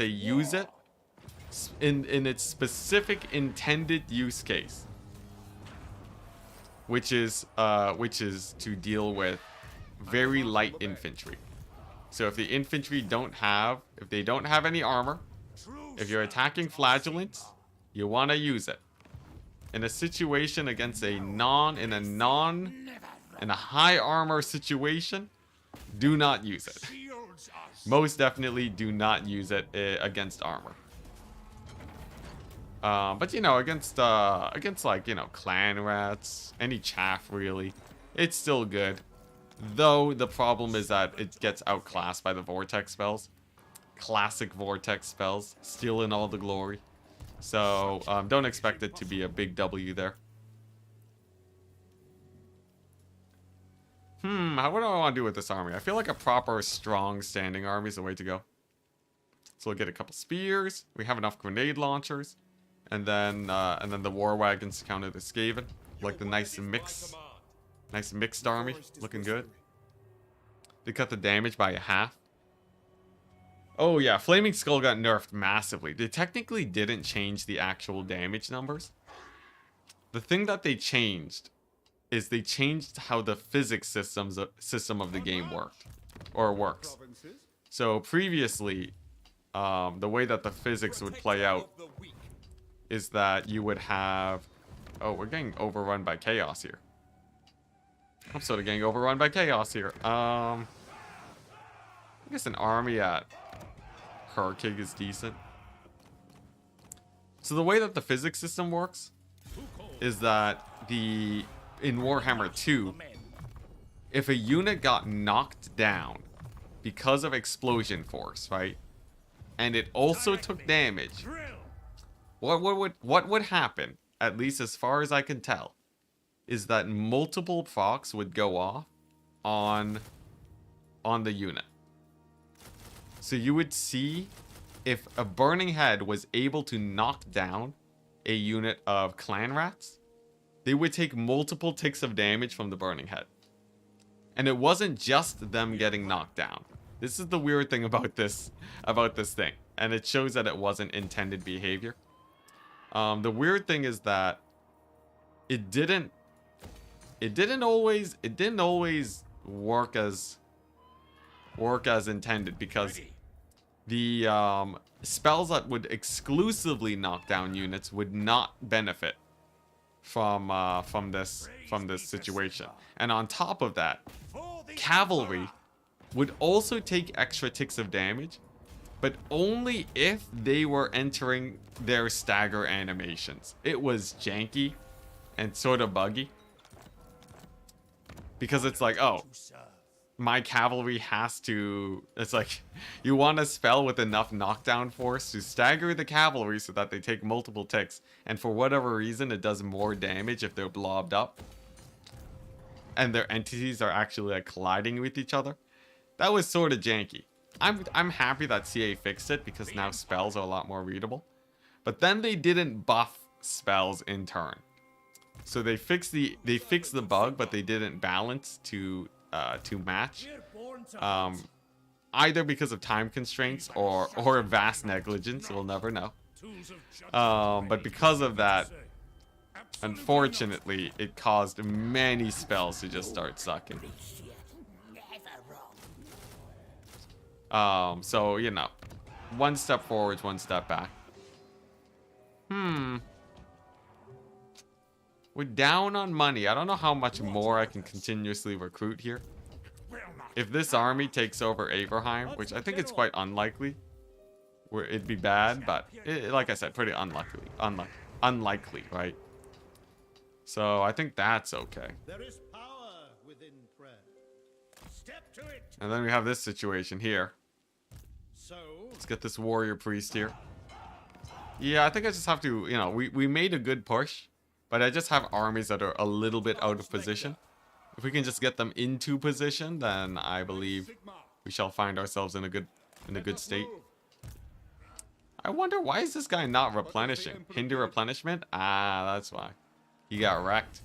Speaker 1: use it in its specific intended use case, which is to deal with very light infantry. So if the infantry don't have any armor, if you're attacking flagellants, you want to use it in a situation against in a high armor situation. Do not use it. Most definitely do not use it against armor. But you know, against like, you know, clan rats, any chaff really, it's still good. Though the problem is that it gets outclassed by the vortex spells. Classic vortex spells, stealing all the glory. So don't expect it to be a big W there. What do I want to do with this army? I feel like a proper, strong, standing army is the way to go. So we'll get a couple spears. We have enough grenade launchers. And then the war wagons to counter the Skaven. Like the nice mixed army. Looking good. They cut the damage by a half. Oh yeah, Flaming Skull got nerfed massively. They technically didn't change the actual damage numbers. The thing that they changed is they changed how the physics system of the game works. So previously, the way that the physics would play out is that you would have... Oh, we're getting overrun by chaos here. I'm sort of getting overrun by chaos here. I guess an army at Hurricane is decent. So the way that the physics system works is that in Warhammer 2, if a unit got knocked down because of explosion force, right? And it also took damage. What would happen, at least as far as I can tell, is that multiple procs would go off on the unit. So you would see if a burning head was able to knock down a unit of clan rats, they would take multiple ticks of damage from the burning head. And it wasn't just them getting knocked down. This is the weird thing about this thing, and it shows that it wasn't intended behavior. The weird thing is that it didn't always work as intended, because the spells that would exclusively knock down units would not benefit from this situation. And on top of that, cavalry would also take extra ticks of damage, but only if they were entering their stagger animations. It was janky and sort of buggy, because it's like, oh, my cavalry has to... It's like, you want a spell with enough knockdown force to stagger the cavalry so that they take multiple ticks, and for whatever reason it does more damage if they're blobbed up and their entities are actually like colliding with each other. That was sort of janky. I'm happy that CA fixed it, because now spells are a lot more readable. But then they didn't buff spells in turn. So they fixed the bug, but they didn't balance to match. Either because of time constraints or vast negligence, we'll never know. But because of that, unfortunately, it caused many spells to just start sucking. So, you know, one step forwards, one step back. We're down on money. I don't know how much more I can continuously recruit here. If this army takes over Averheim, which I think it's quite unlikely, where it'd be bad, but like I said, pretty unlikely, right? So I think that's okay.
Speaker 2: There is power within prayer. Step to it.
Speaker 1: And then we have this situation here.
Speaker 2: So
Speaker 1: Let's get this warrior priest here. Yeah, I think I just have to, you know, we made a good push, but I just have armies that are a little bit out of position. If we can just get them into position, then I believe we shall find ourselves in a good state. I wonder, why is this guy not replenishing? Hinder replenishment? Ah, that's why. He got wrecked.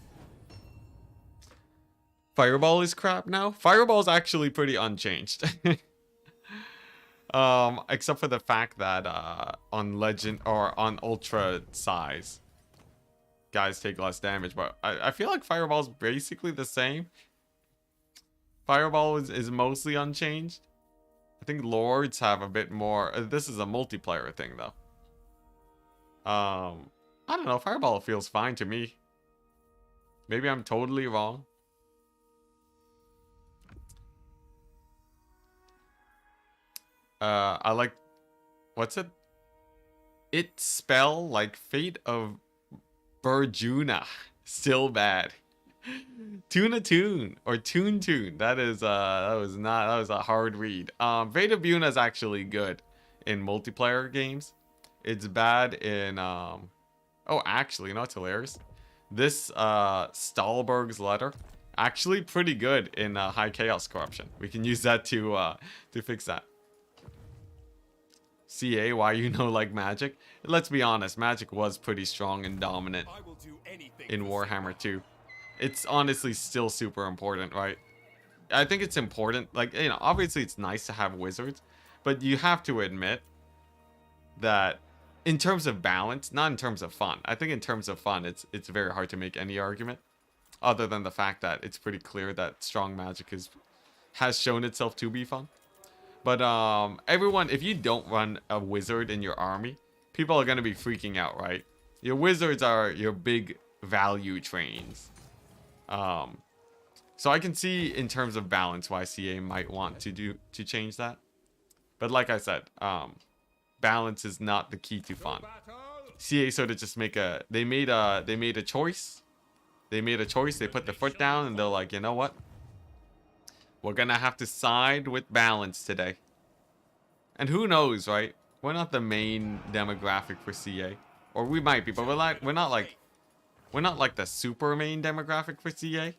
Speaker 1: Fireball is crap now? Fireball's actually pretty unchanged. Except for the fact that on Legend or on Ultra size, guys take less damage, but I feel like Fireball's basically the same. Fireball is mostly unchanged. I think Lords have a bit more. This is a multiplayer thing, though. I don't know. Fireball feels fine to me. Maybe I'm totally wrong. I like... What's it? It spell like Fate of Burjuna. Still bad. Tune or Toon. That was a hard read. Fate of Buna is actually good in multiplayer games. It's bad in oh, actually, you know what's hilarious? This Stahlberg's letter, actually pretty good in high chaos corruption. We can use that to fix that. CA, why you know like Magic? Let's be honest, Magic was pretty strong and dominant in Warhammer 2. It's honestly still super important, right? I think it's important, like, you know, obviously it's nice to have wizards, but you have to admit that in terms of balance, not in terms of fun. I think in terms of fun, it's very hard to make any argument, other than the fact that it's pretty clear that strong Magic has shown itself to be fun. But everyone, if you don't run a wizard in your army, people are going to be freaking out, right? Your wizards are your big value trains. So I can see in terms of balance why CA might want to change that. But like I said, balance is not the key to fun. CA sort of just made a choice. They made a choice, they put their foot down, and they're like, you know what? We're gonna have to side with balance today. And who knows, right? We're not the main demographic for CA. Or we might be, but we're not like the super main demographic for CA.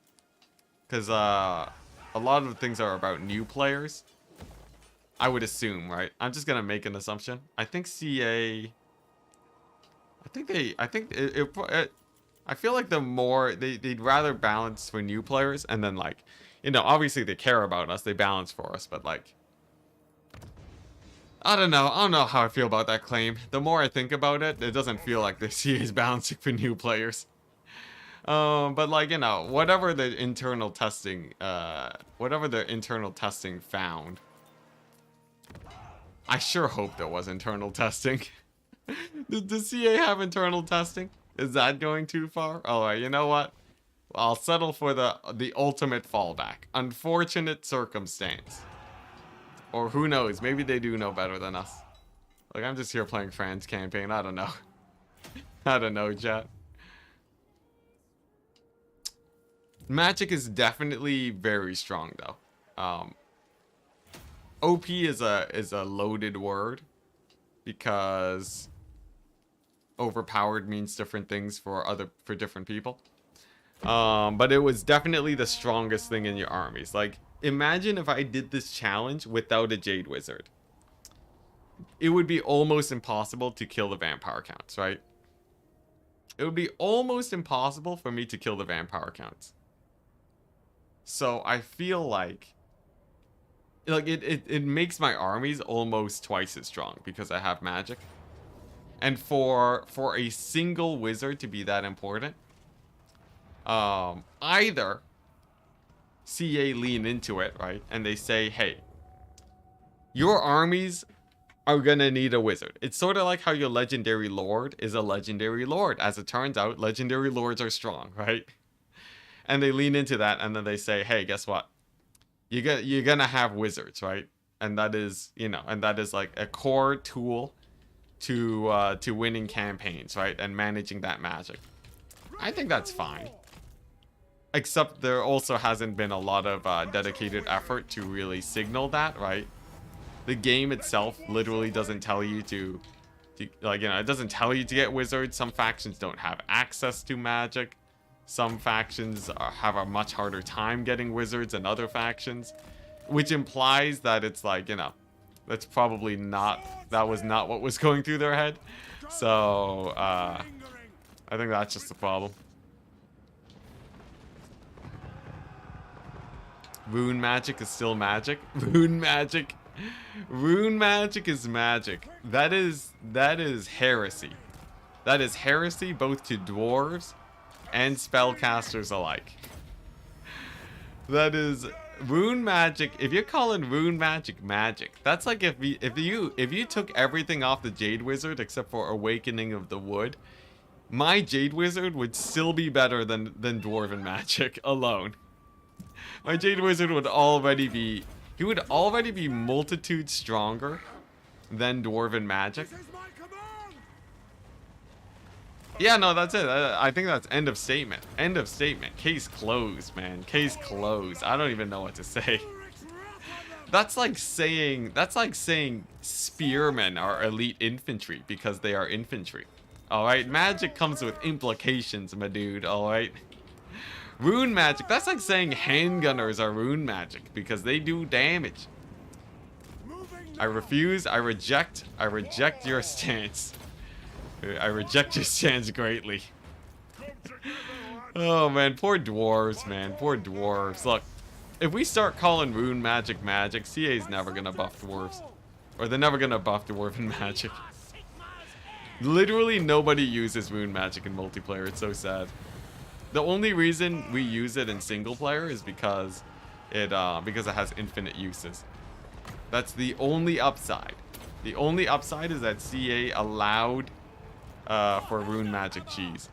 Speaker 1: Because a lot of things are about new players. I would assume, right? I'm just gonna make an assumption. I think CA. I feel like the more they'd rather balance for new players, and then like, you know, obviously they care about us, they balance for us, but like, I don't know how I feel about that claim. The more I think about it, it doesn't feel like the CA is balancing for new players. But like, you know, whatever the internal testing found. I sure hope there was internal testing. Does CA have internal testing? Is that going too far? Alright, you know what? I'll settle for the ultimate fallback. Unfortunate circumstance. Or who knows, maybe they do know better than us. Like, I'm just here playing France campaign, I don't know. I don't know, chat. Magic is definitely very strong, though. OP is a loaded word because overpowered means different things for different people. But it was definitely the strongest thing in your armies. Like, imagine if I did this challenge without a Jade Wizard. It would be almost impossible to kill the vampire counts, right? It would be almost impossible for me to kill the vampire counts. So I feel like it makes my armies almost twice as strong because I have magic. And for a single wizard to be that important, either CA lean into it, right? And they say, hey, your armies are gonna need a wizard. It's sort of like how your legendary lord is a legendary lord. As it turns out, legendary lords are strong, right? And they lean into that, and then they say, hey, guess what? You're gonna have wizards, right? And that is, you know, and that is like a core tool to winning campaigns, right? And managing that magic. I think that's fine. Except there also hasn't been a lot of dedicated effort to really signal that, right? The game itself literally doesn't tell you to like, you know, it doesn't tell you to get wizards. Some factions don't have access to magic. Some factions have a much harder time getting wizards than other factions, which implies that it's like, you know, that's probably not, that was not what was going through their head. So, I think that's just the problem. Rune magic is still magic. Rune magic is magic. That is heresy. That is heresy both to dwarves and spellcasters alike. That is rune magic. If you're calling rune magic magic, that's like if you took everything off the Jade Wizard except for Awakening of the Wood, my Jade Wizard would still be better than Dwarven magic alone. My Jade Wizard would already be, he would already be multitude stronger than Dwarven magic. Yeah, no, that's it. I think that's end of statement. End of statement. Case closed, man. Case closed. I don't even know what to say. That's like saying spearmen are elite infantry because they are infantry. Alright, magic comes with implications, my dude, alright? Rune magic, that's like saying handgunners are rune magic because they do damage. I refuse, I reject your stance. I reject your stance greatly. Oh man, poor dwarves, man, poor dwarves. Look, if we start calling rune magic magic, CA's never gonna buff dwarves. Or they're never gonna buff dwarven magic. Literally nobody uses rune magic in multiplayer, it's so sad. The only reason we use it in single player is because it has infinite uses. That's the only upside. The only upside is that CA allowed for rune magic cheese.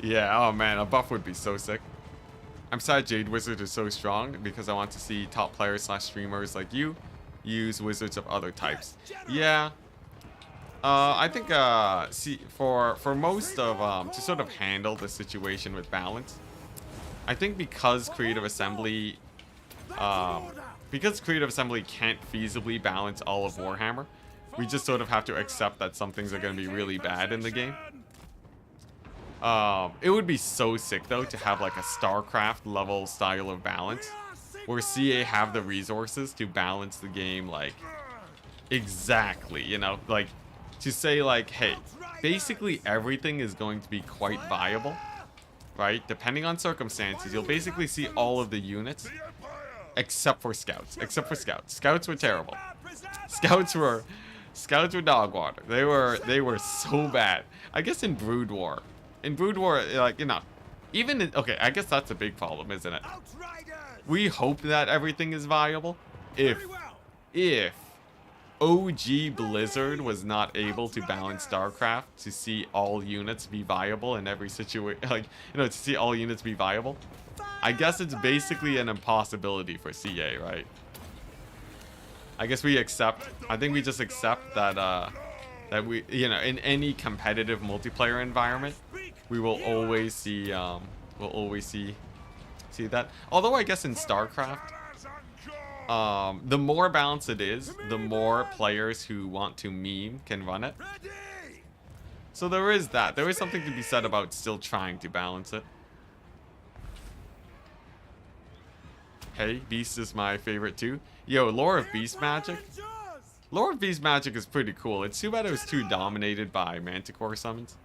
Speaker 1: Yeah, oh man, a buff would be so sick. I'm sad Jade Wizard is so strong because I want to see top players / streamers like you use wizards of other types. Yeah. I think see for most of to sort of handle the situation with balance, I think because Creative Assembly can't feasibly balance all of Warhammer, we just sort of have to accept that some things are going to be really bad in the game. It would be so sick though to have like a StarCraft level style of balance, where CA have the resources to balance the game like exactly, you know, like to say like, hey, basically everything is going to be quite viable, right? Depending on circumstances, you'll basically see all of the units except for scouts. Except for scouts. Scouts were terrible. Scouts were dog water. They were so bad. I guess in Brood War, like, you know, even in, okay, I guess that's a big problem, isn't it? We hope that everything is viable. If OG Blizzard was not able to balance StarCraft to see all units be viable in every situation, like, you know, to see all units be viable, I guess it's basically an impossibility for CA, right? I guess we accept, I think we just accept that, that we, you know, in any competitive multiplayer environment, we will always see, see that. Although I guess in StarCraft, the more balanced it is, the more players who want to meme can run it. So there is that. There is something to be said about still trying to balance it. Hey, Beast is my favorite too. Yo, Lore of Beast Magic. Lore of Beast Magic is pretty cool. It's too bad it was too dominated by Manticore summons.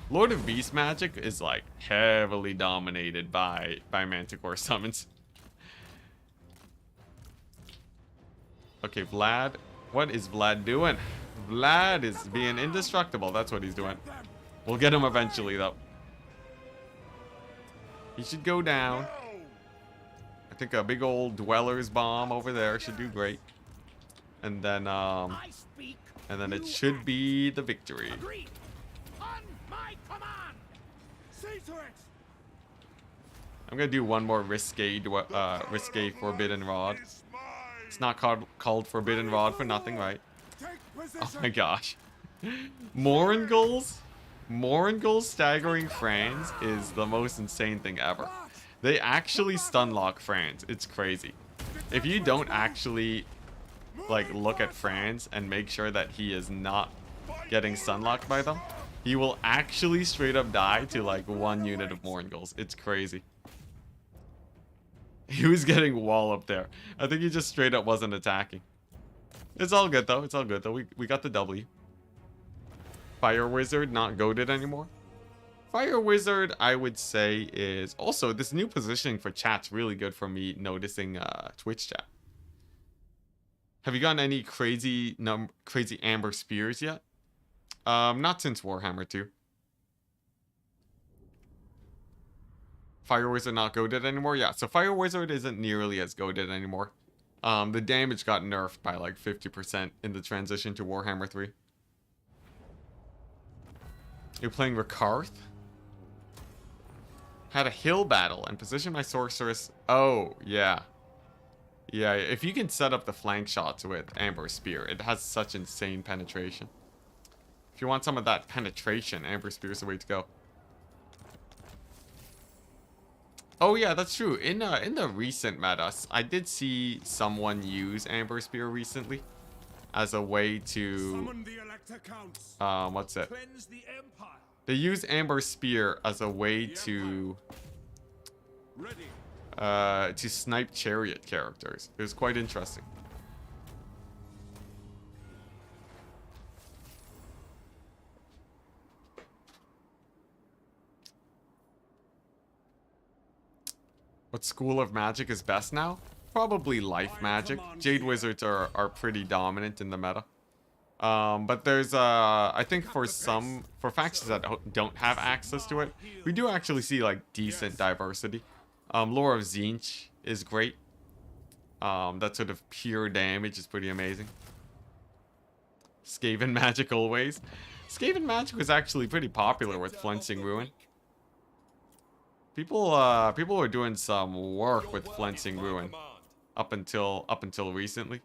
Speaker 1: Lord of Beast Magic is like heavily dominated by Manticore summons. Okay, Vlad. What is Vlad doing? Vlad is being indestructible. That's what he's doing. We'll get him eventually, though. He should go down. I think a big old Dweller's Bomb over there should do great. And then it should be the victory. I'm gonna do one more risque Forbidden Rod. It's not called Forbidden Rod for nothing, right? Oh my gosh. Moringul's staggering Franz is the most insane thing ever. They actually stunlock Franz. It's crazy. If you don't actually like look at Franz and make sure that he is not getting stunlocked by them, he will actually straight up die to like 1 unit of Moringul's. It's crazy. He was getting wall up there. I think he just straight up wasn't attacking. It's all good though. It's all good though. We got the W. Fire Wizard not goated anymore. Fire Wizard, I would say, is also this new positioning for chat's really good for me noticing Twitch chat. Have you gotten any crazy Amber Spears yet? Not since Warhammer 2. Fire Wizard not goated anymore? Yeah, so Fire Wizard isn't nearly as goated anymore. The damage got nerfed by like 50% in the transition to Warhammer 3. You're playing Rikarth? Had a hill battle and position my sorceress. Oh, yeah. Yeah, if you can set up the flank shots with Amber Spear, it has such insane penetration. If you want some of that penetration, Amber Spear is the way to go. Oh yeah, that's true. In the recent metas, I did see someone use Amber Spear recently as a way to what's it? They use Amber Spear as a way to snipe chariot characters. It was quite interesting. What school of magic is best now? Probably life magic. Jade Wizards are pretty dominant in the meta. But there's I think for factions that don't have access to it, we do actually see like decent diversity. Lore of Tzeentch is great. That sort of pure damage is pretty amazing. Skaven magic always. Skaven magic was actually pretty popular with Flensing Ruin. People were doing some work with Flensing Ruin up until recently.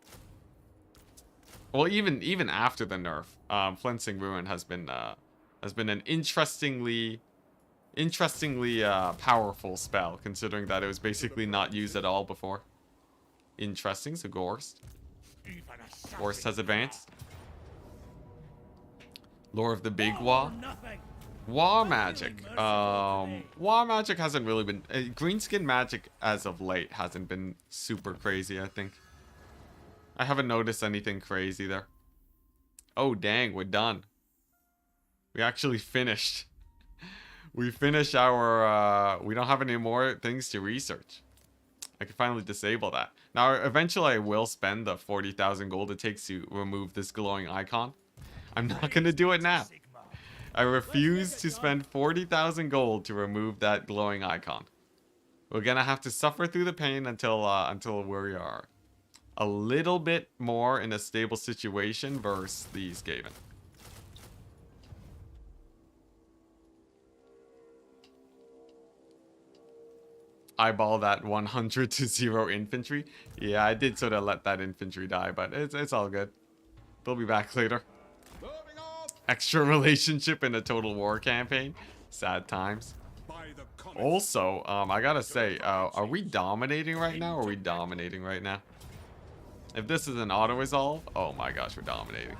Speaker 1: Well, even after the nerf, Flensing Ruin has been an interestingly powerful spell, considering that it was basically not used at all before. Interesting. So Gorst has advanced. Lore of the Big Wa. Wa magic. Wa magic hasn't really been... greenskin magic as of late hasn't been super crazy, I think. I haven't noticed anything crazy there. Oh, dang, we're done. We actually finished. We finished our... we don't have any more things to research. I can finally disable that. Now, eventually I will spend the 40,000 gold it takes to remove this glowing icon. I'm not going to do it now. I refuse to spend 40,000 gold to remove that glowing icon. We're going to have to suffer through the pain until we are a little bit more in a stable situation versus the skaven. Eyeball that 100 to 0 infantry. Yeah, I did sort of let that infantry die, but it's all good. They'll be back later. Extra relationship in a total war campaign. Sad times. Also, I gotta say, are we dominating right now? Or are we dominating right now? If this is an auto-resolve, oh my gosh, we're dominating.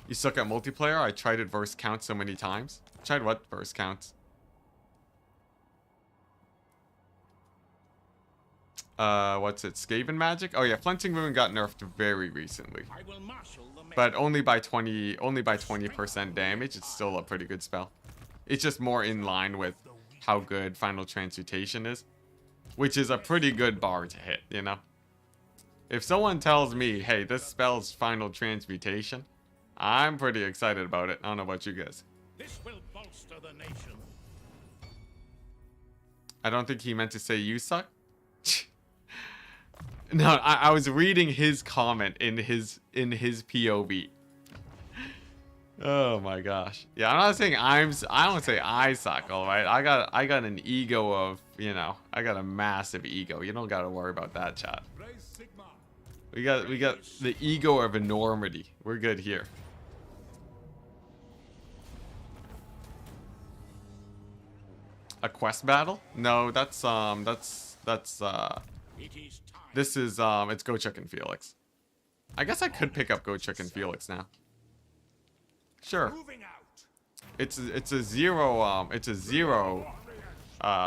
Speaker 1: You suck at multiplayer? I tried it versus count so many times. Tried what versus counts? What's it? Skaven magic? Oh yeah, Flensing Ruin got nerfed very recently. But only by 20% damage. It's still a pretty good spell. It's just more in line with how good Final Transmutation is, which is a pretty good bar to hit, you know? If someone tells me, hey, this spell's Final Transmutation, I'm pretty excited about it. I don't know about you guys.
Speaker 2: This will bolster the nation.
Speaker 1: I don't think he meant to say you suck. No, I was reading his comment in his POV. Oh my gosh. Yeah, I'm not saying I don't say I suck, all right? I got an ego of, you know, I got a massive ego. You don't got to worry about that, chat. We got the ego of enormity. We're good here. A quest battle? No, that's this is it's Gochuk and Felix. I guess I could pick up Gochuk and Felix now. Sure. It's a zero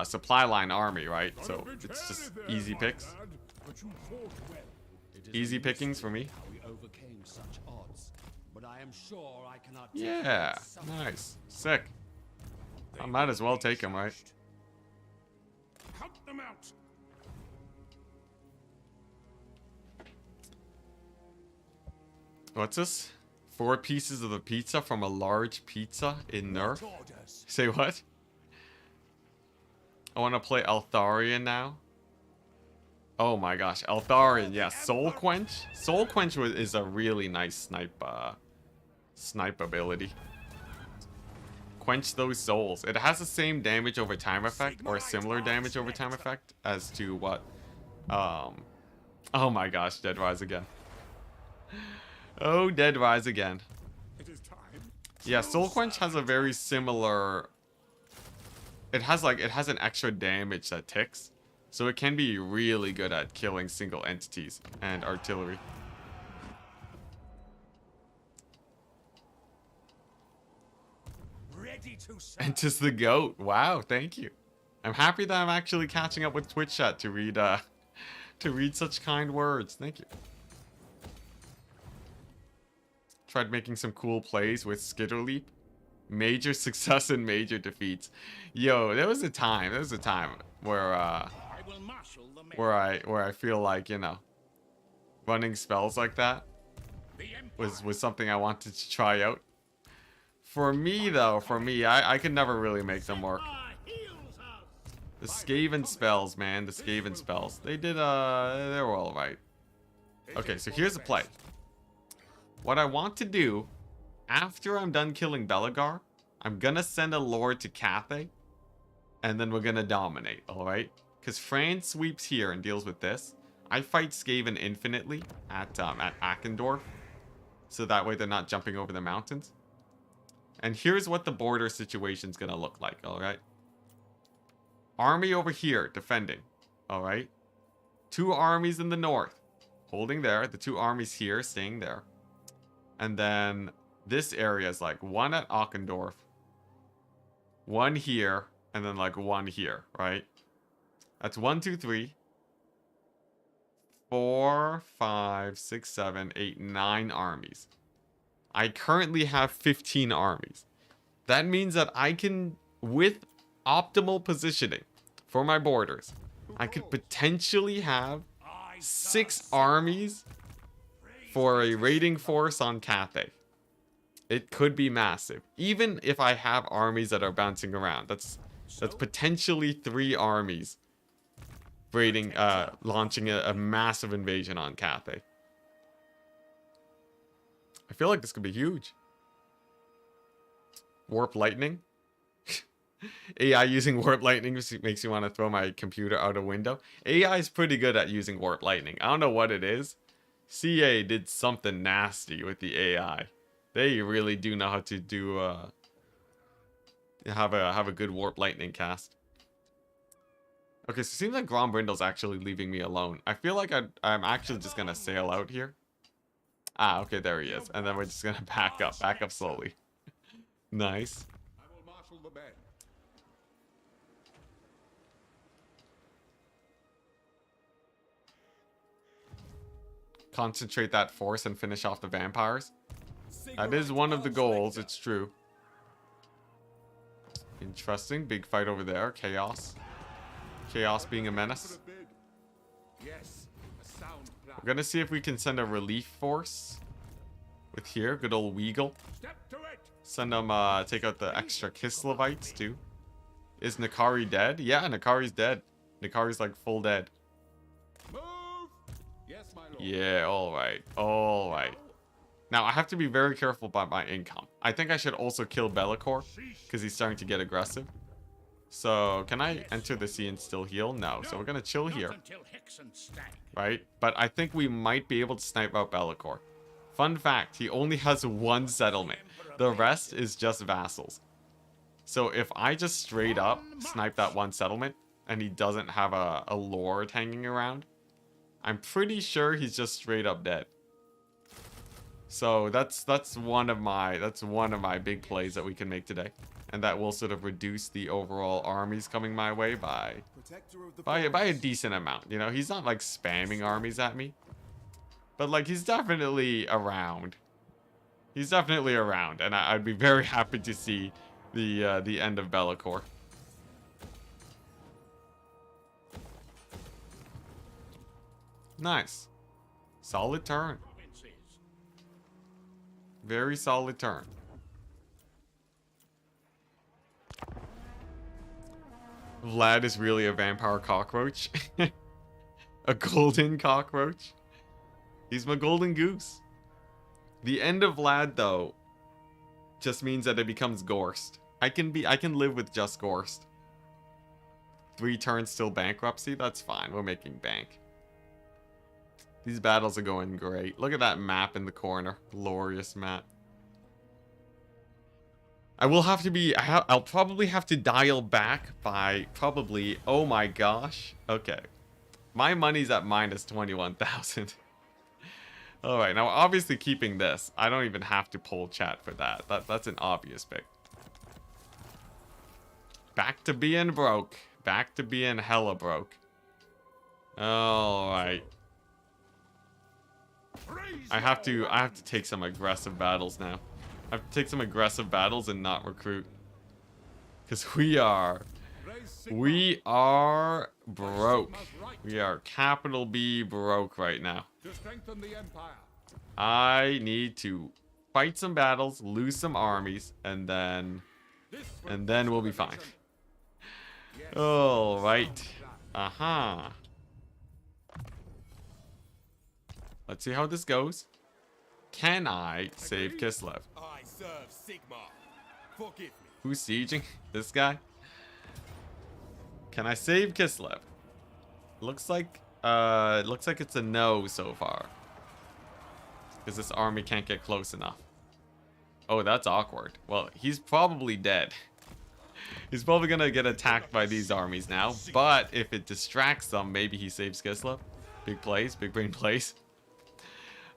Speaker 1: supply line army, right? So it's just easy picks. Easy pickings for me. Yeah, nice. Sick. I might as well take him, right?
Speaker 2: Help them out.
Speaker 1: What's this? 4 pieces of the pizza from a large pizza in Nerf? Say what? I want to play Altharian now. Oh my gosh, Altharian, yeah, Soul Quench. Soul Quench is a really nice snipe ability. Quench those souls. It has the same damage over time effect, or similar damage over time effect as to what? Oh my gosh, Dead Rise again. Oh, Dead Rise again. Yeah, Soul Quench has a very similar... It has an extra damage that ticks. So it can be really good at killing single entities and artillery. Entis the goat. Wow, thank you. I'm happy that I'm actually catching up with Twitch chat to read such kind words. Thank you. Tried making some cool plays with Skitterleap. Major success and major defeats. Yo, there was a time where I feel like, you know, running spells like that was something I wanted to try out. For me though, I could never really make them work. The Skaven spells, man, the Skaven spells. They were all right. Okay, so here's the play. What I want to do, after I'm done killing Belagar, I'm gonna send a lord to Cathay, and then we're gonna dominate, alright? Because France sweeps here and deals with this. I fight skaven infinitely at Altdorf, so that way they're not jumping over the mountains. And here's what the border situation's gonna look like, alright? Army over here, defending. Alright? 2 armies in the north, holding there. The 2 armies here, staying there. And then this area is like 1 at Altdorf, 1 here, and then like 1 here, right? That's 1, 2, 3, 4, 5, 6, 7, 8, 9 armies. I currently have 15 armies. That means that I can, with optimal positioning for my borders, I could potentially have 6 armies for a raiding force on Cathay. It could be massive. Even if I have armies that are bouncing around, that's potentially 3 armies raiding, launching a massive invasion on Cathay. I feel like this could be huge. Warp lightning. AI using warp lightning makes you want to throw my computer out a window. AI is pretty good at using warp lightning. I don't know what it is. CA did something nasty with the AI. They really do know how to do have a good warp lightning cast. Okay, so it seems like Grombrindle's actually leaving me alone. I feel like I'm actually just gonna sail out here. Ah, okay, there he is. And then we're just gonna back up slowly. Nice.
Speaker 2: I will marshal the men.
Speaker 1: Concentrate that force and finish off the vampires. That is one of the goals, it's true. Interesting, big fight over there. Chaos. Chaos being a menace.
Speaker 2: Yes, a sound plan.
Speaker 1: We're gonna see if we can send a relief force with here. Good old Weagle.
Speaker 2: Step to it.
Speaker 1: Send them, take out the extra Kislevites too. Is Nakari dead? Yeah, Nakari's dead. Nakari's like full dead.
Speaker 2: Move. Yes, my lord.
Speaker 1: Yeah, alright. Alright. Now, I have to be very careful about my income. I think I should also kill Bellicor, because he's starting to get aggressive. So, can I enter the sea and still heal? No, so we're going to chill here. Right? But I think we might be able to snipe out Bellicor. Fun fact, he only has 1 settlement. The rest is just vassals. So, if I just straight up snipe that 1 settlement, and he doesn't have a lord hanging around, I'm pretty sure he's just straight up dead. So that's one of my big plays that we can make today, and that will sort of reduce the overall armies coming my way by a decent amount. You know, he's not like spamming armies at me, but like he's definitely around. He's definitely around, and I'd be very happy to see the end of Bellicor. Nice, solid turn. Very solid turn. Vlad is really a vampire cockroach. A golden cockroach. He's my golden goose. The end of Vlad, though, just means that it becomes Gorst. I can live with just Gorst. 3 turns till bankruptcy. That's fine. We're making bank. These battles are going great. Look at that map in the corner. Glorious map. I will have to be... I'll probably have to dial back by probably... Oh my gosh. Okay. My money's at minus 21,000. Alright, now obviously keeping this. I don't even have to pull chat for that. That's an obvious pick. Back to being broke. Back to being hella broke. Alright. I have to take some aggressive battles now. I have to take some aggressive battles and not recruit. Because we are broke. We are capital B broke right now. I need to fight some battles, lose some armies, and then we'll be fine. All right. Aha. Let's see how this goes. Can I save Kislev?
Speaker 2: I serve Sigma. Forgive me.
Speaker 1: Who's sieging? This guy? Can I save Kislev? Looks like It looks like it's a no so far. Because this army can't get close enough. Oh, that's awkward. Well, he's probably dead. He's probably gonna get attacked by these armies now. But if it distracts them, maybe he saves Kislev. Big plays, big brain plays.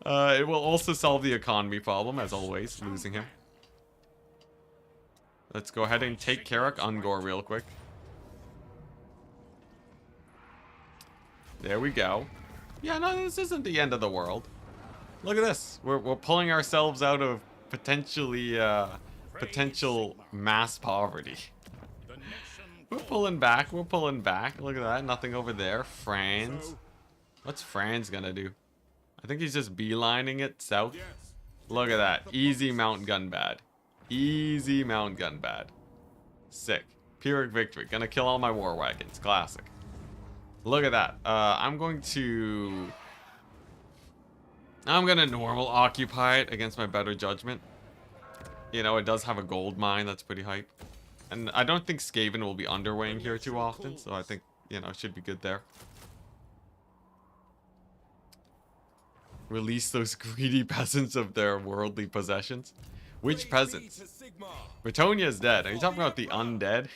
Speaker 1: It will also solve the economy problem, as always, losing him. Let's go ahead and take Karak Ungor real quick. There we go. Yeah, no, this isn't the end of the world. Look at this. We're pulling ourselves out of potentially potential mass poverty. We're pulling back. We're pulling back. Look at that. Nothing over there. Franz. What's Franz gonna do? I think he's just beelining it south. Look at that. Easy mount gun bad. Easy mount gun bad. Sick. Pyrrhic victory. Gonna kill all my war wagons. Classic. Look at that. I'm gonna normal occupy it against my better judgment. You know, it does have a gold mine. That's pretty hype. And I don't think Skaven will be underweighing here too often. So I think, you know, it should be good there. Release those greedy peasants of their worldly possessions. Which peasants? Bretonia's dead. Are you talking about the undead?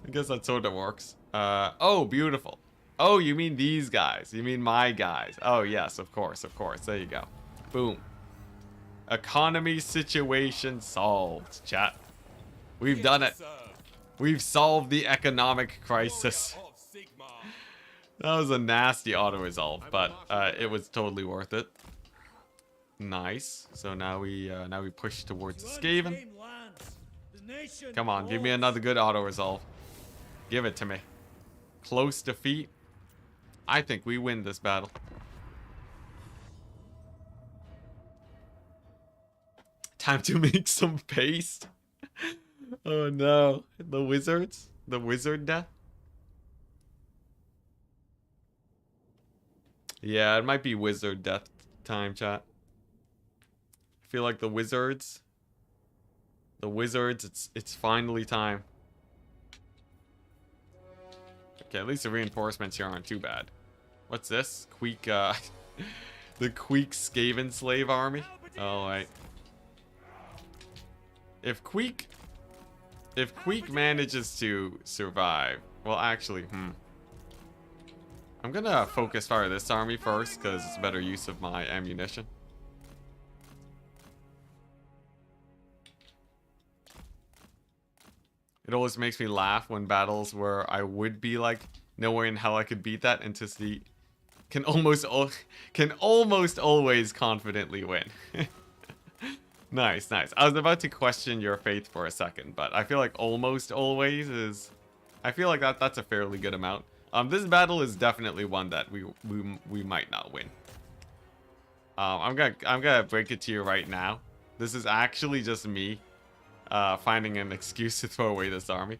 Speaker 1: I guess that sort of works. Oh, beautiful. Oh, you mean these guys. You mean my guys. Oh, yes, of course, of course. There you go. Boom. Economy situation solved, chat. We've done it. We've solved the economic crisis. That was a nasty auto-resolve, but it was totally worth it. Nice. So now we push towards Skaven. Come on, give me another good auto-resolve. Give it to me. Close defeat. I think we win this battle. Time to make some paste. Oh no. The wizards? The wizard death? Yeah, it might be wizard death time, chat. I feel like the wizards, it's finally time. Okay, at least the reinforcements here aren't too bad. What's this? Queek, the Queek Skaven slave army? Oh, wait. If Queek manages to survive, well, actually, I'm gonna focus fire this army first, because it's better use of my ammunition. It always makes me laugh when battles where I would be like, no way in hell I could beat that, Enticity can almost always confidently win. Nice, nice. I was about to question your faith for a second, but I feel like almost always is... I feel like that's a fairly good amount. This battle is definitely one that we might not win. I'm gonna break it to you right now. This is actually just me finding an excuse to throw away this army.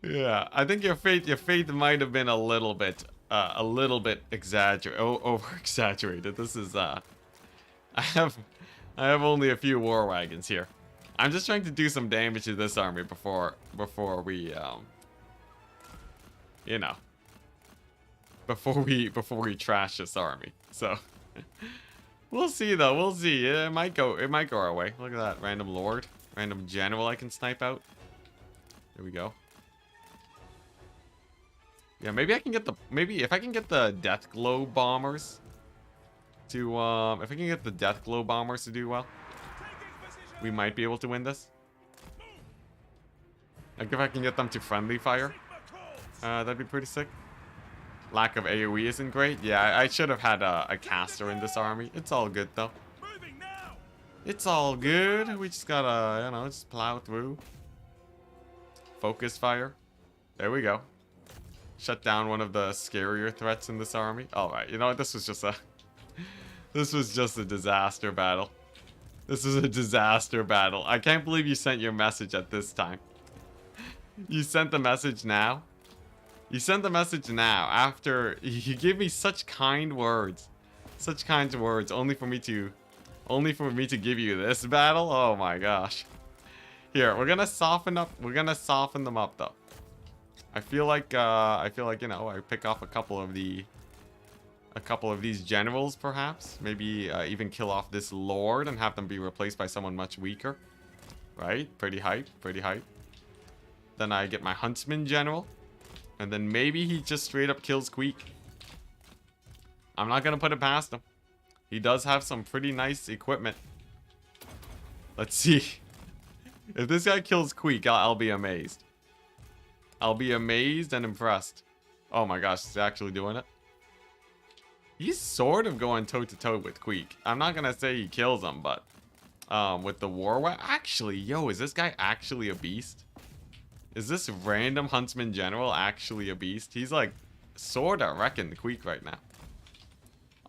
Speaker 1: Yeah, I think your faith might have been a little bit over exaggerated. This is I have only a few war wagons here. I'm just trying to do some damage to this army before we you know, before we trash this army. So we'll see though. We'll see. It might go our way. Look at that random lord, random general I can snipe out. There we go. Yeah, maybe I can get if I can get the death glow bombers to if I can get the death glow bombers to do well, we might be able to win this. Like if I can get them to friendly fire. That'd be pretty sick. Lack of AoE isn't great. Yeah, I should have had a caster in this army. It's all good though. It's all good. We just gotta, you know, just plow through. Focus fire. There we go. Shut down one of the scarier threats in this army. All right, you know what? This was just a disaster battle. This is a disaster battle. I can't believe you sent your message at this time. You sent the message now. You sent the message now after you gave me such kind words. Such kind words only for me to give you this battle. Oh my gosh. Here, we're going to soften them up though. I feel like you know, I pick off a couple of these generals, perhaps. Maybe even kill off this lord and have them be replaced by someone much weaker. Right? Pretty hype. Pretty hype. Then I get my huntsman general. And then maybe he just straight up kills Queek. I'm not going to put it past him. He does have some pretty nice equipment. Let's see. If this guy kills Queek, I'll be amazed. I'll be amazed and impressed. Oh my gosh, he's actually doing it. He's sort of going toe-to-toe with Queek. I'm not going to say he kills him, but... with the war weapon... Actually, yo, is this guy actually a beast? Is this random huntsman general actually a beast? He's like, sorta wrecking the Queek right now.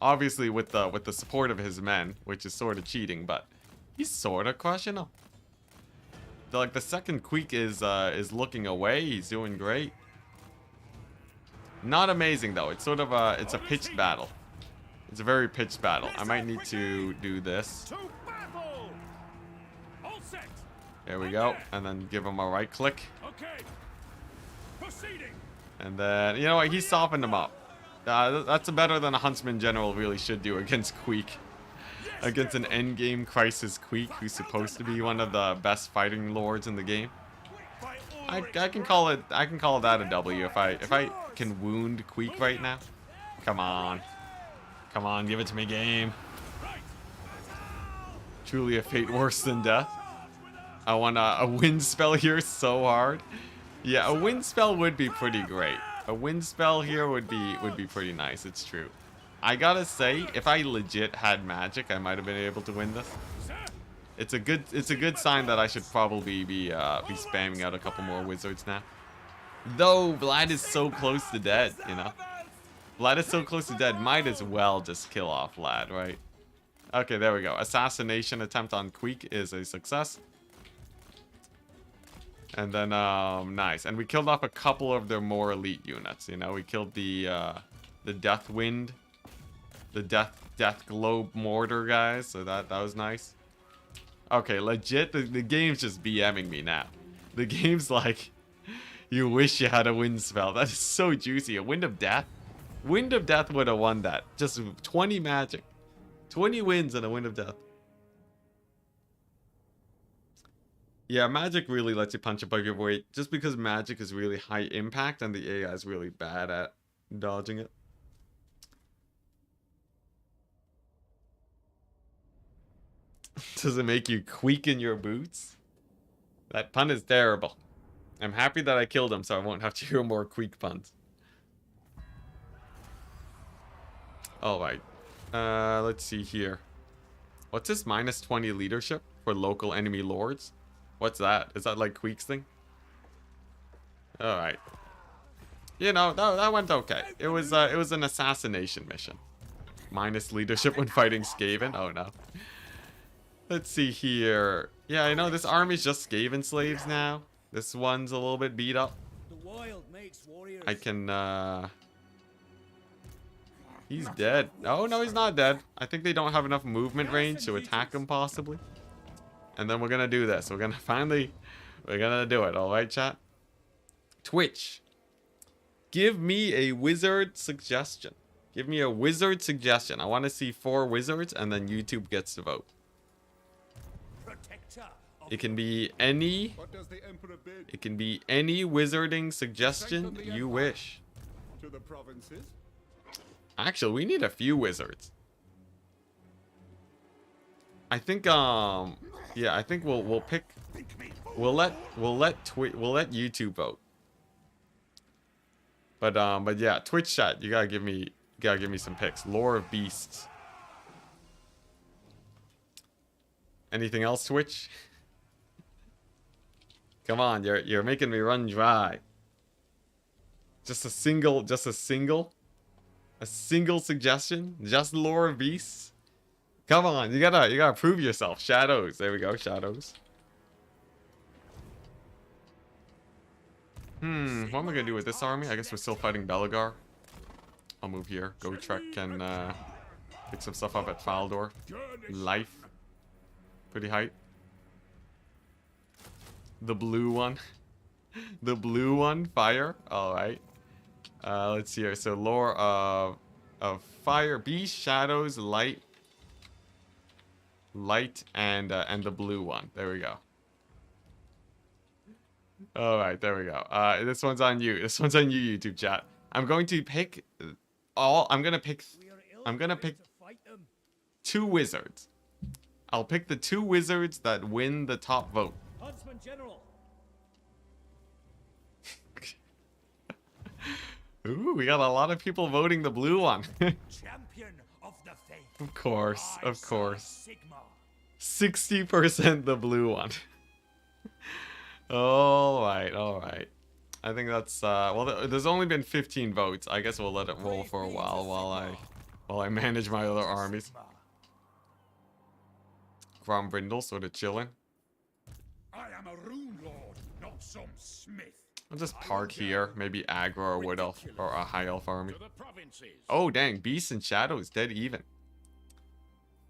Speaker 1: Obviously with the support of his men, which is sorta cheating, but he's sorta crushing them. Like the second Queek is looking away, he's doing great. Not amazing though. It's sort of it's a pitched battle. It's a very pitched battle. I might need to do this. There we go. And then give him a right click.
Speaker 2: Okay. Proceeding.
Speaker 1: And then, you know what? He softened him up. That's better than a Huntsman General really should do against Queek. Against an endgame crisis Queek, who's supposed to be one of the best fighting lords in the game. I can call it that a W if I can wound Queek right now. Come on. Come on, give it to me, game. Truly a fate worse than death. I want a wind spell here so hard. Yeah, a wind spell would be pretty great. A wind spell here would be pretty nice. It's true. I gotta say, if I legit had magic, I might have been able to win this. It's a good sign that I should probably be spamming out a couple more wizards now. Though Vlad is so close to dead, you know. Vlad is so close to dead, might as well just kill off Vlad, right? Okay, there we go. Assassination attempt on Queek is a success. And then, nice. And we killed off a couple of their more elite units, you know. We killed the Death Wind, the Death Globe Mortar guys, so that was nice. Okay, legit, the game's just BMing me now. The game's like, you wish you had a wind spell. That is so juicy. A Wind of Death? Wind of Death would have won that. Just 20 magic. 20 wins and a Wind of Death. Yeah, magic really lets you punch above your weight, just because magic is really high impact and the AI is really bad at dodging it. Does it make you queak in your boots? That pun is terrible. I'm happy that I killed him so I won't have to hear more queak puns. Alright. Let's see here. What's this minus 20 leadership for local enemy lords? What's that? Is that like Queek's thing? Alright. You know, that went okay. It was an assassination mission. Minus leadership when fighting Skaven. Oh no. Let's see here. Yeah, I know this army's just Skaven slaves now. This one's a little bit beat up.
Speaker 2: The wild makes warriors.
Speaker 1: I can he's dead. Oh no, he's not dead. I think they don't have enough movement range to attack him possibly. And then we're gonna do this. We're gonna do it. Alright, chat? Twitch. Give me a wizard suggestion. Give me a wizard suggestion. I want to see 4 wizards and then YouTube gets to vote. It can be any. It can be any wizarding suggestion you wish.
Speaker 4: To the provinces.
Speaker 1: Actually, we need a few wizards. I think yeah, I think we'll pick. We'll let YouTube vote. But yeah, Twitch chat, you gotta give me some picks. Lore of Beasts. Anything else, Twitch? Come on, you're making me run dry. Just a single suggestion? Just Lore of Beasts? Come on, you gotta prove yourself. Shadows. There we go, Shadows. What am I gonna do with this army? I guess we're still fighting Belagar. I'll move here. Go Trek and pick some stuff up at Altdorf. Life. Pretty hype. The blue one. The blue one, fire. All right. Let's see here. So lore of fire, beast, shadows, light, and the blue one. There we go. All right, there we go. This one's on you. This one's on you, YouTube chat. I'm going to pick all. I'm gonna pick two wizards. I'll pick the two wizards that win the top vote.
Speaker 2: Huntsman General.
Speaker 1: Ooh, we got a lot of people voting the blue one.
Speaker 2: Champion of the faith.
Speaker 1: Of course, of course.
Speaker 2: Sigma.
Speaker 1: 60% the blue one. All right, all right. I think that's well. There's only been 15 votes. I guess we'll let it roll for a while while I manage my other armies. Grombrindle sort of chilling.
Speaker 2: I am a rune lord, not some smith.
Speaker 1: I'll just park here. Maybe aggro or wood elf or a high elf army. Oh dang, beasts and shadows dead even.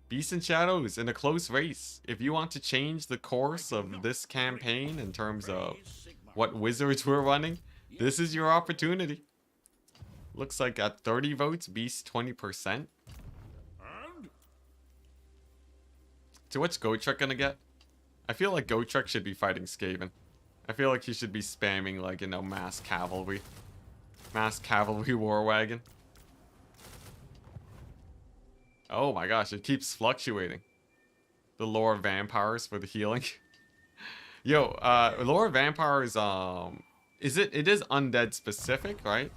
Speaker 1: Beasts and shadows in a close race. If you want to change the course of this campaign in terms of what wizards we're running, this is your opportunity. Looks like at 30 votes, beast 20%. So what's Gotrek gonna get? I feel like Gotrek should be fighting Skaven. I feel like he should be spamming, like, you know, mass cavalry war wagon. Oh my gosh, it keeps fluctuating. The lore of vampires for the healing. Yo, lore of vampires, it is undead specific, right?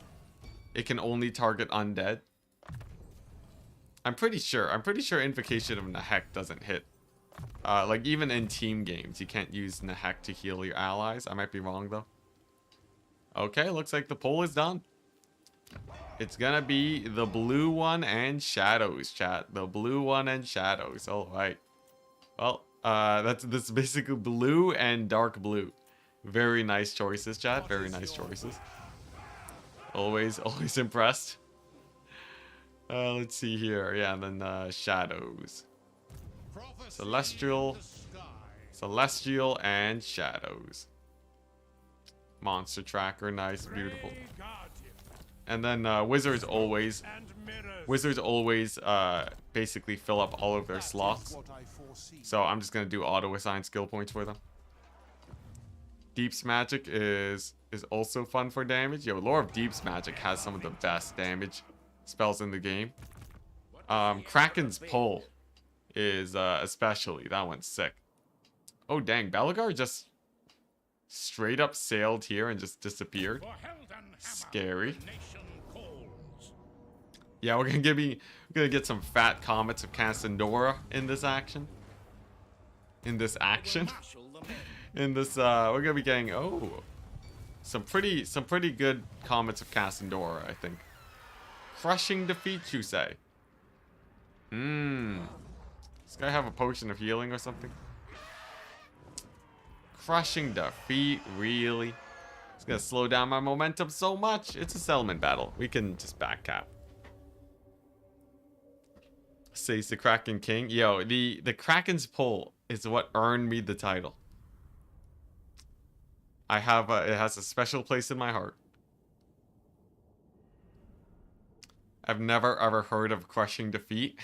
Speaker 1: It can only target undead. I'm pretty sure Invocation of Nahek doesn't hit. Like even in team games, you can't use Nahek to heal your allies. I might be wrong though. Okay, looks like the poll is done. It's gonna be the blue one and shadows, chat. The blue one and shadows. All right. Well, that's basically blue and dark blue. Very nice choices, chat. Very nice choices. Always impressed. Let's see here. Yeah, and then shadows. Celestial, and shadows. Monster tracker, nice, beautiful. And then wizards always basically fill up all of their slots. So I'm just gonna do auto assign skill points for them. Deep's magic is also fun for damage. Yo, Lore of Deep's magic has some of the best damage spells in the game. Kraken's pull is especially, that one's sick. Oh dang, Belagar just straight up sailed here and just disappeared. Scary. Yeah, we're gonna get some fat comets of Cassandora in this action. In this, we're gonna be getting some pretty good comets of Cassandora, I think. Crushing defeat, you say? This guy have a potion of healing or something? Crushing defeat, really? It's gonna slow down my momentum so much. It's a settlement battle. We can just back cap. Says the Kraken King. Yo, the Kraken's pull is what earned me the title. It has a special place in my heart. I've never ever heard of crushing defeat.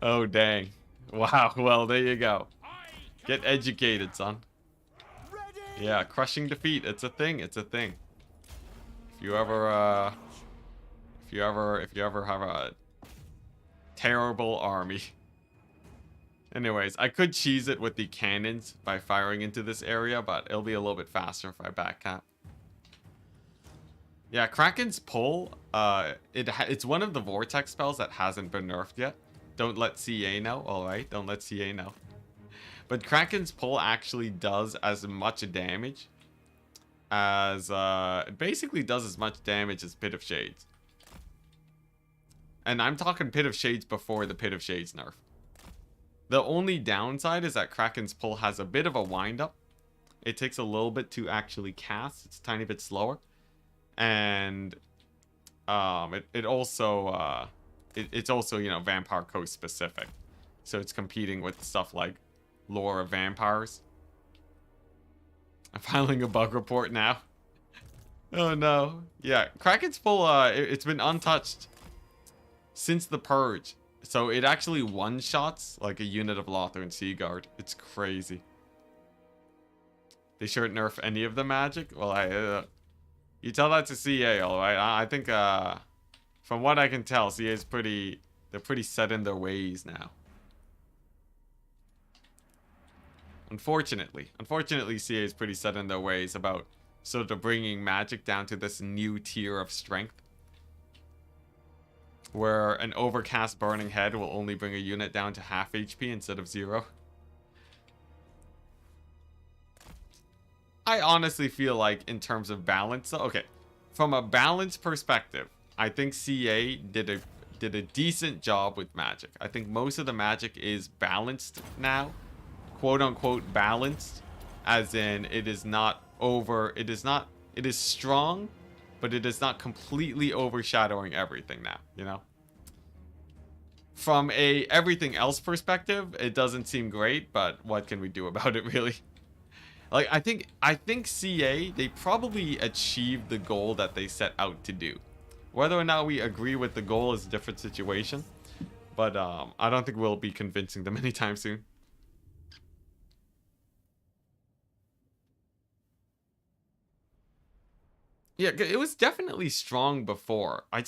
Speaker 1: Oh dang. Wow, well there you go. Get educated, son. Yeah, crushing defeat, it's a thing, it's a thing. If you ever have a terrible army. Anyways, I could cheese it with the cannons by firing into this area, but it'll be a little bit faster if I back cap. Yeah, Kraken's pull, it's one of the vortex spells that hasn't been nerfed yet. Don't let CA know. Alright, don't let CA know. But Kraken's pull actually does as much damage as, it basically does as much damage as Pit of Shades. And I'm talking Pit of Shades before the Pit of Shades nerf. The only downside is that Kraken's pull has a bit of a wind-up. It takes a little bit to actually cast. It's a tiny bit slower. And it's also, you know, Vampire Coast specific. So it's competing with stuff like Lore of Vampires. I'm filing a bug report now. Oh no. Yeah, Kraken's full, it's been untouched since the purge. So it actually one-shots like a unit of Lothar and Seaguard. It's crazy. They shouldn't nerf any of the magic? Well, you tell that to CA, alright? I think, from what I can tell, CA is they're pretty set in their ways now. Unfortunately, CA is pretty set in their ways about sort of bringing magic down to this new tier of strength, where an overcast burning head will only bring a unit down to half HP instead of 0. I honestly feel like in terms of balance, okay, from a balance perspective, I think CA did a decent job with magic. I think most of the magic is balanced now, quote unquote balanced, as in it is strong, but it is not completely overshadowing everything now, you know? From a everything else perspective, it doesn't seem great, but what can we do about it, really? Like, I think CA, they probably achieved the goal that they set out to do. Whether or not we agree with the goal is a different situation, but I don't think we'll be convincing them anytime soon. Yeah, it was definitely strong before. I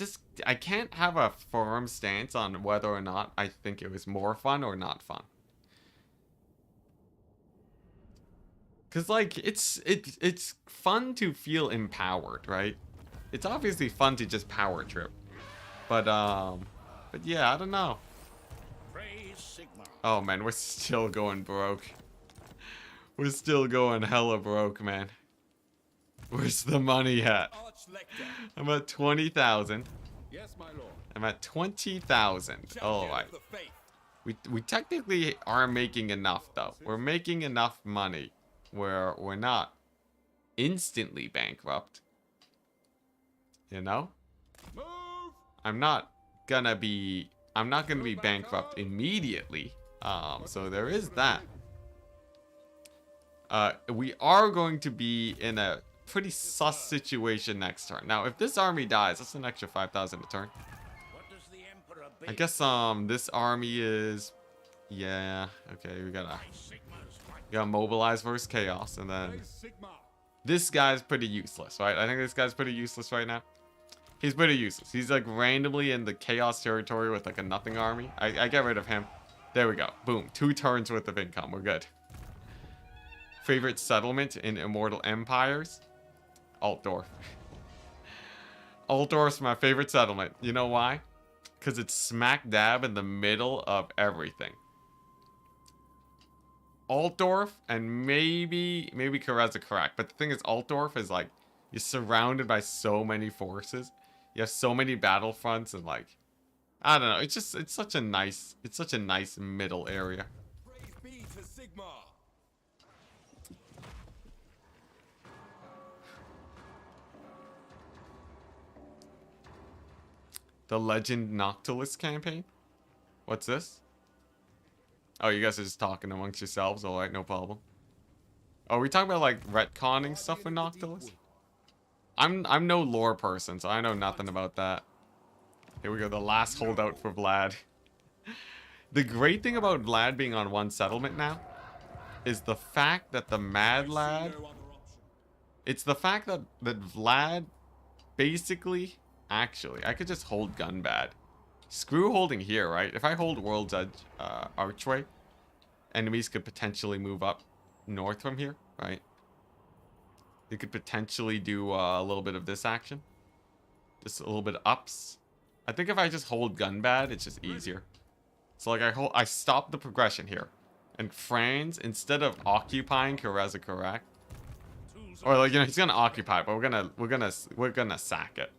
Speaker 1: can't have a firm stance on whether or not I think it was more fun or not fun. Cause like it's fun to feel empowered, right? It's obviously fun to just power trip. But yeah, I don't know. Oh man, we're still going broke. We're still going hella broke, man. Where's the money at? I'm at 20,000.
Speaker 2: Yes, my lord.
Speaker 1: I'm at 20,000. Oh, we technically are making enough though. We're making enough money where we're not instantly bankrupt. You know?
Speaker 2: Move.
Speaker 1: I'm not gonna be bankrupt immediately. So there is that. We are going to be in a pretty sus situation next turn. Now, if this army dies, that's an extra 5,000 a turn.
Speaker 2: What does the emperor
Speaker 1: I guess this army is, yeah, okay, we gotta mobilize versus chaos, and then this guy's pretty useless, right? I think this guy's pretty useless right now. He's pretty useless. He's like randomly in the chaos territory with like a nothing army. I get rid of him. There we go. Boom. 2 turns worth of income. We're good. Favorite settlement in Immortal Empires? Altdorf. Altdorf's my favorite settlement. You know why? Because it's smack dab in the middle of everything. Altdorf and maybe Karak. But the thing is, Altdorf is like, you're surrounded by so many forces. You have so many battlefronts and like, I don't know. It's such a nice middle area.
Speaker 2: Praise be to Sigmar.
Speaker 1: The Legend Noctilus campaign? What's this? Oh, you guys are just talking amongst yourselves. Alright, no problem. Oh, are we talking about like retconning stuff with Noctilus? I'm no lore person, so I know nothing about that. Here we go, the last holdout for Vlad. The great thing about Vlad being on one settlement now is the fact that the Mad Lad... It's the fact that Vlad basically... Actually, I could just hold Gunbad. Screw holding here, right? If I hold World's Edge Archway, enemies could potentially move up north from here, right? They could potentially do a little bit of this action. Just a little bit of ups. I think if I just hold Gunbad, it's just easier. So like I stop the progression here. And Franz, instead of occupying Karak, or like, you know, he's gonna occupy, but we're gonna sack it.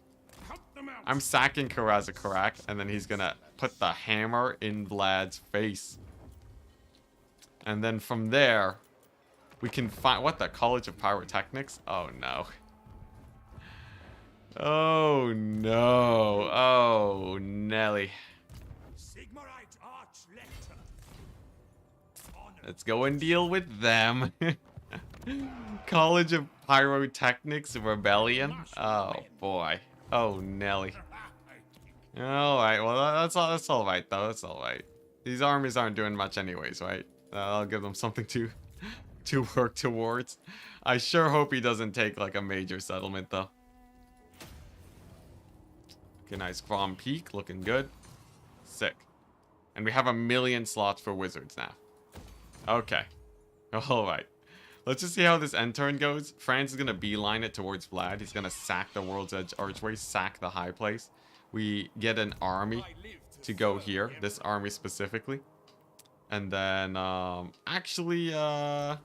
Speaker 1: I'm sacking Karak, and then he's gonna put the hammer in Vlad's face. And then from there, we can find... What, the College of Pyrotechnics? Oh, no. Oh, no. Oh, Nelly. Let's go and deal with them. College of Pyrotechnics Rebellion. Oh boy. Oh Nelly. All right. Well, that's all right though. That's all right. These armies aren't doing much anyways, right? I'll give them something to work towards. I sure hope he doesn't take like a major settlement though. Okay, nice. Grom Peak, looking good. Sick. And we have 1,000,000 slots for wizards now. Okay. Alright. Let's just see how this end turn goes. Franz is going to beeline it towards Vlad. He's going to sack the World's Edge Archway, sack the high place. We get an army to go here. This army specifically. And then, actually, I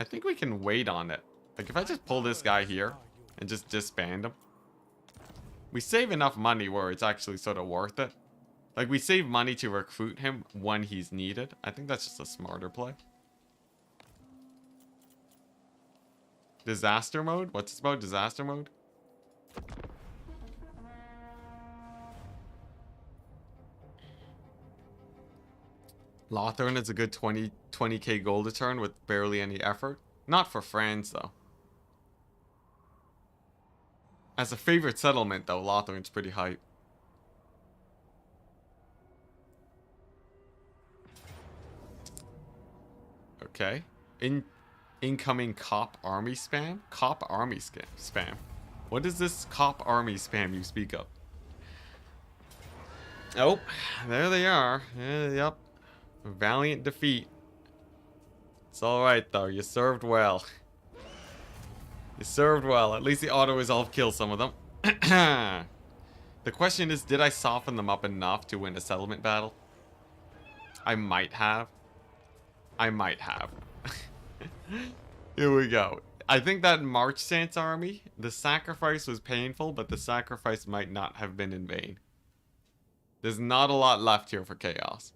Speaker 1: think we can wait on it. Like, if I just pull this guy here and just disband him. We save enough money where it's actually sort of worth it. Like, we save money to recruit him when he's needed. I think that's just a smarter play. Disaster mode? What's this about? Disaster mode? Lothern is a good 20k gold a turn with barely any effort. Not for France, though. As a favorite settlement, though, Lothern's pretty hype. Okay. Incoming cop army spam? Cop army spam. What is this cop army spam you speak of? Oh, there they are. Yep. Valiant defeat. It's alright, though. You served well. You served well. At least the auto-resolve kills some of them. The question is, did I soften them up enough to win a settlement battle? I might have. I might have. Here we go. I think that March Stance army, the sacrifice was painful, but the sacrifice might not have been in vain. There's not a lot left here for chaos.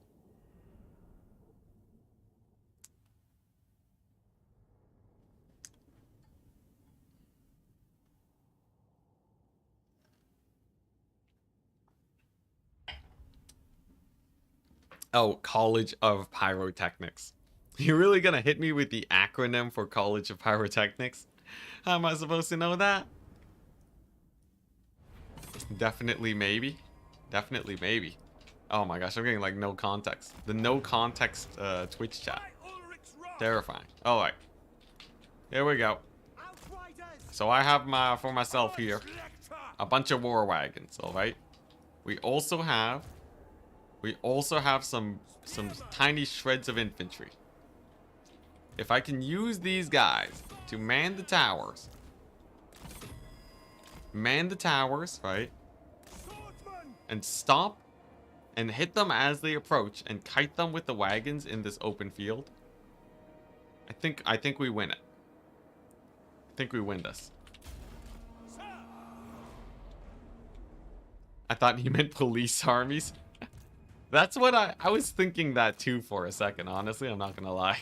Speaker 1: Oh, College of Pyrotechnics. You're really gonna hit me with the acronym for College of Pyrotechnics? How am I supposed to know that? Definitely maybe. Definitely maybe. Oh my gosh, I'm getting like no context. The no context Twitch chat. Terrifying. Alright. Here we go. So I have for myself here a bunch of war wagons, alright? We also have some tiny shreds of infantry. If I can use these guys to man the towers, right? And stop and hit them as they approach and kite them with the wagons in this open field. I think we win it. I think we win this. I thought he meant police armies. That's what I was thinking that too for a second, honestly, I'm not gonna lie.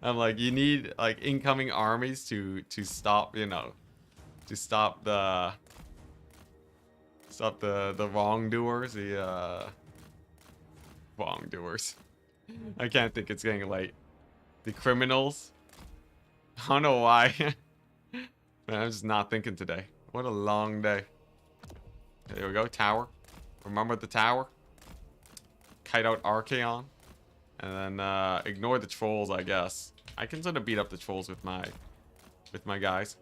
Speaker 1: I'm like, you need like incoming armies to stop, you know, to stop the wrongdoers, wrongdoers. I can't think, it's getting late. The criminals. I don't know why. Man, I'm just not thinking today. What a long day. There we go, tower. Remember the tower? Kite out Archaon. And then ignore the trolls, I guess. I can sort of beat up the trolls with my guys.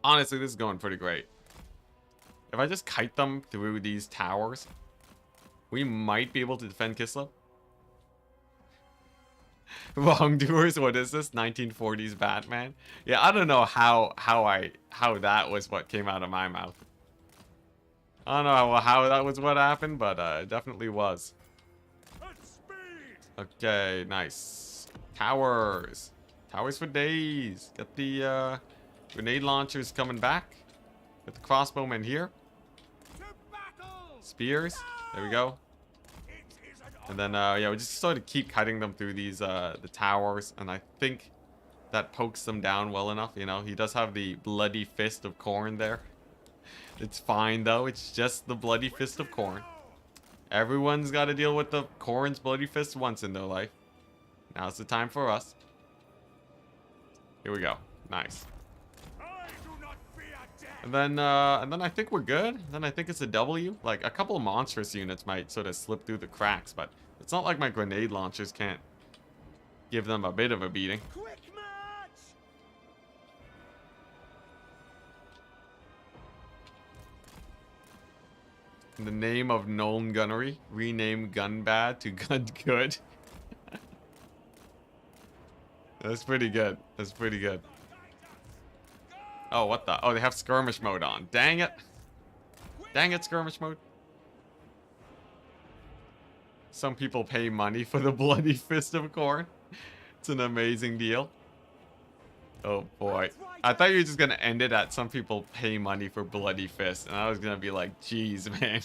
Speaker 1: Honestly, this is going pretty great. If I just kite them through these towers, we might be able to defend Kislev. Wrongdoers, what is this? 1940s Batman? Yeah, I don't know how that was what came out of my mouth. I don't know how that was what happened, but it definitely was. Okay, nice. Towers. Towers for days. Get the grenade launchers coming back. Get the crossbowmen here. Spears. There we go. And then, yeah, we just sort of keep cutting them through these, the towers. And I think that pokes them down well enough, you know. He does have the bloody fist of corn there. It's fine, though. It's just the bloody fist of corn. Everyone's got to deal with the corn's bloody fist once in their life. Now's the time for us. Here we go. Nice.
Speaker 2: I do not fear death.
Speaker 1: And then I think we're good. Then I think it's a W. Like, a couple of monstrous units might sort of slip through the cracks, but it's not like my grenade launchers can't give them a bit of a beating.
Speaker 2: Quick march!
Speaker 1: In the name of known gunnery, rename gun bad to gun good. That's pretty good. That's pretty good. Oh, what the? Oh, they have skirmish mode on. Dang it. Dang it, skirmish mode. Some people pay money for the bloody fist of corn. It's an amazing deal. Oh boy. I thought you were just gonna end it at some people pay money for bloody fist, and I was gonna be like, geez, man.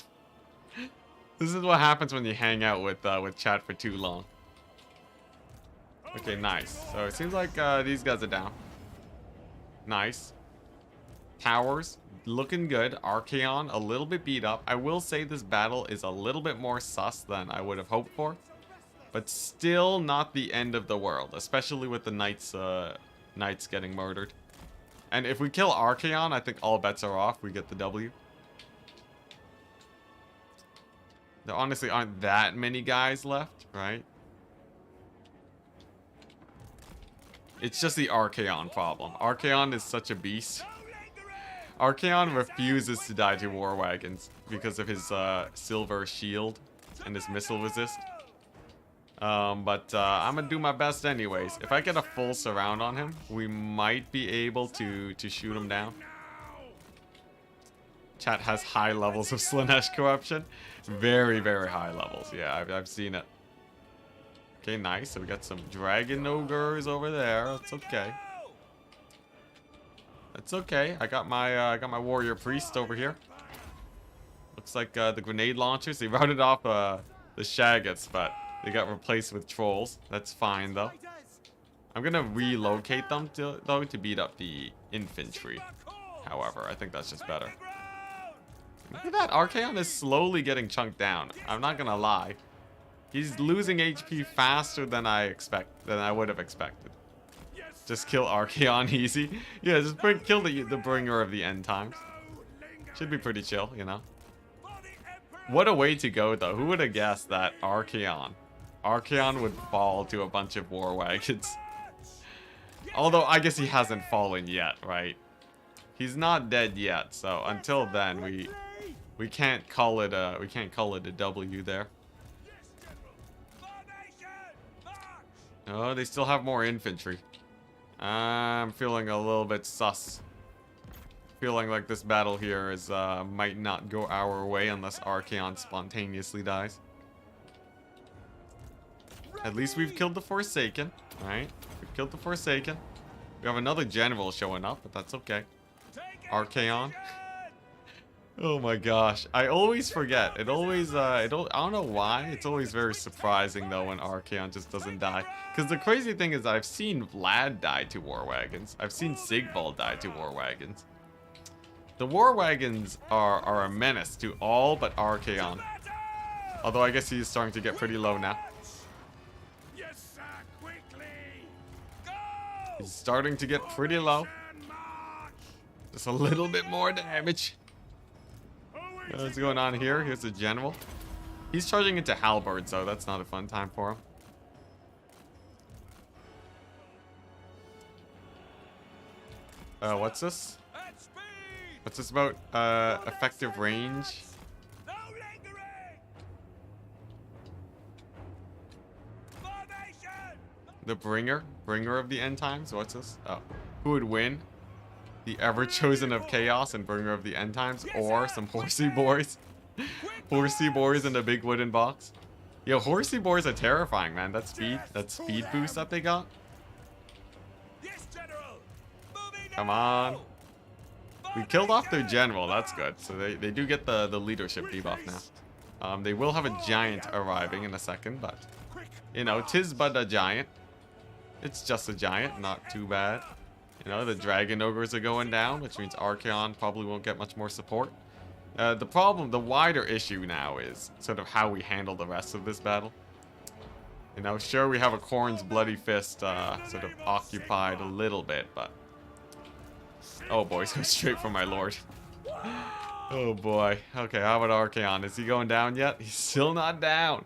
Speaker 1: This is what happens when you hang out with chat for too long. Okay, nice. So it seems like these guys are down. Nice. Towers, looking good. Archaon, a little bit beat up. I will say this battle is a little bit more sus than I would have hoped for. But still not the end of the world, especially with the knights getting murdered. And if we kill Archaon, I think all bets are off. We get the W. There honestly aren't that many guys left, right? It's just the Archaon problem. Archaon is such a beast. Archaon refuses to die to war wagons because of his silver shield and his missile resist. But I'm gonna do my best anyways. If I get a full surround on him, we might be able to shoot him down. Chat has high levels of Slanesh corruption. Very, very high levels. Yeah, I've seen it. Okay, nice. So we got some dragon ogres over there. That's okay. That's okay. I got my warrior priest over here. Looks like the grenade launchers. They routed off the Shaggots, but they got replaced with trolls. That's fine though. I'm gonna relocate them though to beat up the infantry. However, I think that's just better. Look at that. Archaon is slowly getting chunked down. I'm not gonna lie. He's losing HP faster than I would have expected. Just kill Archaon easy. Yeah, just kill the bringer of the end times. Should be pretty chill, you know. What a way to go though. Who would have guessed that Archaon would fall to a bunch of war wagons? Although I guess he hasn't fallen yet, right? He's not dead yet, so until then we can't call it a W there. Oh, they still have more infantry. I'm feeling a little bit sus. Feeling like this battle here is might not go our way unless Archaon spontaneously dies. At least we've killed the Forsaken, right? We've killed the Forsaken. We have another general showing up, but that's okay. Archaon. Oh my gosh, I always forget. It always, I don't know why. It's always very surprising though when Archaon just doesn't die. Because the crazy thing is I've seen Vlad die to war wagons. I've seen Sigvald die to war wagons. The war wagons are a menace to all but Archaon. Although I guess he's starting to get pretty low now. He's starting to get pretty low. Just a little bit more damage. What's going on here? Here's the general. He's charging into halberds, so that's not a fun time for him. What's this? What's this about? Effective range. The bringer of the end times. What's this? Oh, who would win? The ever-chosen of chaos and bringer of the end times, or some horsey boys. Horsey boys in a big wooden box. Yo, horsey boys are terrifying, man. That speed boost that they got. Come on. We killed off their general. That's good. So they do get the leadership debuff now. They will have a giant arriving in a second, but you know, 'tis but a giant. It's just a giant, not too bad. You know, the dragon ogres are going down, which means Archaon probably won't get much more support. The wider issue now is sort of how we handle the rest of this battle. You know, sure, we have a Khorne's bloody fist sort of occupied a little bit, but... Oh boy, he's going straight for my lord. Oh boy. Okay, how about Archaon? Is he going down yet? He's still not down.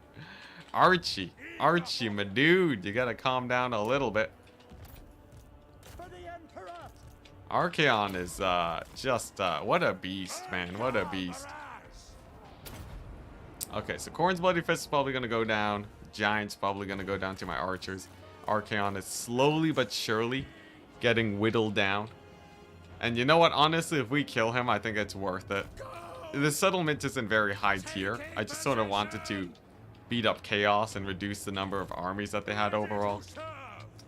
Speaker 1: Archie, my dude, you gotta calm down a little bit. Archaon is just what a beast, man. What a beast. Okay, so Khorne's bloody fist is probably gonna go down. Giant's probably gonna go down to my archers. Archaon is slowly but surely getting whittled down. And you know what? Honestly, if we kill him, I think it's worth it. The settlement isn't very high tier. I just sort of wanted to beat up Chaos and reduce the number of armies that they had overall.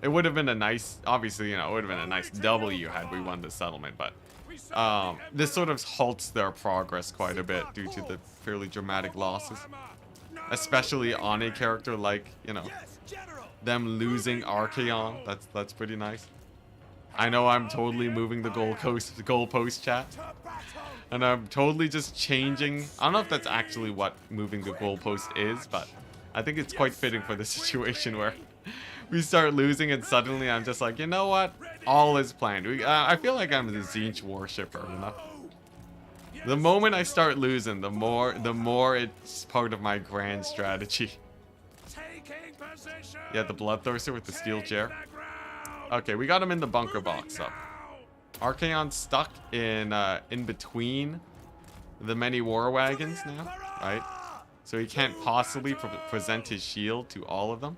Speaker 1: It would have been a nice, obviously, you know, it would have been a nice W had we won the settlement, but this sort of halts their progress quite a bit due to the fairly dramatic losses. Especially on a character like, you know, them losing Archaon. That's pretty nice. I know I'm totally moving the goalpost chat. And I'm totally just changing. I don't know if that's actually what moving the goalpost is, but I think it's quite fitting for the situation where we start losing and suddenly I'm just like, you know what? All is planned. I feel like I'm the Tzeentch worshipper, you know? The moment I start losing, the more it's part of my grand strategy. Yeah, the Bloodthirster with the steel chair. Okay, we got him in the bunker box, so. Archaon's stuck in between the many war wagons now, right? So he can't possibly present his shield to all of them.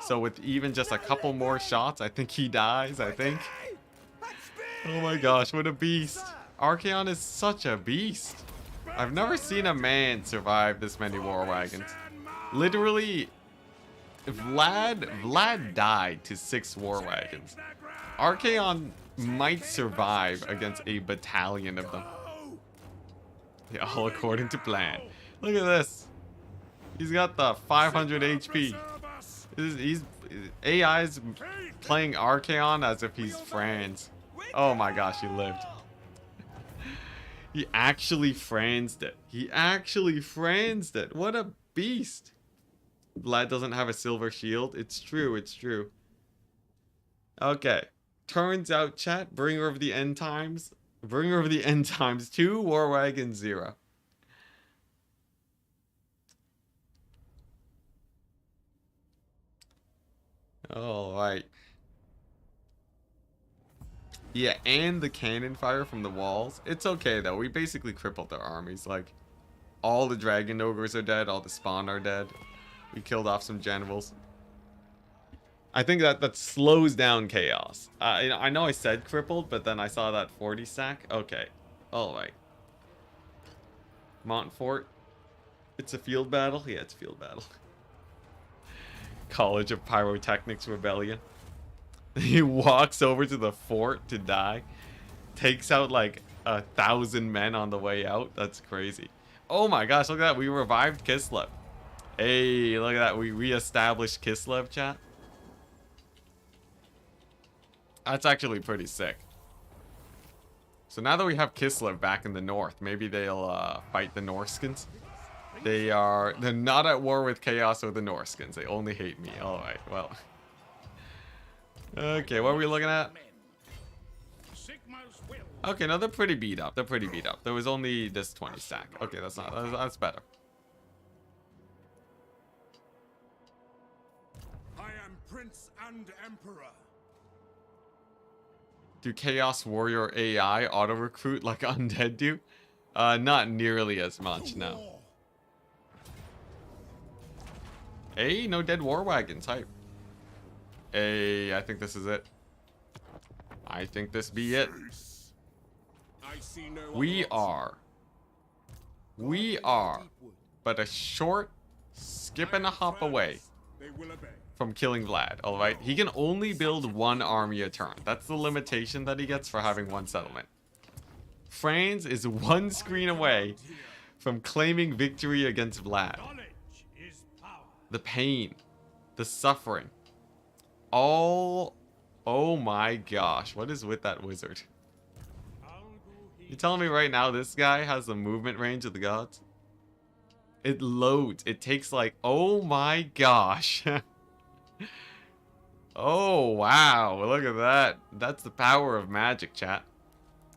Speaker 1: So with even just a couple more shots, I think he dies, I think. Oh my gosh, what a beast. Archaon is such a beast. I've never seen a man survive this many war wagons. Literally, Vlad died to 6 war wagons. Archaon might survive against a battalion of them. Yeah, all according to plan. Look at this. He's got the 500 HP. AI's playing Archaon as if he's Franz. Oh my gosh, he lived. He actually Franzed it. He actually Franzed it. What a beast. Vlad doesn't have a silver shield. It's true, it's true. Okay. Turns out, chat, Bringer of the End Times. Bringer of the End Times 2, War Wagon 0. Alright. Yeah, and the cannon fire from the walls. It's okay, though. We basically crippled their armies. Like, all the dragon ogres are dead. All the spawn are dead. We killed off some generals. I think that slows down chaos. I know I said crippled, but then I saw that 40 stack. Okay. Alright. Montfort. It's a field battle? Yeah, it's a field battle. College of Pyrotechnics Rebellion. He walks over to the fort to die. Takes out like 1,000 men on the way out. That's crazy. Oh my gosh, look at that. We revived Kislev. Hey, look at that. We reestablished Kislev, chat. That's actually pretty sick. So now that we have Kislev back in the north, maybe they'll fight the Norskins. They're not at war with Chaos or the Norskins. They only hate me. Alright, well. Okay, what are we looking at? Okay, no, they're pretty beat up. They're pretty beat up. There was only this 20 stack. Okay, that's better.
Speaker 2: I am Prince and Emperor.
Speaker 1: Do Chaos Warrior AI auto-recruit like Undead do? Not nearly as much, no. Hey, no dead war wagons, hype. Hey, I think this is it. I think this be it. We are but a short skip and a hop away from killing Vlad, alright? He can only build 1 army a turn. That's the limitation that he gets for having 1 settlement. Franz is 1 screen away from claiming victory against Vlad. The pain, the suffering, all... Oh my gosh, what is with that wizard? You telling me right now this guy has the movement range of the gods? It loads. It takes like, oh my gosh. Oh, wow. Look at that. That's the power of magic, chat.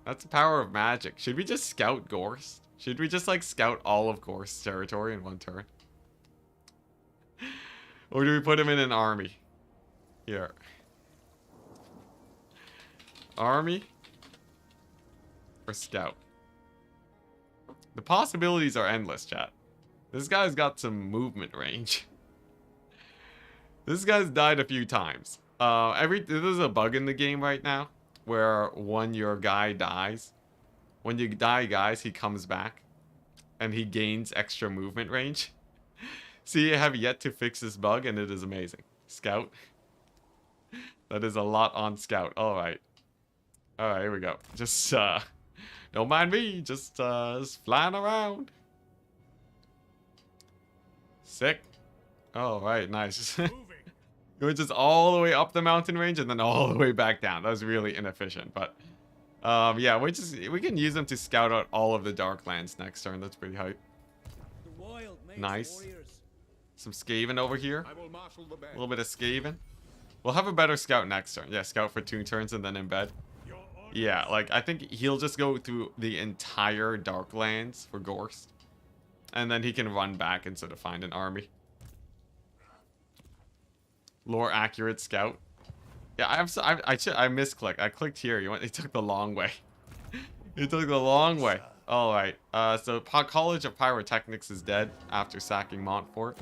Speaker 1: That's the power of magic. Should we just scout Gorst? Should we just like scout all of Gorst's territory in one turn? Or do we put him in an army? Here. Army? Or scout? The possibilities are endless, chat. This guy's got some movement range. This guy's died a few times. There's a bug in the game right now where when your guy dies, when you die, guys, he comes back and he gains extra movement range. See, I have yet to fix this bug and it is amazing. Scout. That is a lot on Scout. All right. All right, here we go. Just, don't mind me. Just flying around. Sick. All right, nice. Going just all the way up the mountain range and then all the way back down. That was really inefficient, but yeah, we can use them to scout out all of the Darklands next turn. That's pretty hype. Nice. Some Skaven over here. A little bit of Skaven. We'll have a better scout next turn. Yeah, scout for 2 turns and then embed. Yeah, like I think he'll just go through the entire Darklands for Gorst, and then he can run back and sort of find an army. Lore accurate scout. Yeah, I misclicked. I clicked here. It took the long way. It took the long way. All right. So College of Pyrotechnics is dead after sacking Montfort.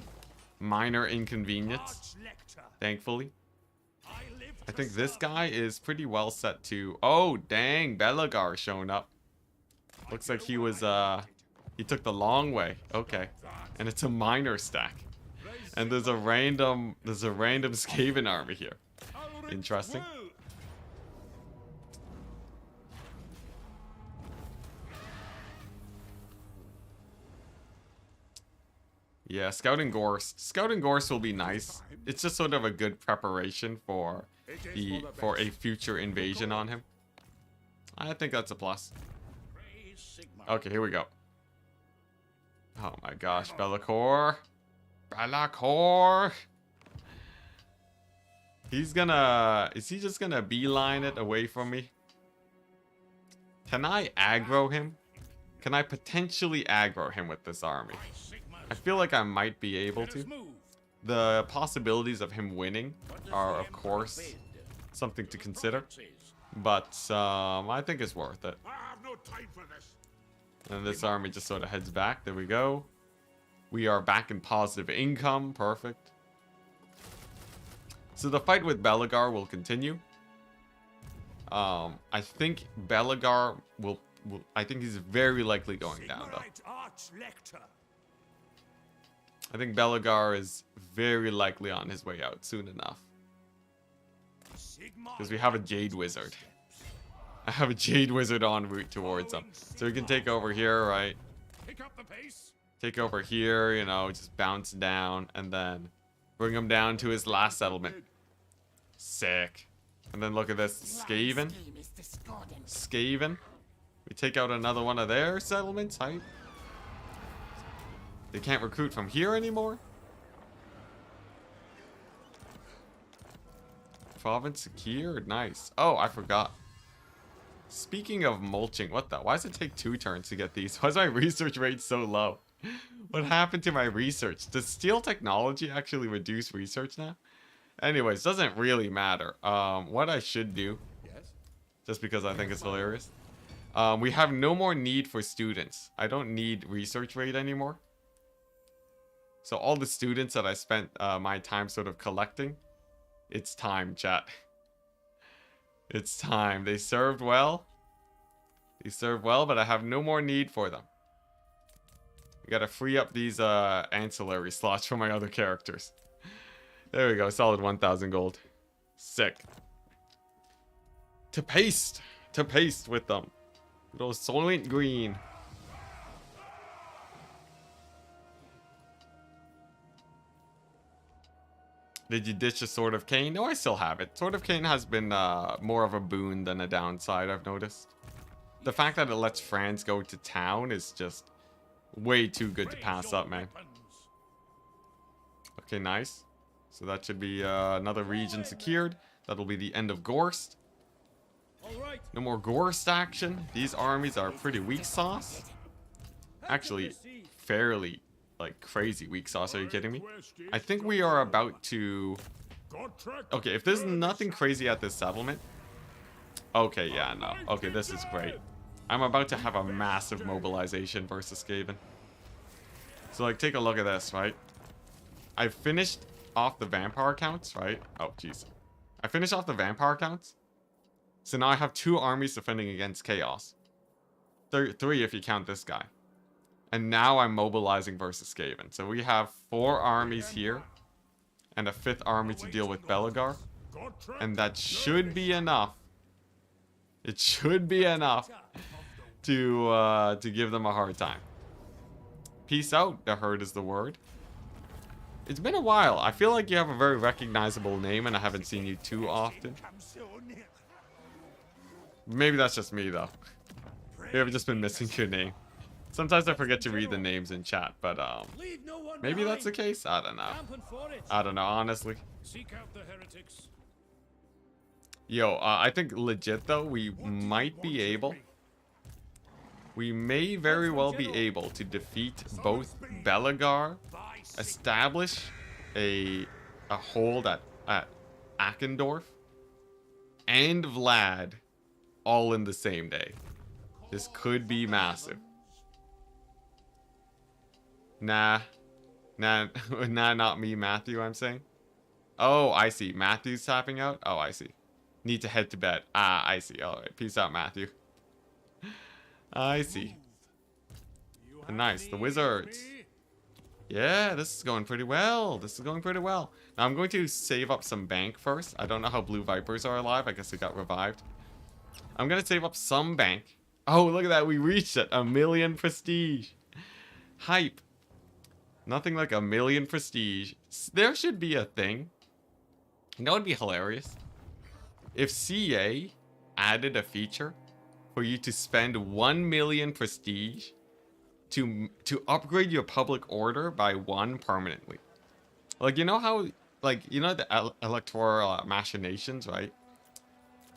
Speaker 1: Minor inconvenience, thankfully. I think this guy is pretty well set to. Oh dang, Belagar showing up. Looks like he was he took the long way. Okay, and it's a minor stack. And there's a random Skaven army here. Interesting. Yeah, Scouting Gorst. Scouting Gorst will be nice. It's just sort of a good preparation for a future invasion on him. I think that's a plus. Okay, here we go. Oh my gosh, Be'lakor. Be'lakor. Is he just gonna beeline it away from me? Can I aggro him? Can I potentially aggro him with this army? I feel like I might be able to. The possibilities of him winning are, of course, something to consider. But I think it's worth it. And this army just sort of heads back. There we go. We are back in positive income. Perfect. So the fight with Belagar will continue. I think Belagar will I think he's very likely going down, though. I think Belagar is very likely on his way out soon enough. Because we have a Jade Wizard. I have a Jade Wizard en route towards him. So we can take over here, right? Take over here, you know, just bounce down and then bring him down to his last settlement. Sick. And then look at this. Skaven. Skaven. We take out another one of their settlements. Hype. They can't recruit from here anymore? Province secured. Nice. Oh, I forgot. Speaking of mulching, what the? Why does it take 2 turns to get these? Why is my research rate so low? What happened to my research? Does steel technology actually reduce research now? Anyways, doesn't really matter. What I should do, just because I think it's hilarious. We have no more need for students. I don't need research rate anymore. So all the students that I spent my time sort of collecting, it's time, chat. It's time. They served well. They served well, but I have no more need for them. We gotta free up these ancillary slots for my other characters. There we go. Solid 1,000 gold. Sick. To paste with them. Good old Soylent Green. Did you ditch a Sword of Cain? No, I still have it. Sword of Cain has been more of a boon than a downside, I've noticed. The fact that it lets Franz go to town is just Way too good to pass up, man. Okay, nice. So that should be another region secured. That'll be the end of Gorst. No more Gorst action. These armies are pretty weak sauce. Actually, fairly, like, crazy weak sauce. Are you kidding me? I think we are about to... Okay, if there's nothing crazy at this settlement... Okay, yeah, no. Okay, this is great. I'm about to have a massive mobilization versus Skaven. So, like, take a look at this, right? I finished off the vampire counts, right? Oh, jeez. I finished off the vampire counts. So now I have 2 armies defending against chaos. 3 if you count this guy. And now I'm mobilizing versus Skaven. So we have 4 armies here. And a 5th army to deal with Belagar. And that should be enough. It should be enough to give them a hard time. Peace out, the herd is the word. It's been a while. I feel like you have a very recognizable name and I haven't seen you too often. Maybe that's just me though. Maybe I've just been missing your name. Sometimes I forget to read the names in chat, but maybe that's the case. I don't know. I don't know, honestly. Yo, I think legit though, we might be able. We may very well be able to defeat both Belagar, establish a hold at Altdorf, and Vlad all in the same day. This could be massive. Nah, not me, Matthew, I'm saying. Oh, I see. Matthew's tapping out? Oh, I see. Need to head to bed. Ah, I see. Alright, peace out, Matthew. I see. Nice, the wizards. Yeah, this is going pretty well. This is going pretty well. Now, I'm going to save up some bank first. I don't know how blue vipers are alive. I guess they got revived. I'm going to save up some bank. Oh, look at that. We reached it. 1,000,000 prestige. Hype. Nothing like 1,000,000 prestige. There should be a thing. You know what would be hilarious? If CA added a feature for you to spend 1,000,000 prestige to upgrade your public order by 1 permanently. Like, you know how, like, you know the electoral machinations, right?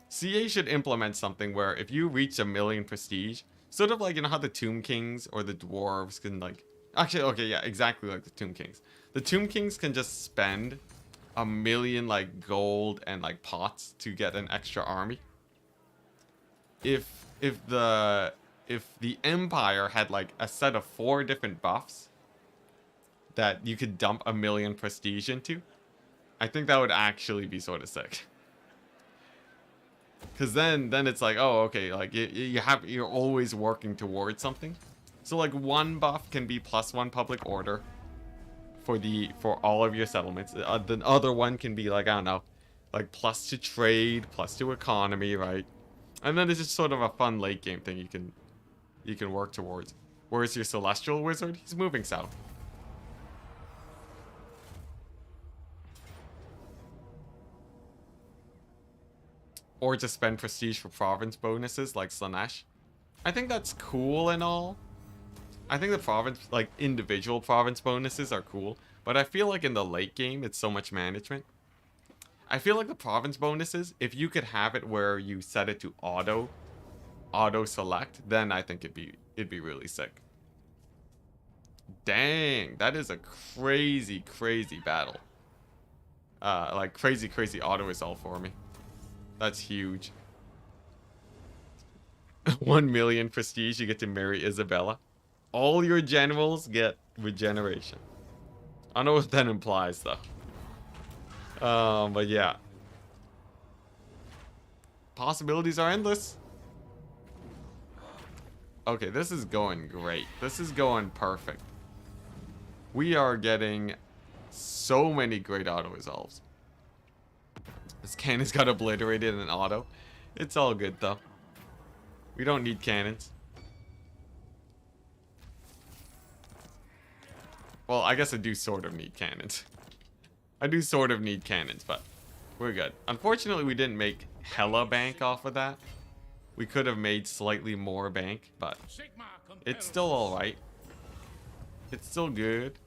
Speaker 1: CA should implement something where if you reach 1,000,000 prestige, sort of like, you know how the Tomb Kings or the Dwarves can, like... Actually, okay, yeah, exactly like the Tomb Kings. The Tomb Kings can just spend 1,000,000, like, gold and, like, pots to get an extra army. If the Empire had, like, a set of 4 different buffs that you could dump 1,000,000 prestige into, I think that would actually be sort of sick. Because then it's like, oh, okay, like, you're always working towards something. So, like, 1 buff can be +1 public order for all of your settlements. The other one can be, like, I don't know, like, +2 trade, +2 economy, right? And then it's just sort of a fun late game thing you can work towards. Whereas your Celestial Wizard, he's moving south. Or to spend prestige for province bonuses like Slanesh. I think that's cool and all. I think the province, like, individual province bonuses are cool. But I feel like in the late game, it's so much management. I feel like the province bonuses, if you could have it where you set it to auto select, then I think it'd be really sick. Dang, that is a crazy battle. Like crazy auto resolve for me. That's huge. 1,000,000 prestige, you get to marry Isabella. All your generals get regeneration. I don't know what that implies though. But yeah. Possibilities are endless. Okay, this is going great. This is going perfect. We are getting so many great auto resolves. This cannon's got obliterated in auto. It's all good though. We don't need cannons. Well, I guess I do sort of need cannons. I do sort of need cannons, but we're good. Unfortunately, we didn't make hella bank off of that. We could have made slightly more bank, but it's still alright. It's still good.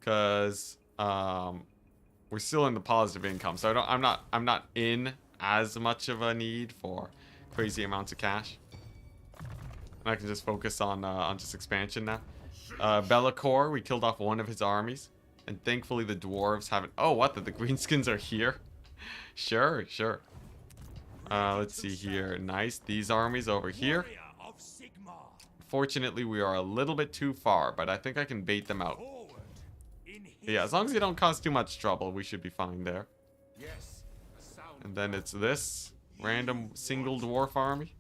Speaker 1: Cause we're still in the positive income, so I'm not in as much of a need for crazy amounts of cash. And I can just focus on just expansion now. Be'lakor, we killed off one of his armies, and thankfully the dwarves haven't. Oh, what? The greenskins are here? Sure, sure. Let's see here. Nice. These armies over here. Fortunately, we are a little bit too far, but I think I can bait them out. Yeah, as long as you don't cause too much trouble, we should be fine there. And then it's this random single dwarf army.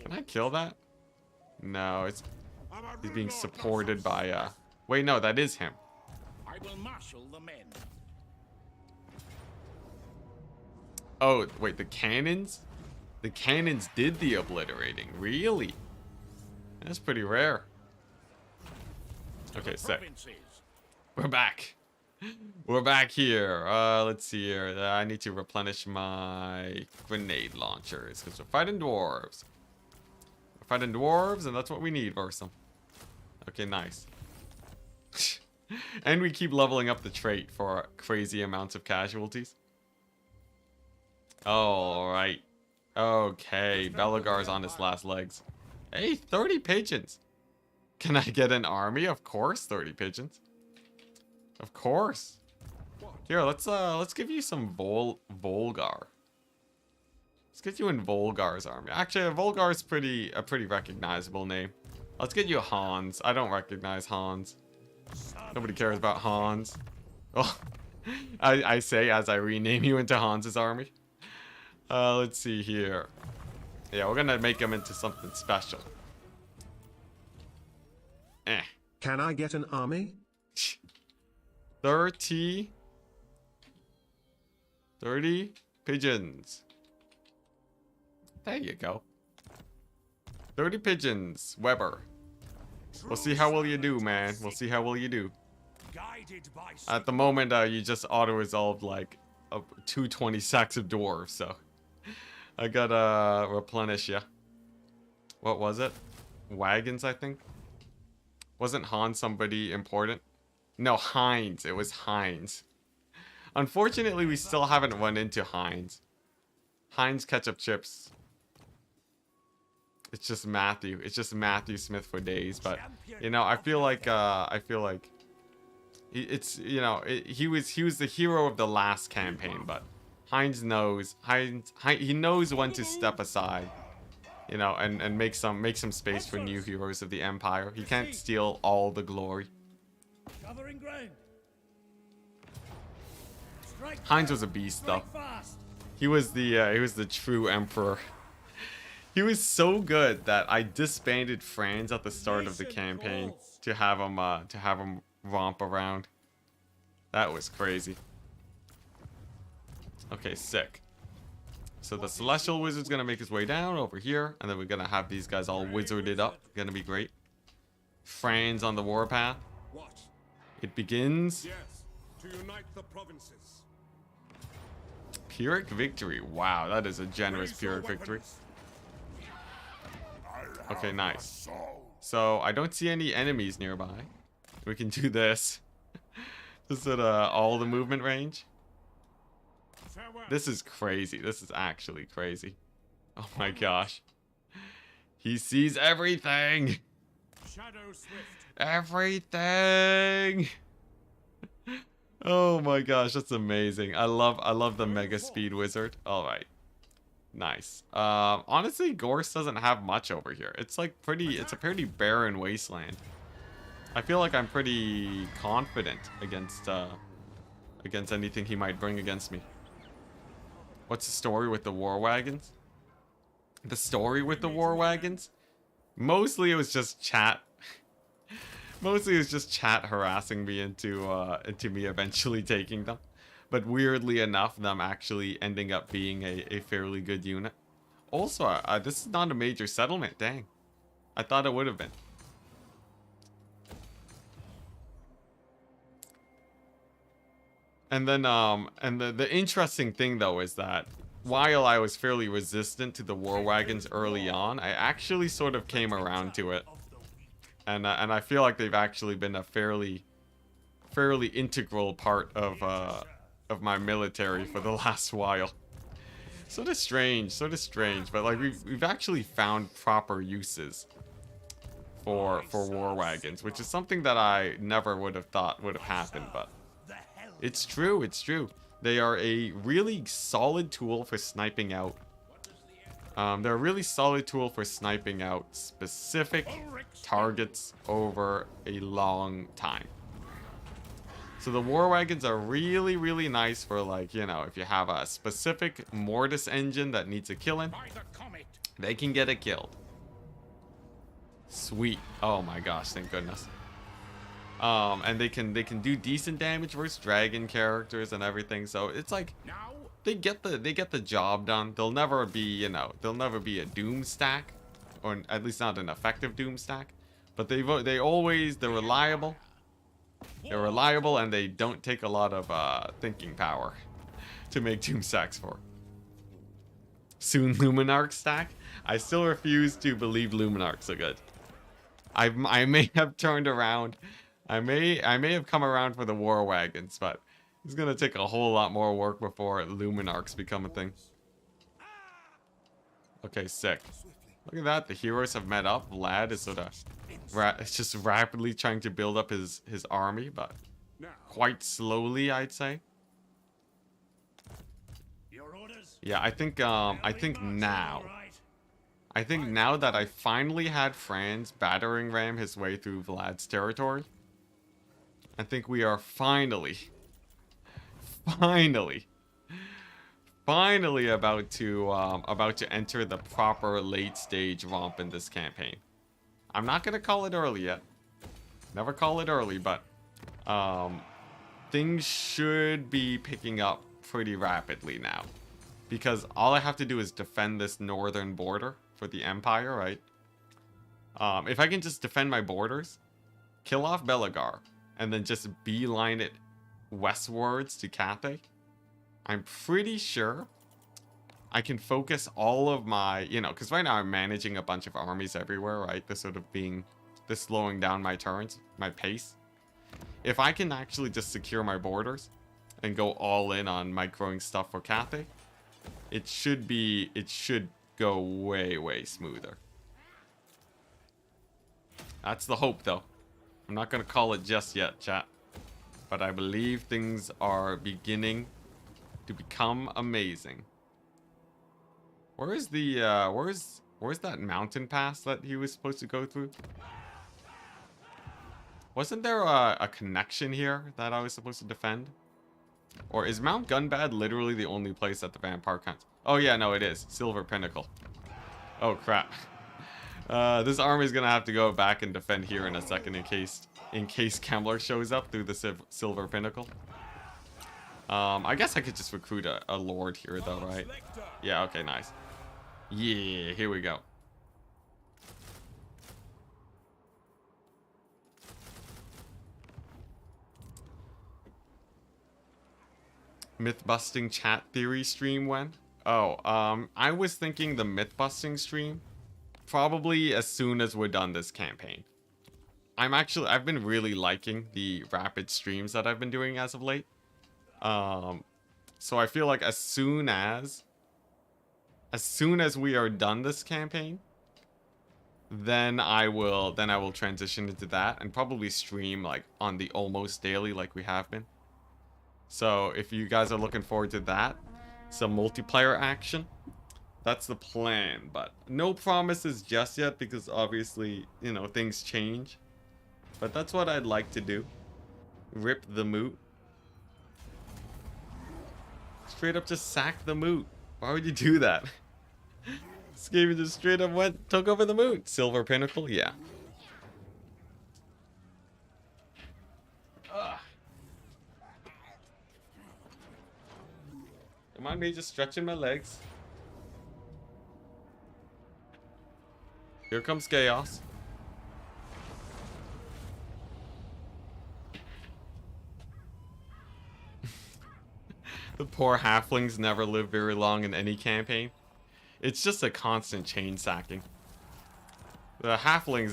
Speaker 1: Can I kill that? No, he's being supported by wait, no, that is him.
Speaker 2: I will marshal the men.
Speaker 1: Oh, wait, the cannons? The cannons did the obliterating. Really? That's pretty rare. Okay, sick. We're back. We're back here. Let's see here. I need to replenish my grenade launchers because we're fighting dwarves. We're fighting dwarves, and that's what we need versus them. Okay, nice. And we keep leveling up the trait for crazy amounts of casualties. All right. Okay, Belagar's on his last legs. Hey, 30 pigeons. Can I get an army? Of course, 30 pigeons. Of course. Here, let's give you some Volgar. Let's get you in Volgar's army. Actually, Volgar's a pretty recognizable name. Let's get you Hans. I don't recognize Hans. Nobody cares about Hans. Oh, I say as I rename you into Hans's army. Let's see here. Yeah, we're gonna make him into something special.
Speaker 3: Can I get an army?
Speaker 1: 30 pigeons. There you go. 30 pigeons, Weber. We'll see how well you do, man. We'll see how well you do. At the moment, you just auto-resolved like 220 sacks of dwarves, so I gotta replenish ya. What was it? Wagons, I think? Wasn't Han somebody important? No, Heinz. It was Heinz. Unfortunately, we still haven't run into Heinz. Heinz ketchup chips. It's just Matthew. It's just Matthew Smith for days. But you know, I feel like it's, you know, he was the hero of the last campaign. But Heinz knows he knows when to step aside. You know, and make some space for new heroes of the Empire. He can't steal all the glory. Heinz was a beast, though. He was the true emperor. He was so good that I disbanded Franz at the start of the campaign to have him romp around. That was crazy. Okay, sick. So the Celestial Wizard's gonna make his way down over here, and then we're gonna have these guys all wizarded up. Gonna be great. Franz on the warpath. It begins.
Speaker 4: Yes, to unite the provinces.
Speaker 1: Pyrrhic victory. Wow, that is a generous Pyrrhic victory. Okay, nice. So I don't see any enemies nearby. We can do this. Just at all the movement range. This is crazy. This is actually crazy. Oh my gosh. He sees everything. Everything. Oh my gosh, that's amazing. I love the Mega Speed Wizard. All right. Nice. Honestly, Gorse doesn't have much over here. It's like it's a pretty barren wasteland. I feel like I'm pretty confident against anything he might bring against me. What's the story with the war wagons? The story with the war wagons? Mostly it was just chat. Mostly it was just chat harassing me into me eventually taking them. But weirdly enough, them actually ending up being a fairly good unit. Also, this is not a major settlement. Dang. I thought it would have been. And then, the interesting thing though is that while I was fairly resistant to the war wagons early on, I actually sort of came around to it. and I feel like they've actually been a fairly integral part of my military for the last while. Sort of strange, but like we've actually found proper uses for war wagons, which is something that I never would have thought would have happened, but it's true, it's true. They are a really solid tool for sniping out. They're a really solid tool for sniping out specific targets over a long time. So the war wagons are really, really nice for, like, you know, if you have a specific mortis engine that needs a killing, they can get it killed. Sweet. Oh my gosh, thank goodness. And they can do decent damage versus dragon characters and everything. So it's like they get the job done. They'll never be, you know, they'll never be a doom stack, or at least not an effective doom stack. But they're reliable. They're reliable, and they don't take a lot of thinking power to make doom stacks for. Soon Luminarch stack? I still refuse to believe Luminarchs are good. I may have turned around. I may have come around for the war wagons, but it's gonna take a whole lot more work before Luminarchs become a thing. Okay, sick. Look at that. The heroes have met up. Vlad is sort of just rapidly trying to build up his army, but quite slowly, I'd say. Yeah, I think now that I finally had Franz battering ram his way through Vlad's territory, I think we are finally about to enter the proper late stage romp in this campaign. I'm not gonna call it early yet. Never call it early, but things should be picking up pretty rapidly now. Because all I have to do is defend this northern border for the Empire, right? If I can just defend my borders, kill off Belagar, and then just beeline it westwards to Cathay, I'm pretty sure I can focus all of my, you know, because right now I'm managing a bunch of armies everywhere, right? This slowing down my turns, my pace. If I can actually just secure my borders and go all in on microing stuff for Cathay, it should go way smoother. That's the hope, though. I'm not gonna call it just yet, chat, but I believe things are beginning to become amazing. Where is the where's that mountain pass that he was supposed to go through? Wasn't there a connection here that I was supposed to defend? Or is Mount Gunbad literally the only place that the vampire counts? Oh yeah, no, it is. Silver Pinnacle. Oh crap. This army is gonna have to go back and defend here in a second in case Kemmler shows up through the Silver Pinnacle. I guess I could just recruit a lord here though, right? Yeah, okay, nice. Yeah, here we go. Myth-busting chat theory stream when? Oh, I was thinking the myth-busting stream probably as soon as we're done this campaign. I've been really liking the rapid streams that I've been doing as of late. So I feel like as soon as we are done this campaign, then I will transition into that and probably stream like on the almost daily like we have been. So if you guys are looking forward to that, some multiplayer action, that's the plan. But no promises just yet because obviously, you know, things change. But that's what I'd like to do. Rip the moot. Straight up just sack the moot. Why would you do that? Skaven just straight up took over the moot. Silver Pinnacle, yeah. Don't mind me just stretching my legs. Here comes chaos. The poor halflings never live very long in any campaign. It's just a constant chain sacking. The halflings,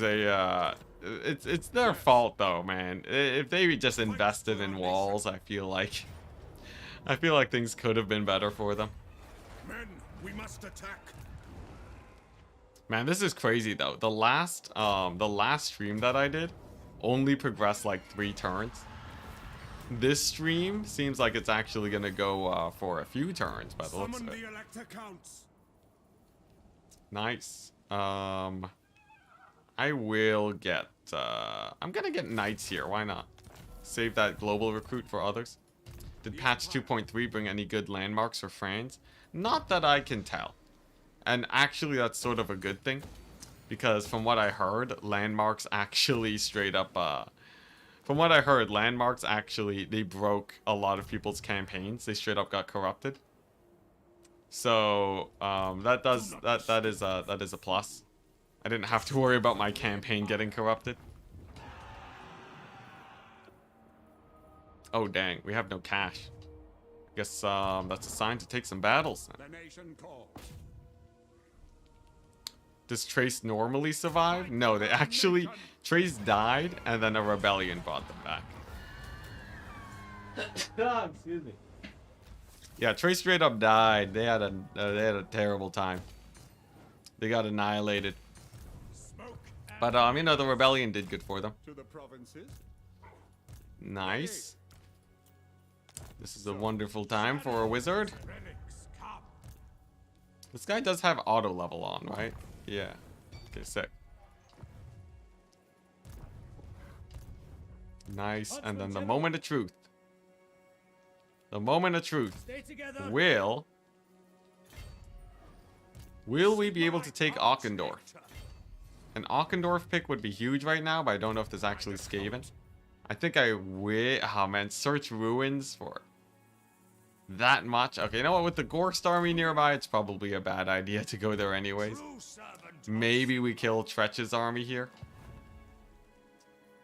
Speaker 1: it's their fault though, man. If they just invested in walls, I feel like things could have been better for them.
Speaker 4: Men, we must attack.
Speaker 1: Man, this is crazy though. The last stream that I did only progressed like 3 turns. This stream seems like it's actually gonna go for a few turns by the looks of
Speaker 4: Summon
Speaker 1: it.
Speaker 4: the elector counts.
Speaker 1: Nice. I will get I'm gonna get knights here, why not? Save that global recruit for others. Did patch 2.3 bring any good landmarks for France? Not that I can tell. And actually that's sort of a good thing. Because from what I heard, landmarks actually straight up from what I heard, landmarks actually they broke a lot of people's campaigns. They straight up got corrupted. So that is a plus. I didn't have to worry about my campaign getting corrupted. Oh dang, we have no cash. Guess that's a sign to take some battles.
Speaker 4: The nation calls.
Speaker 1: Does Trace normally survive? No, they actually Trace died and then a rebellion brought them back. Excuse me. Yeah, Trace straight up died. They had a terrible time. They got annihilated. But you know, the rebellion did good for them.
Speaker 4: To the provinces.
Speaker 1: Nice. This is a wonderful time for a wizard.
Speaker 4: Relics, come.
Speaker 1: This guy does have auto level on, right? Yeah. Okay, sick. Nice. And then the moment of truth. The moment of truth.
Speaker 2: Stay together.
Speaker 1: Will we be able to take Auchendorf? An Auchendorf pick would be huge right now, but I don't know if there's actually Skaven. I think I will. Oh man, search ruins for that much. Okay, you know what? With the Gorst army nearby, it's probably a bad idea to go there anyways. Maybe we kill Tretch's army here.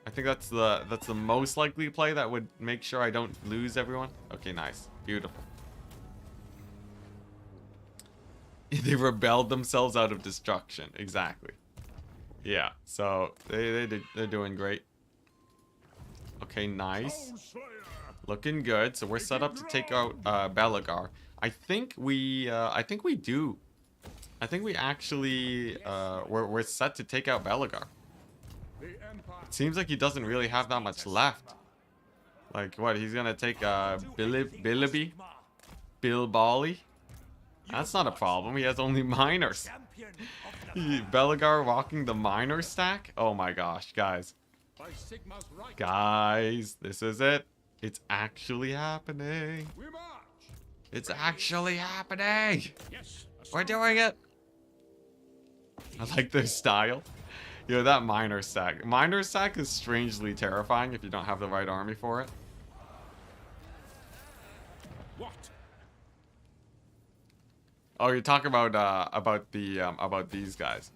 Speaker 1: I think that's the most likely play that would make sure I don't lose everyone. Okay, nice. Beautiful. They rebelled themselves out of destruction. Exactly. Yeah, so they're doing great. Okay, nice. Looking good. So we're set up to take out Belagar. I think we do. I think we actually we're set to take out Belagar. It seems like he doesn't really have that much left. Like what? He's gonna take Billy? That's not a problem. He has only minors. Belagar walking the minor stack? Oh my gosh, guys. Guys, this is it. It's actually happening. It's actually happening. We're doing it. I like their style. You know, that minor stack. Minor stack is strangely terrifying if you don't have the right army for it.
Speaker 4: What?
Speaker 1: Oh, you're talking about these guys.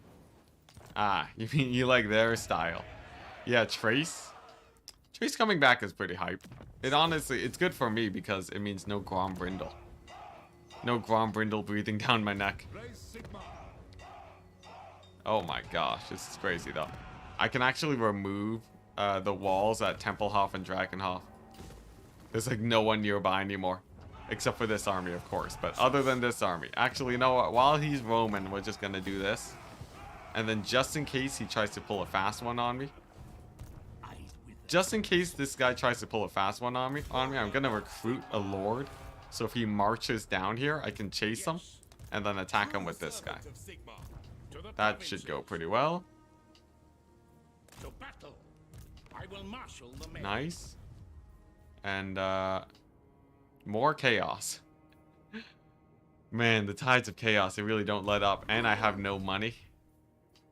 Speaker 1: Ah, you mean you like their style? Yeah, Trace. Trace coming back is pretty hype. It honestly, it's good for me because it means no Grombrindle. No Grombrindle breathing down my neck. Oh my gosh, this is crazy though. I can actually remove the walls at Templehof and Dragonhof. There's like no one nearby anymore. Except for this army, of course. But other than this army. Actually, you know what? While he's roaming, we're just going to do this. And then just in case he tries to pull a fast one on me. Just in case this guy tries to pull a fast one on me, I'm going to recruit a lord. So if he marches down here, I can chase him. And then attack him with this guy. That should go pretty well. Nice. And, more chaos. Man, the tides of chaos, they really don't let up. And I have no money.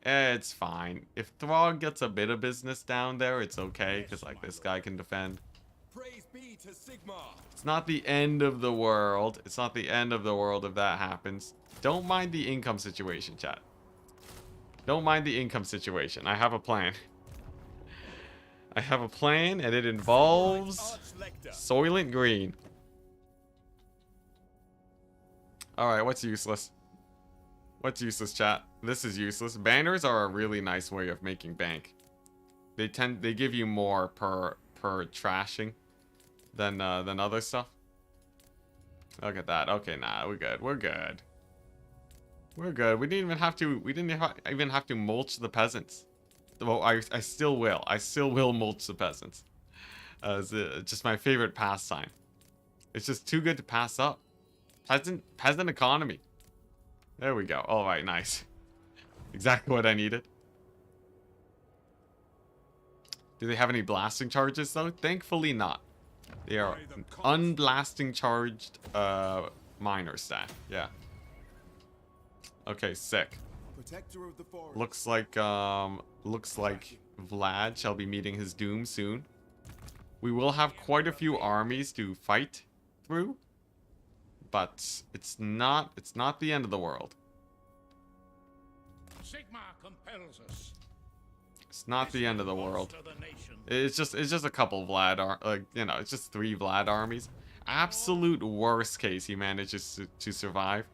Speaker 1: It's fine. If Throg gets a bit of business down there, it's okay. Because, like, this guy can defend.
Speaker 2: Praise be to Sigmar.
Speaker 1: It's not the end of the world. It's not the end of the world if that happens. Don't mind the income situation, chat. Don't mind the income situation. I have a plan. I have a plan, and it involves Soylent Green. Alright, what's useless? What's useless, chat? This is useless. Banners are a really nice way of making bank. They give you more per trashing than other stuff. Look at that. Okay, nah, we're good. We're good. We're good. We didn't even have to. We didn't even have to mulch the peasants. Well, I still will. I still will mulch the peasants. It's just my favorite pastime. It's just too good to pass up. Peasant economy. There we go. All right, nice. Exactly what I needed. Do they have any blasting charges though? Thankfully not. They are unblasting charged miner staff. Yeah. Okay, sick.
Speaker 2: Protector of the forest.
Speaker 1: Looks like Vlad shall be meeting his doom soon. We will have quite a few armies to fight through, but it's not the end of the world.
Speaker 4: Sigma compels us.
Speaker 1: It's not the end of the world.
Speaker 4: Monster the nation.
Speaker 1: It's just a couple Vlad it's just 3 Vlad armies. Absolute worst case he manages to survive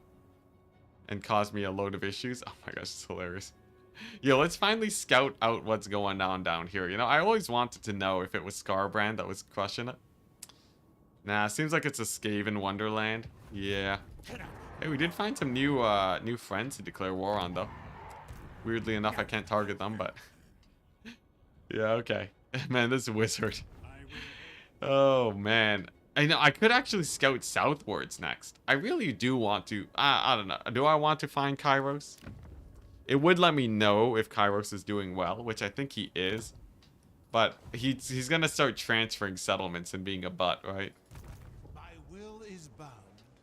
Speaker 1: and cause me a load of issues. Oh my gosh, it's hilarious. Yo, let's finally scout out what's going on down here. You know, I always wanted to know if it was Scarbrand that was crushing it. Nah, seems like it's a skaven wonderland. Yeah. Hey, we did find some new friends to declare war on though. Weirdly enough, I can't target them, but yeah, okay. Man, this wizard. Oh man. I know I could actually scout southwards next. I really do want to. I don't know. Do I want to find Kairos? It would let me know if Kairos is doing well, which I think he is. But he's gonna start transferring settlements and being a butt, right?
Speaker 2: My will is bound.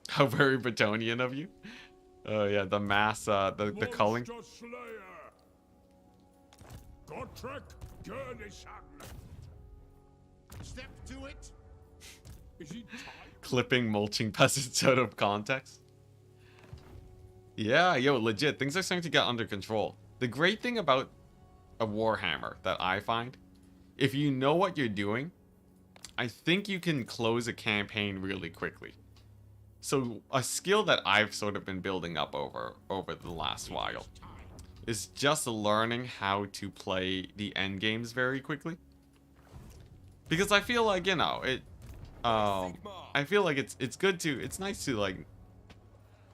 Speaker 1: How very Bretonian of you. Oh yeah, the mass, the culling.
Speaker 4: Monster Slayer. Gotrek Gurnison.
Speaker 2: Step to it.
Speaker 4: Is he tight?
Speaker 1: Clipping mulching peasants out of context. Yeah, yo, legit, things are starting to get under control. The great thing about a Warhammer that I find, if you know what you're doing, I think you can close a campaign really quickly. So a skill that I've sort of been building up over the last while is just learning how to play the end games very quickly. Because I feel like, you know, I feel like it's good to, it's nice to like,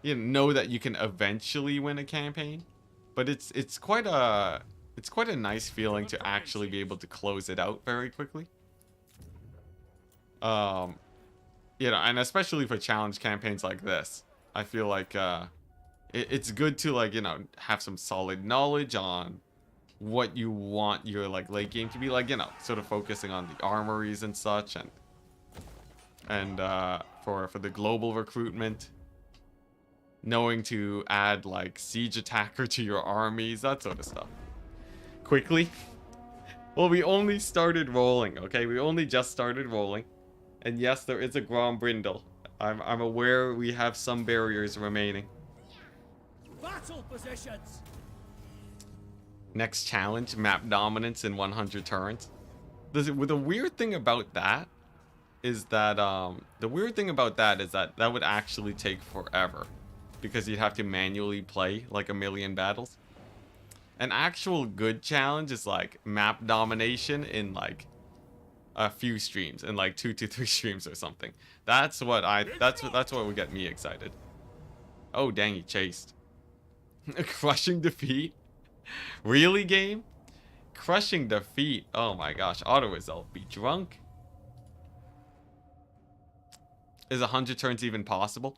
Speaker 1: you know that you can eventually win a campaign, but it's quite a nice feeling to actually be able to close it out very quickly. You know, and especially for challenge campaigns like this, I feel like it's good to, like, you know, have some solid knowledge on what you want your like late game to be like, you know, sort of focusing on the armories and such, and for the global recruitment, knowing to add like siege attacker to your armies, that sort of stuff. Quickly. Well, we only started rolling, okay? We only just started rolling. And yes, there is a Grom Brindle. I'm aware we have some barriers remaining.
Speaker 2: Battle positions.
Speaker 1: Next challenge, map dominance in 100 turns. The weird thing about that is that that would actually take forever, because you'd have to manually play like a million battles. An actual good challenge is like map domination in like a few streams, in like 2 to 3 streams or something. That's what would get me excited. Oh dang, he chased. Crushing defeat? Really, game? Crushing defeat. Oh my gosh, auto result. Be drunk. Is 100 turns even possible?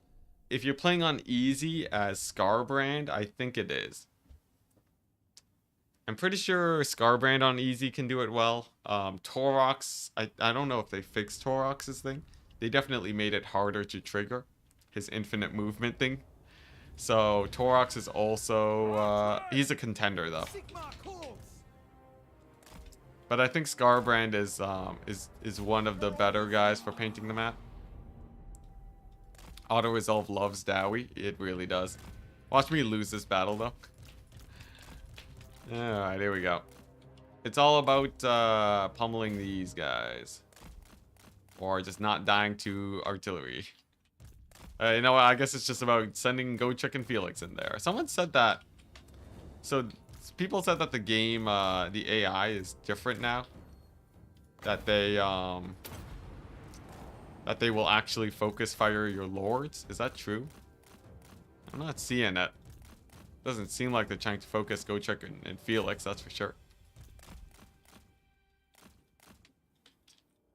Speaker 1: If you're playing on easy as Scarbrand, I think it is. I'm pretty sure Scarbrand on easy can do it well. Torox, I don't know if they fixed Torox's thing. They definitely made it harder to trigger his infinite movement thing. So Torox is also he's a contender though. But I think Scarbrand is one of the better guys for painting the map. Auto resolve loves Dowie. It really does. Watch me lose this battle though. Alright, here we go. It's all about pummeling these guys. Or just not dying to artillery. You know what? I guess it's just about sending Gotrek and Felix in there. Someone said that. So people said that the game, the AI is different now. That they will actually focus fire your lords. Is that true? I'm not seeing it. Doesn't seem like they're trying to focus Gotrek and Felix, that's for sure.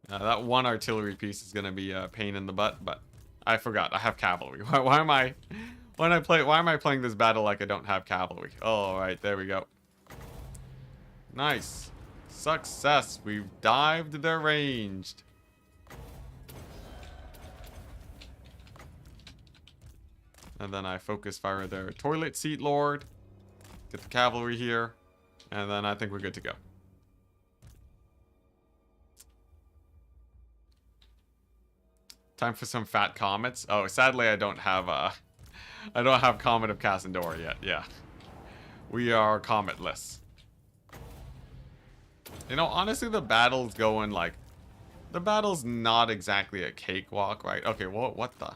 Speaker 1: That one artillery piece is gonna be a pain in the butt, but I forgot. I have cavalry. Why am I playing this battle like I don't have cavalry? All right, there we go. Nice. Success. We've dived their ranged. And then I focus fire their toilet seat lord. Get the cavalry here. And then I think we're good to go. Time for some fat comets. Oh, sadly I don't have Comet of Cassandora yet. Yeah. We are cometless. You know, honestly, the battle's going like... The battle's not exactly a cakewalk, right? Okay, what the...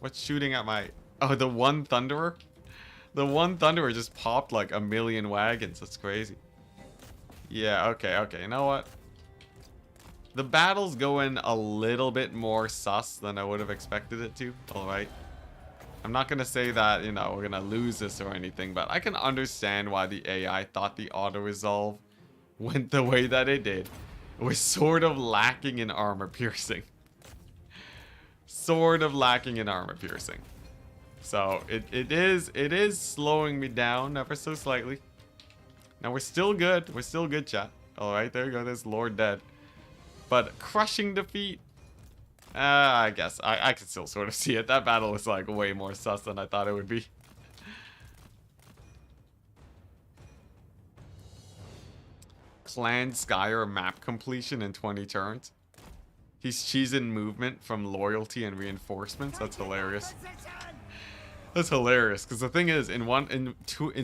Speaker 1: What's shooting at my... Oh, the one Thunderer? The one Thunderer just popped like a million wagons. That's crazy. Yeah, okay. You know what? The battle's going a little bit more sus than I would have expected it to. Alright. I'm not going to say that, you know, we're going to lose this or anything, but I can understand why the AI thought the auto-resolve went the way that it did. It was sort of lacking in armor piercing. Sort of lacking in armor piercing. So, it is slowing me down ever so slightly. Now, we're still good. We're still good, chat. Alright, there you go. There's Lord dead. But crushing defeat, I guess I can still sort of see it. That battle was like way more sus than I thought it would be. Clan Skyer map completion in 20 turns. He's cheesing movement from loyalty and reinforcements. That's hilarious. That's hilarious because the thing is, in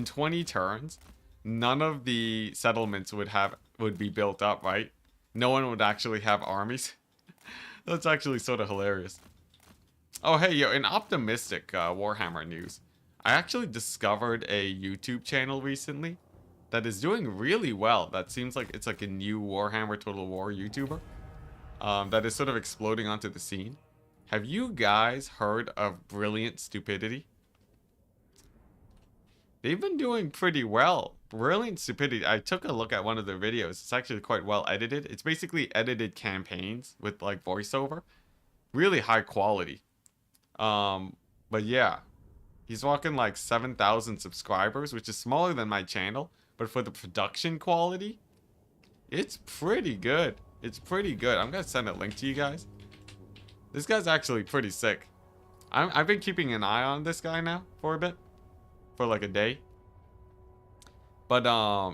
Speaker 1: 20 turns, none of the settlements would be built up, right? No one would actually have armies. That's actually sort of hilarious. Oh, hey, yo, in optimistic Warhammer news, I actually discovered a YouTube channel recently that is doing really well. That seems like it's like a new Warhammer Total War YouTuber that is sort of exploding onto the scene. Have you guys heard of Brilliant Stupidity? They've been doing pretty well. Brilliant Stupidity. I took a look at one of their videos. It's actually quite well edited. It's basically edited campaigns with like voiceover. Really high quality. But yeah. He's walking like 7,000 subscribers, which is smaller than my channel. But for the production quality, it's pretty good. It's pretty good. I'm going to send a link to you guys. This guy's actually pretty sick. I've been keeping an eye on this guy now for a bit. For like a day. But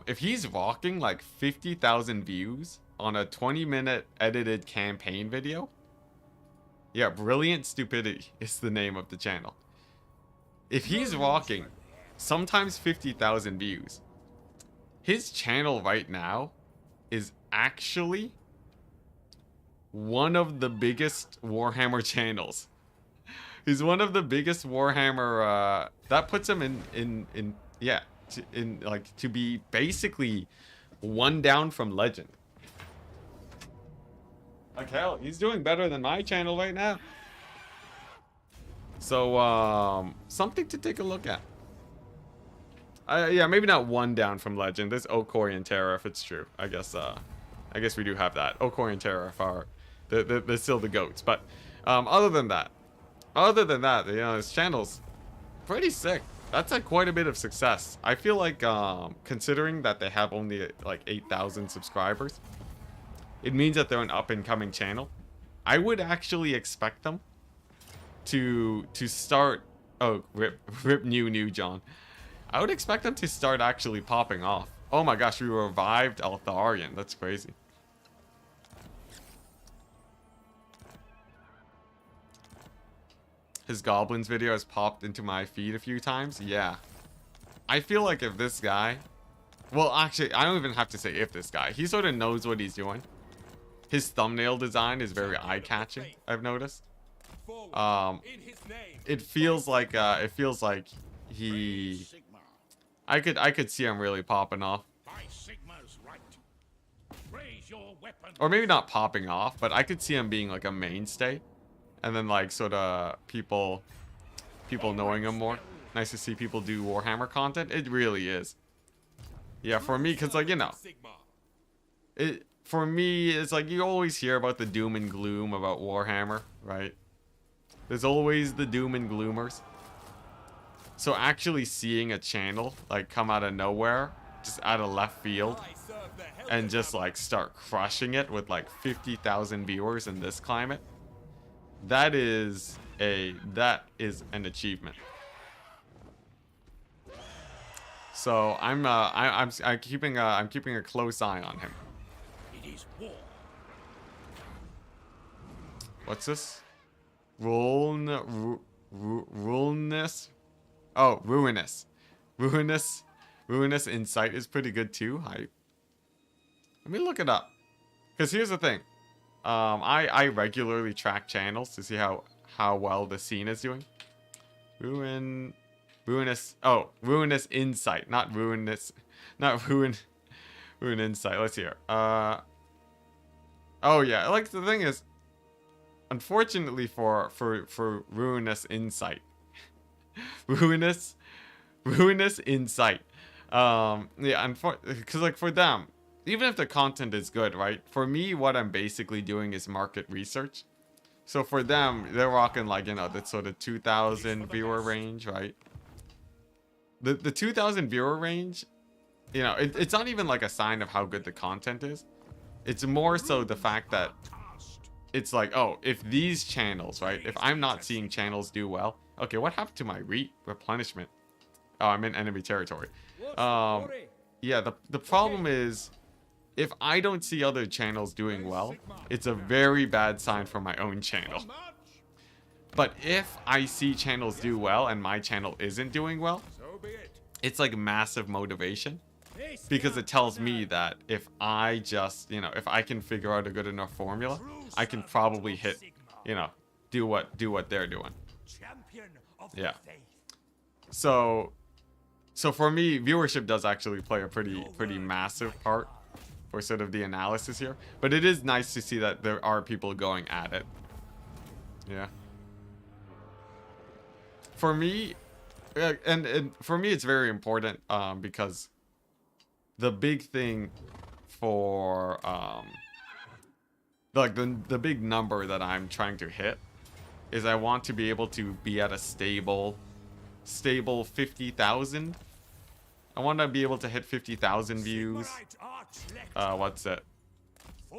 Speaker 1: if he's rocking like 50,000 views on a 20-minute edited campaign video. Yeah, Brilliant Stupidity is the name of the channel. If he's rocking sometimes 50,000 views, his channel right now is actually one of the biggest Warhammer channels. He's one of the biggest Warhammer, that puts him to be basically one down from Legend. Like hell, he's doing better than my channel right now. So, something to take a look at. Yeah, maybe not one down from Legend. There's Okori and Terra, if it's true. I guess we do have that. Okori and Terra are, they're still the goats. But, other than that, you know, his channel's pretty sick. That's like quite a bit of success. I feel like, considering that they have only like 8,000 subscribers, it means that they're an up-and-coming channel. I would actually expect them to start. Oh, rip new John. I would expect them to start actually popping off. Oh my gosh, we revived Altharian. That's crazy. His goblins video has popped into my feed a few times. Yeah. I feel like if this guy... Well, actually, I don't even have to say if this guy. He sort of knows what he's doing. His thumbnail design is very eye-catching, I've noticed. It feels like he I could see him really popping off.
Speaker 4: By Sigma's right. Raise your weapon.
Speaker 1: Or maybe not popping off, but I could see him being like a mainstay. And then like sort of people knowing him more. Nice to see people do Warhammer content. It really is. Yeah, for me, because like, you know, for me, it's like you always hear about the doom and gloom about Warhammer, right? There's always the doom and gloomers. So actually seeing a channel like come out of nowhere, just out of left field, and just like start crushing it with like 50,000 viewers in this climate, that is an achievement. So I'm keeping a close eye on him.
Speaker 4: It is war.
Speaker 1: What's this? Ruinous. Oh, ruinous. Ruinous insight is pretty good too. Let me look it up. Because here's the thing. I regularly track channels to see how well the scene is doing. Ruinous insight, not ruin insight. Let's hear. Oh yeah, like the thing is, unfortunately for ruinous insight, ruinous insight. Yeah, because like for them, even if the content is good, right? For me, what I'm basically doing is market research. So for them, they're rocking like, you know, that sort of 2,000 viewer range, right? The 2,000 viewer range, you know, it's not even like a sign of how good the content is. It's more so the fact that it's like, oh, if these channels, right? If I'm not seeing channels do well. Okay, what happened to my replenishment? Oh, I'm in enemy territory. Yeah, the problem is, if I don't see other channels doing well, it's a very bad sign for my own channel. But if I see channels do well and my channel isn't doing well, it's like massive motivation. Because it tells me that if I just, you know, if I can figure out a good enough formula, I can probably hit, you know, do what they're doing. Yeah. So for me, viewership does actually play a pretty massive part for sort of the analysis here. But it is nice to see that there are people going at it. Yeah. For me, and for me, it's very important because the big thing for like the big number that I'm trying to hit is I want to be able to be at a stable 50,000. I want to be able to hit 50,000 views. What's it?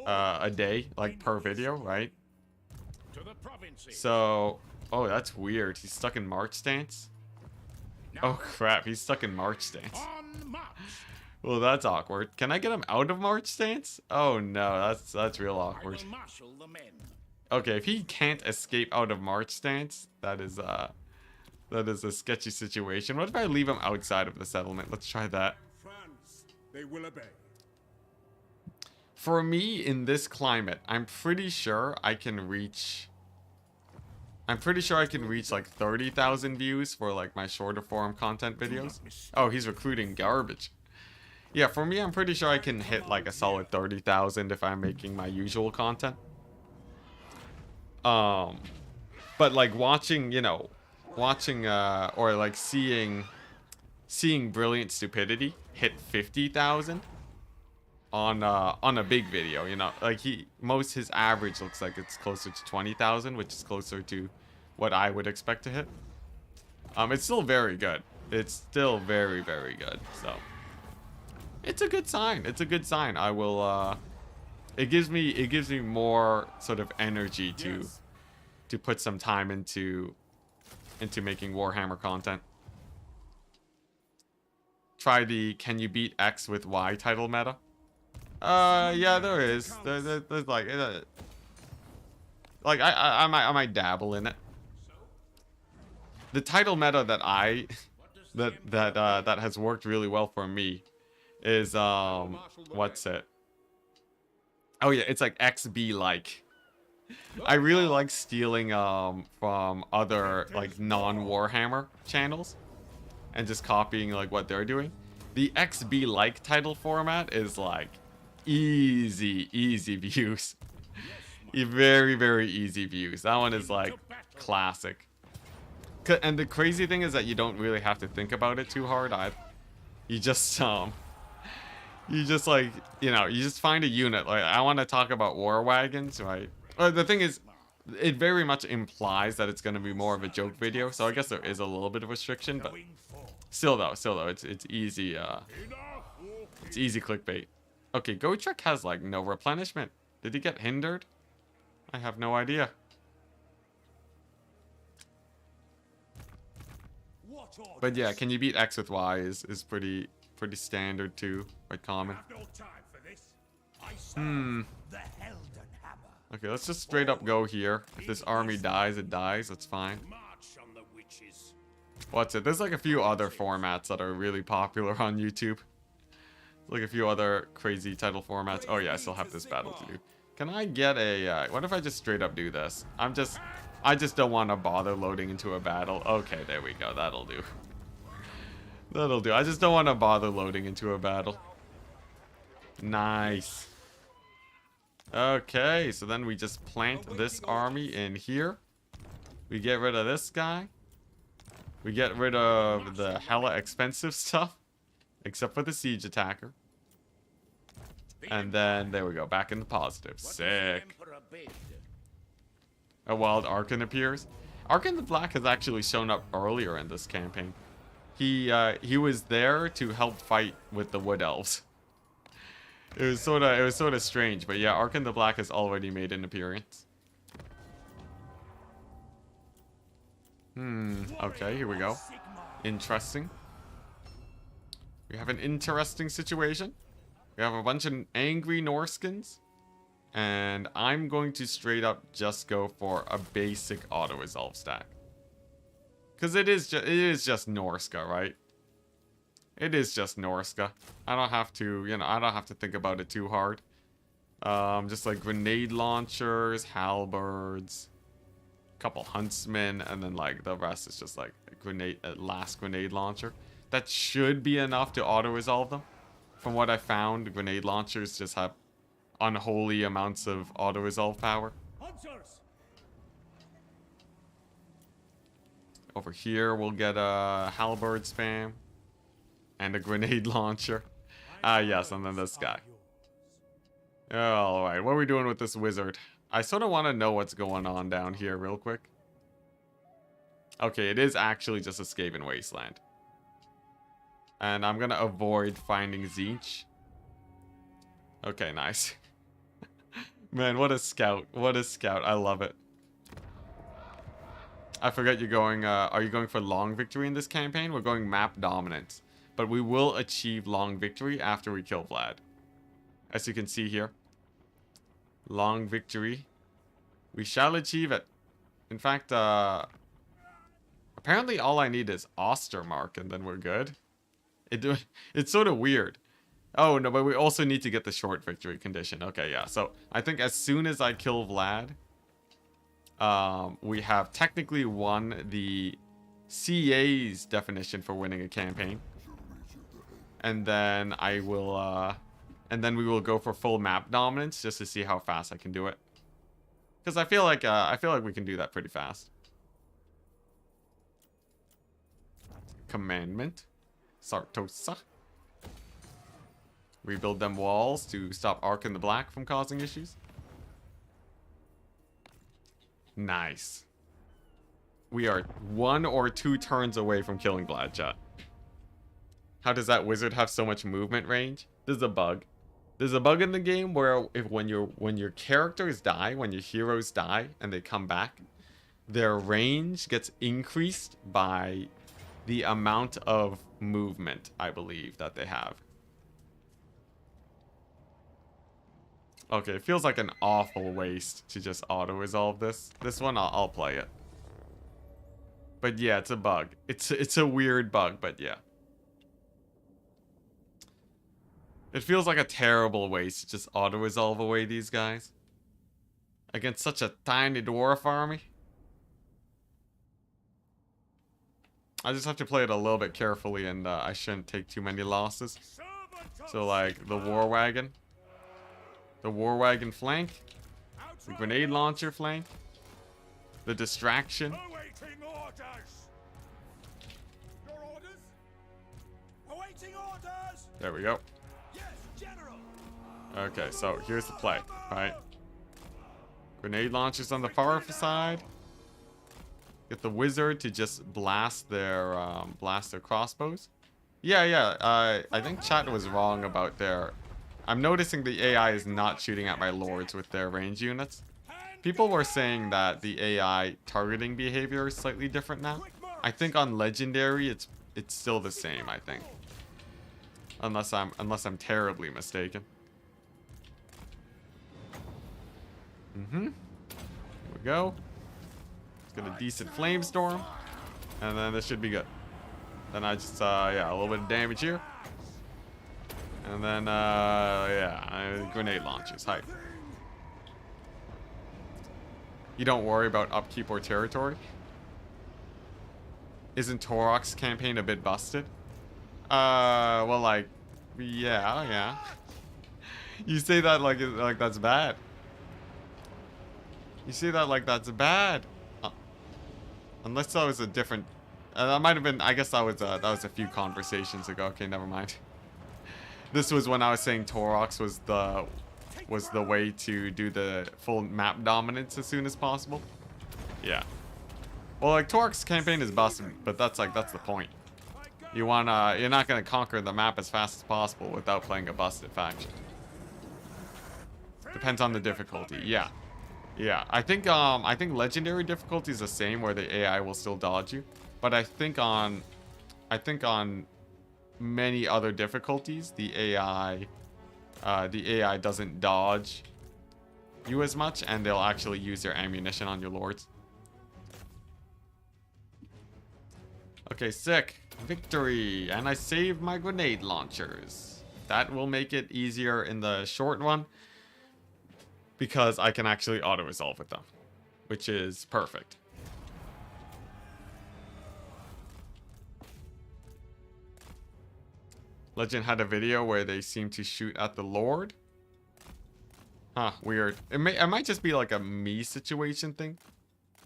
Speaker 1: A day, like per video, right? So, oh, that's weird. He's stuck in March stance. Oh crap, he's stuck in March stance. Well, that's awkward. Can I get him out of March stance? Oh no, that's real awkward. Okay, if he can't escape out of March stance, that is a sketchy situation. What if I leave him outside of the settlement? Let's try that.
Speaker 4: They will obey.
Speaker 1: For me, in this climate, I'm pretty sure I can reach like 30,000 views for like my shorter form content videos. Oh, he's recruiting garbage. Yeah, for me, I'm pretty sure I can hit like a solid 30,000 if I'm making my usual content. But like watching, you know, or like seeing Brilliant Stupidity hit 50,000 on a big video, you know, like his average looks like it's closer to 20,000, which is closer to what I would expect to hit. It's still very good. It's still very, very good. So it's a good sign. It's a good sign. I will it gives me more sort of energy to put some time into making Warhammer content. Try the "Can you beat X with Y" title meta. Yeah, there is. There's like I might dabble in it. The title meta that that has worked really well for me is what's it? Oh yeah, it's like XB like. I really like stealing from other like non-Warhammer channels. and just copying like what they're doing. The XB like title format is like easy views. Very, very easy views. That one is like classic. And the crazy thing is that you don't really have to think about it too hard either. You just you just like, you know, you just find a unit. Like I want to talk about war wagons, right? The thing is, it very much implies that it's going to be more of a joke video, so I guess there is a little bit of restriction, but still though, it's easy. It's easy clickbait. Okay, Gotrek has like no replenishment. Did he get hindered? I have no idea. But yeah, can you beat X with Y is pretty standard too, quite common. Okay, let's just straight up go here. If this army dies, it dies. That's fine. What's it? There's like a few other formats that are really popular on YouTube. Like a few other crazy title formats. Oh yeah, I still have this battle to do. Can I get a, what if I just straight up do this? I just don't want to bother loading into a battle. Okay, there we go. That'll do. That'll do. I just don't want to bother loading into a battle. Nice. Okay, so then we just plant this army in here. We get rid of this guy. We get rid of the hella expensive stuff. Except for the siege attacker. And then, there we go. Back in the positive. Sick. A wild Archon appears. Archon the Black has actually shown up earlier in this campaign. He was there to help fight with the Wood Elves. It was sort of strange, but yeah, Archon the Black has already made an appearance. Okay, here we go. Interesting. We have an interesting situation. We have a bunch of angry Norskins. And I'm going to straight up just go for a basic auto-resolve stack. Because it is just Norska, right? It is just Norska. I don't have to, you know, I don't have to think about it too hard. Just like grenade launchers, halberds, a couple huntsmen, and then like the rest is just like a last grenade launcher. That should be enough to auto-resolve them. From what I found, grenade launchers just have unholy amounts of auto-resolve power. Over here, we'll get a halberd spam. And a grenade launcher. Yes, and then this guy. Alright, what are we doing with this wizard? I sort of want to know what's going on down here real quick. Okay, it is actually just a Skaven wasteland. And I'm going to avoid finding Tzeentch. Okay, nice. Man, what a scout. What a scout. I love it. I forget you're going, are you going for long victory in this campaign? We're going map dominance. But we will achieve long victory after we kill Vlad. As you can see here. Long victory. We shall achieve it. In fact, apparently all I need is Ostermark and then we're good. It's sort of weird. Oh, no, but we also need to get the short victory condition. Okay, yeah. So, I think as soon as I kill Vlad, we have technically won the CA's definition for winning a campaign. And then I will, and then we will go for full map dominance just to see how fast I can do it. Because I feel like we can do that pretty fast. Commandment. Sartosa. Rebuild them walls to stop Archon the Black from causing issues. Nice. We are 1 or 2 turns away from killing Vlad, chat. How does that wizard have so much movement range? There's a bug. There's a bug in the game where when your characters die, when your heroes die and they come back, their range gets increased by the amount of movement, I believe, that they have. Okay, it feels like an awful waste to just auto-resolve this. This one, I'll play it. But yeah, it's a bug. It's a weird bug, but yeah. It feels like a terrible waste to just auto-resolve away these guys. Against such a tiny dwarf army. I just have to play it a little bit carefully, and I shouldn't take too many losses. So like the war wagon flank, the grenade launcher flank, the distraction.
Speaker 2: Awaiting orders. Your orders? Awaiting orders.
Speaker 1: There we go.
Speaker 2: Yes, General.
Speaker 1: Okay, so here's the play, right? Grenade launchers on the far side. Get the wizard to just blast their crossbows. Yeah. I think chat was wrong about their. I'm noticing the AI is not shooting at my lords with their range units. People were saying that the AI targeting behavior is slightly different now. I think on legendary it's still the same, I think. Unless I'm terribly mistaken. Here we go. Let's get a decent flame storm. And then this should be good. Then I just yeah, a little bit of damage here. And then yeah, grenade launchers. Hi. You don't worry about upkeep or territory? Isn't Torok's campaign a bit busted? Well, like, yeah. You say that like that's bad. You say that like that's bad. Unless that was a different. That might have been. I guess that was a few conversations ago. Okay, never mind. This was when I was saying Torox was the way to do the full map dominance as soon as possible. Yeah. Well, like Torok's campaign is busted, but that's the point. You're not gonna conquer the map as fast as possible without playing a busted faction. Depends on the difficulty. Yeah. I think legendary difficulty is the same, where the AI will still dodge you, but I think on many other difficulties the AI doesn't dodge you as much, and they'll actually use their ammunition on your lords. Okay, sick. Victory! And I saved my grenade launchers. That will make it easier in the short run, because I can actually auto-resolve with them, which is perfect. Legend had a video where they seem to shoot at the Lord. Huh, weird. It might just be like a me situation thing.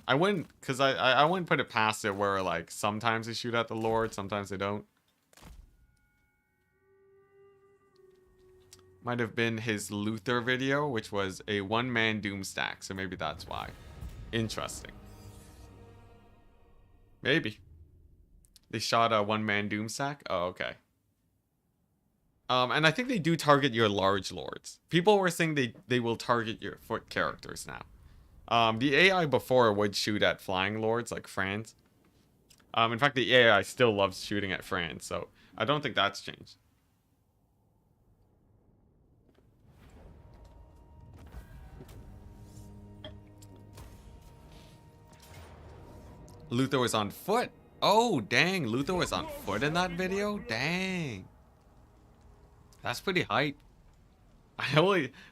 Speaker 1: I wouldn't put it past it where like sometimes they shoot at the Lord, sometimes they don't. Might have been his Luther video, which was a one-man doom stack, so maybe that's why. Interesting. Maybe. They shot a one-man doom stack? Oh, okay. And I think they do target your large lords. People were saying they will target your foot characters now. The AI before would shoot at flying lords like Franz. In fact, the AI still loves shooting at Franz, so I don't think that's changed. Luther was on foot. Oh, dang. Luther was on foot in that video? Dang. That's pretty hype.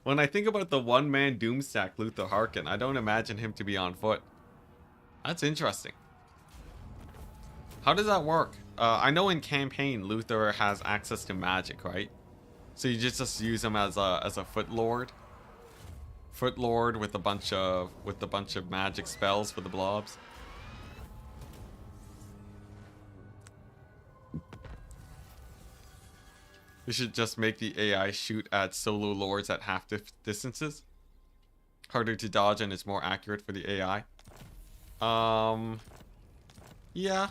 Speaker 1: When I think about the one-man doomstack Luther Harkin, I don't imagine him to be on foot. That's interesting. How does that work? I know in campaign Luther has access to magic, right? So you just use him as a foot lord. Foot lord with a bunch of magic spells for the blobs. We should just make the AI shoot at solo lords at half distances. Harder to dodge and it's more accurate for the AI. Yeah.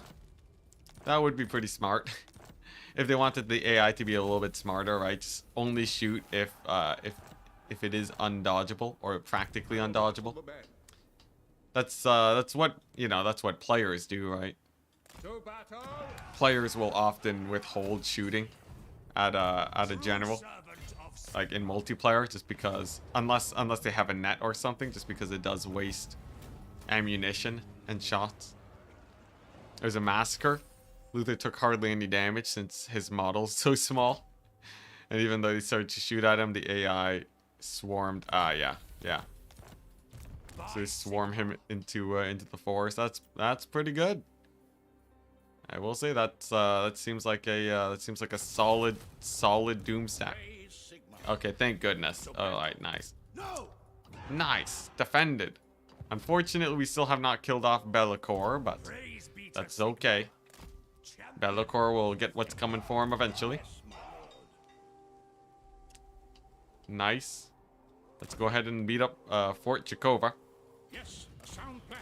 Speaker 1: That would be pretty smart. If they wanted the AI to be a little bit smarter, right? Just only shoot if it is undodgeable or practically undodgeable. That's what, that's what players do, right? Players will often withhold shooting at a general, like in multiplayer, just because unless they have a net or something, just because it does waste ammunition and shots. There's a massacre. Luther took hardly any damage since his model's so small, and even though they started to shoot at him, the AI swarmed. Yeah. So they swarm him into the forest. That's pretty good. I will say that seems like a solid doom stack.
Speaker 4: Praise Sigma.
Speaker 1: Okay, thank goodness. All right, nice.
Speaker 2: No!
Speaker 1: Nice. Defended. Unfortunately, we still have not killed off Bellicor, but
Speaker 4: Praise be to
Speaker 1: that's
Speaker 4: Sigma.
Speaker 1: okay.
Speaker 2: Champion.
Speaker 1: Bellicor will get what's coming for him eventually.
Speaker 4: Yes, my lord.
Speaker 1: Nice. Let's go ahead and beat up Fort Jakova.
Speaker 4: Yes, a sound plan.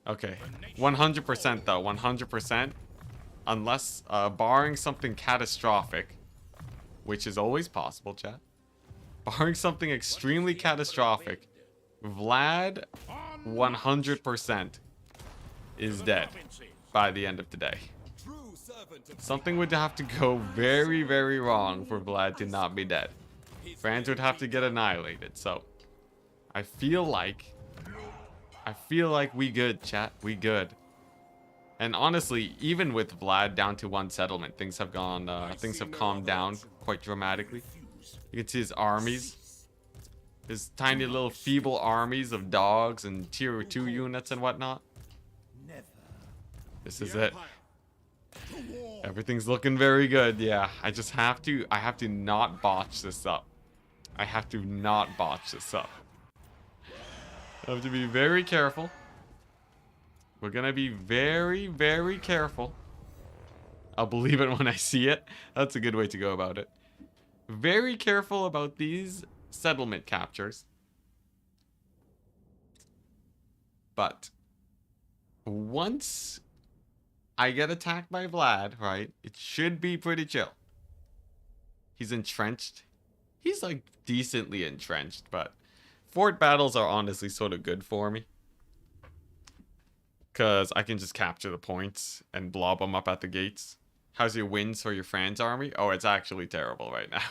Speaker 1: Okay. 100% though. 100%. Unless, barring something catastrophic, which is always possible, chat. Barring something extremely catastrophic, Vlad 100% is dead by the end of today.
Speaker 2: True servant of
Speaker 1: Something would have to go very, very wrong for Vlad to not be dead. France would have to get annihilated, so I feel like we good, chat. We good. And honestly, even with Vlad down to 1 settlement, things have calmed down quite dramatically. You can see his armies. His tiny little feeble armies of dogs and tier 2 units and whatnot.
Speaker 2: never.
Speaker 1: This is it. Everything's looking very good. Yeah, I have to not botch this up. I have to not botch this up. I have to be very careful. We're gonna be very, very careful. I'll believe it when I see it. That's a good way to go about it. Very careful about these settlement captures. But once I get attacked by Vlad, right, it should be pretty chill. He's entrenched. He's like decently entrenched, but fort battles are honestly sort of good for me. Because I can just capture the points and blob them up at the gates. How's your wins for your France army? Oh, it's actually terrible right now.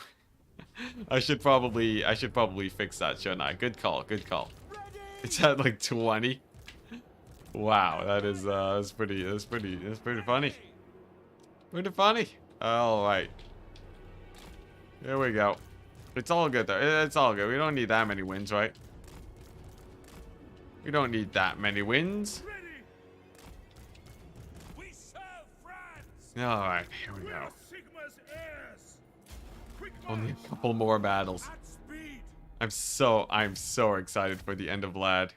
Speaker 1: I should probably fix that, shouldn't I? Good call, good call. It's at like 20. Wow, that's pretty funny. Pretty funny. All right. Here we go. It's all good though. It's all good. We don't need that many wins, right? We don't need that many wins.
Speaker 2: We serve France.
Speaker 1: All right, here we go.
Speaker 4: Sigma's heirs. Quick
Speaker 1: Only
Speaker 4: march.
Speaker 1: a couple more battles.
Speaker 2: At speed.
Speaker 1: I'm so excited for the end of Vlad.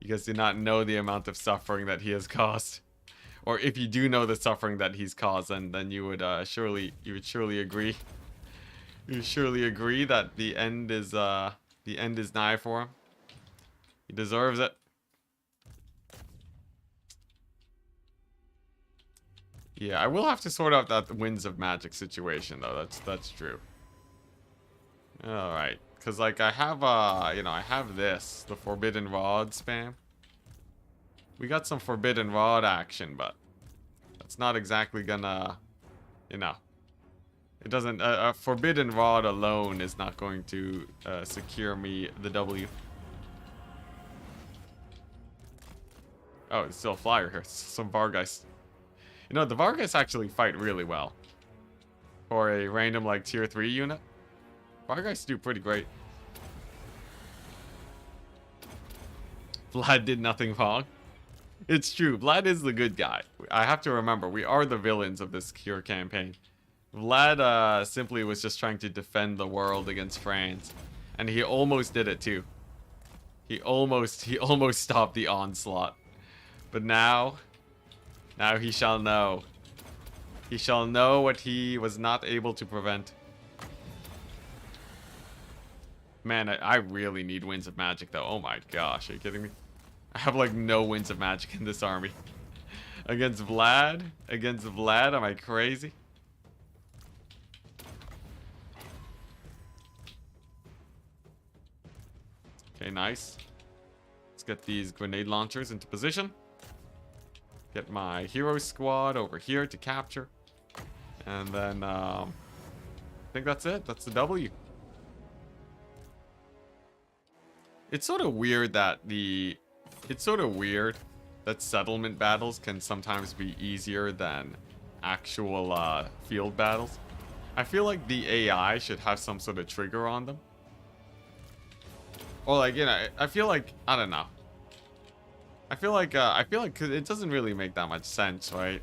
Speaker 1: You guys do not know the amount of suffering that he has caused. Or if you do know the suffering that he's caused, then you would surely agree. You would surely agree that the end is nigh for him. He deserves it. Yeah, I will have to sort out that winds of magic situation though. That's true. All right, cuz like I have I have this, the forbidden rod spam. We got some forbidden rod action, but that's not exactly gonna, it doesn't a forbidden rod alone is not going to secure me the W. Oh, it's still a flyer here. Some Vargeist. You know, the Vargeist actually fight really well. For a random, like, tier 3 unit. Vargeist do pretty great. Vlad did nothing wrong. It's true. Vlad is the good guy. I have to remember, we are the villains of this Cure campaign. Vlad simply was just trying to defend the world against France. And he almost did it, too. He almost stopped the onslaught. But now he shall know. He shall know what he was not able to prevent. Man, I really need winds of magic, though. Oh my gosh, are you kidding me? I have, like, no winds of magic in this army. Against Vlad? Against Vlad? Am I crazy? Okay, nice. Let's get these grenade launchers into position. Get my hero squad over here to capture. And then, I think that's it. That's the W. It's sort of weird that settlement battles can sometimes be easier than actual field battles. I feel like the AI should have some sort of trigger on them. Or like, I feel like, I don't know. I feel like 'cause it doesn't really make that much sense, right?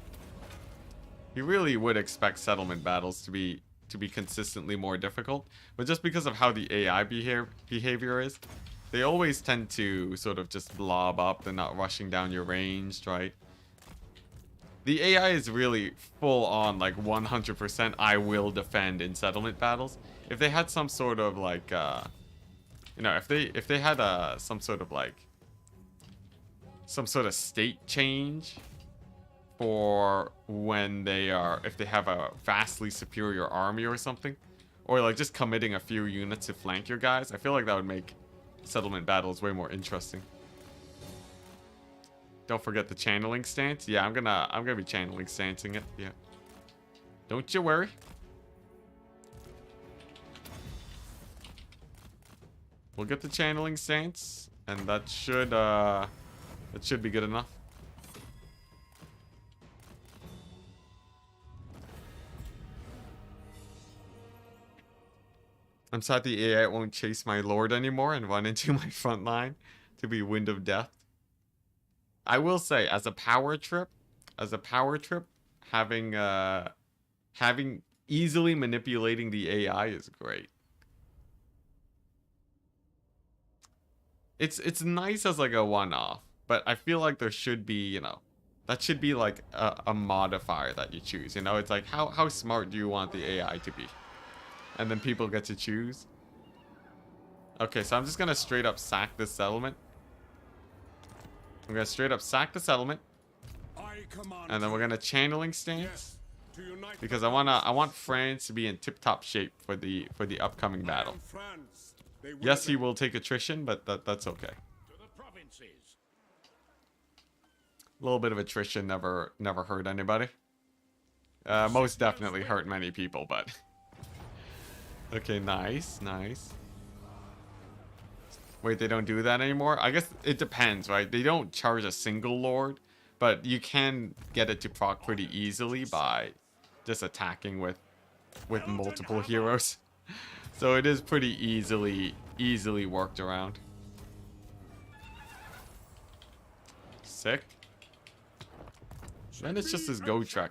Speaker 1: You really would expect settlement battles to be consistently more difficult, but just because of how the AI behavior is, they always tend to sort of just blob up. They're not rushing down your range, right? The AI is really full on like 100% I will defend in settlement battles. If they had some sort of like you know, if they had some sort of like some sort of state change for when if they have a vastly superior army or something, or like just committing a few units to flank your guys, I feel like that would make settlement battles way more interesting. Don't forget the channeling stance. Yeah, I'm gonna be channeling stancing it. Yeah, don't you worry. We'll get the channeling stance, and that should be good enough. I'm sad the AI won't chase my lord anymore and run into my front line to be Wind of Death. I will say, as a power trip, having easily manipulating the AI is great. It's nice as like a one-off, but I feel like there should be, you know, that should be like a modifier that you choose. You know, it's like how smart do you want the AI to be? And then people get to choose. Okay, so I'm just gonna straight up sack this settlement. I'm gonna straight up sack the settlement. And then we're gonna channeling stance. Because I want France to be in tip-top shape for the upcoming battle. Yes, he will take attrition, but that's okay. A little bit of attrition never hurt anybody. Most definitely hurt many people, but okay, nice. Wait, they don't do that anymore? I guess it depends, right? They don't charge a single lord, but you can get it to proc pretty easily by just attacking with multiple heroes. So it is pretty easily worked around. Sick. Then it's just this Gotrek.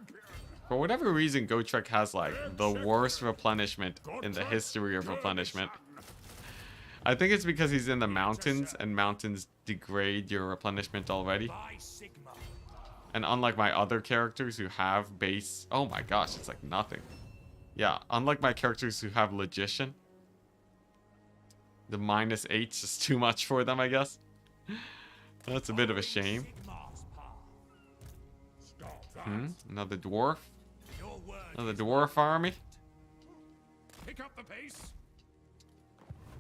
Speaker 1: For whatever reason, Gotrek has like the worst replenishment in the history of replenishment. I think it's because he's in the mountains, and mountains degrade your replenishment already. And unlike my other characters who have base... Oh my gosh, it's like nothing. Yeah, unlike my characters who have Logician, the -8 is just too much for them, I guess. That's a bit of a shame. Another dwarf. Another dwarf army.
Speaker 4: Pick up the pace.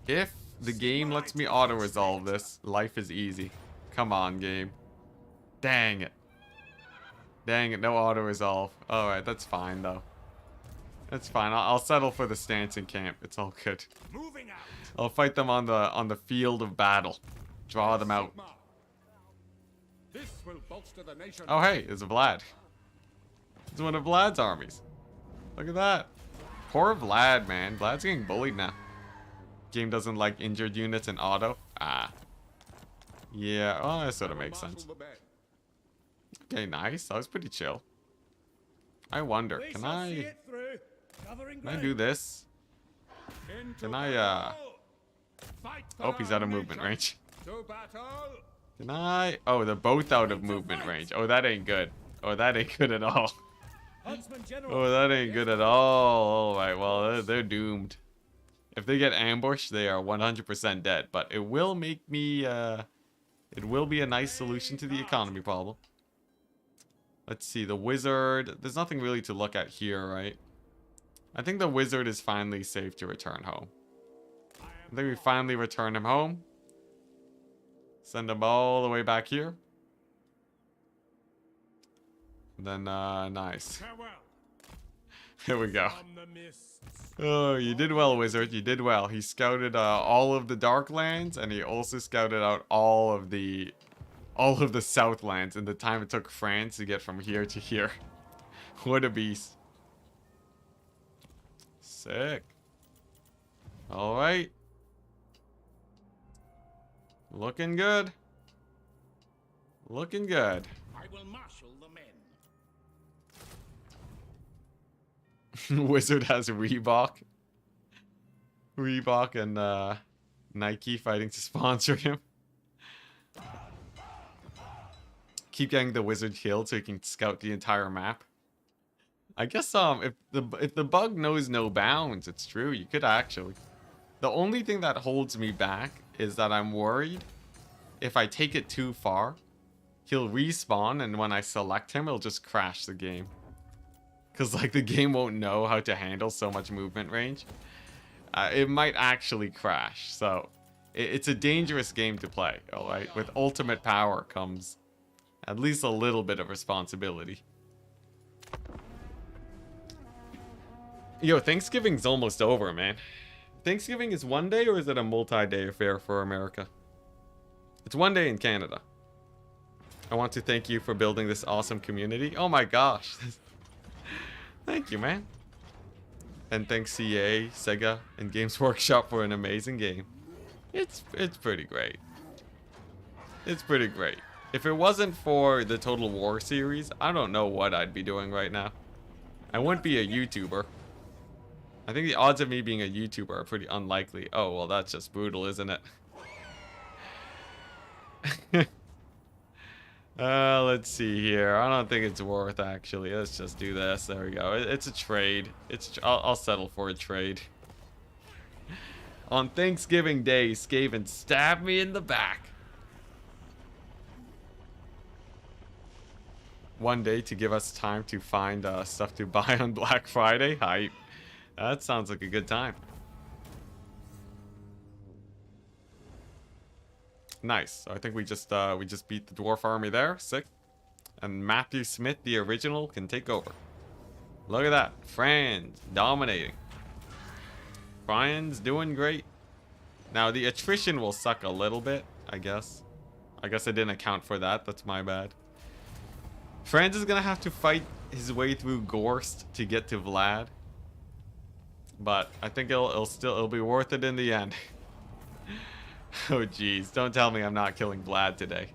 Speaker 1: If the game lets me auto-resolve this, life is easy. Come on, game. Dang it. Dang it, no auto-resolve. Alright, that's fine, though. That's fine. I'll settle for the stance in camp. It's all good.
Speaker 2: Moving out.
Speaker 1: I'll fight them on the field of battle. Draw them out.
Speaker 4: This will bolster the nation.
Speaker 1: Oh, hey, it's a Vlad. It's one of Vlad's armies. Look at that. Poor Vlad, man. Vlad's getting bullied now. Game doesn't like injured units in auto. Ah. Yeah, oh, that sort of makes sense. Okay, nice. That was pretty chill. I wonder, can I do this? Can I, oh, he's out of movement range. Can I? Oh, they're both out of movement range. Oh, that ain't good. Oh, that ain't good at all. Oh, that ain't good at all. Alright, well, they're doomed. If they get ambushed, they are 100% dead. But it will make me, it will be a nice solution to the economy problem. Let's see, the wizard. There's nothing really to look at here, right? I think the wizard is finally safe to return home. I think we finally return him home. Send him all the way back here. Then, nice. Here we go. Oh, you did well, wizard. You did well. He scouted all of the Darklands, and he also scouted out all of the Southlands in the time it took France to get from here to here. What a beast. Sick. Alright. Looking good. Looking good.
Speaker 4: I will marshal the men.
Speaker 1: Wizard has Reebok. Reebok and Nike fighting to sponsor him. Keep getting the wizard killed so he can scout the entire map. I guess if the bug knows no bounds, it's true. You could actually. The only thing that holds me back is that I'm worried if I take it too far, he'll respawn, and when I select him, it'll just crash the game. Because like the game won't know how to handle so much movement range. It might actually crash. So it's a dangerous game to play. All right, with ultimate power comes at least a little bit of responsibility. Yo, Thanksgiving's almost over, man. Thanksgiving is one day, or is it a multi-day affair for America? It's one day in Canada. I want to thank you for building this awesome community. Oh my gosh. Thank you, man. And thanks CA, Sega, and Games Workshop for an amazing game. It's pretty great. It's pretty great. If it wasn't for the Total War series, I don't know what I'd be doing right now. I wouldn't be a YouTuber. I think the odds of me being a YouTuber are pretty unlikely. Oh, well, that's just brutal, isn't it? Let's see here. I don't think it's worth, actually. Let's just do this. There we go. It's a trade. I'll settle for a trade. On Thanksgiving Day, Skaven stabbed me in the back. One day to give us time to find stuff to buy on Black Friday. Hype. That sounds like a good time. Nice. So I think we just beat the dwarf army there. Sick. And Matthew Smith, the original, can take over. Look at that. Franz dominating. Brian's doing great. Now the attrition will suck a little bit, I guess. I didn't account for that. That's my bad. Franz is gonna have to fight his way through Gorst to get to Vlad. But I think it'll be worth it in the end. Oh jeez, don't tell me I'm not killing Vlad today.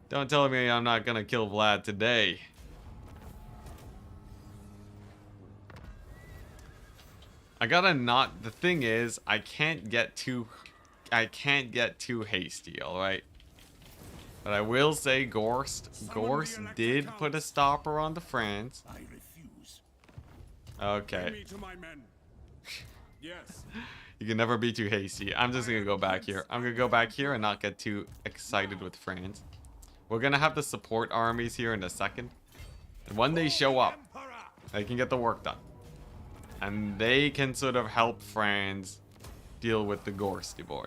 Speaker 1: Don't tell me I'm not gonna kill Vlad today. The thing is, I can't get too hasty, alright? But I will say Gorst did put a stopper on the France.
Speaker 4: I refuse.
Speaker 1: Okay.
Speaker 4: Give me to my men. Yes.
Speaker 1: You can never be too hasty. I'm just gonna go back here. I'm gonna go back here and not get too excited with France. We're gonna have the support armies here in a second. And when they show up, they can get the work done. And they can sort of help France deal with the Gorsty boy.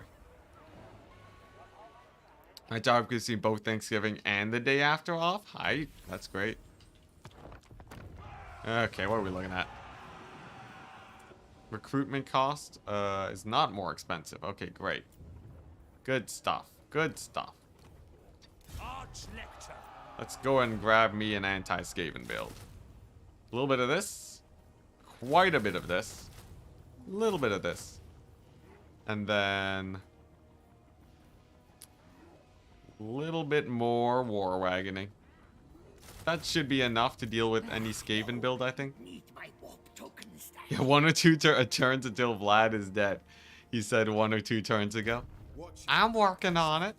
Speaker 1: My job could see both Thanksgiving and the day after off. Hi, that's great. Okay, what are we looking at? Recruitment cost is not more expensive. Okay, great. Good stuff. Good stuff. Let's go and grab me an anti-skaven build. A little bit of this. Quite a bit of this. A little bit of this. And then a little bit more war wagoning. That should be enough to deal with any Skaven build, I think. Yeah, 1 or 2 turns until Vlad is dead. He said 1 or 2 turns ago. I'm working on it.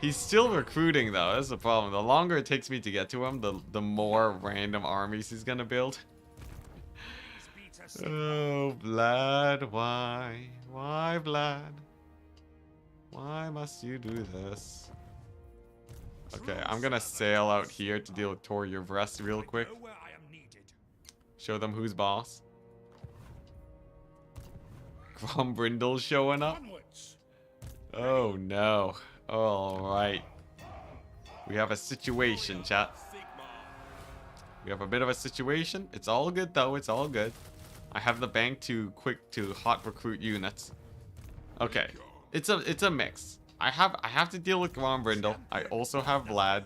Speaker 1: He's still recruiting, though. That's the problem. The longer it takes me to get to him, the more random armies he's gonna build. Oh, Vlad, why? Why, Vlad? Why must you do this? Okay, I'm gonna sail out here to deal with Tor Yvrest real quick. Show them who's boss. Grombrindle's showing up. Oh no. Alright. We have a situation, chat. We have a bit of a situation. It's all good though, it's all good. I have the bank to hot recruit units. Okay. It's a mix. I have to deal with Grombrindle. I also have Vlad.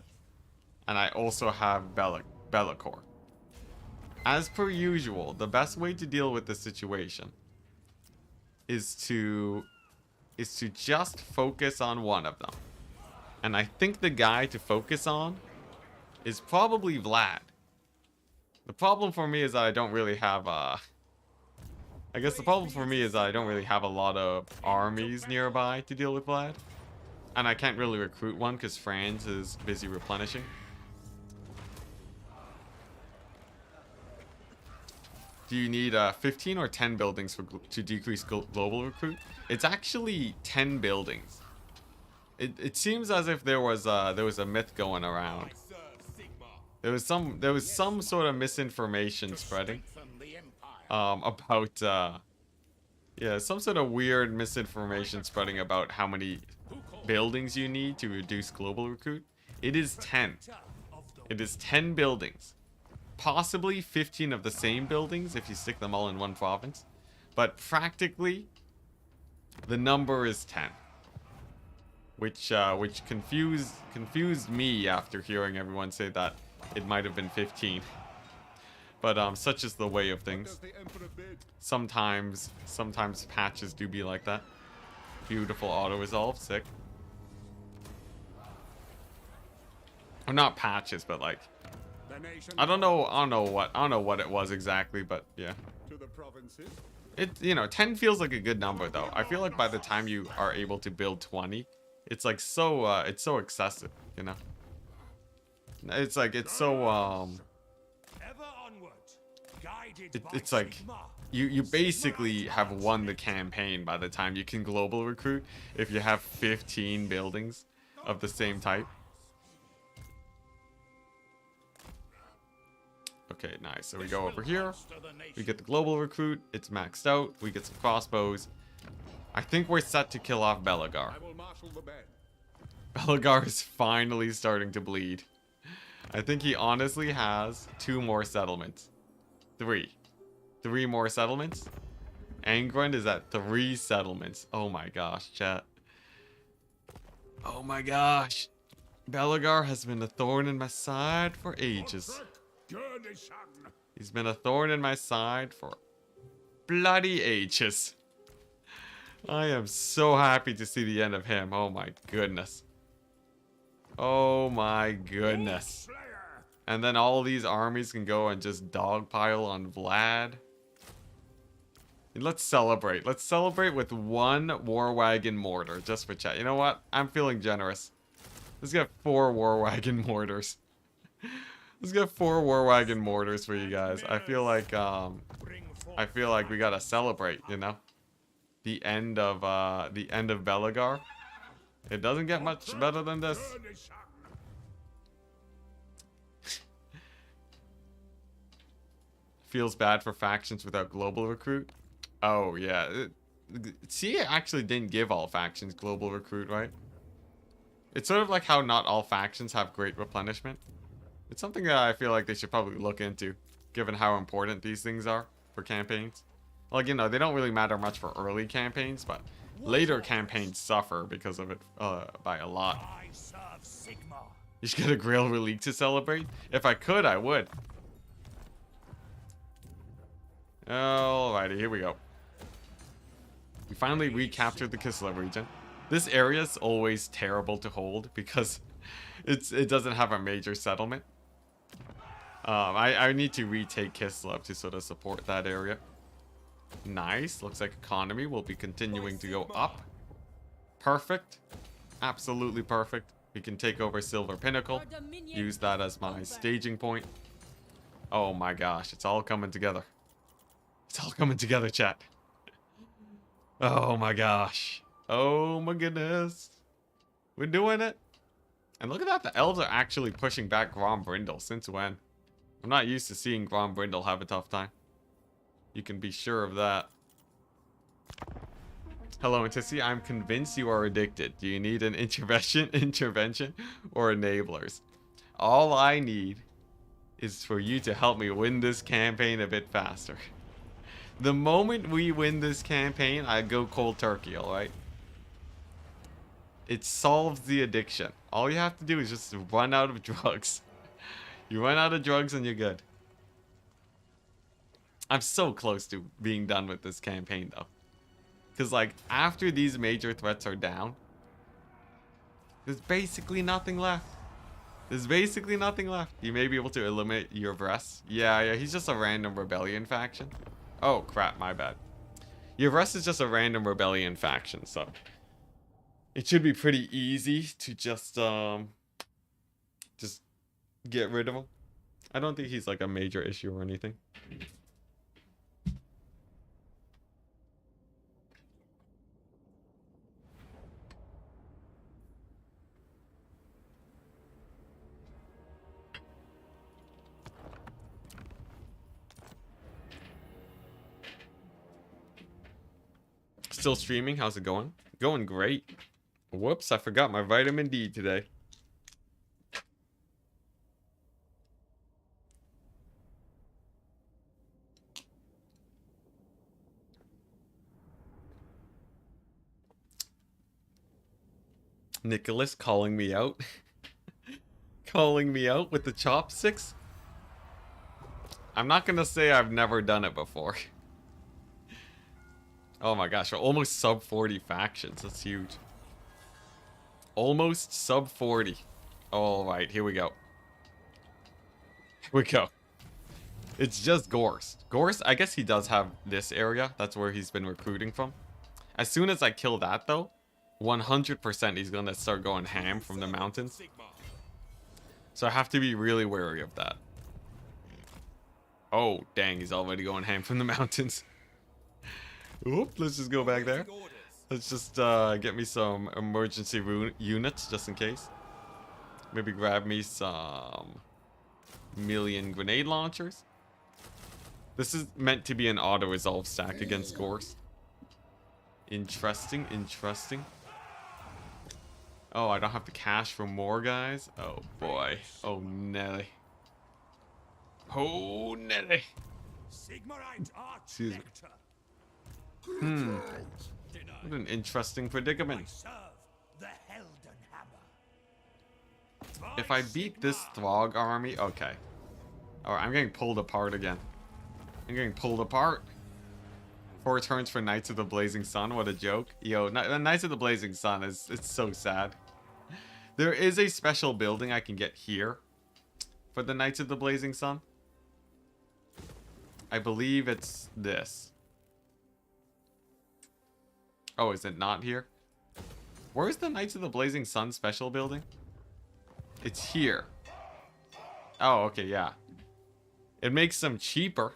Speaker 1: And I also have Be'lakor. As per usual, the best way to deal with this situation is to just focus on one of them. And I think the guy to focus on is probably Vlad. The problem for me is that I don't really have I guess the problem for me is that I don't really have a lot of armies nearby to deal with Vlad. And I can't really recruit one because Franz is busy replenishing. Do you need 15 or 10 buildings to decrease global recruit? It's actually 10 buildings. It seems as if there was a myth going around. There was some sort of misinformation spreading about yeah, some sort of weird misinformation spreading about how many buildings you need to reduce global recruit. It is 10. It is 10 buildings. Possibly 15 of the same buildings if you stick them all in one province. But practically, the number is 10. Which confused me after hearing everyone say that it might have been 15. But such is the way of things. Sometimes patches do be like that. Beautiful auto-resolve, sick. Or not patches, but like I don't know what it was exactly, but yeah. It, you know, 10 feels like a good number though. I feel like by the time you are able to build 20, it's like it's so excessive, you know. It's like it's so it's like you basically have won the campaign by the time you can global recruit if you have 15 buildings of the same type. Okay, nice. So we go over here. We get the global recruit. It's maxed out. We get some crossbows. I think we're set to kill off Belagar. Belagar is finally starting to bleed. I think he honestly has 2 more settlements. 3 more settlements. Angron is at 3 settlements. Oh my gosh, chat. Oh my gosh. Belagar has been a thorn in my side for ages. He's been a thorn in my side for bloody ages. I am so happy to see the end of him. Oh my goodness. Oh my goodness. And then all these armies can go and just dogpile on Vlad. And let's celebrate. Let's celebrate with 1 war wagon mortar just for chat. You know what? I'm feeling generous. Let's get 4 war wagon mortars. Let's get 4 war wagon mortars for you guys. I feel like we gotta celebrate, you know, the end of Belagar. It doesn't get much better than this. Feels bad for factions without global recruit. Oh yeah, see, it actually didn't give all factions global recruit, right? It's sort of like how not all factions have great replenishment. It's something that I feel like they should probably look into, given how important these things are for campaigns. Like, you know, they don't really matter much for early campaigns, but later campaigns suffer because of it by a lot. You should get a Grail Relic to celebrate? If I could, I would. Alrighty, here we go. We finally recaptured the Kislev region. This area is always terrible to hold because it doesn't have a major settlement. I need to retake Kislev to sort of support that area. Nice. Looks like economy will be continuing to go up. Perfect. Absolutely perfect. We can take over Silver Pinnacle. Use that as my staging point. Oh my gosh. It's all coming together. It's all coming together, chat. Oh my gosh. Oh my goodness. We're doing it. And look at that. The elves are actually pushing back Grombrindle. Since when? I'm not used to seeing Grombrindle have a tough time. You can be sure of that. Hello, Enticity. I'm convinced you are addicted. Do you need an intervention or enablers? All I need is for you to help me win this campaign a bit faster. The moment we win this campaign, I go cold turkey, alright? It solves the addiction. All you have to do is just run out of drugs. You run out of drugs and you're good. I'm so close to being done with this campaign though. Because like after these major threats are down, There's basically nothing left. There's basically nothing left. You may be able to eliminate your breasts. Yeah, he's just a random rebellion faction. Oh, crap, my bad. Your breast is just a random rebellion faction, so it should be pretty easy to just get rid of him. I don't think he's like a major issue or anything. Still streaming? How's it going? Going great. Whoops, I forgot my vitamin D today. Nicholas calling me out. Calling me out with the chopsticks? I'm not gonna say I've never done it before. Oh my gosh, we're almost sub 40 factions. That's huge. Almost sub 40. Alright, here we go. Here we go. It's just Gorst. Gorst, I guess he does have this area. That's where he's been recruiting from. As soon as I kill that, though, 100% he's gonna start going ham from the mountains. So I have to be really wary of that. Oh, dang, he's already going ham from the mountains. Oop, let's just go back there. Let's just get me some emergency units, just in case. Maybe grab me some million grenade launchers. This is meant to be an auto-resolve stack against Gorst. Interesting, interesting. Oh, I don't have to cash for more guys? Oh boy. Oh Nelly. Oh Nelly. Excuse me. What an interesting predicament. If I beat this Throg army, okay. Alright, I'm getting pulled apart again. I'm getting pulled apart. 4 turns for Knights of the Blazing Sun, what a joke. Yo, the Knights of the Blazing Sun it's so sad. There is a special building I can get here for the Knights of the Blazing Sun. I believe it's this. Oh, is it not here? Where's the Knights of the Blazing Sun special building? It's here. Oh, okay, yeah. It makes them cheaper.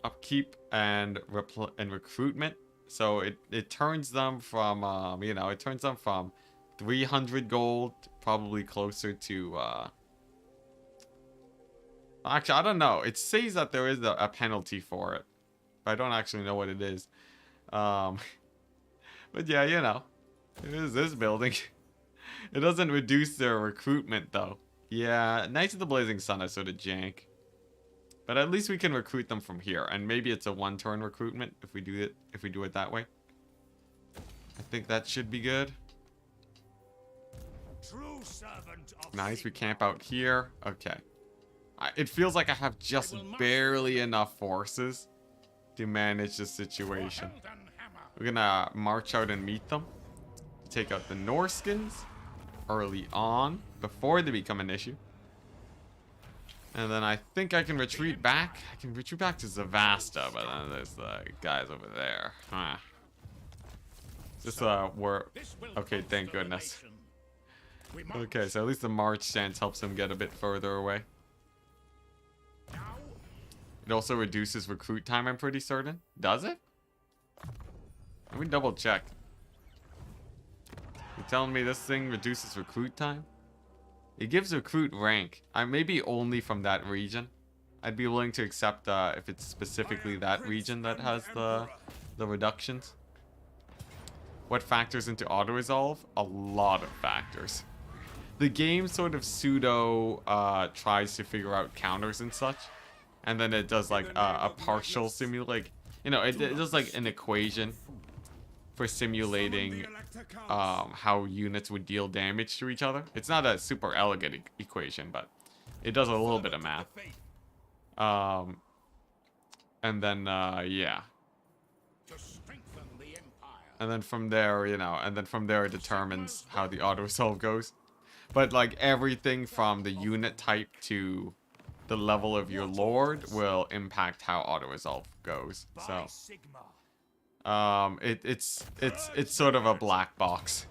Speaker 1: Upkeep and recruitment. So it turns them from, you know, it turns them from 300 gold, probably closer to, actually, I don't know. It says that there is a penalty for it, but I don't actually know what it is. But yeah, you know, it is this building. It doesn't reduce their recruitment though. Yeah, Knights of the Blazing Sun are sort of jank. But at least we can recruit them from here, and maybe it's a 1-turn recruitment if we do it that way. I think that should be good. Nice, we camp out here. Okay. It feels like I have just barely enough forces to manage the situation. We're gonna march out and meet them. Take out the Norskins early on, before they become an issue. And then I think I can retreat back. I can retreat back to Zavasta, but then there's the guys over there. Huh. This we're okay, thank goodness. Okay, so at least the march stance helps them get a bit further away. It also reduces recruit time, I'm pretty certain. Does it? Let me double check. You're telling me this thing reduces recruit time? It gives recruit rank. Maybe only from that region. I'd be willing to accept if it's specifically that region that has the reductions. What factors into auto-resolve? A lot of factors. The game sort of pseudo tries to figure out counters and such. And then it does like a partial simulate. You know, it does like an equation for simulating how units would deal damage to each other. It's not a super elegant equation, but it does a little bit of math. And then, yeah. And then from there, you know, and then from there it determines how the auto-resolve goes. But, like, everything from the unit type to the level of your lord will impact how auto-resolve goes. So, it's sort of a black box.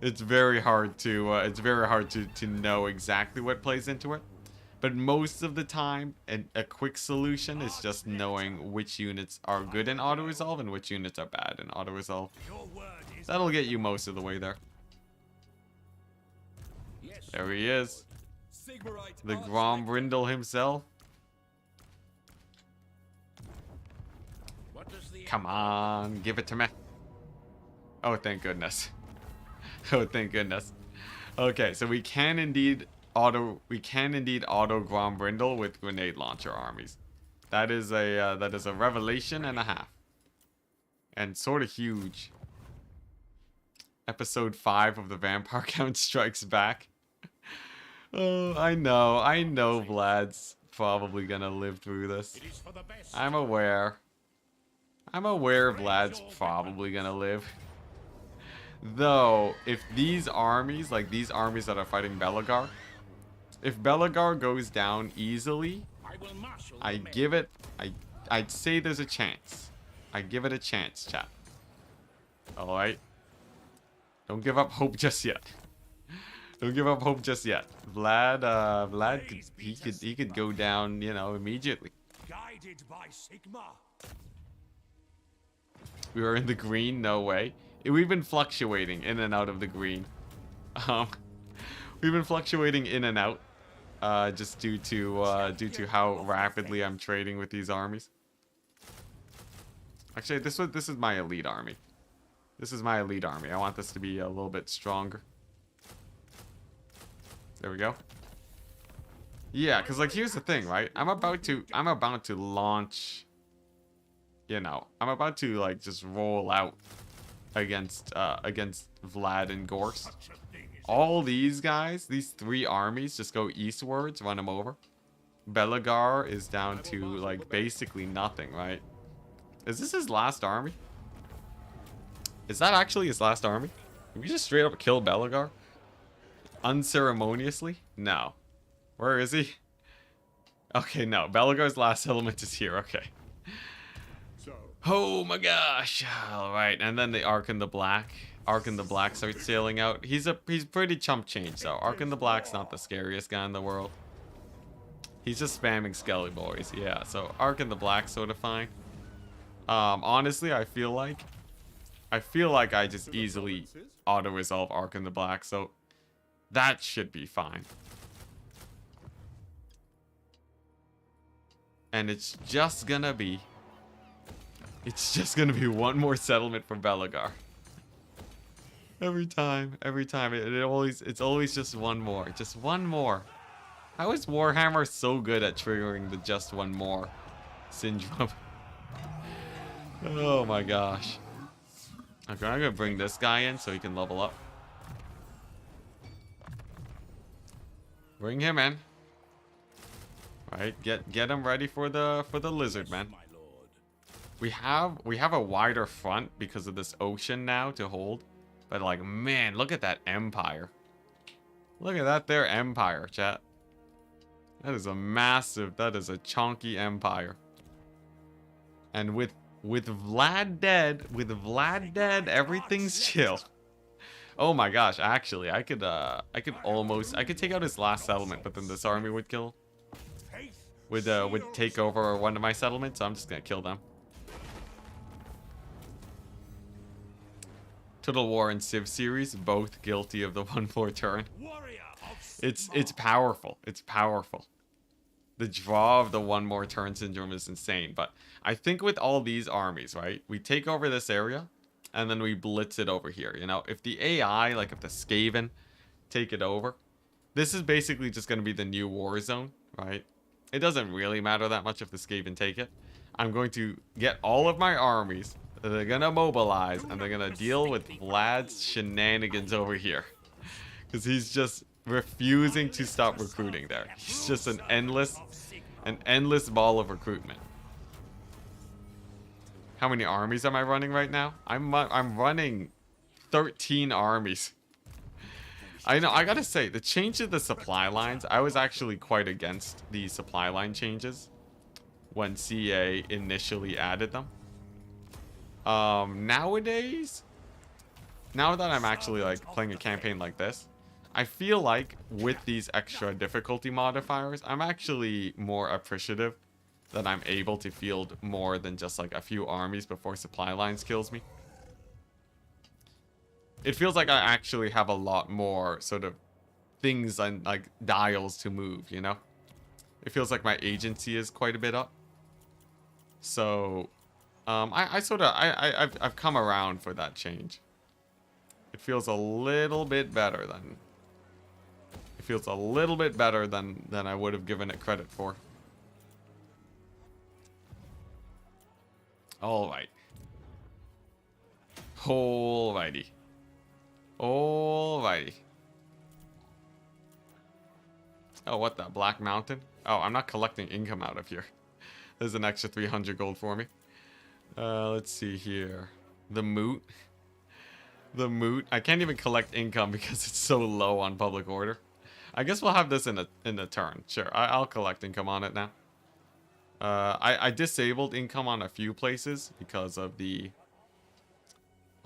Speaker 1: It's very hard to know exactly what plays into it. But most of the time, a quick solution is just knowing which units are good in auto-resolve and which units are bad in auto-resolve. That'll get you most of the way there. There he is. The Grombrindle himself. Come on, give it to me. Oh, thank goodness. Oh, thank goodness. Okay, so we can indeed auto Grombrindle with grenade launcher armies. That is a revelation and a half. And sort of huge. Episode 5 of the Vampire Count Strikes Back. Oh, I know Vlad's probably gonna live through this. I'm aware Vlad's probably gonna live. Though, if these armies, like these armies that are fighting Belegar, if Belegar goes down easily, I'd say there's a chance. I give it a chance, chat. Alright? Don't give up hope just yet. Don't give up hope just yet. Vlad could go down, you know, immediately.
Speaker 2: Guided by Sigma.
Speaker 1: We were in the green, no way. We've been fluctuating in and out of the green. We've been fluctuating in and out, just due to how rapidly I'm trading with these armies. Actually, this is my elite army. This is my elite army. I want this to be a little bit stronger. There we go. Yeah, because like here's the thing, right? I'm about to launch. You know, I'm about to like just roll out against Vlad and Gorse. All these guys, these 3 armies, just go eastwards, run them over. Belegar is down to like basically nothing, right? Is this his last army? Is that actually his last army? Did we just straight up kill Belegar? Unceremoniously? No. Where is he? Okay, no. Belegar's last settlement is here. Okay. Oh my gosh. Alright, and then the Ark in the Black. Ark in the Black starts sailing out. He's pretty chump change, though. Ark in the Black's not the scariest guy in the world. He's just spamming Skelly Boys. Yeah, so Ark in the Black's sort of fine. Honestly, I feel like I just easily auto-resolve Ark in the Black, so that should be fine. And it's just gonna be one more settlement for Belegar. Every time. It's always just one more. Just one more. How is Warhammer so good at triggering the just one more syndrome? Oh my gosh. Okay, I'm gonna bring this guy in so he can level up. Bring him in. Right, get him ready for the lizard man. We have a wider front because of this ocean now to hold. But like, man, look at that empire. Look at that there empire, chat. That is a massive, that is a chunky empire. And with Vlad dead, everything's chill. Oh my gosh, actually, I could take out his last settlement, but then this army would kill. Would take over one of my settlements, so I'm just gonna kill them. Total War and Civ series, both guilty of the one more turn. It's powerful. It's powerful. The draw of the one more turn syndrome is insane. But I think with all these armies, right, we take over this area and then we blitz it over here. You know, if the AI, like if the Skaven take it over, this is basically just going to be the new war zone, right? It doesn't really matter that much if the Skaven take it. I'm going to get all of my armies. They're going to mobilize and they're going to deal with Vlad's shenanigans over here. Because he's just refusing to stop recruiting there. He's just an endless ball of recruitment. How many armies am I running right now? I'm running 13 armies. I know, I gotta say, the change to the supply lines, I was actually quite against the supply line changes when CA initially added them. Nowadays, now that I'm actually like playing a campaign like this, I feel like with these extra difficulty modifiers, I'm actually more appreciative that I'm able to field more than just like a few armies before supply lines kills me. It feels like I actually have a lot more sort of things and like dials to move, you know? It feels like my agency is quite a bit up. So, I've come around for that change. It feels a little bit better than... It feels a little bit better than I would have given it credit for. Alright. Alrighty. Alrighty. Oh, what the? Black Mountain? Oh, I'm not collecting income out of here. There's an extra 300 gold for me. Let's see here. The Moot. The Moot. I can't even collect income because it's so low on public order. I guess we'll have this in a turn. Sure, I'll collect income on it now. I disabled income on a few places because of the...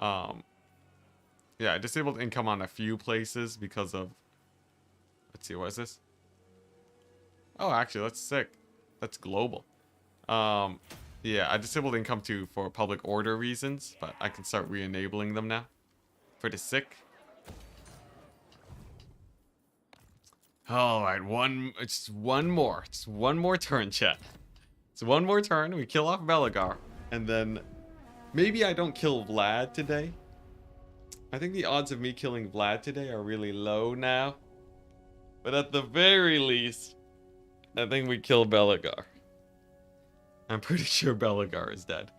Speaker 1: Yeah, I disabled income on a few places because of... Let's see, what is this? Oh, actually, that's sick. That's global. Yeah, I disabled income too for public order reasons, but I can start re-enabling them now. Pretty sick. Alright, it's one more. It's one more turn, chat. It's one more turn. We kill off Belagar. And then maybe I don't kill Vlad today. I think the odds of me killing Vlad today are really low now. But at the very least, I think we kill Belagar. I'm pretty sure Belagar is dead.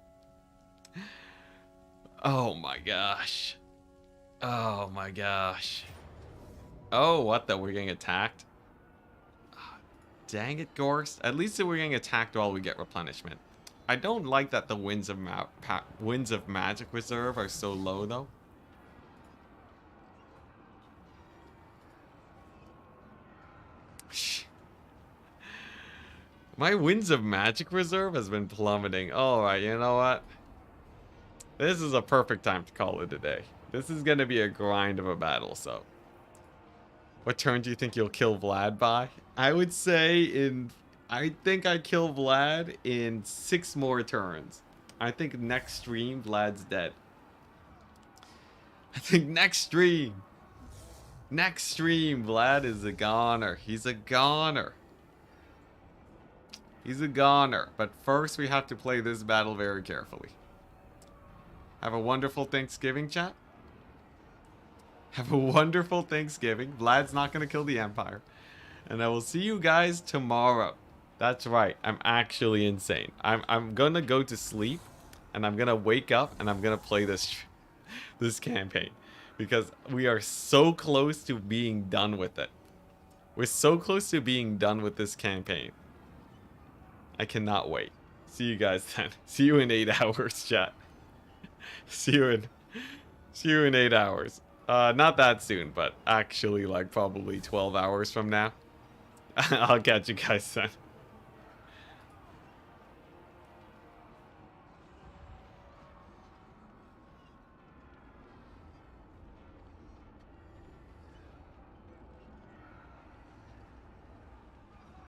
Speaker 1: Oh my gosh. Oh my gosh. Oh, what the? We're getting attacked? Oh, dang it, Gorst. At least we're getting attacked while we get replenishment. I don't like that the winds of Magic Reserve are so low, though. My Winds of Magic Reserve has been plummeting. Alright, you know what? This is a perfect time to call it a day. This is going to be a grind of a battle, so... What turn do you think you'll kill Vlad by? I would say I think I kill Vlad in 6 more turns. I think next stream, Vlad's dead. I think next stream, Vlad is a goner. He's a goner. He's a goner. But first, we have to play this battle very carefully. Have a wonderful Thanksgiving, chat. Have a wonderful Thanksgiving. Vlad's not going to kill the Empire. And I will see you guys tomorrow. That's right. I'm actually insane. I'm going to go to sleep. And I'm going to wake up. And I'm going to play this campaign. Because we are so close to being done with it. We're so close to being done with this campaign. I cannot wait. See you guys then. See you in 8 hours, chat. See you in 8 hours. Not that soon, but actually like probably 12 hours from now. I'll catch you guys then.